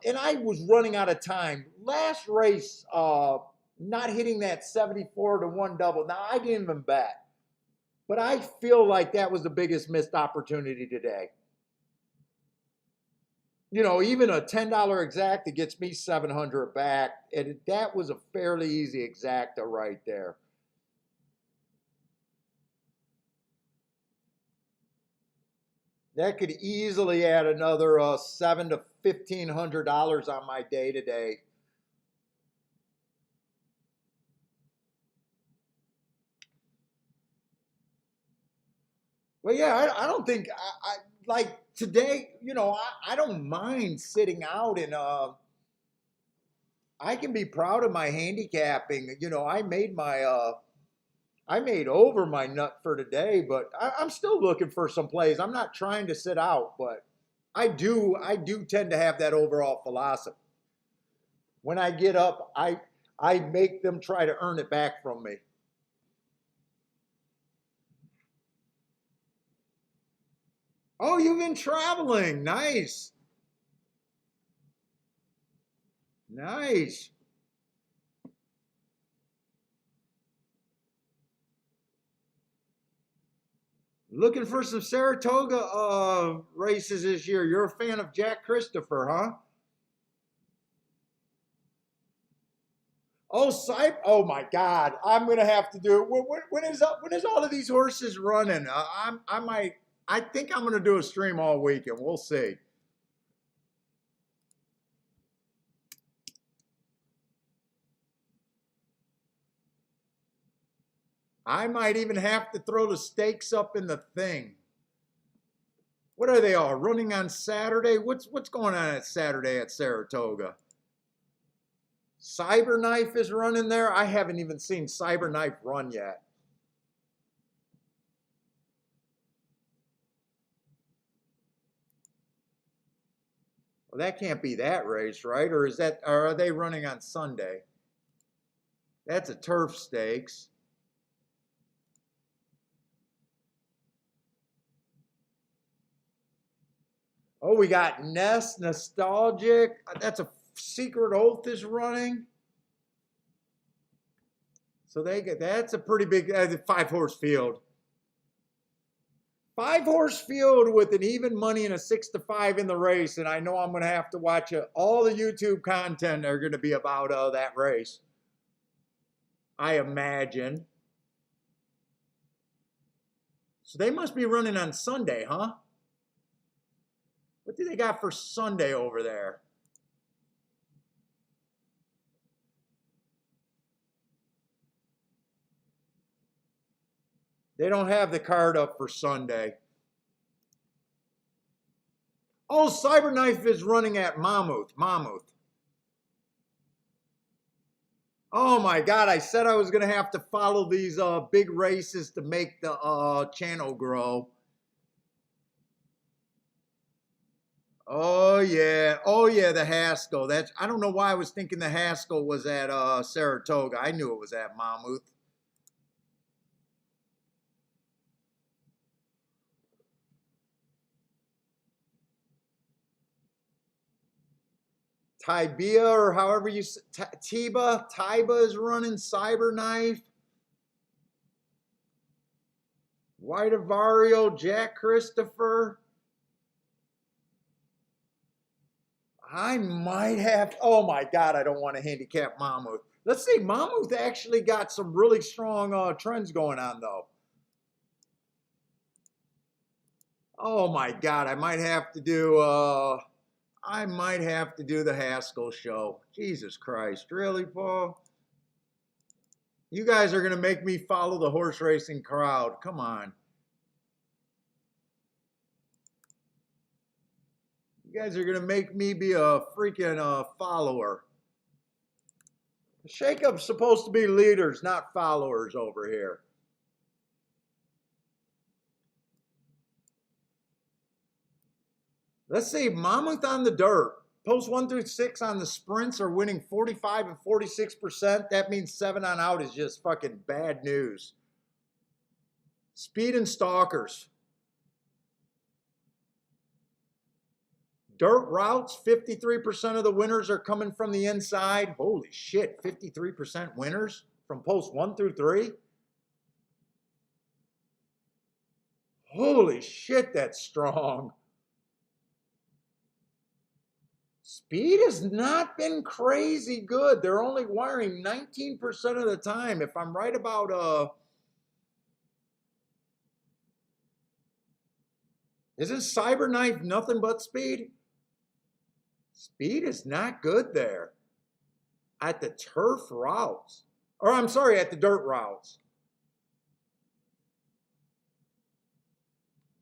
and I was running out of time. Last race, not hitting that 74-1 double. Now I didn't even bet, but I feel like that was the biggest missed opportunity today. Even a $10 exacta gets me 700 back, and that was a fairly easy exacta right there. That could easily add another $7 to $1,500 on my day today. Well, yeah, I don't think I like today. I don't mind sitting out, and I can be proud of my handicapping. I made over my nut for today, but I'm still looking for some plays. I'm not trying to sit out, but I do tend to have that overall philosophy. When I get up, I make them try to earn it back from me. Oh, you've been traveling. Nice. Nice. Looking for some Saratoga races this year. You're a fan of Jack Christopher, huh? Oh, Oh my God! I'm gonna have to do it. When is all of these horses running? I might. I think I'm gonna do a stream all weekend. We'll see. I might even have to throw the stakes up in the thing. What are they all running on Saturday? What's going on at Saturday at Saratoga? Cyberknife is running there. I haven't even seen Cyberknife run yet. Well, that can't be that race, right? Or are they running on Sunday? That's a turf stakes. Oh, we got Nest Nostalgic. That's a Secret Oath is running. So that's a pretty big 5-horse field. 5-horse field with an even money and a 6-5 in the race, and I know I'm going to have to watch it. All the YouTube content are going to be about that race, I imagine. So they must be running on Sunday, huh? What do they got for Sunday over there? They don't have the card up for Sunday. Oh, Cyberknife is running at Monmouth. Oh my God, I said I was going to have to follow these big races to make the channel grow. Oh yeah, the Haskell. I don't know why I was thinking the Haskell was at Saratoga. I knew it was at Monmouth. Tibia, or however you say, Tiba is running Cyberknife. White Avario, Jack Christopher. I might have, oh my God, I don't want to handicap Monmouth. Let's see, Monmouth actually got some really strong trends going on though. Oh my God, I might have to do the Haskell show. Jesus Christ, really, Paul? You guys are gonna make me follow the horse racing crowd. Come on. You guys are gonna make me be a freaking follower. The shakeup's supposed to be leaders, not followers over here. Let's see, Monmouth on the dirt. Post 1 through 6 on the sprints are winning 45 and 46%. That means 7 on out is just fucking bad news. Speed and stalkers. Dirt routes, 53% of the winners are coming from the inside. Holy shit, 53% winners from post 1 through 3. Holy shit, that's strong. Speed has not been crazy good. They're only wiring 19% of the time. If I'm right about isn't Cyberknife nothing but speed? Speed is not good there. At the turf routes. Or I'm sorry, at the dirt routes.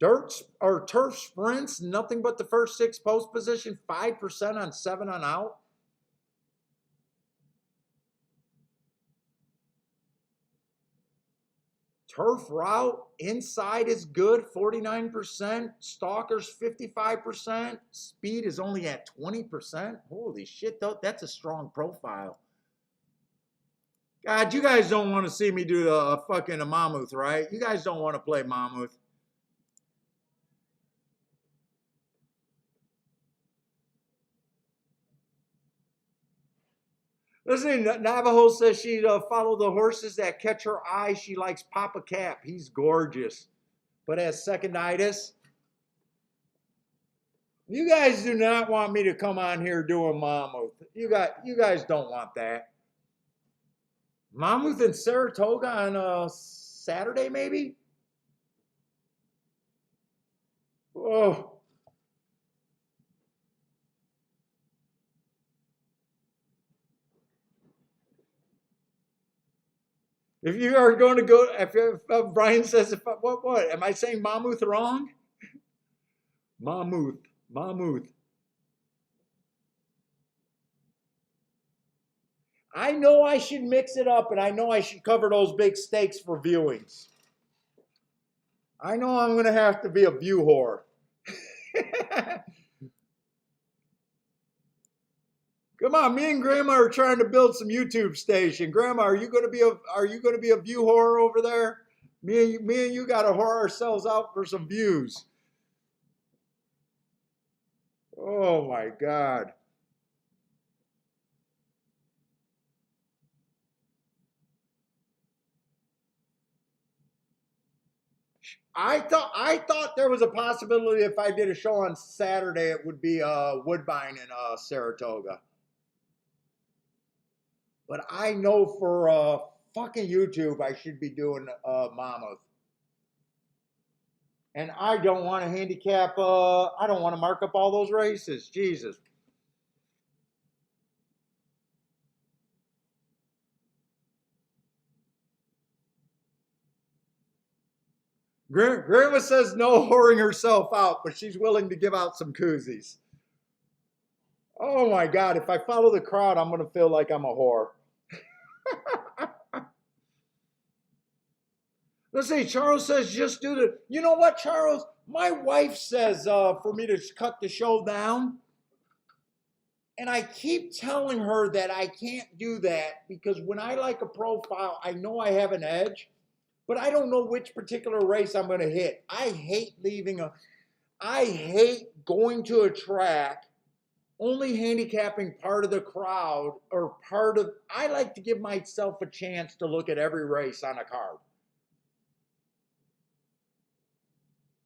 Dirt or turf sprints, nothing but the first 6 post position, 5% on 7 on out. Turf route, inside is good, 49%. Stalkers, 55%. Speed is only at 20%. Holy shit, though, that's a strong profile. God, you guys don't want to see me do the fucking Monmouth, right? You guys don't want to play Monmouth. Listen, Navajo says she'd follow the horses that catch her eye. She likes Papa Cap. He's gorgeous, but has seconditis. You guys do not want me to come on here doing Monmouth. You guys don't want that. Monmouth and Saratoga on Saturday, maybe? Oh. If you are going to go, if Brian says, what? Am I saying Monmouth wrong? Monmouth. I know I should mix it up, and I know I should cover those big stakes for viewings. I know I'm going to have to be a view whore. Come on, me and Grandma are trying to build some YouTube station. Grandma, are you going to be a view whore over there? Me and you got to whore ourselves out for some views. Oh my God. I thought there was a possibility if I did a show on Saturday, it would be Woodbine and Saratoga. But I know for fucking YouTube, I should be doing Monmouth. And I don't want to handicap. I don't want to mark up all those races. Jesus. Grandma says no whoring herself out, but she's willing to give out some koozies. Oh my God, if I follow the crowd, I'm going to feel like I'm a whore. Let's see, Charles says just do the, you know what, Charles? My wife says for me to cut the show down. And I keep telling her that I can't do that because when I like a profile, I know I have an edge, but I don't know which particular race I'm going to hit. I hate going to a track, only handicapping part of the crowd or I like to give myself a chance to look at every race on a card.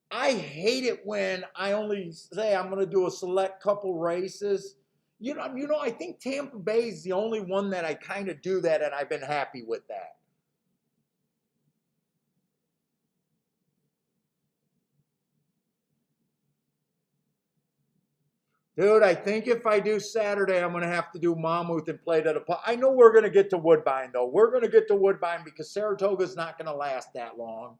I hate it when I only say I'm going to do a select couple races. You know, I think Tampa Bay is the only one that I kind of do that, and I've been happy with that. Dude, I think if I do Saturday, I'm going to have to do Monmouth and play to the. I know we're going to get to Woodbine, though. We're going to get to Woodbine because Saratoga's not going to last that long.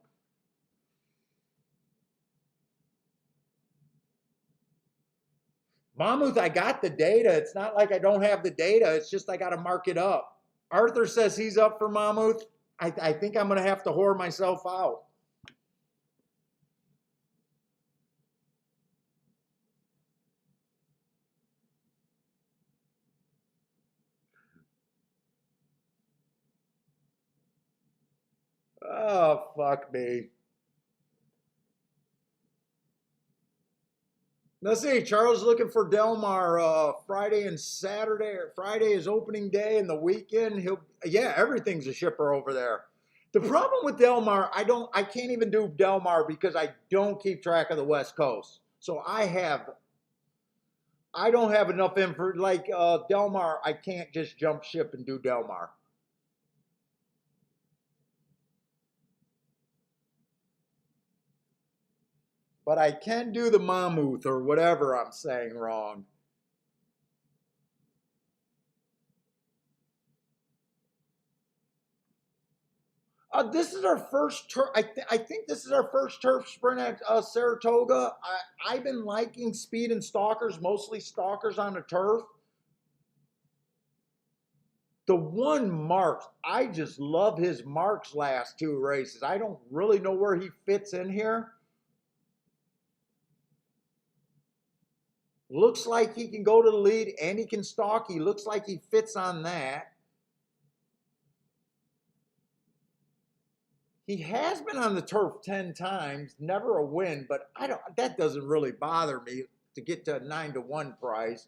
Monmouth, I got the data. It's not like I don't have the data. It's just I got to mark it up. Arthur says he's up for Monmouth. I think I'm going to have to whore myself out. Oh, fuck me. Let's see. Charles looking for Delmar Friday and Saturday. Friday is opening day and the weekend. Yeah, everything's a shipper over there. The problem with Delmar, I can't even do Delmar because I don't keep track of the West Coast. So I don't have enough info. Like Delmar, I can't just jump ship and do Delmar. But I can do the Monmouth or whatever I'm saying wrong. This is our first turf. I think this is our first turf sprint at Saratoga. I've been liking speed and stalkers, mostly stalkers on the turf. The one Marks, I just love his Marks last two races. I don't really know where he fits in here. Looks like he can go to the lead and he can stalk. He looks like he fits on that. He has been on the turf 10 times, never a win, but that doesn't really bother me to get to a 9-1 price.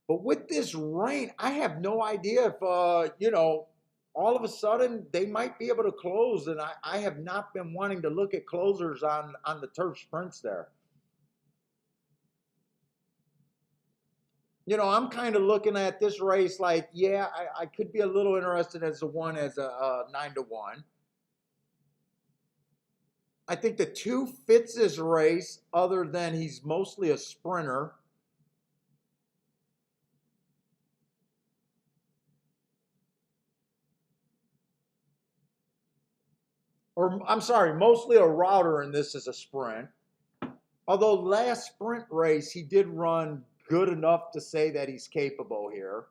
But with this rain, I have no idea if all of a sudden they might be able to close, and I have not been wanting to look at closers on the turf sprints there. I'm kind of looking at this race like, yeah, I could be a little interested as a 9-1. I think the two fits this race, other than he's mostly a sprinter. Or I'm sorry, mostly a router, and this is a sprint. Although last sprint race, he did run good enough to say that he's capable here.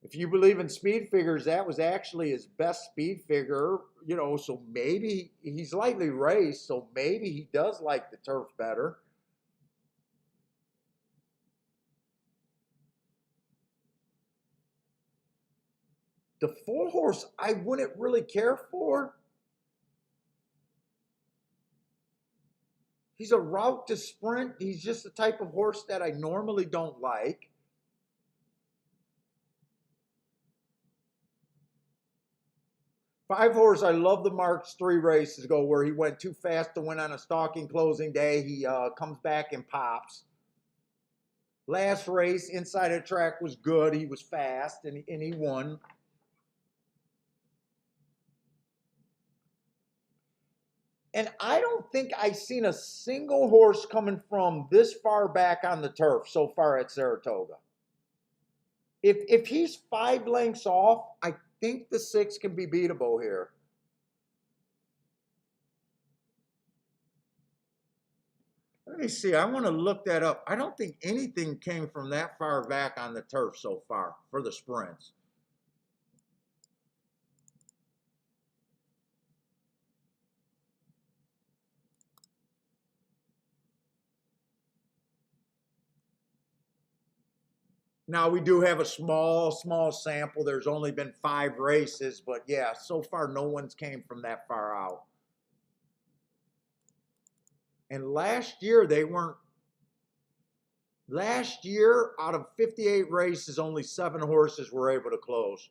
If you believe in speed figures, that was actually his best speed figure, so maybe he's lightly raced, so maybe he does like the turf better. The 4-horse, I wouldn't really care for. He's a route to sprint. He's just the type of horse that I normally don't like. 5-horse, I love the Marks 3 races ago where he went too fast to win on a stalking closing day. He comes back and pops. Last race, inside the track was good. He was fast, and he won. And I don't think I seen a single horse coming from this far back on the turf so far at Saratoga. If he's 5 lengths off, I think the 6 can be beatable here. Let me see. I want to look that up. I don't think anything came from that far back on the turf so far for the sprints. Now we do have a small sample. There's only been 5 races, but yeah, so far no one's came from that far out. And last year they weren't. Last year, out of 58 races, only 7 horses were able to close.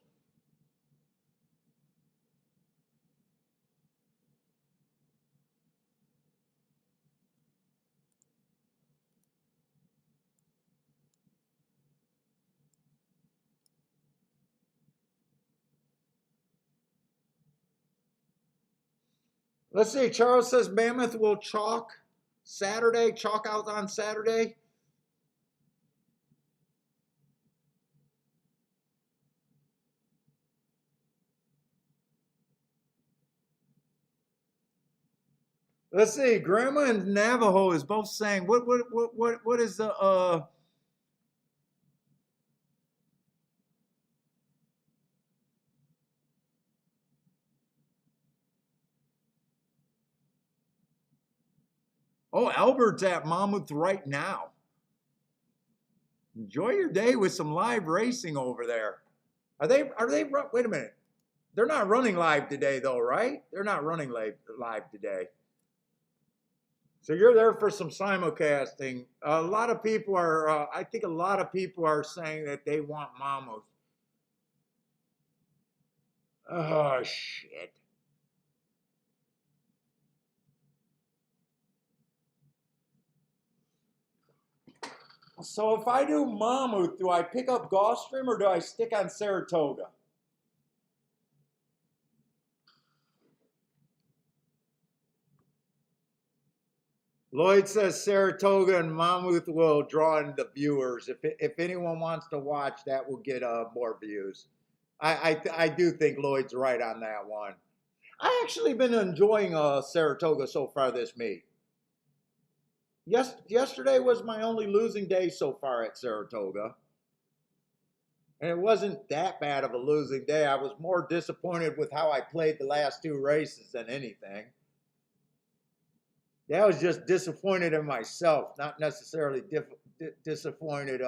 Let's see. Charles says Mammoth will chalk Saturday, chalk out on Saturday. Let's see. Grandma and Navajo is both saying what is the Oh, Albert's at Monmouth right now. Enjoy your day with some live racing over there. Are they wait a minute. They're not running live today though, right? They're not running live today. So you're there for some simulcasting. A lot of people are, I think a lot of people are saying that they want Monmouth. Oh, shit. So if I do Monmouth, do I pick up Gulfstream or do I stick on Saratoga? Lloyd says Saratoga and Monmouth will draw in the viewers. If anyone wants to watch, that will get more views. I do think Lloyd's right on that one. I actually been enjoying Saratoga so far this meet. Yesterday was my only losing day so far at Saratoga. And it wasn't that bad of a losing day. I was more disappointed with how I played the last 2 races than anything. I was just disappointed in myself, not necessarily disappointed.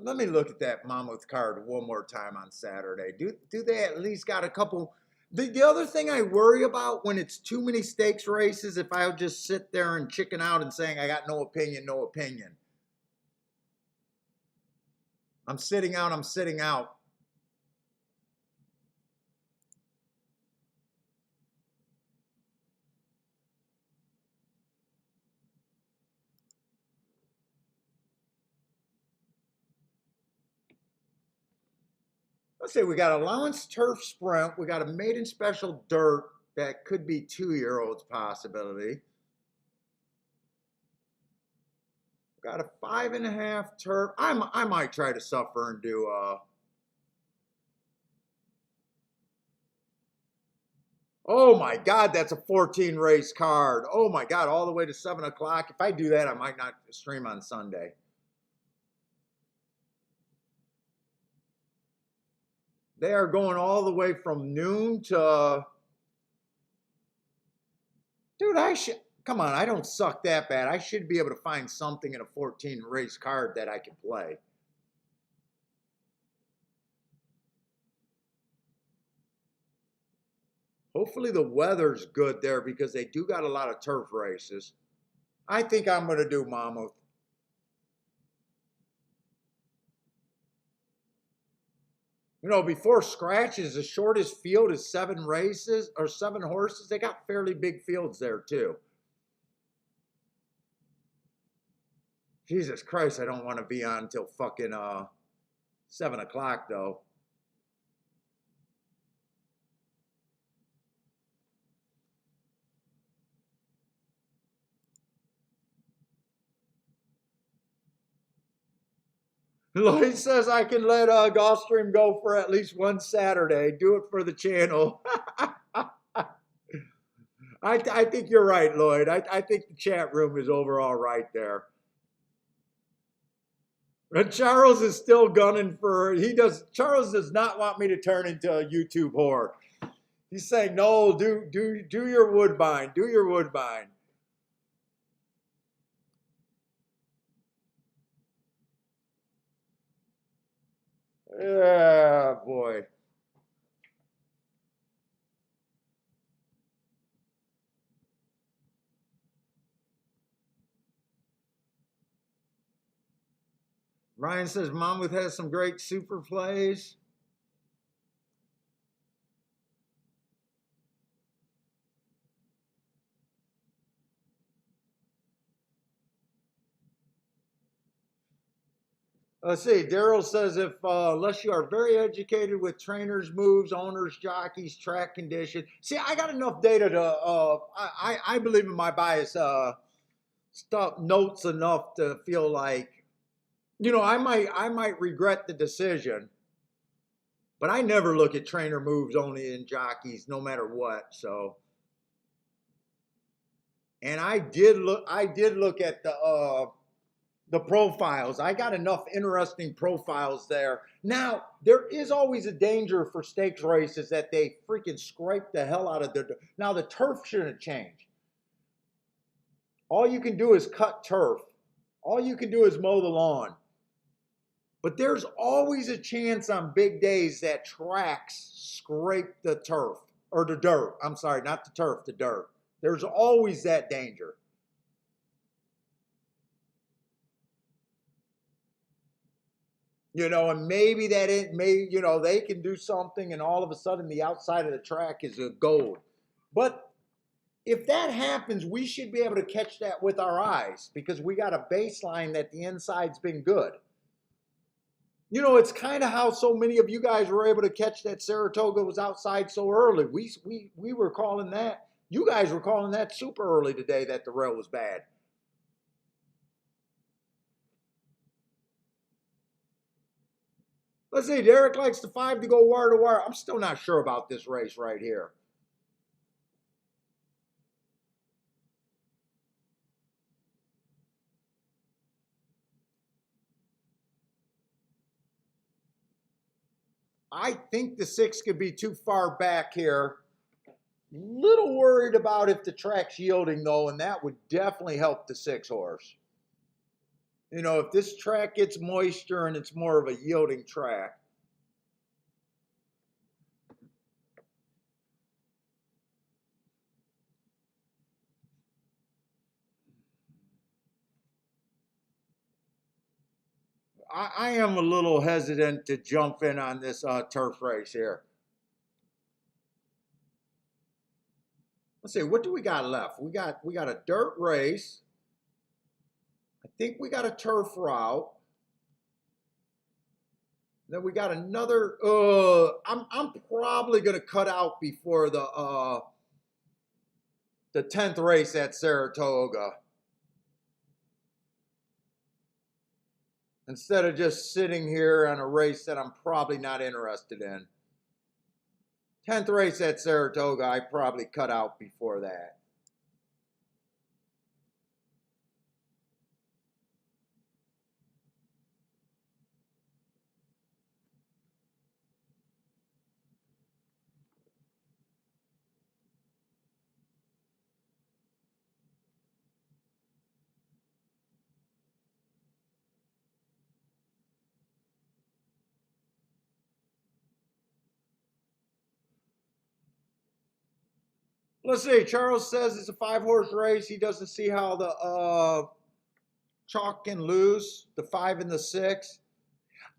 Let me look at that Monmouth card one more time on Saturday. Do they at least got a couple? The other thing I worry about when it's too many stakes races, if I'll just sit there and chicken out and saying I got no opinion, no opinion. I'm sitting out, I'm sitting out. Let's see, we got allowance turf sprint. We got a maiden special dirt that could be 2-year-olds possibility. Got a 5.5 turf. I might try to suffer and do oh my God, that's a 14 race card. Oh my God, all the way to 7 o'clock. If I do that, I might not stream on Sunday. They are going all the way from noon to, dude, come on, I don't suck that bad. I should be able to find something in a 14 race card that I can play. Hopefully the weather's good there because they do got a lot of turf races. I think I'm going to do Monmouth. You know, before scratches, the shortest field is 7 races or 7 horses. They got fairly big fields there too. Jesus Christ, I don't want to be on until fucking 7 o'clock though. Lloyd says I can let Gulfstream go for at least one Saturday. Do it for the channel. I think you're right, Lloyd. I think the chat room is overall right there. And Charles is still gunning for, Charles does not want me to turn into a YouTube whore. He's saying, no, do your Woodbine. Do your Woodbine. Yeah, boy. Ryan says Monmouth has some great super plays. Let's see. Daryl says if unless you are very educated with trainers, moves, owners, jockeys, track condition. See, I got enough data to. I believe in my bias stuff notes enough to feel like, I might regret the decision, but I never look at trainer moves only in jockeys, no matter what. So, and I did look at the profiles. I got enough interesting profiles there. Now, there is always a danger for stakes races that they freaking scrape the hell out of their. Now, the turf shouldn't change. All you can do is cut turf. All you can do is mow the lawn. But there's always a chance on big days that tracks scrape the turf or the dirt. I'm sorry, not the turf, the dirt. There's always that danger. And maybe they can do something and all of a sudden the outside of the track is a gold. But if that happens, we should be able to catch that with our eyes because we got a baseline that the inside's been good. It's kind of how so many of you guys were able to catch that Saratoga was outside so early. We were calling that. You guys were calling that super early today that the rail was bad. Let's see. Derek likes the 5 to go wire to wire. I'm still not sure about this race right here. I think the 6 could be too far back here. Little worried about if the track's yielding though, and that would definitely help the 6 horse. If this track gets moisture and it's more of a yielding track. I am a little hesitant to jump in on this turf race here. Let's see, what do we got left? We got a dirt race. I think we got a turf route. Then we got another. I'm probably gonna cut out before the 10th race at Saratoga. Instead of just sitting here on a race that I'm probably not interested in. 10th race at Saratoga, I probably cut out before that. Let's see. Charles says it's a 5-horse race. He doesn't see how the chalk can lose the 5 and the 6.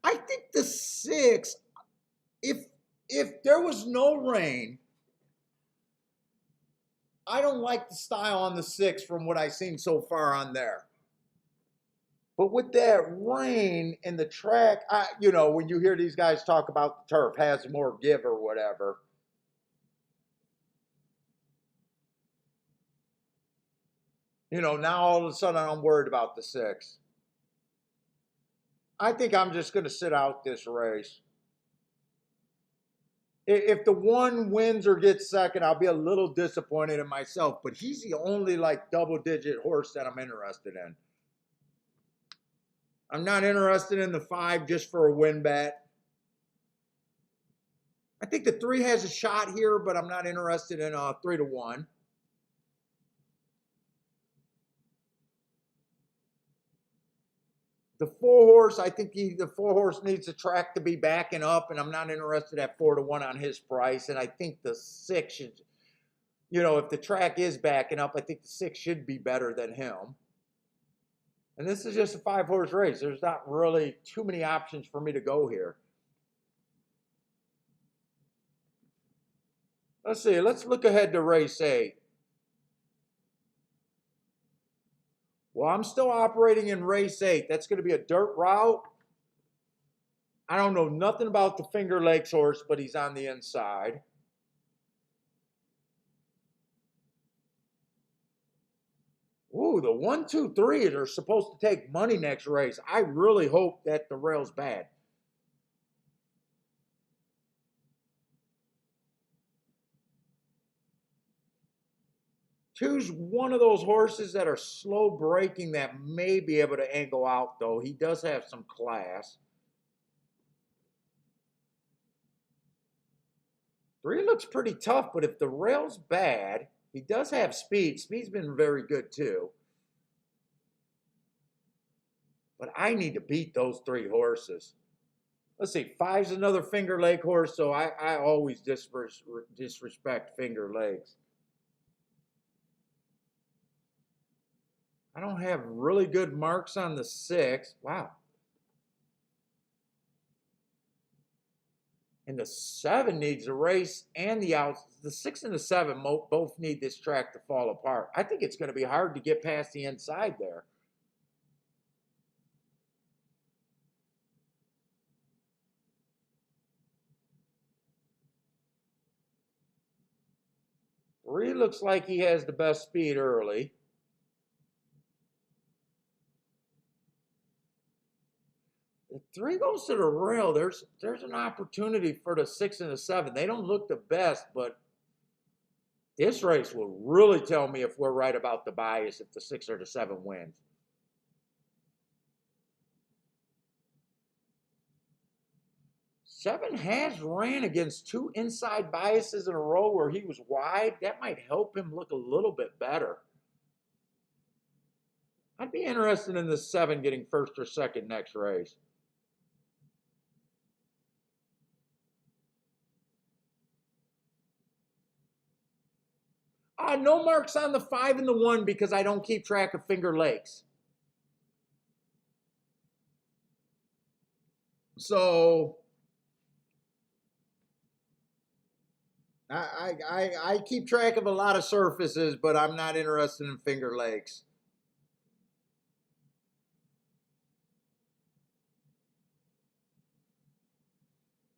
I think the 6. If there was no rain, I don't like the style on the 6 from what I've seen so far on there. But with that rain and the track, you know, when you hear these guys talk about the turf has more give or whatever, you know, now all of a sudden I'm worried about the 6. I think I'm just going to sit out this race. If the 1 wins or gets second, I'll be a little disappointed in myself, but he's the only like double-digit horse that I'm interested in. I'm not interested in the 5 just for a win bet. I think the 3 has a shot here, but I'm not interested in 3-1. The 4 horse, I think the 4 horse needs the track to be backing up, and I'm not interested at 4-1 on his price. And I think the 6 should, you know, if the track is backing up, I think the 6 should be better than him. And this is just a 5 horse race. There's not really too many options for me to go here. Let's see. Let's look ahead to race 8. Well, I'm still operating in race 8. That's going to be a dirt route. I don't know nothing about the Finger Lakes horse, but he's on the inside. Ooh, the 1, 2, 3 are supposed to take money next race. I really hope that the rail's bad. Two's one of those horses that are slow breaking that may be able to angle out, though. He does have some class. 3 looks pretty tough, but if the rail's bad, he does have speed. Speed's been very good, too. But I need to beat those 3 horses. Let's see, 5's another Finger Lake horse, so I always disrespect Finger Lakes. I don't have really good marks on the 6. Wow. And the 7 needs a race, and the 6 and the 7 both need this track to fall apart. I think it's going to be hard to get past the inside there. Three looks like he has the best speed early. If 3 goes to the rail, there's an opportunity for the 6 and the 7. They don't look the best, but this race will really tell me if we're right about the bias if the 6 or the 7 wins. Seven has ran against 2 inside biases in a row where he was wide. That might help him look a little bit better. I'd be interested in the 7 getting first or second next race. No marks on the 5 and the 1 because I don't keep track of Finger Lakes. So I keep track of a lot of surfaces, but I'm not interested in Finger Lakes.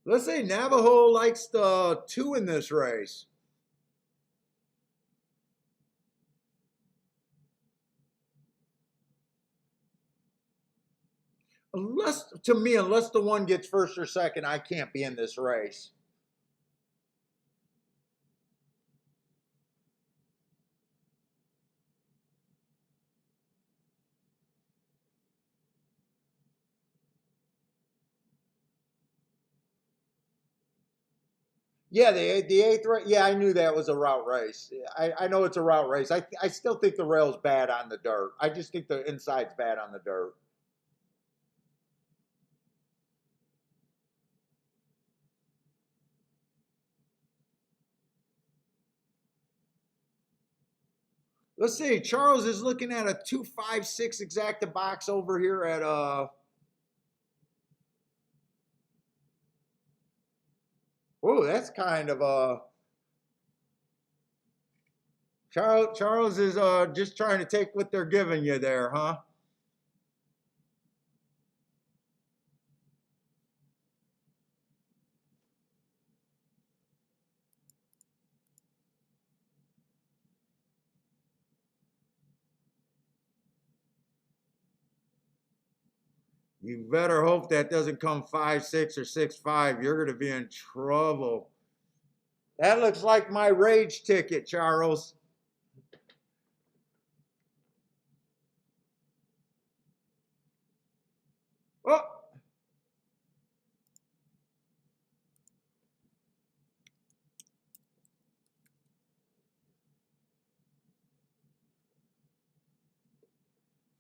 Let's say Navajo likes the 2 in this race. Unless the 1 gets first or second, I can't be in this race. Yeah, the 8th race. Yeah, I knew that was a route race. I know it's a route race. I still think the rail's bad on the dirt. I just think the inside's bad on the dirt. Let's see. Charles is looking at a 256 exacta box over here at Oh, that's kind of Charles is just trying to take what they're giving you there, huh? You better hope that doesn't come 5-6 or 6-5. You're going to be in trouble. That looks like my rage ticket, Charles. Oh.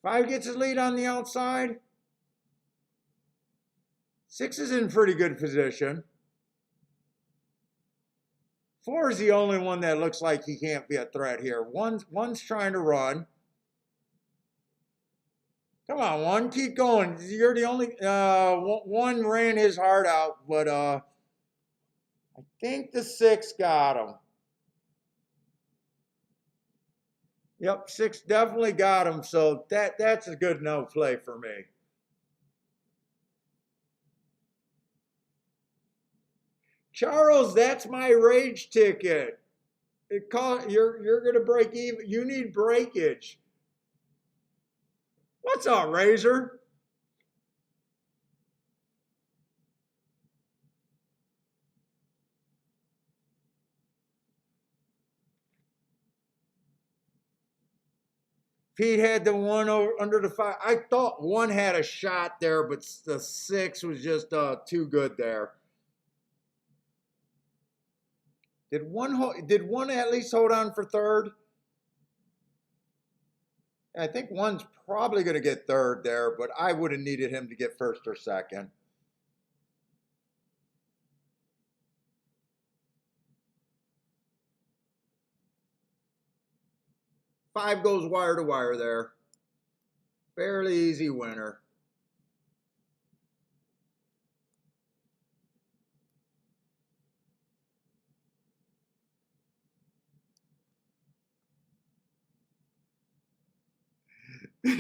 Five gets his lead on the outside. Six is in pretty good position. Four is the only one that looks like he can't be a threat here. One's trying to run. Come on, one, keep going. You're the only one ran his heart out, but I think the six got him. Yep, six definitely got him, so that's a good no play for me. Charles, that's my rage ticket. You're gonna break even. You need breakage. What's up, Razor? Pete had the one over under the five. I thought one had a shot there, but the six was just too good there. Did one at least hold on for third? I think one's probably going to get third there, but I would have needed him to get first or second. Five goes wire to wire there. Fairly easy winner.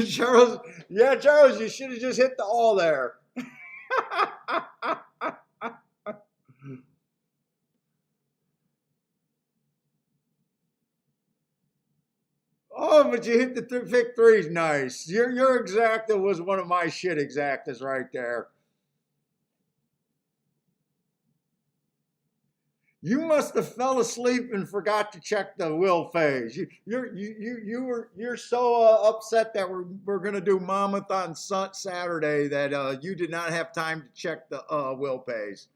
Charles, yeah, Charles, you should have just hit the all there. Oh, but you hit the pick threes. Nice. Your exacta was one of my shit exactas right there. You must have fell asleep and forgot to check the will phase. You're so upset that we're gonna do Monmouth on Saturday that you did not have time to check the will phase.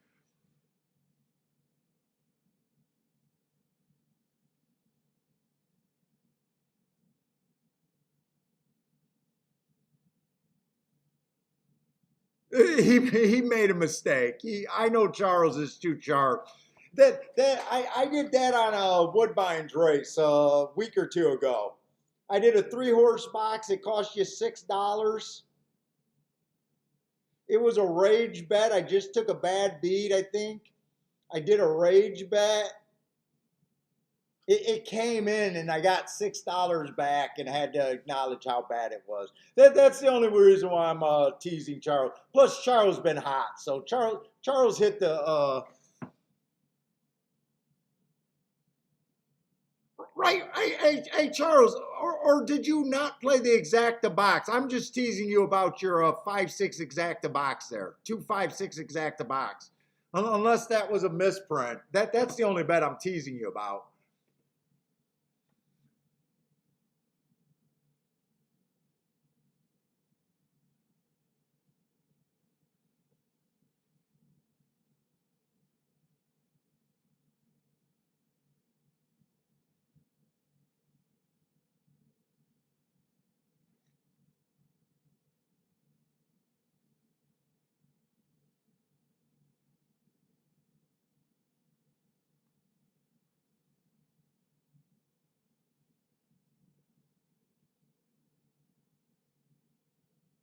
He made a mistake. I know Charles is too sharp. I did that on a Woodbines race a week or two ago. I did a 3-horse box. It cost you $6. It was a rage bet. I just took a bad beat, I think. I did a rage bet. It came in and I got $6 back and had to acknowledge how bad it was. That's the only reason why I'm teasing Charles. Plus, Charles been hot, so Charles hit the right. Hey, Charles, or did you not play the exacta box? I'm just teasing you about your 5-6 exacta box there. 2-5-6 exacta box. Unless that was a misprint. That's the only bet I'm teasing you about.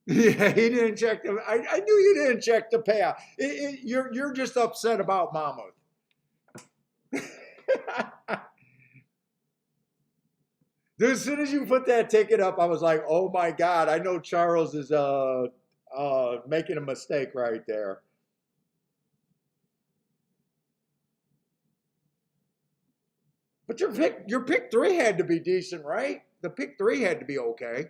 Yeah, he didn't check the. I knew you didn't check the payout. You're just upset about Monmouth. Dude, as soon as you put that ticket up, I was like, oh my God, I know Charles is making a mistake right there. But your pick three had to be decent, right? The pick three had to be okay.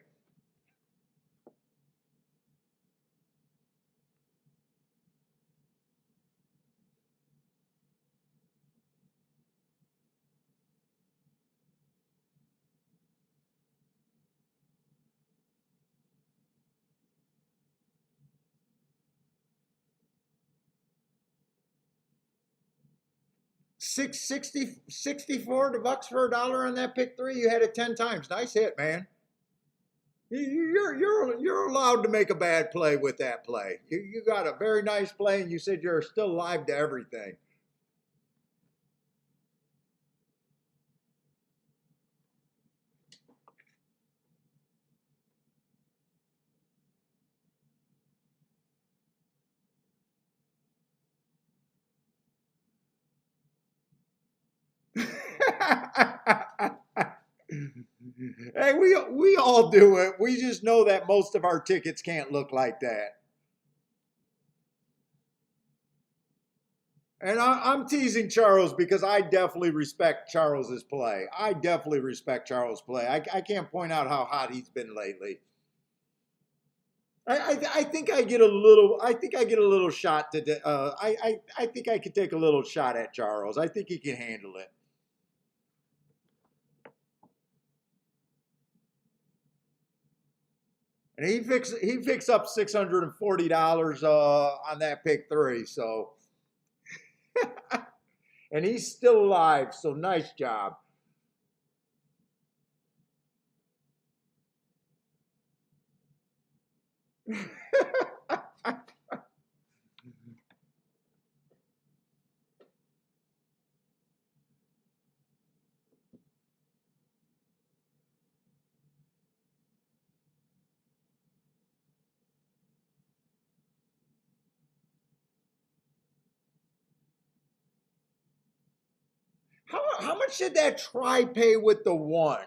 $64 the bucks for a dollar on that pick three. You had it 10 times. Nice hit, man. You're allowed to make a bad play with that play. You got a very nice play, and you said you're still live to everything. Hey, we all do it. We just know that most of our tickets can't look like that. And I'm teasing Charles because I definitely respect Charles's play. I definitely respect Charles' play. I can't point out how hot he's been lately. I think I get a little. I think I get a little shot today. I think I could take a little shot at Charles. I think he can handle it. And he picks up $640 on that pick three. So, and he's still alive. So nice job. How much did that try pay with the one?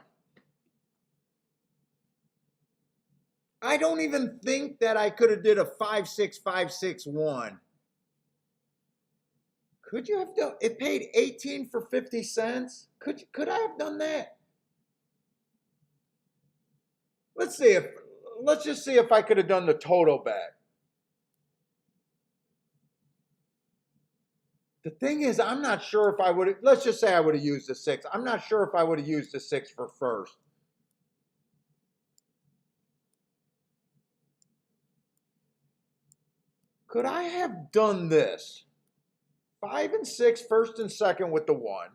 I don't even think that I could have did a 56561. Could you have done it? Paid 18 for 50 cents. Could I have done that? Let's see if let's just see if I could have done the total bet. The thing is, I'm not sure if I would have, let's just say I would have used the six. I'm not sure if I would have used the six for first. Could I have done this? 5 and 6, first and second with the one.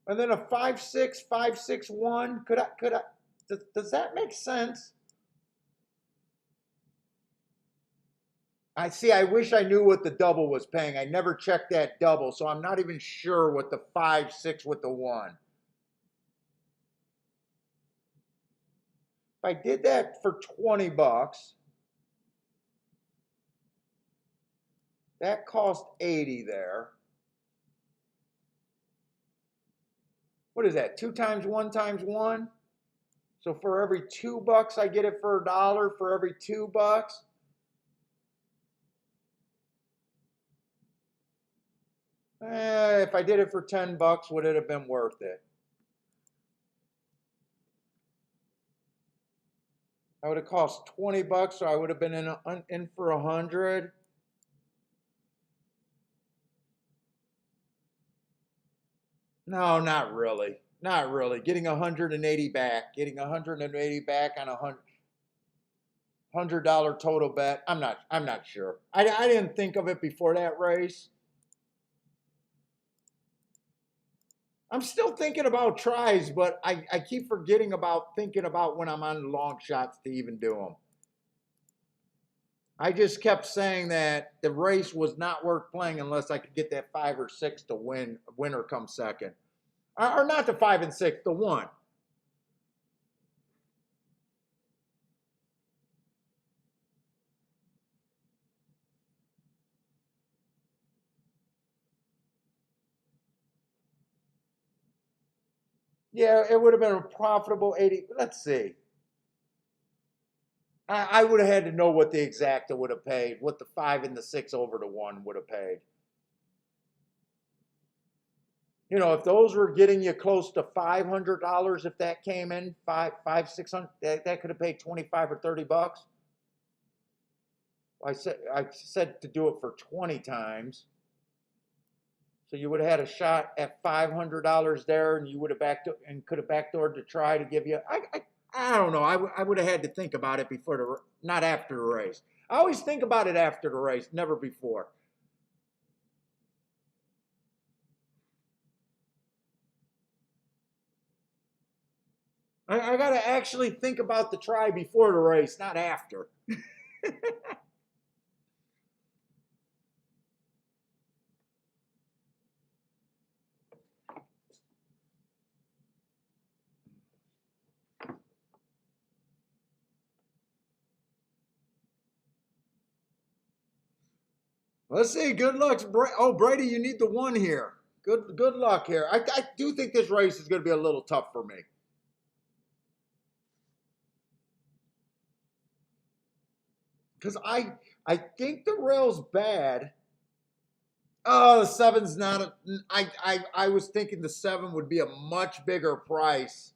And then a 5-6, 5-6-1. Does that make sense? I see, I wish I knew what the double was paying. I never checked that double, so I'm not even sure what the 5-6 with the one. If I did that for 20 bucks, that cost 80 there. What is that? 2 times 1 times 1? So for every 2 bucks, I get it for a dollar. For every 2 bucks. If I did it for 10 bucks, would it have been worth it? I would have cost 20 bucks, so I would have been in for 100. No, not really. Not really. Getting 180 back. Getting 180 back on a $100 total bet. I'm not sure. I didn't think of it before that race. I'm still thinking about tries, but I keep forgetting about thinking about when I'm on long shots to even do them. I just kept saying that the race was not worth playing unless I could get that 5 or 6 to win. Winner come second. Or not the 5 and 6, the one. Yeah, it would have been a profitable 80. Let's see. I would have had to know what the exacta would have paid, what the 5 and the 6 over the one would have paid. You know, if those were getting you close to $500, if that came in, 600, that could have paid 25 or 30 bucks. I said to do it for 20 times. So you would have had a shot at $500 there, and you would have could have backdoored to try to give you. I don't know. I would have had to think about it before not after the race. I always think about it after the race, never before. I got to actually think about the try before the race, not after. Let's see. Good luck. Oh, Brady, you need the one here. Good luck here. I do think this race is going to be a little tough for me. Because I think the rail's bad. Oh, the seven's not a. I was thinking the seven would be a much bigger price,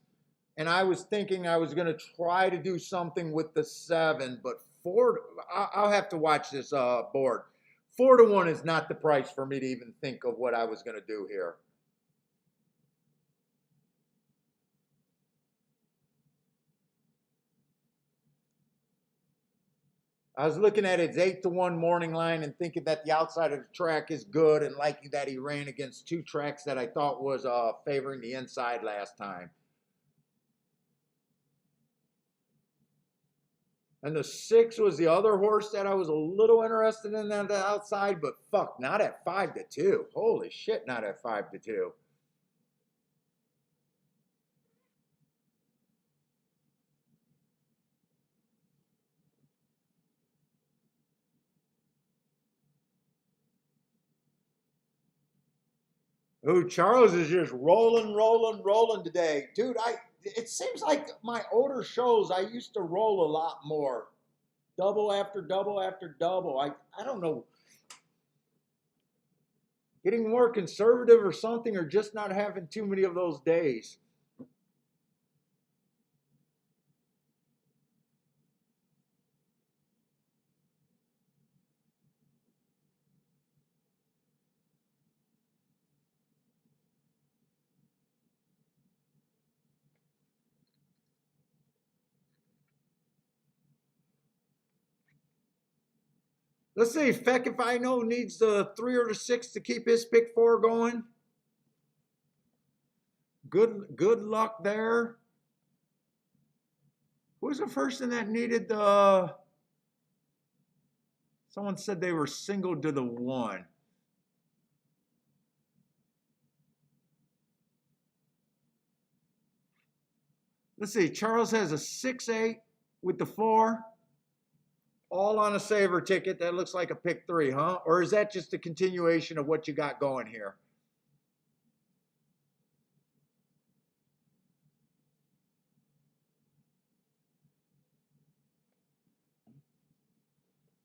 and I was thinking I was going to try to do something with the seven, but four. I'll have to watch this board. 4-1 is not the price for me to even think of what I was going to do here. I was looking at its 8-1 morning line and thinking that the outside of the track is good, and liking that he ran against two tracks that I thought was favoring the inside last time. And the 6 was the other horse that I was a little interested in on the outside, but fuck, not at 5-2. Holy shit, not at 5-2. Ooh, Charles is just rolling today. Dude, it seems like my older shows I used to roll a lot more. Double after double after double. I don't know. Getting more conservative or something, or just not having too many of those days. Let's see, Feck, if I know, needs the 3 or the 6 to keep his pick 4 going. Good luck there. Who was the person that needed the? Someone said they were single to the 1. Let's see. Charles has a 6-8 with the 4. All on a saver ticket. That looks like a pick 3, huh? Or is that just a continuation of what you got going here?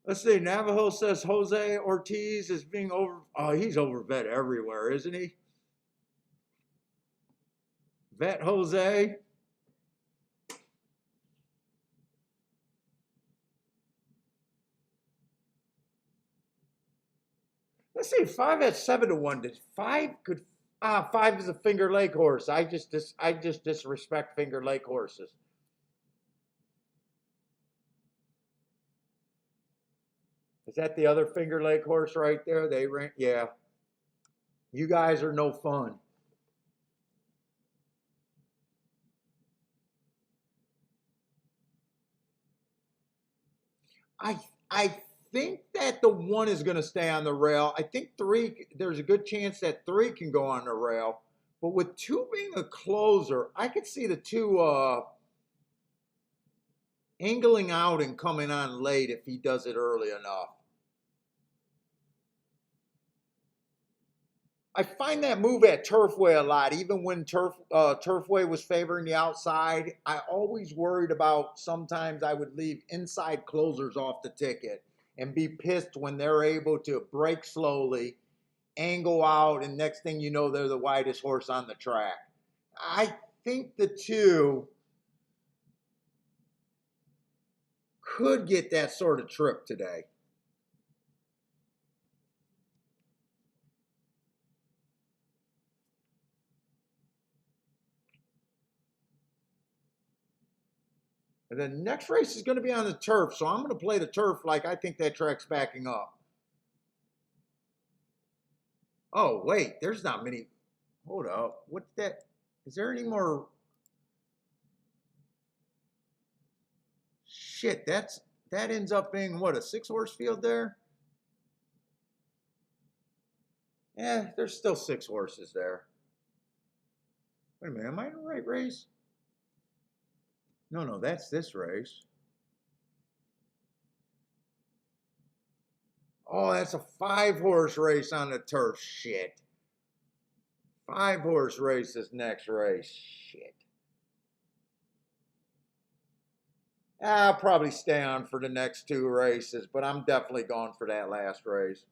Let's see. Navajo says Jose Ortiz is being over. Oh, he's overbet everywhere, isn't he? Vet Jose. Let's see. 5 at 7-1. Did 5 could 5 is a Finger Lake horse. I just disrespect Finger Lake horses. Is that the other Finger Lake horse right there? They ran. Yeah. You guys are no fun. I I think that the 1 is going to stay on the rail. I think 3. There's a good chance that 3 can go on the rail, but with 2 being a closer, I could see the 2 angling out and coming on late if he does it early enough. I find that move at Turfway a lot. Even when Turfway was favoring the outside, I always worried about sometimes I would leave inside closers off the ticket and be pissed when they're able to break slowly, angle out, and next thing you know, they're the widest horse on the track. I think the 2 could get that sort of trip today. And the next race is going to be on the turf, so I'm going to play the turf like I think that track's backing up. Oh, wait, there's not many. Hold up. What's that? Is there any more? Shit, that ends up being what, a 6-horse field there? Yeah, there's still 6 horses there. Wait a minute, am I in the right race? No, that's this race. Oh, that's a 5-horse race on the turf. Shit. 5-horse race is next race. Shit. I'll probably stay on for the next 2 races, but I'm definitely going for that last race.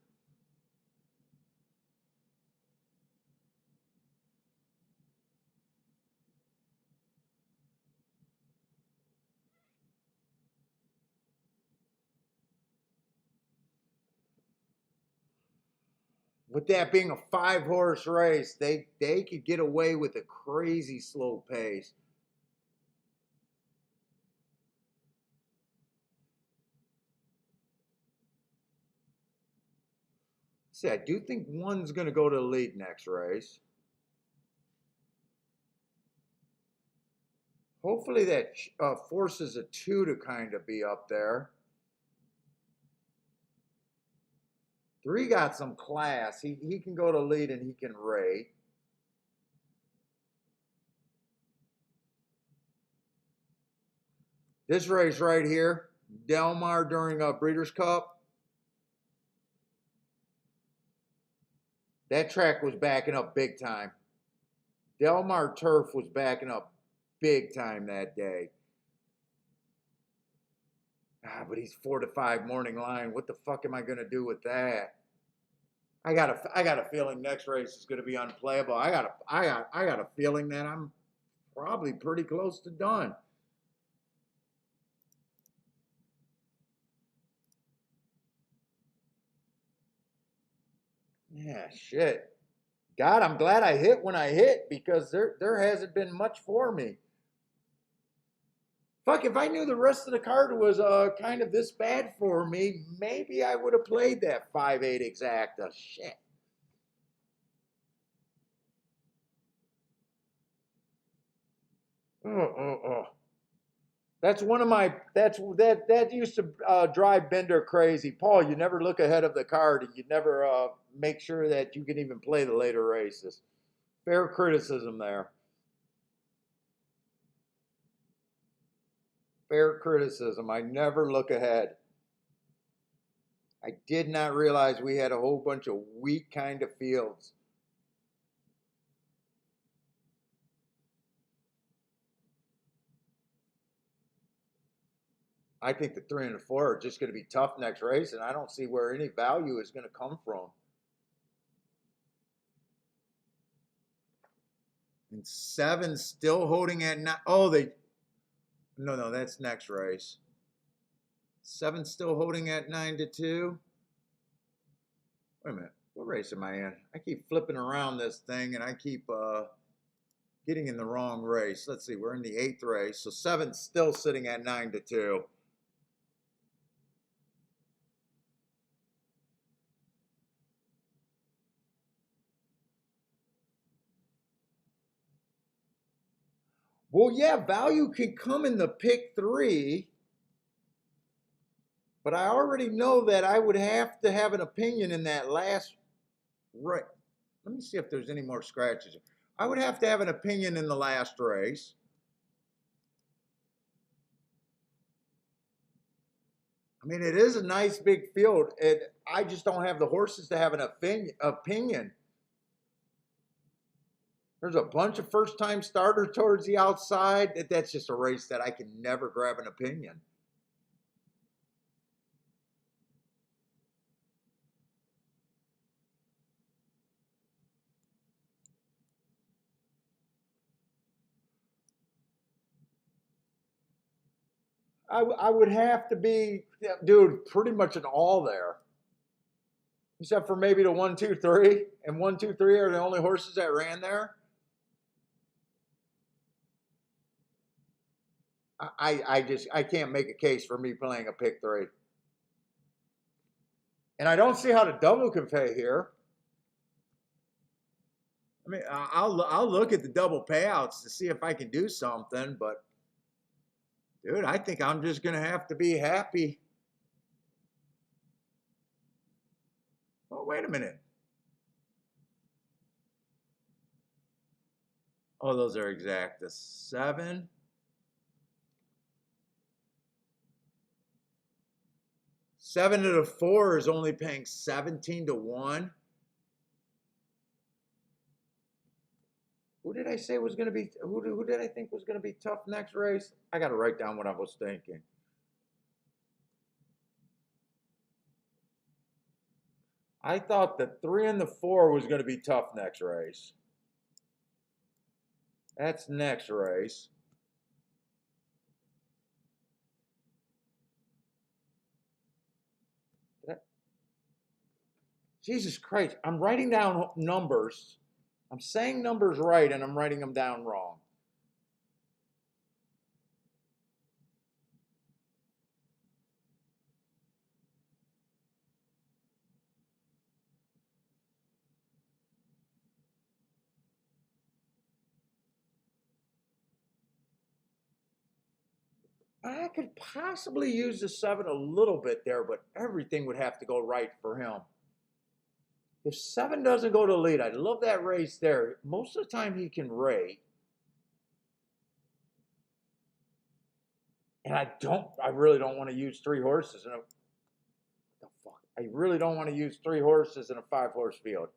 With that being a 5-horse race, they could get away with a crazy slow pace. See, I do think one's going to go to the lead next race. Hopefully that forces a 2 to kind of be up there. 3 got some class. He can go to lead and he can rate. This race right here, Delmar during a Breeders' Cup. That track was backing up big time. Delmar Turf was backing up big time that day. But he's 4 to 5 morning line. What the fuck am I gonna do with that? I got a feeling next race is gonna be unplayable. I got a feeling that I'm probably pretty close to done. Yeah, shit. God, I'm glad I hit when I hit because there hasn't been much for me. Fuck, if I knew the rest of the card was kind of this bad for me, maybe I would have played that 5-8 exacta. Shit. Oh. That's one of my that used to drive Bender crazy. Paul, you never look ahead of the card and you never make sure that you can even play the later races. Fair criticism there. Fair criticism. I never look ahead. I did not realize we had a whole bunch of weak kind of fields. I think the 3 and the 4 are just going to be tough next race, and I don't see where any value is going to come from. And 7 still holding at 9. Oh, no, that's next race. 7 still holding at 9 to 2. Wait a minute. What race am I in? I keep flipping around this thing, and I keep getting in the wrong race. Let's see. We're in the 8th race. So 7's still sitting at 9 to 2. Well, yeah, value can come in the pick 3. But I already know that I would have to have an opinion in that last race. Let me see if there's any more scratches. I would have to have an opinion in the last race. I mean, it is a nice big field. I just don't have the horses to have an opinion. There's a bunch of first-time starters towards the outside. That's just a race that I can never grab an opinion. I would have to be, dude, pretty much an all there. Except for maybe the 1, 2, 3. And 1, 2, 3 are the only horses that ran there. I can't make a case for me playing a pick 3. And I don't see how the double can pay here. I mean, I'll look at the double payouts to see if I can do something, but dude, I think I'm just gonna have to be happy. Oh, wait a minute. Oh, those are exact. The 7. 7 to the 4 is only paying 17 to 1. Who did I say was going to be, who did I think was going to be tough next race? I got to write down what I was thinking. I thought the 3 and the 4 was going to be tough next race. That's next race. Jesus Christ, I'm writing down numbers. I'm saying numbers right and I'm writing them down wrong. I could possibly use the 7 a little bit there, but everything would have to go right for him. If 7 doesn't go to lead, I love that race there. Most of the time he can rate. And I really don't want to use 3 horses in a, what the fuck? I really don't want to use 3 horses in a 5-horse field.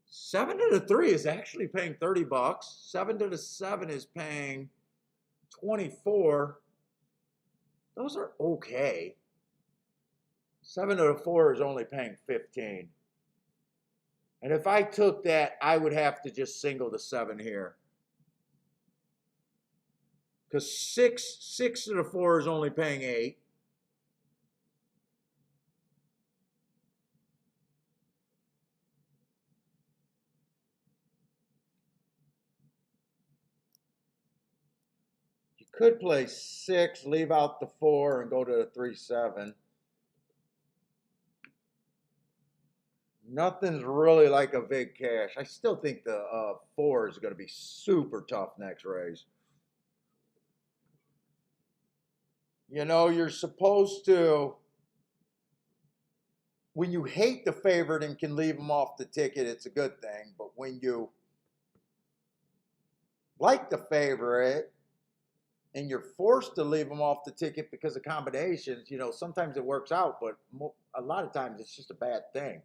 Seven to the 3 is actually paying $30. 7 to the 7 is paying 24. Those are okay. 7 to the 4 is only paying 15. And if I took that, I would have to just single the 7 here. Because 6 to the 4 is only paying 8. You could play 6, leave out the 4, and go to the 3-7. Nothing's really like a big cash. I still think the 4 is going to be super tough next race. You know, you're supposed to, when you hate the favorite and can leave them off the ticket, it's a good thing. But when you like the favorite and you're forced to leave them off the ticket because of combinations, you know, sometimes it works out, but a lot of times it's just a bad thing.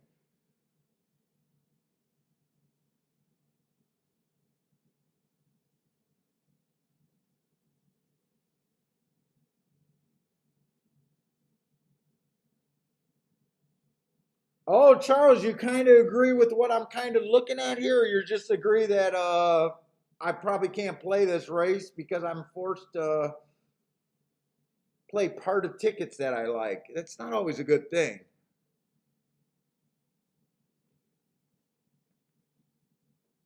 Oh, Charles, you kind of agree with what I'm kind of looking at here, or you just agree that I probably can't play this race because I'm forced to play part of tickets that I like. That's not always a good thing.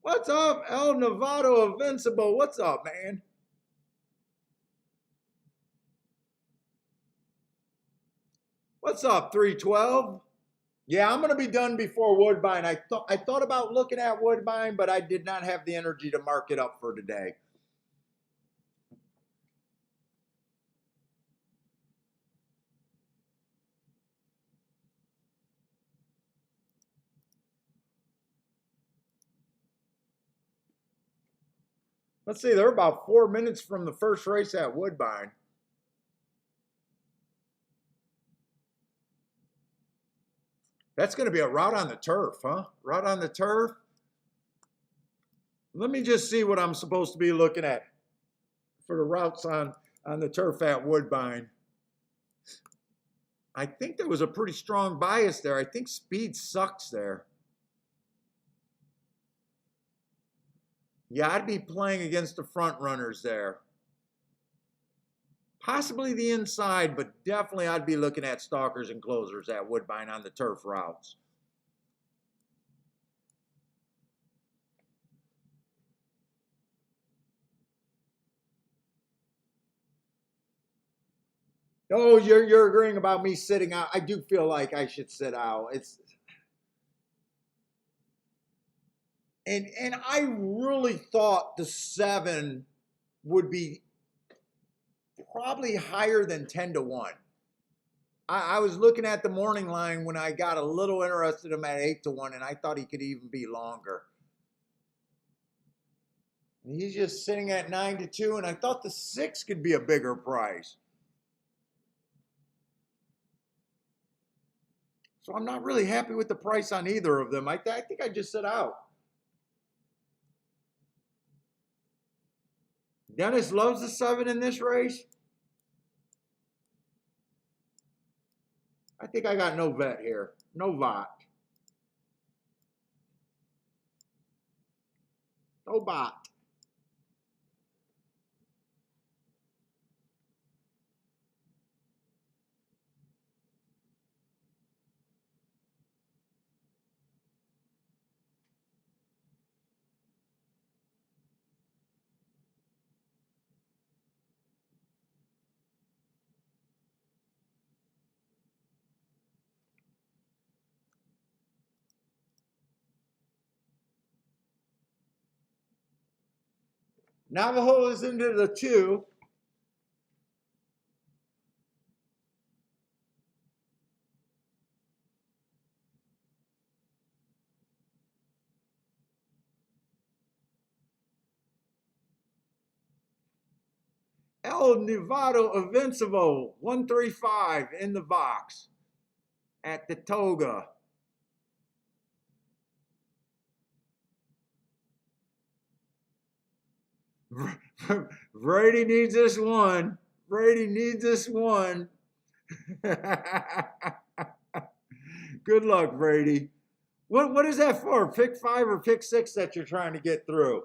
What's up, El Novato Invincible? What's up, man? What's up, 312? Yeah, I'm gonna be done before Woodbine. I thought about looking at Woodbine, but I did not have the energy to mark it up for today. Let's see, they're about 4 minutes from the first race at Woodbine. That's going to be a route on the turf, huh? Route on the turf. Let me just see what I'm supposed to be looking at for the routes on the turf at Woodbine. I think there was a pretty strong bias there. I think speed sucks there. Yeah, I'd be playing against the front runners there. Possibly the inside, but definitely I'd be looking at stalkers and closers at Woodbine on the turf routes. Oh, you're agreeing about me sitting out. I do feel like I should sit out. And I really thought the 7 would be probably higher than 10-1. I was looking at the morning line when I got a little interested in him at 8-1, and I thought he could even be longer. And he's just sitting at 9-2, and I thought the 6 could be a bigger price. So I'm not really happy with the price on either of them. I think I just sit out. Dennis loves the 7 in this race. I think I got no vet here. No bot. No bot. Navajo is into the 2. El Nevado Invincible 135 in the box at the Toga. Brady needs this one. Brady needs this one. Good luck, Brady. What is that for? Pick 5 or pick 6 that you're trying to get through?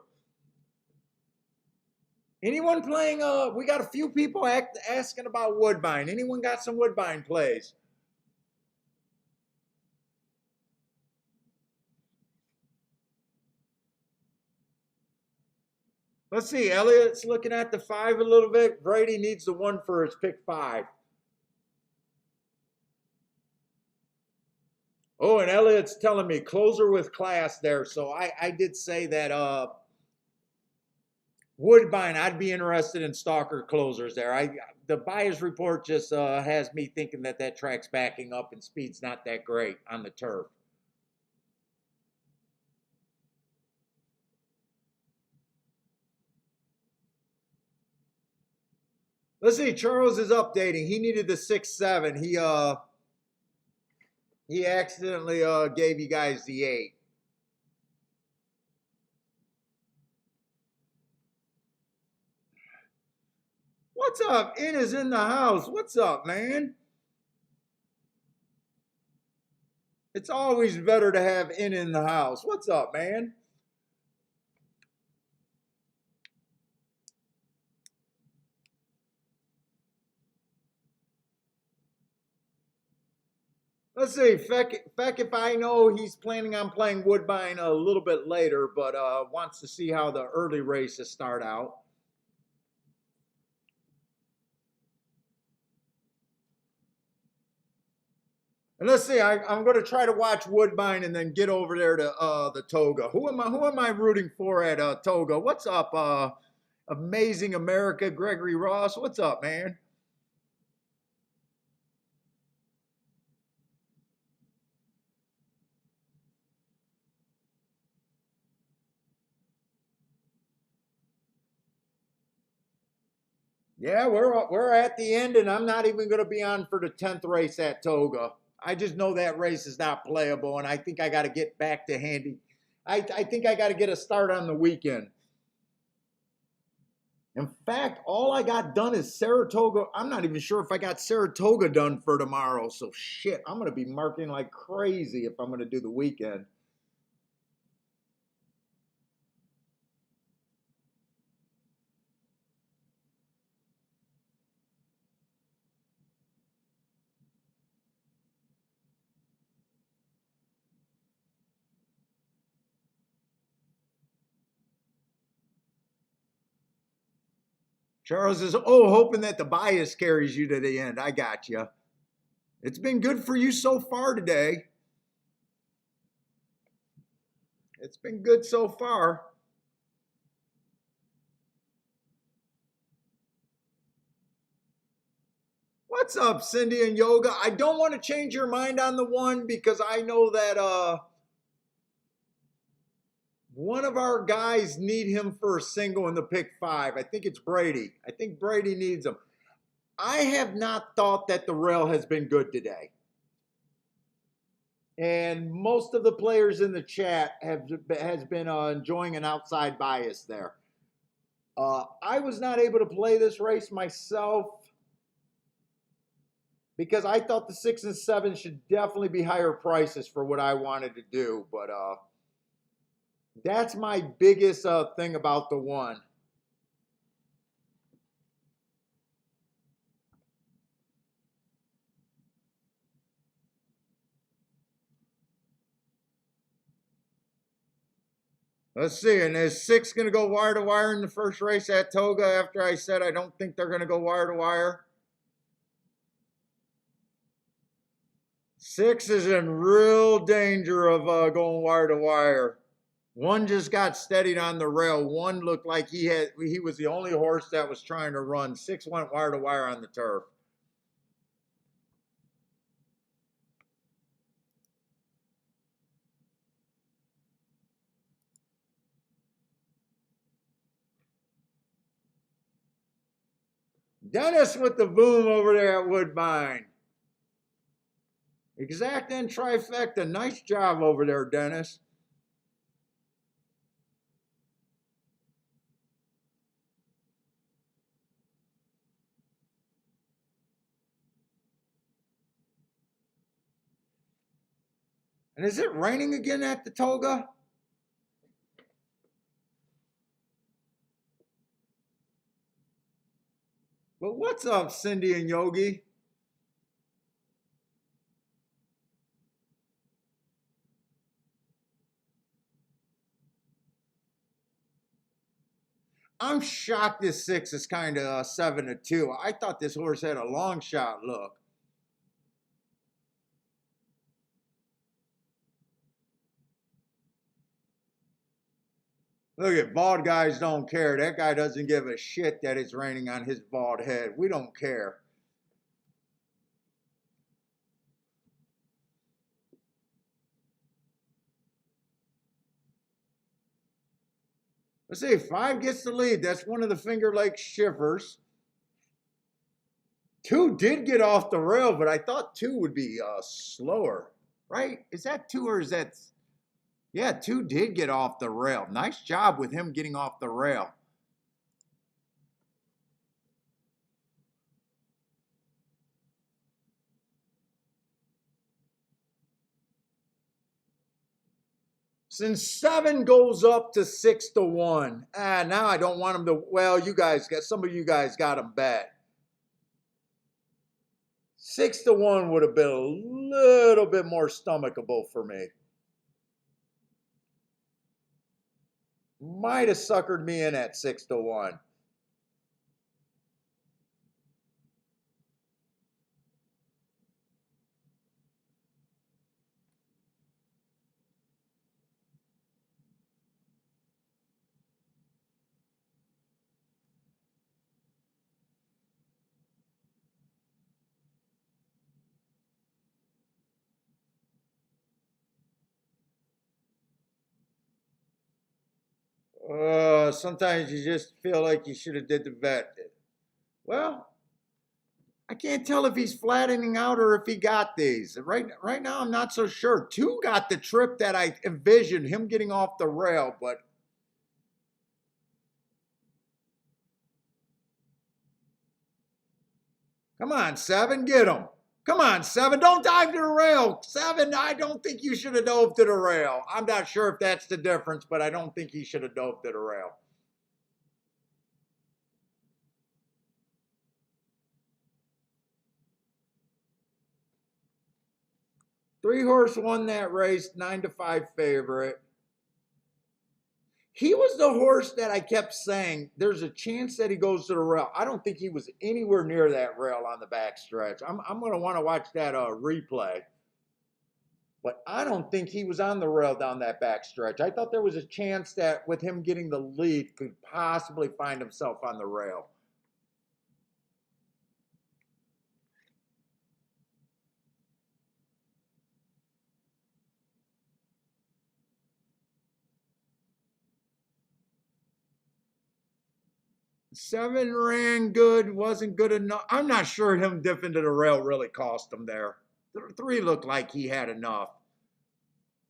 Anyone playing? We got a few people asking about Woodbine. Anyone got some Woodbine plays? Let's see. Elliot's looking at the 5 a little bit. Brady needs the 1 for his pick 5. Oh, and Elliot's telling me closer with class there. So I did say that Woodbine, I'd be interested in stalker closers there. The buyer's report just has me thinking that track's backing up and speed's not that great on the turf. Let's see. Charles is updating. He needed the 6-7. He accidentally gave you guys the 8. What's up? In is in the house. What's up, man? It's always better to have in the house. What's up, man? Let's see. Feck, if I know he's planning on playing Woodbine a little bit later, but wants to see how the early races start out. And let's see. I'm going to try to watch Woodbine and then get over there to the Toga. Who am I rooting for at Toga? What's up, Amazing America, Gregory Ross? What's up, man? Yeah, we're at the end, and I'm not even going to be on for the 10th race at Toga. I just know that race is not playable, and I think I got to get back to handy. I think I got to get a start on the weekend. In fact, all I got done is Saratoga. I'm not even sure if I got Saratoga done for tomorrow. So shit, I'm going to be marking like crazy if I'm going to do the weekend. Charles is, oh, hoping that the bias carries you to the end. I got you. It's been good for you so far today. It's been good so far. What's up, Cindy and Yoga? I don't want to change your mind on the one because I know that one of our guys need him for a single in the pick 5. I think it's Brady. I think Brady needs him. I have not thought that the rail has been good today. And most of the players in the chat has been enjoying an outside bias there. I was not able to play this race myself because I thought the 6 and 7 should definitely be higher prices for what I wanted to do. But that's my biggest thing about the one. Let's see, and is 6 going to go wire to wire in the first race at Toga after I said I don't think they're going to go wire to wire? 6 is in real danger of going wire to wire. 1 just got steadied on the rail. 1 looked like he was the only horse that was trying to run. 6 went wire to wire on the turf. Dennis with the boom over there at Woodbine. Exact and trifecta. Nice job over there, Dennis. And is it raining again at the Toga? But what's up, Cindy and Yogi? I'm shocked this 6 is kind of 7-2. I thought this horse had a long shot look. Look at bald guys don't care. That guy doesn't give a shit that it's raining on his bald head. We don't care. Let's see, 5 gets the lead. That's one of the Finger Lakes shivers. 2 did get off the rail, but I thought 2 would be slower, right? Is that 2 or is that... Yeah, 2 did get off the rail. Nice job with him getting off the rail. Since 7 goes up to 6-1, now I don't want him to. Well, some of you guys got him bet. 6-1 would have been a little bit more stomachable for me. Might have suckered me in at 6-1. Sometimes you just feel like you should have did the bet. Well, I can't tell if he's flattening out or if he got these. Right now, I'm not so sure. 2 got the trip that I envisioned, him getting off the rail, but come on, 7, get him. Come on, 7, don't dive to the rail. 7, I don't think you should have dove to the rail. I'm not sure if that's the difference, but I don't think he should have dove to the rail. Three horse won that race, 9-5 favorite. He was the horse that I kept saying, there's a chance that he goes to the rail. I don't think he was anywhere near that rail on the back stretch. I'm going to want to watch that replay. But I don't think he was on the rail down that back stretch. I thought there was a chance that with him getting the lead could possibly find himself on the rail. Seven ran good, wasn't good enough. I'm not sure him dipping to the rail really cost him there. Three looked like he had enough.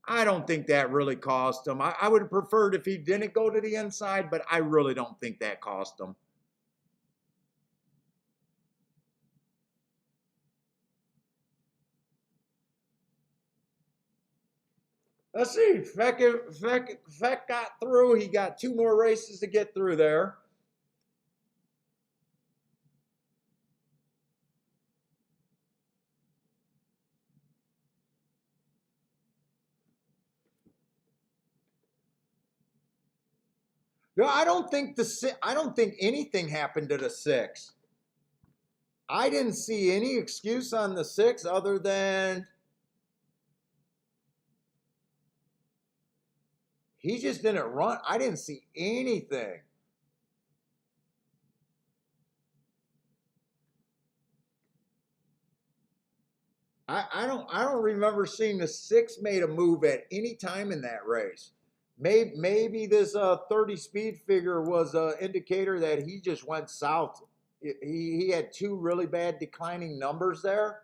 I don't think that really cost him. I would have preferred if he didn't go to the inside, but I really don't think that cost him. Let's see. Feck got through. He got two more races to get through there. No, I don't think anything happened to the six. I didn't see any excuse on the six other than he just didn't run. I didn't see anything. I don't remember seeing the six made a move at any time in that race. Maybe this 30 speed figure was an indicator that he just went south. He had two really bad declining numbers there.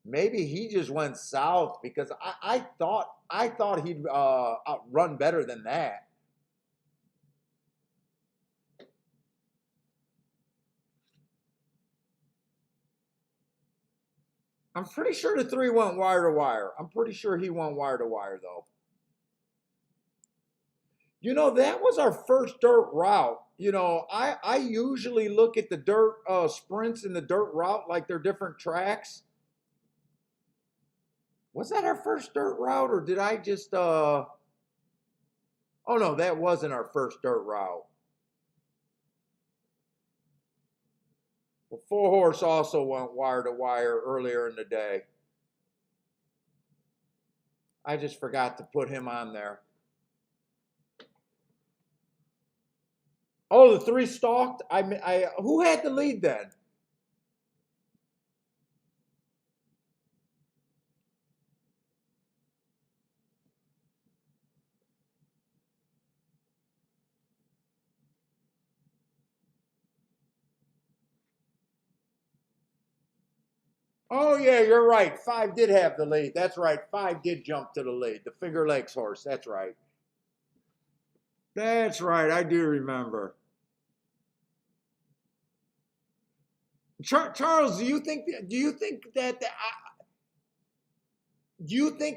Maybe he just went south because I thought he'd run better than that. I'm pretty sure the three went wire to wire. I'm pretty sure he went wire to wire though. You know, that was our first dirt route. You know, I usually look at the dirt sprints and the dirt route like they're different tracks. Was that our first dirt route or did I just oh no, that wasn't our first dirt route. The four horse also went wire to wire earlier in the day. I just forgot to put him on there. Oh, the three stalked. Who had the lead then? Oh yeah, you're right. Five did have the lead. That's right. Five did jump to the lead. The Finger Lakes horse. That's right. That's right. I do remember. Charles, do you think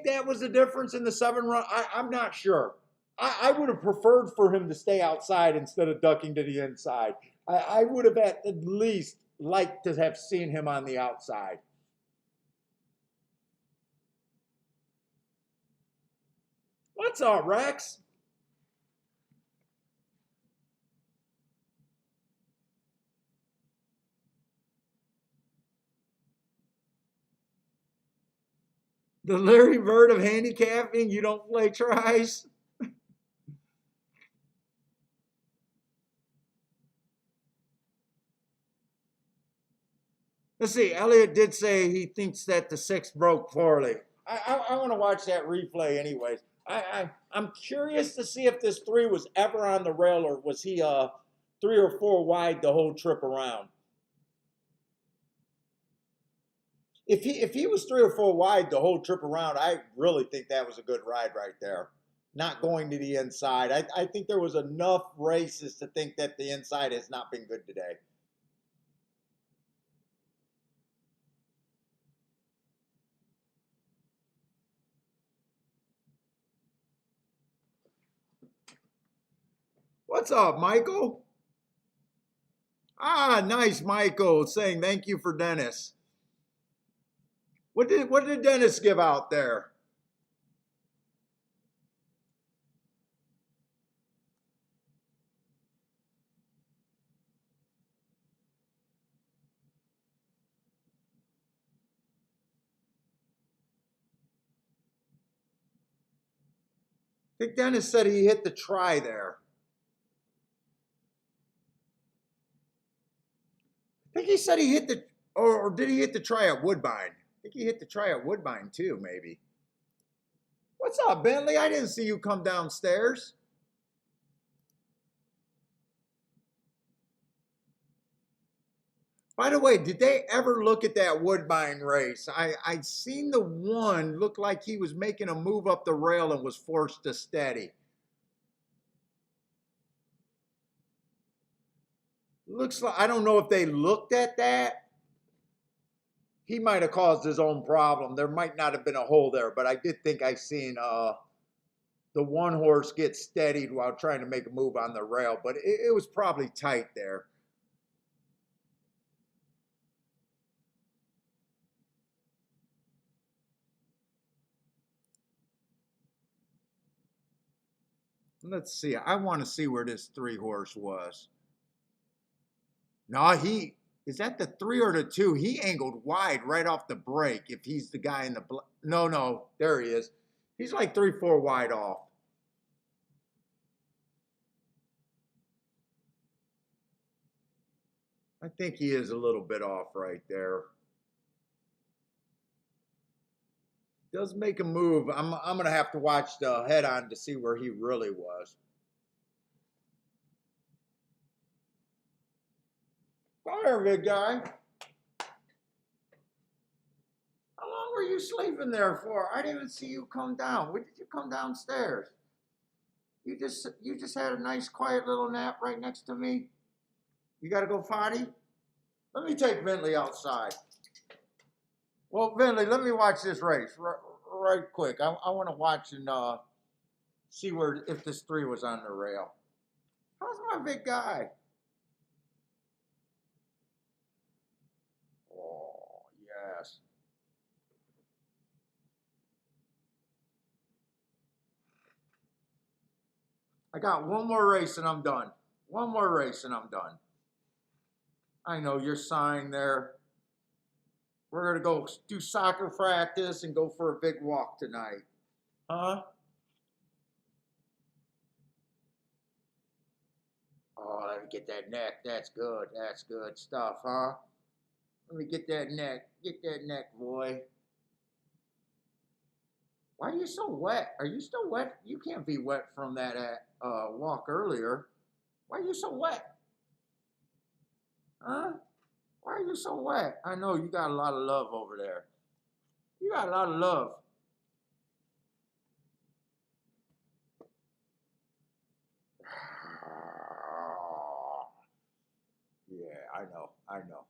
that was the difference in the seven run? I'm not sure. I would have preferred for him to stay outside instead of ducking to the inside. I would have at least liked to have seen him on the outside. What's up, Rex? The Larry Bird of handicapping, you don't play tries? Let's see, Elliot did say he thinks that the six broke poorly. I want to watch that replay anyways. I'm curious to see if this three was ever on the rail or was he three or four wide the whole trip around. If he was three or four wide the whole trip around, I really think that was a good ride right there. Not going to the inside. I think there was enough races to think that the inside has not been good today. What's up, Michael? Ah, nice, Michael, saying thank you for Dennis. What did Dennis give out there? I think Dennis said he hit the try there. I think he said he hit the, or did he hit the try at Woodbine? I think he hit the try at Woodbine too, maybe. What's up, Bentley? I didn't see you come downstairs. By the way, did they ever look at that Woodbine race? I seen the one look like he was making a move up the rail and was forced to steady. Looks like, I don't know if they looked at that. He might have caused his own problem. There might not have been a hole there, but I did think I seen the one horse get steadied while trying to make a move on the rail, but it was probably tight there. Let's see. I want to see where this 3-horse was. No, is that the 3 or the 2? He angled wide right off the break. If he's the guy in the no, there he is. He's like 3-4 wide off. I think he is a little bit off right there. Does make a move. I'm gonna have to watch the head on to see where he really was. Come here, big guy. How long were you sleeping there for? I didn't even see you come down. When did you come downstairs? You just had a nice quiet little nap right next to me? You gotta go potty? Let me take Bentley outside. Well, Bentley, let me watch this race right quick. I want to watch and see where if this 3 was on the rail. How's my big guy? Oh, yes. I got one more race and I'm done. One more race and I'm done. I know you're sighing there. We're going to go do soccer practice and go for a big walk tonight. Huh? Oh, let me get that neck. That's good. That's good stuff, huh? Let me get that neck. Get that neck, boy. Why are you so wet? Are you still wet? You can't be wet from that walk earlier. Why are you so wet? Huh? Why are you so wet? I know you got a lot of love over there. You got a lot of love. Yeah, I know. I know.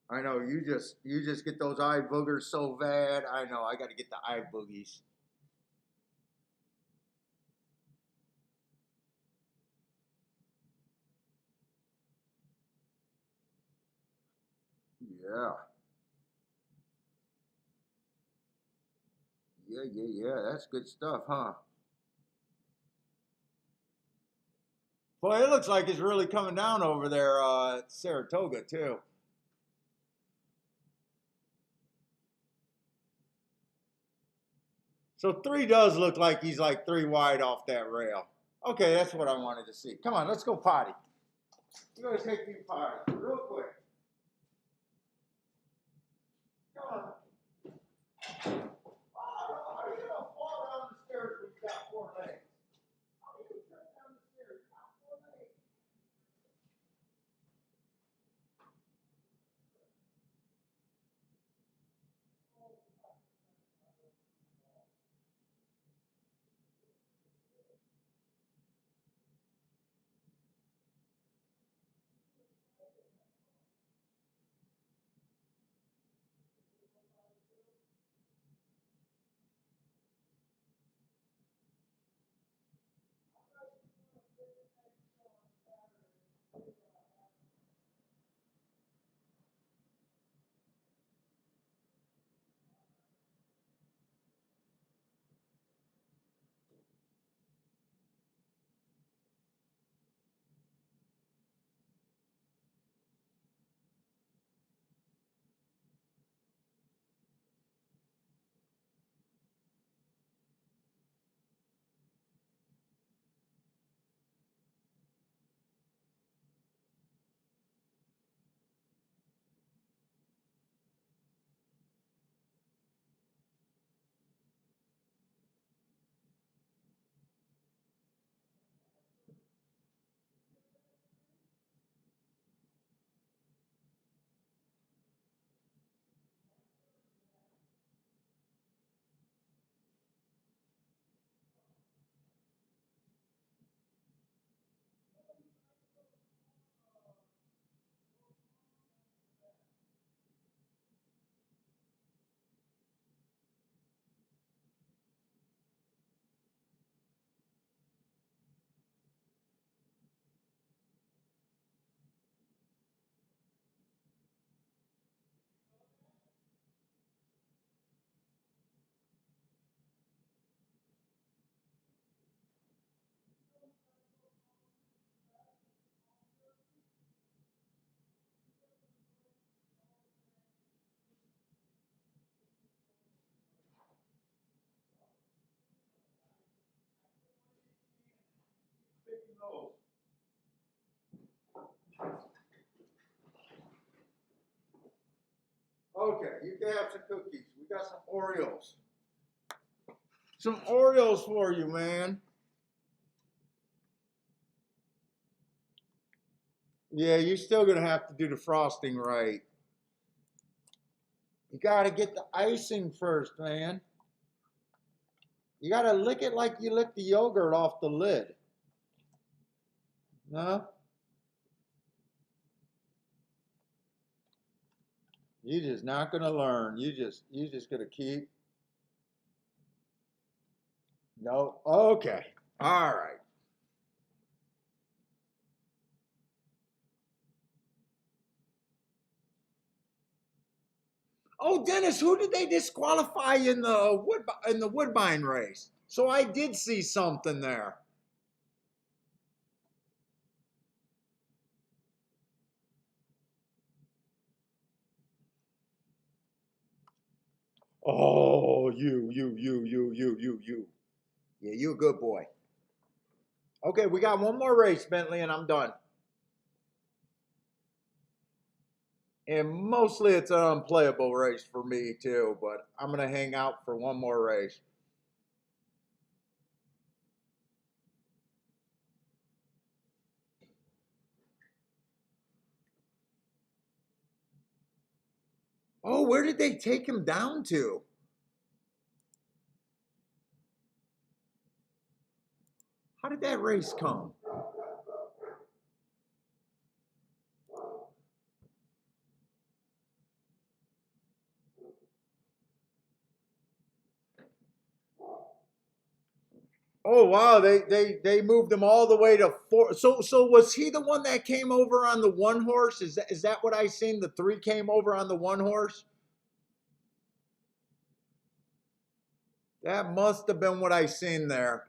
I know you just get those eye boogers so bad. I know I got to get the eye boogies. Yeah. Yeah. That's good stuff, huh? Boy, it looks like it's really coming down over there at Saratoga, too. So 3 does look like he's like 3 wide off that rail. Okay, that's what I wanted to see. Come on, let's go potty. You gotta take me potty real quick. Come on. Oh, no, how are you gonna fall down the stairs when you got 4 legs? How are you trip down the stairs? You got 4 legs. Okay, you can have some cookies. We got some Oreos. Some Oreos for you, man. Yeah, you're still gonna have to do the frosting right. You gotta get the icing first, man. You gotta lick it like you lick the yogurt off the lid. No? You're just not gonna learn. You just gonna keep. No. Okay. All right. Oh, Dennis, who did they disqualify in the Woodbine race? So I did see something there. Oh, you. Yeah, you a good boy. Okay, we got one more race, Bentley, and I'm done. And mostly it's an unplayable race for me too, but I'm gonna hang out for one more race. Oh, where did they take him down to? How did that race come? Oh wow, they moved him all the way to four. So was he the one that came over on the one horse? Is that what I seen? The three came over on the one horse. That must have been what I seen there,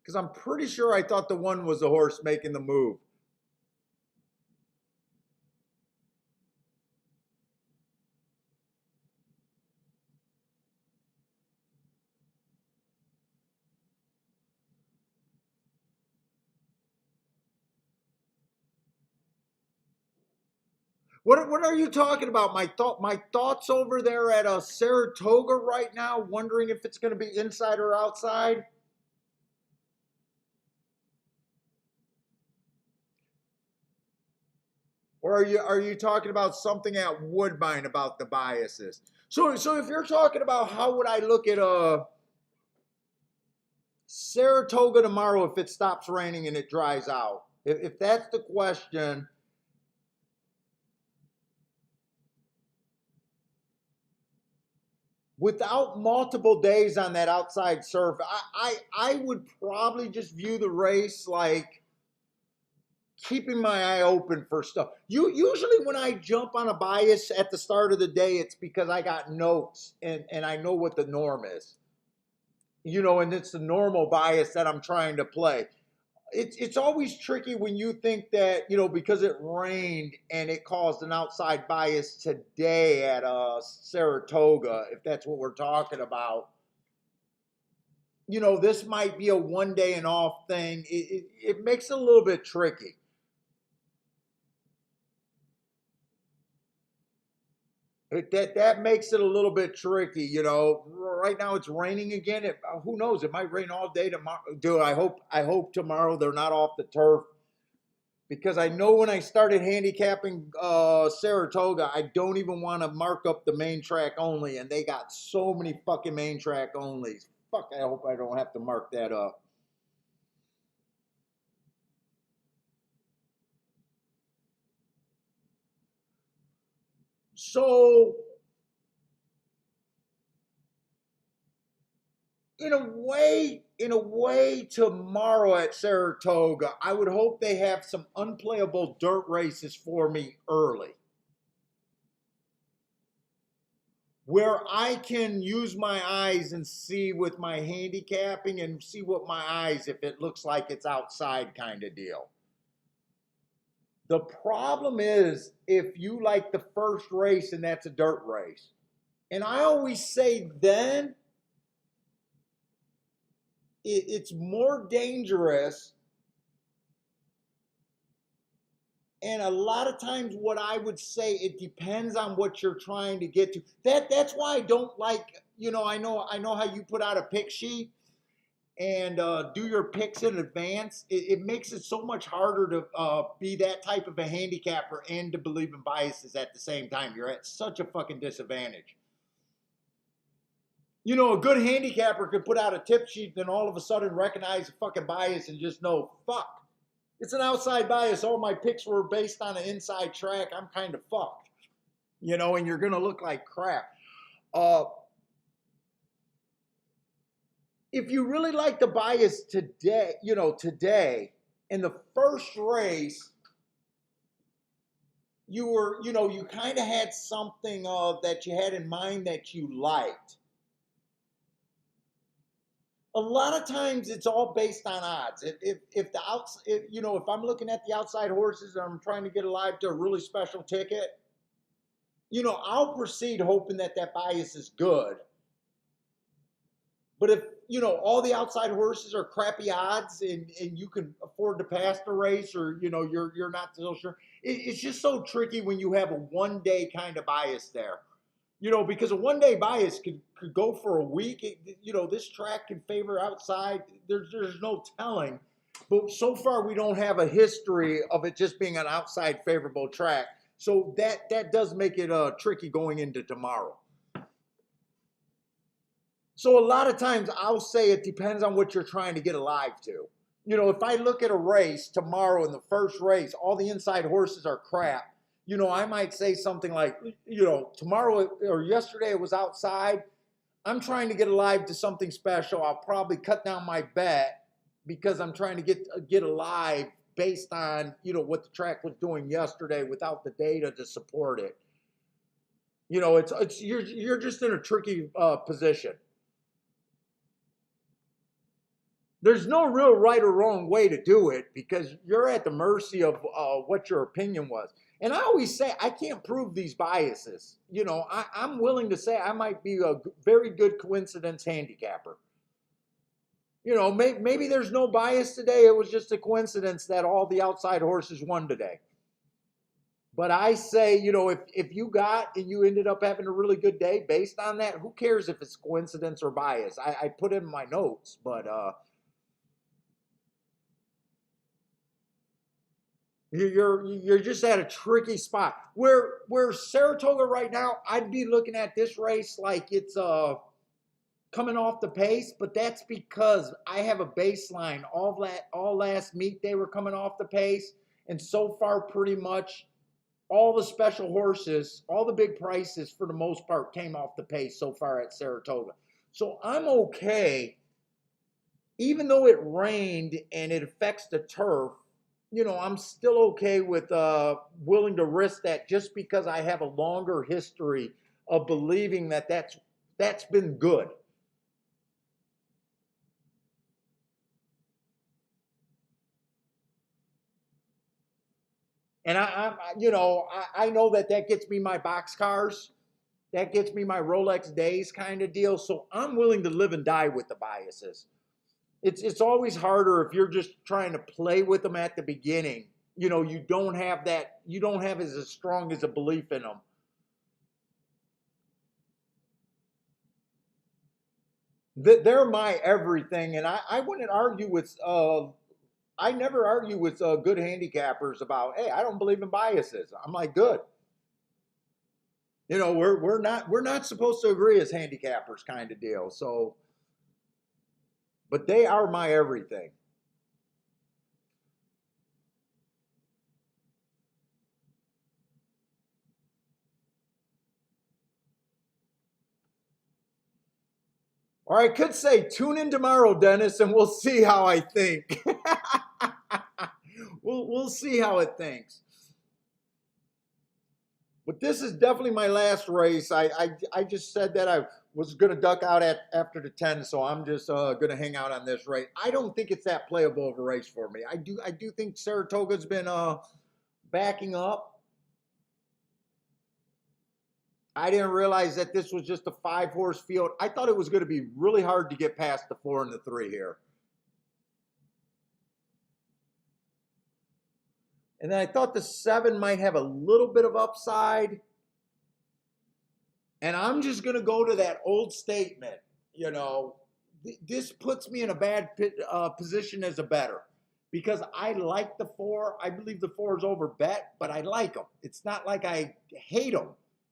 because I'm pretty sure I thought the one was the horse making the move. What are you talking about? My thoughts over there at Saratoga right now, wondering if it's going to be inside or outside. Or are you talking about something at Woodbine about the biases? So if you're talking about how would I look at Saratoga tomorrow if it stops raining and it dries out? If that's the question, without multiple days on that outside surf, I would probably just view the race like keeping my eye open for stuff. Usually when I jump on a bias at the start of the day, it's because I got notes and I know what the norm is. And it's the normal bias that I'm trying to play. It's always tricky when you think that, because it rained and it caused an outside bias today at Saratoga, if that's what we're talking about. This might be a 1 day and off thing. It makes it a little bit tricky. That makes it a little bit tricky. Right now it's raining again. Who knows? It might rain all day tomorrow. Dude, I hope tomorrow they're not off the turf, because I know when I started handicapping Saratoga, I don't even want to mark up the main track only, and they got so many fucking main track onlys. Fuck, I hope I don't have to mark that up. So in a way, tomorrow at Saratoga, I would hope they have some unplayable dirt races for me early, where I can use my eyes and see with my handicapping and see what my eyes, if it looks like it's outside kind of deal. The problem is if you like the first race and that's a dirt race. And I always say then it's more dangerous And a lot of times what I would say, it depends on what you're trying to get to. That's why I don't like, I know how you put out a pick sheet and do your picks in advance. It makes it so much harder to be that type of a handicapper and to believe in biases at the same time. You're at such a fucking disadvantage. A good handicapper could put out a tip sheet, then all of a sudden recognize a fucking bias and just know, fuck, it's an outside bias. All my picks were based on an inside track. I'm kind of fucked, and you're going to look like crap. If you really like the bias today, today in the first race, you kind of had something that you had in mind that you liked. A lot of times it's all based on odds. If I'm looking at the outside horses and I'm trying to get alive to a really special ticket, I'll proceed hoping that bias is good. But if, all the outside horses are crappy odds and you can afford to pass the race, or, you're not so sure, it's just so tricky when you have a one-day kind of bias there. Because a one-day bias could go for a week. This track can favor outside. There's no telling. But so far, we don't have a history of it just being an outside favorable track. So that does make it tricky going into tomorrow. So a lot of times, I'll say it depends on what you're trying to get alive to. If I look at a race tomorrow in the first race, all the inside horses are crap. I might say something like, tomorrow or yesterday it was outside. I'm trying to get alive to something special. I'll probably cut down my bet because I'm trying to get alive based on, what the track was doing yesterday without the data to support it. You're just in a tricky position. There's no real right or wrong way to do it because you're at the mercy of what your opinion was. And I always say, I can't prove these biases. I'm willing to say I might be a very good coincidence handicapper. Maybe there's no bias today. It was just a coincidence that all the outside horses won today. But I say, if you got and you ended up having a really good day based on that, who cares if it's coincidence or bias? I put it in my notes, but You're just at a tricky spot. Where Saratoga right now, I'd be looking at this race like it's coming off the pace, but that's because I have a baseline. All last meet they were coming off the pace, and so far pretty much all the special horses, all the big prices for the most part came off the pace so far at Saratoga. So I'm okay, even though it rained and it affects the turf. I'm still okay with willing to risk that just because I have a longer history of believing that's been good. And I know that gets me my boxcars, that gets me my Rolex days kind of deal. So I'm willing to live and die with the biases. It's always harder if you're just trying to play with them at the beginning. You don't have as strong as a belief in them. They're my everything, and I wouldn't argue with. I never argue with good handicappers about, hey, I don't believe in biases. I'm like, good. We're not supposed to agree as handicappers, kind of deal. So. But they are my everything. Or I could say, tune in tomorrow, Dennis, and we'll see how I think. We'll see how it thinks. But this is definitely my last race. I just said that I was going to duck out after the 10, so I'm just going to hang out on this race. I don't think it's that playable of a race for me. I do think Saratoga's been backing up. I didn't realize that this was just a 5-horse field. I thought it was going to be really hard to get past the 4 and the 3 here. And then I thought the 7 might have a little bit of upside. And I'm just going to go to that old statement, you know, this puts me in a bad position as a bettor because I like the 4. I believe the 4 is over bet, but I like them. It's not like I hate them.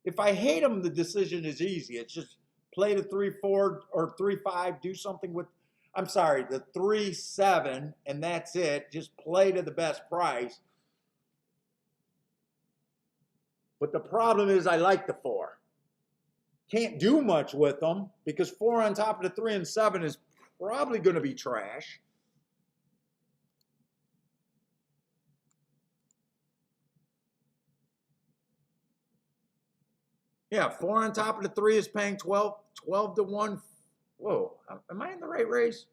If I hate them, the decision is easy. It's just play the 3-4 or 3-5, do something with, I'm sorry, the 3-7, and that's it. Just play to the best price. But the problem is I like the 4. Can't do much with them because 4 on top of the 3 and 7 is probably going to be trash. Yeah, 4 on top of the 3 is paying 12 to 1. Whoa, am I in the right race?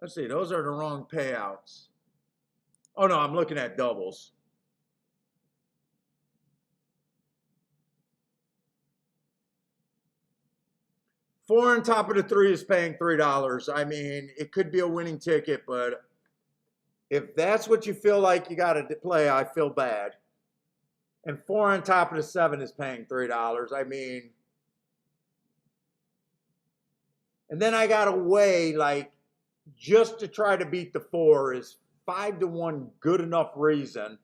Let's see, those are the wrong payouts. Oh no, I'm looking at doubles. Four on top of the 3 is paying $3. I mean, it could be a winning ticket, but if that's what you feel like you got to play, I feel bad. And 4 on top of the 7 is paying $3. I mean, and then I got to weigh, like, just to try to beat the 4 is 5 to 1 good enough reason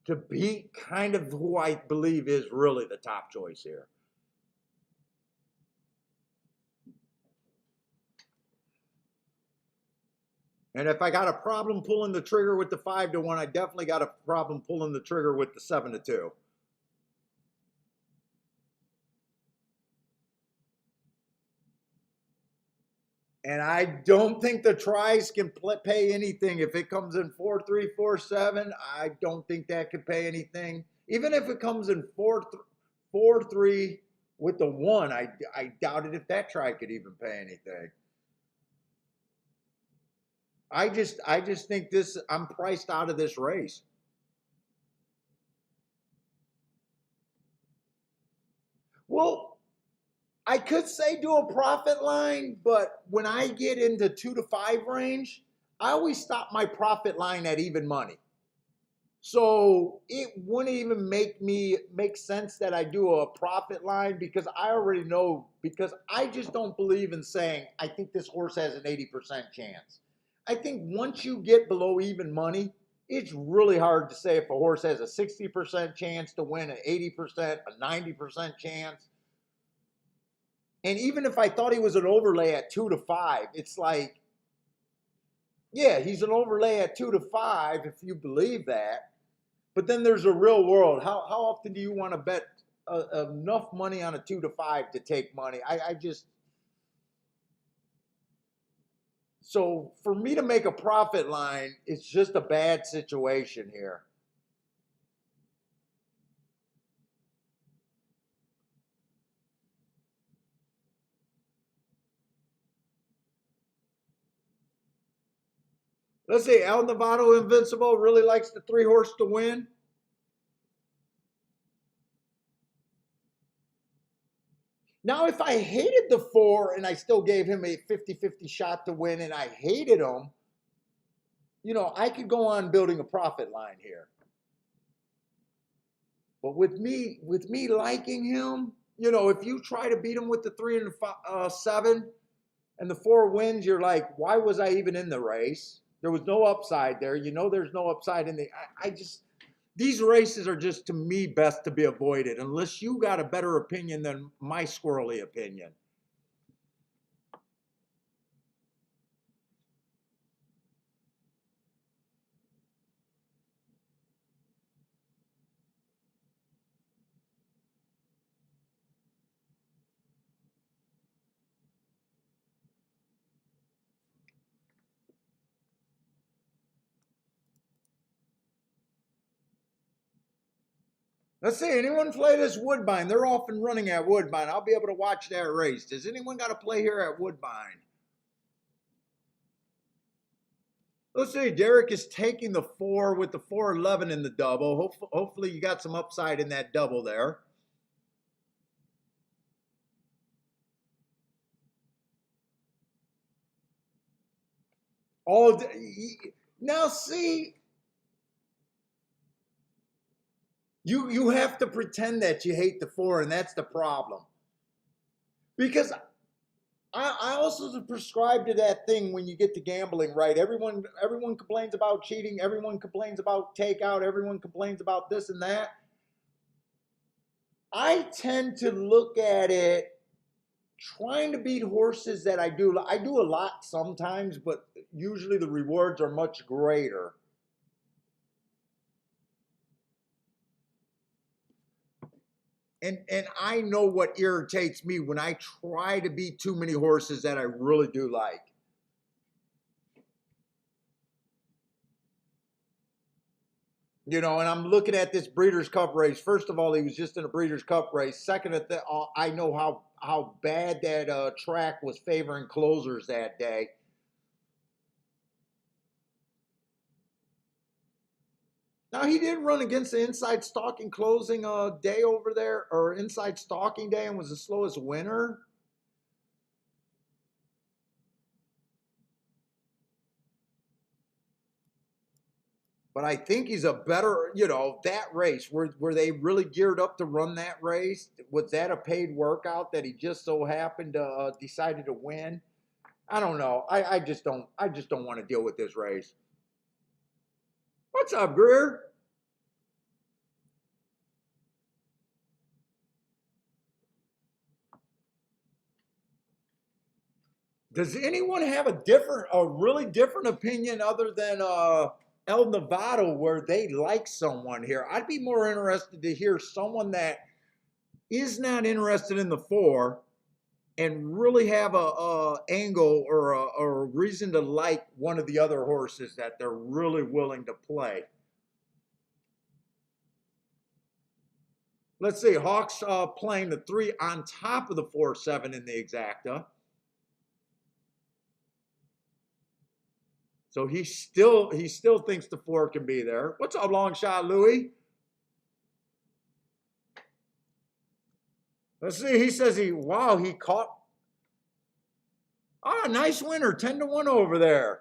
to beat kind of who I believe is really the top choice here. And if I got a problem pulling the trigger with the 5 to 1, I definitely got a problem pulling the trigger with the 7 to 2. And I don't think the tries can pay anything. If it comes in 4-3, 4-7, I don't think that could pay anything. Even if it comes in 4-3 with the 1, I doubted if that try could even pay anything. I just think I'm priced out of this race. Well, I could say do a profit line, but when I get into 2 to 5 range, I always stop my profit line at even money. So it wouldn't even make sense that I do a profit line because I already know, because I just don't believe in saying, I think this horse has an 80% chance. I think once you get below even money, it's really hard to say if a horse has a 60% chance to win, an 80%, a 90% chance. And even if I thought he was an overlay at 2 to 5, it's like, yeah, he's an overlay at 2 to 5 if you believe that. But then there's a real world. How often do you want to bet enough money on a 2 to 5 to take money? So for me to make a profit line, it's just a bad situation here. Let's say El Novato Invincible really likes the 3 horse to win. Now, if I hated the 4 and I still gave him a 50-50 shot to win and I hated him, you know, I could go on building a profit line here. But with me liking him, you know, if you try to beat him with the 3 and the 7 and the 4 wins, you're like, why was I even in the race? There was no upside there. You know, there's no upside in the, these races are just, to me, best to be avoided unless you got a better opinion than my squirrely opinion. Let's see, anyone play this Woodbine? They're often running at Woodbine. I'll be able to watch that race. Does anyone got to play here at Woodbine? Let's see, Derek is taking the 4 with the 4-11 in the double. Hopefully you got some upside in that double there. Oh, now see, you have to pretend that you hate the 4, and that's the problem. Because I also prescribe to that thing when you get to gambling right. Everyone complains about cheating. Everyone complains about takeout. Everyone complains about this and that. I tend to look at it trying to beat horses that I do. I do a lot sometimes, but usually the rewards are much greater. And I know what irritates me when I try to beat too many horses that I really do like. You know, and I'm looking at this Breeders' Cup race. First of all, he was just in a Breeders' Cup race. Second, I know how bad that track was favoring closers that day. Now, he did run against the inside stalking closing day over there, or inside stalking day, and was the slowest winner. But I think he's a better, you know, that race, were they really geared up to run that race? Was that a paid workout that he just so happened to decided to win? I don't know. I just don't want to deal with this race. What's up, Greer? Does anyone have a really different opinion other than El Nevado, where they like someone here? I'd be more interested to hear someone that is not interested in the 4 and really have a angle or a reason to like one of the other horses that they're really willing to play. Let's see, Hawks playing the 3 on top of the 4-7 in the exacta. So he still thinks the 4 can be there. What's up, long shot, Louis? Let's see. He says he caught. Ah, nice winner, 10-1 over there.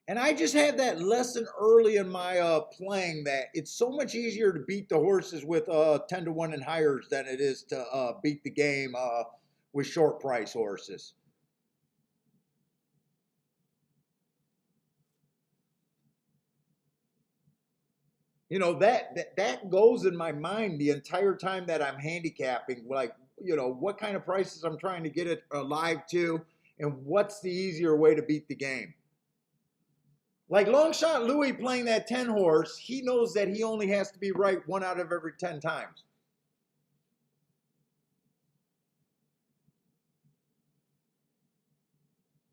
And I just had that lesson early in my playing that it's so much easier to beat the horses with 10-1 and higher than it is to beat the game with short price horses. You know, that goes in my mind the entire time that I'm handicapping, like, you know, what kind of prices I'm trying to get it live to, and what's the easier way to beat the game. Like long shot Louis playing that 10 horse, he knows that he only has to be right 1 out of every 10 times.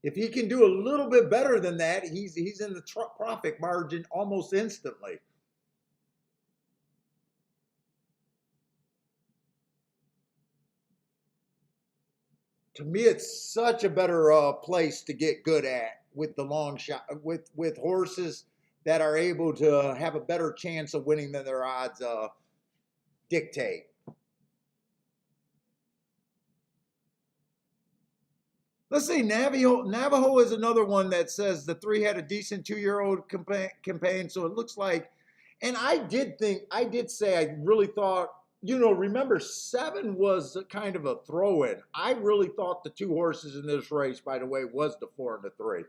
If he can do a little bit better than that, he's in the profit margin almost instantly. To me, it's such a better place to get good at with the long shot with horses that are able to have a better chance of winning than their odds dictate. Let's see, Navajo is another one that says the 3 had a decent 2-year-old campaign, so it looks like. And I did say I really thought, you know, remember 7 was kind of a throw-in. I really thought the 2 horses in this race, by the way, was the 4 and the 3.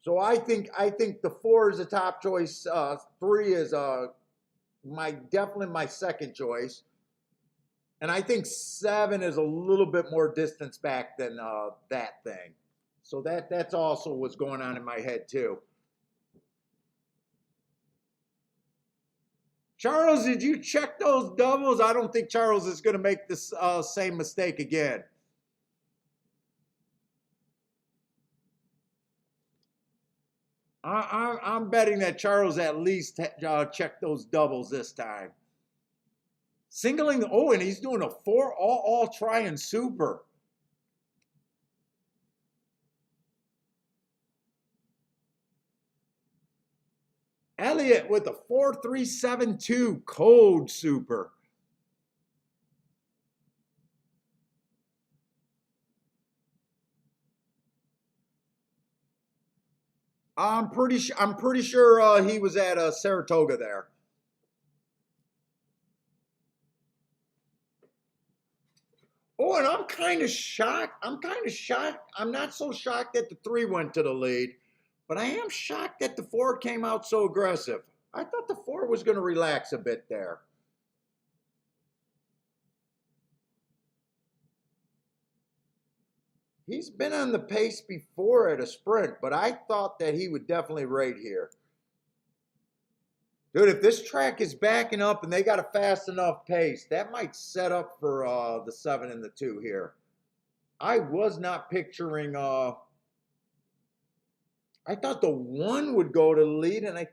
So I think the 4 is a top choice. 3 is definitely my second choice, and I think 7 is a little bit more distance back than that thing. So that's also what's going on in my head too. Charles, did you check those doubles? I don't think Charles is going to make this same mistake again. I'm betting that Charles at least checked those doubles this time. Singling, oh, and he's doing a 4 all try and super. Elliott with a 4.372 Code Super. I'm pretty sure he was at Saratoga there. Oh, and I'm kind of shocked. I'm not so shocked that the 3 went to the lead, but I am shocked that the 4 came out so aggressive. I thought the 4 was going to relax a bit there. He's been on the pace before at a sprint, but I thought that he would definitely rate here. Dude, if this track is backing up and they got a fast enough pace, that might set up for the 7 and the 2 here. I was not picturing, I thought the 1 would go to the lead, and I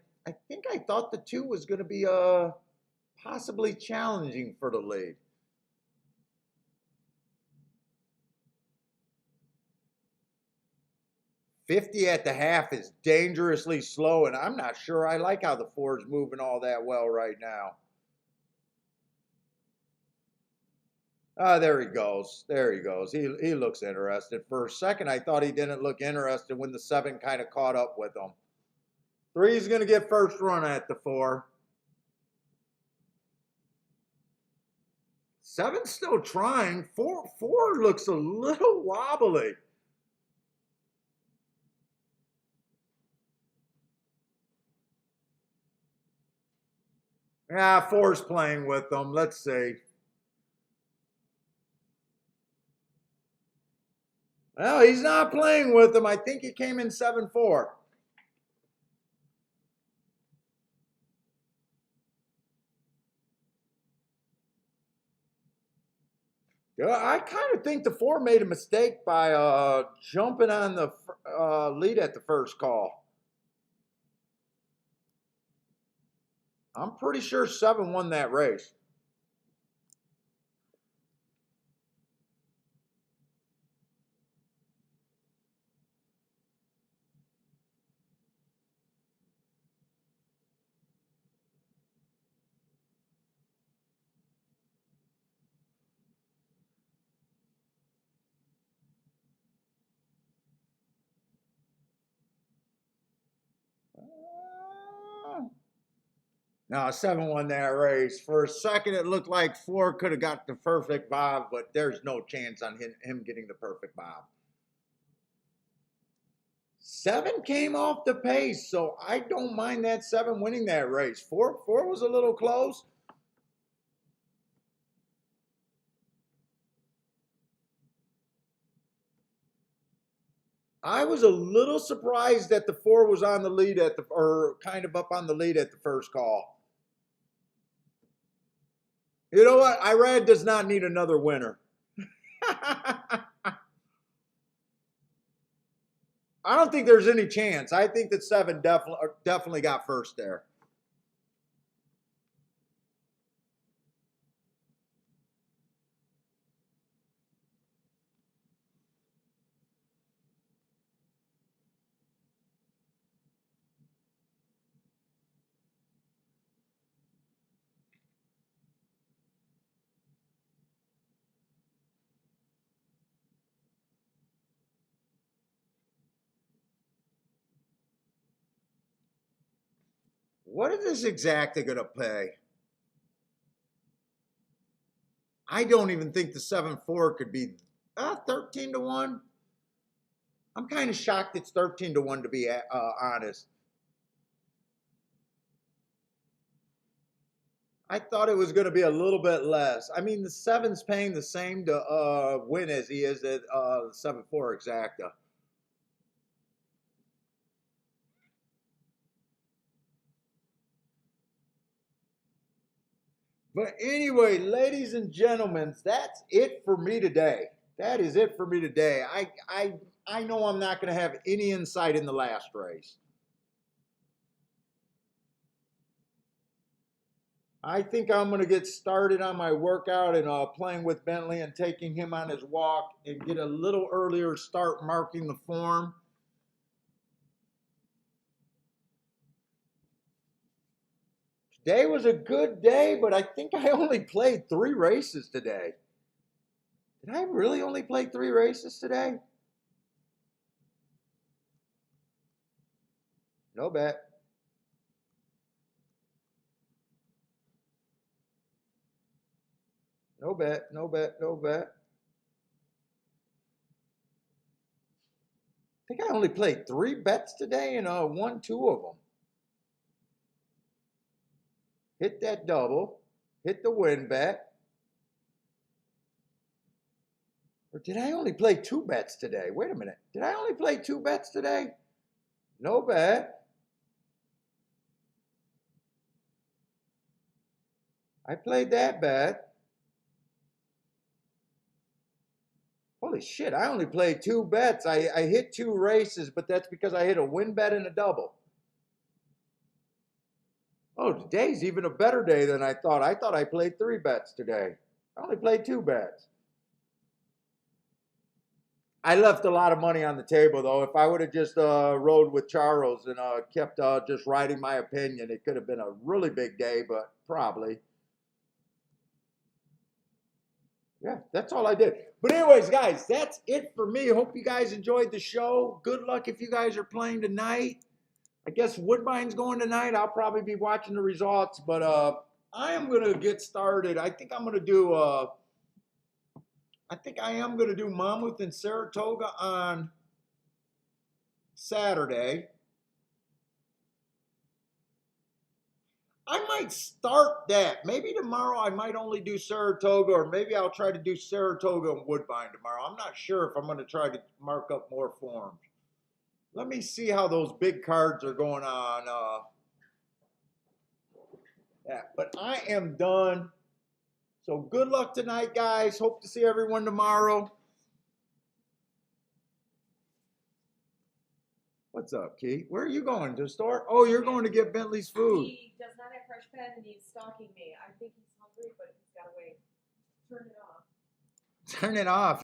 think I thought the 2 was going to be possibly challenging for the lead. $50 at the half is dangerously slow, and I'm not sure I like how the 4 is moving all that well right now. There he goes. There he goes. He looks interested. For a second, I thought he didn't look interested when the 7 kind of caught up with him. 3 is going to get first run at the 4. 7's still trying. 4 looks a little wobbly. Yeah, 4's playing with them. Let's see. Well, he's not playing with them. I think he came in 7-4. Yeah, I kind of think the 4 made a mistake by jumping on the lead at the first call. I'm pretty sure 7 won that race. No, 7 won that race. For a second, it looked like 4 could have got the perfect bob, but there's no chance on him getting the perfect bob. 7 came off the pace, so I don't mind that 7 winning that race. 4 was a little close. I was a little surprised that the 4 was on the lead or kind of up on the lead at the first call. You know what? Irad does not need another winner. I don't think there's any chance. I think that 7 definitely got first there. What is this exacta going to pay? I don't even think the 7-4 could be 13 to 1. I'm kind of shocked it's 13 to 1 to be honest. I thought it was going to be a little bit less. I mean, the 7's paying the same to win as he is at the 7-4 exacta. But anyway, ladies and gentlemen, that's it for me today. That is it for me today. I know I'm not going to have any insight in the last race. I think I'm going to get started on my workout and playing with Bentley and taking him on his walk and get a little earlier start marking the form. Day was a good day, but I think I only played 3 races today. Did I really only play 3 races today? No bet. No bet, no bet, no bet. I think I only played 3 bets today and won 2 of them. Hit that double, hit the win bet. Or did I only play 2 bets today? Wait a minute. Did I only play 2 bets today? No bet. I played that bet. Holy shit, I only played 2 bets. I hit 2 races, but that's because I hit a win bet and a double. Oh, today's even a better day than I thought. I thought I played 3 bets today. I only played 2 bets. I left a lot of money on the table, though. If I would have just rode with Charles and kept just riding my opinion, it could have been a really big day, but probably. Yeah, that's all I did. But anyways, guys, that's it for me. Hope you guys enjoyed the show. Good luck if you guys are playing tonight. I guess Woodbine's going tonight. I'll probably be watching the results, but I am going to get started. I think I'm going to do I think I am going to do Monmouth and Saratoga on Saturday. I might start that. Maybe tomorrow I might only do Saratoga, or maybe I'll try to do Saratoga and Woodbine tomorrow. I'm not sure if I'm going to try to mark up more forms. Let me see how those big cards are going on. Yeah, but I am done. So good luck tonight, guys. Hope to see everyone tomorrow. What's up, Key? Where are you going? To the store? Oh, you're going to get Bentley's food. He does not have fresh pen and he's stalking me. I think he's hungry, but he's got to wait. Turn it off. Turn it off.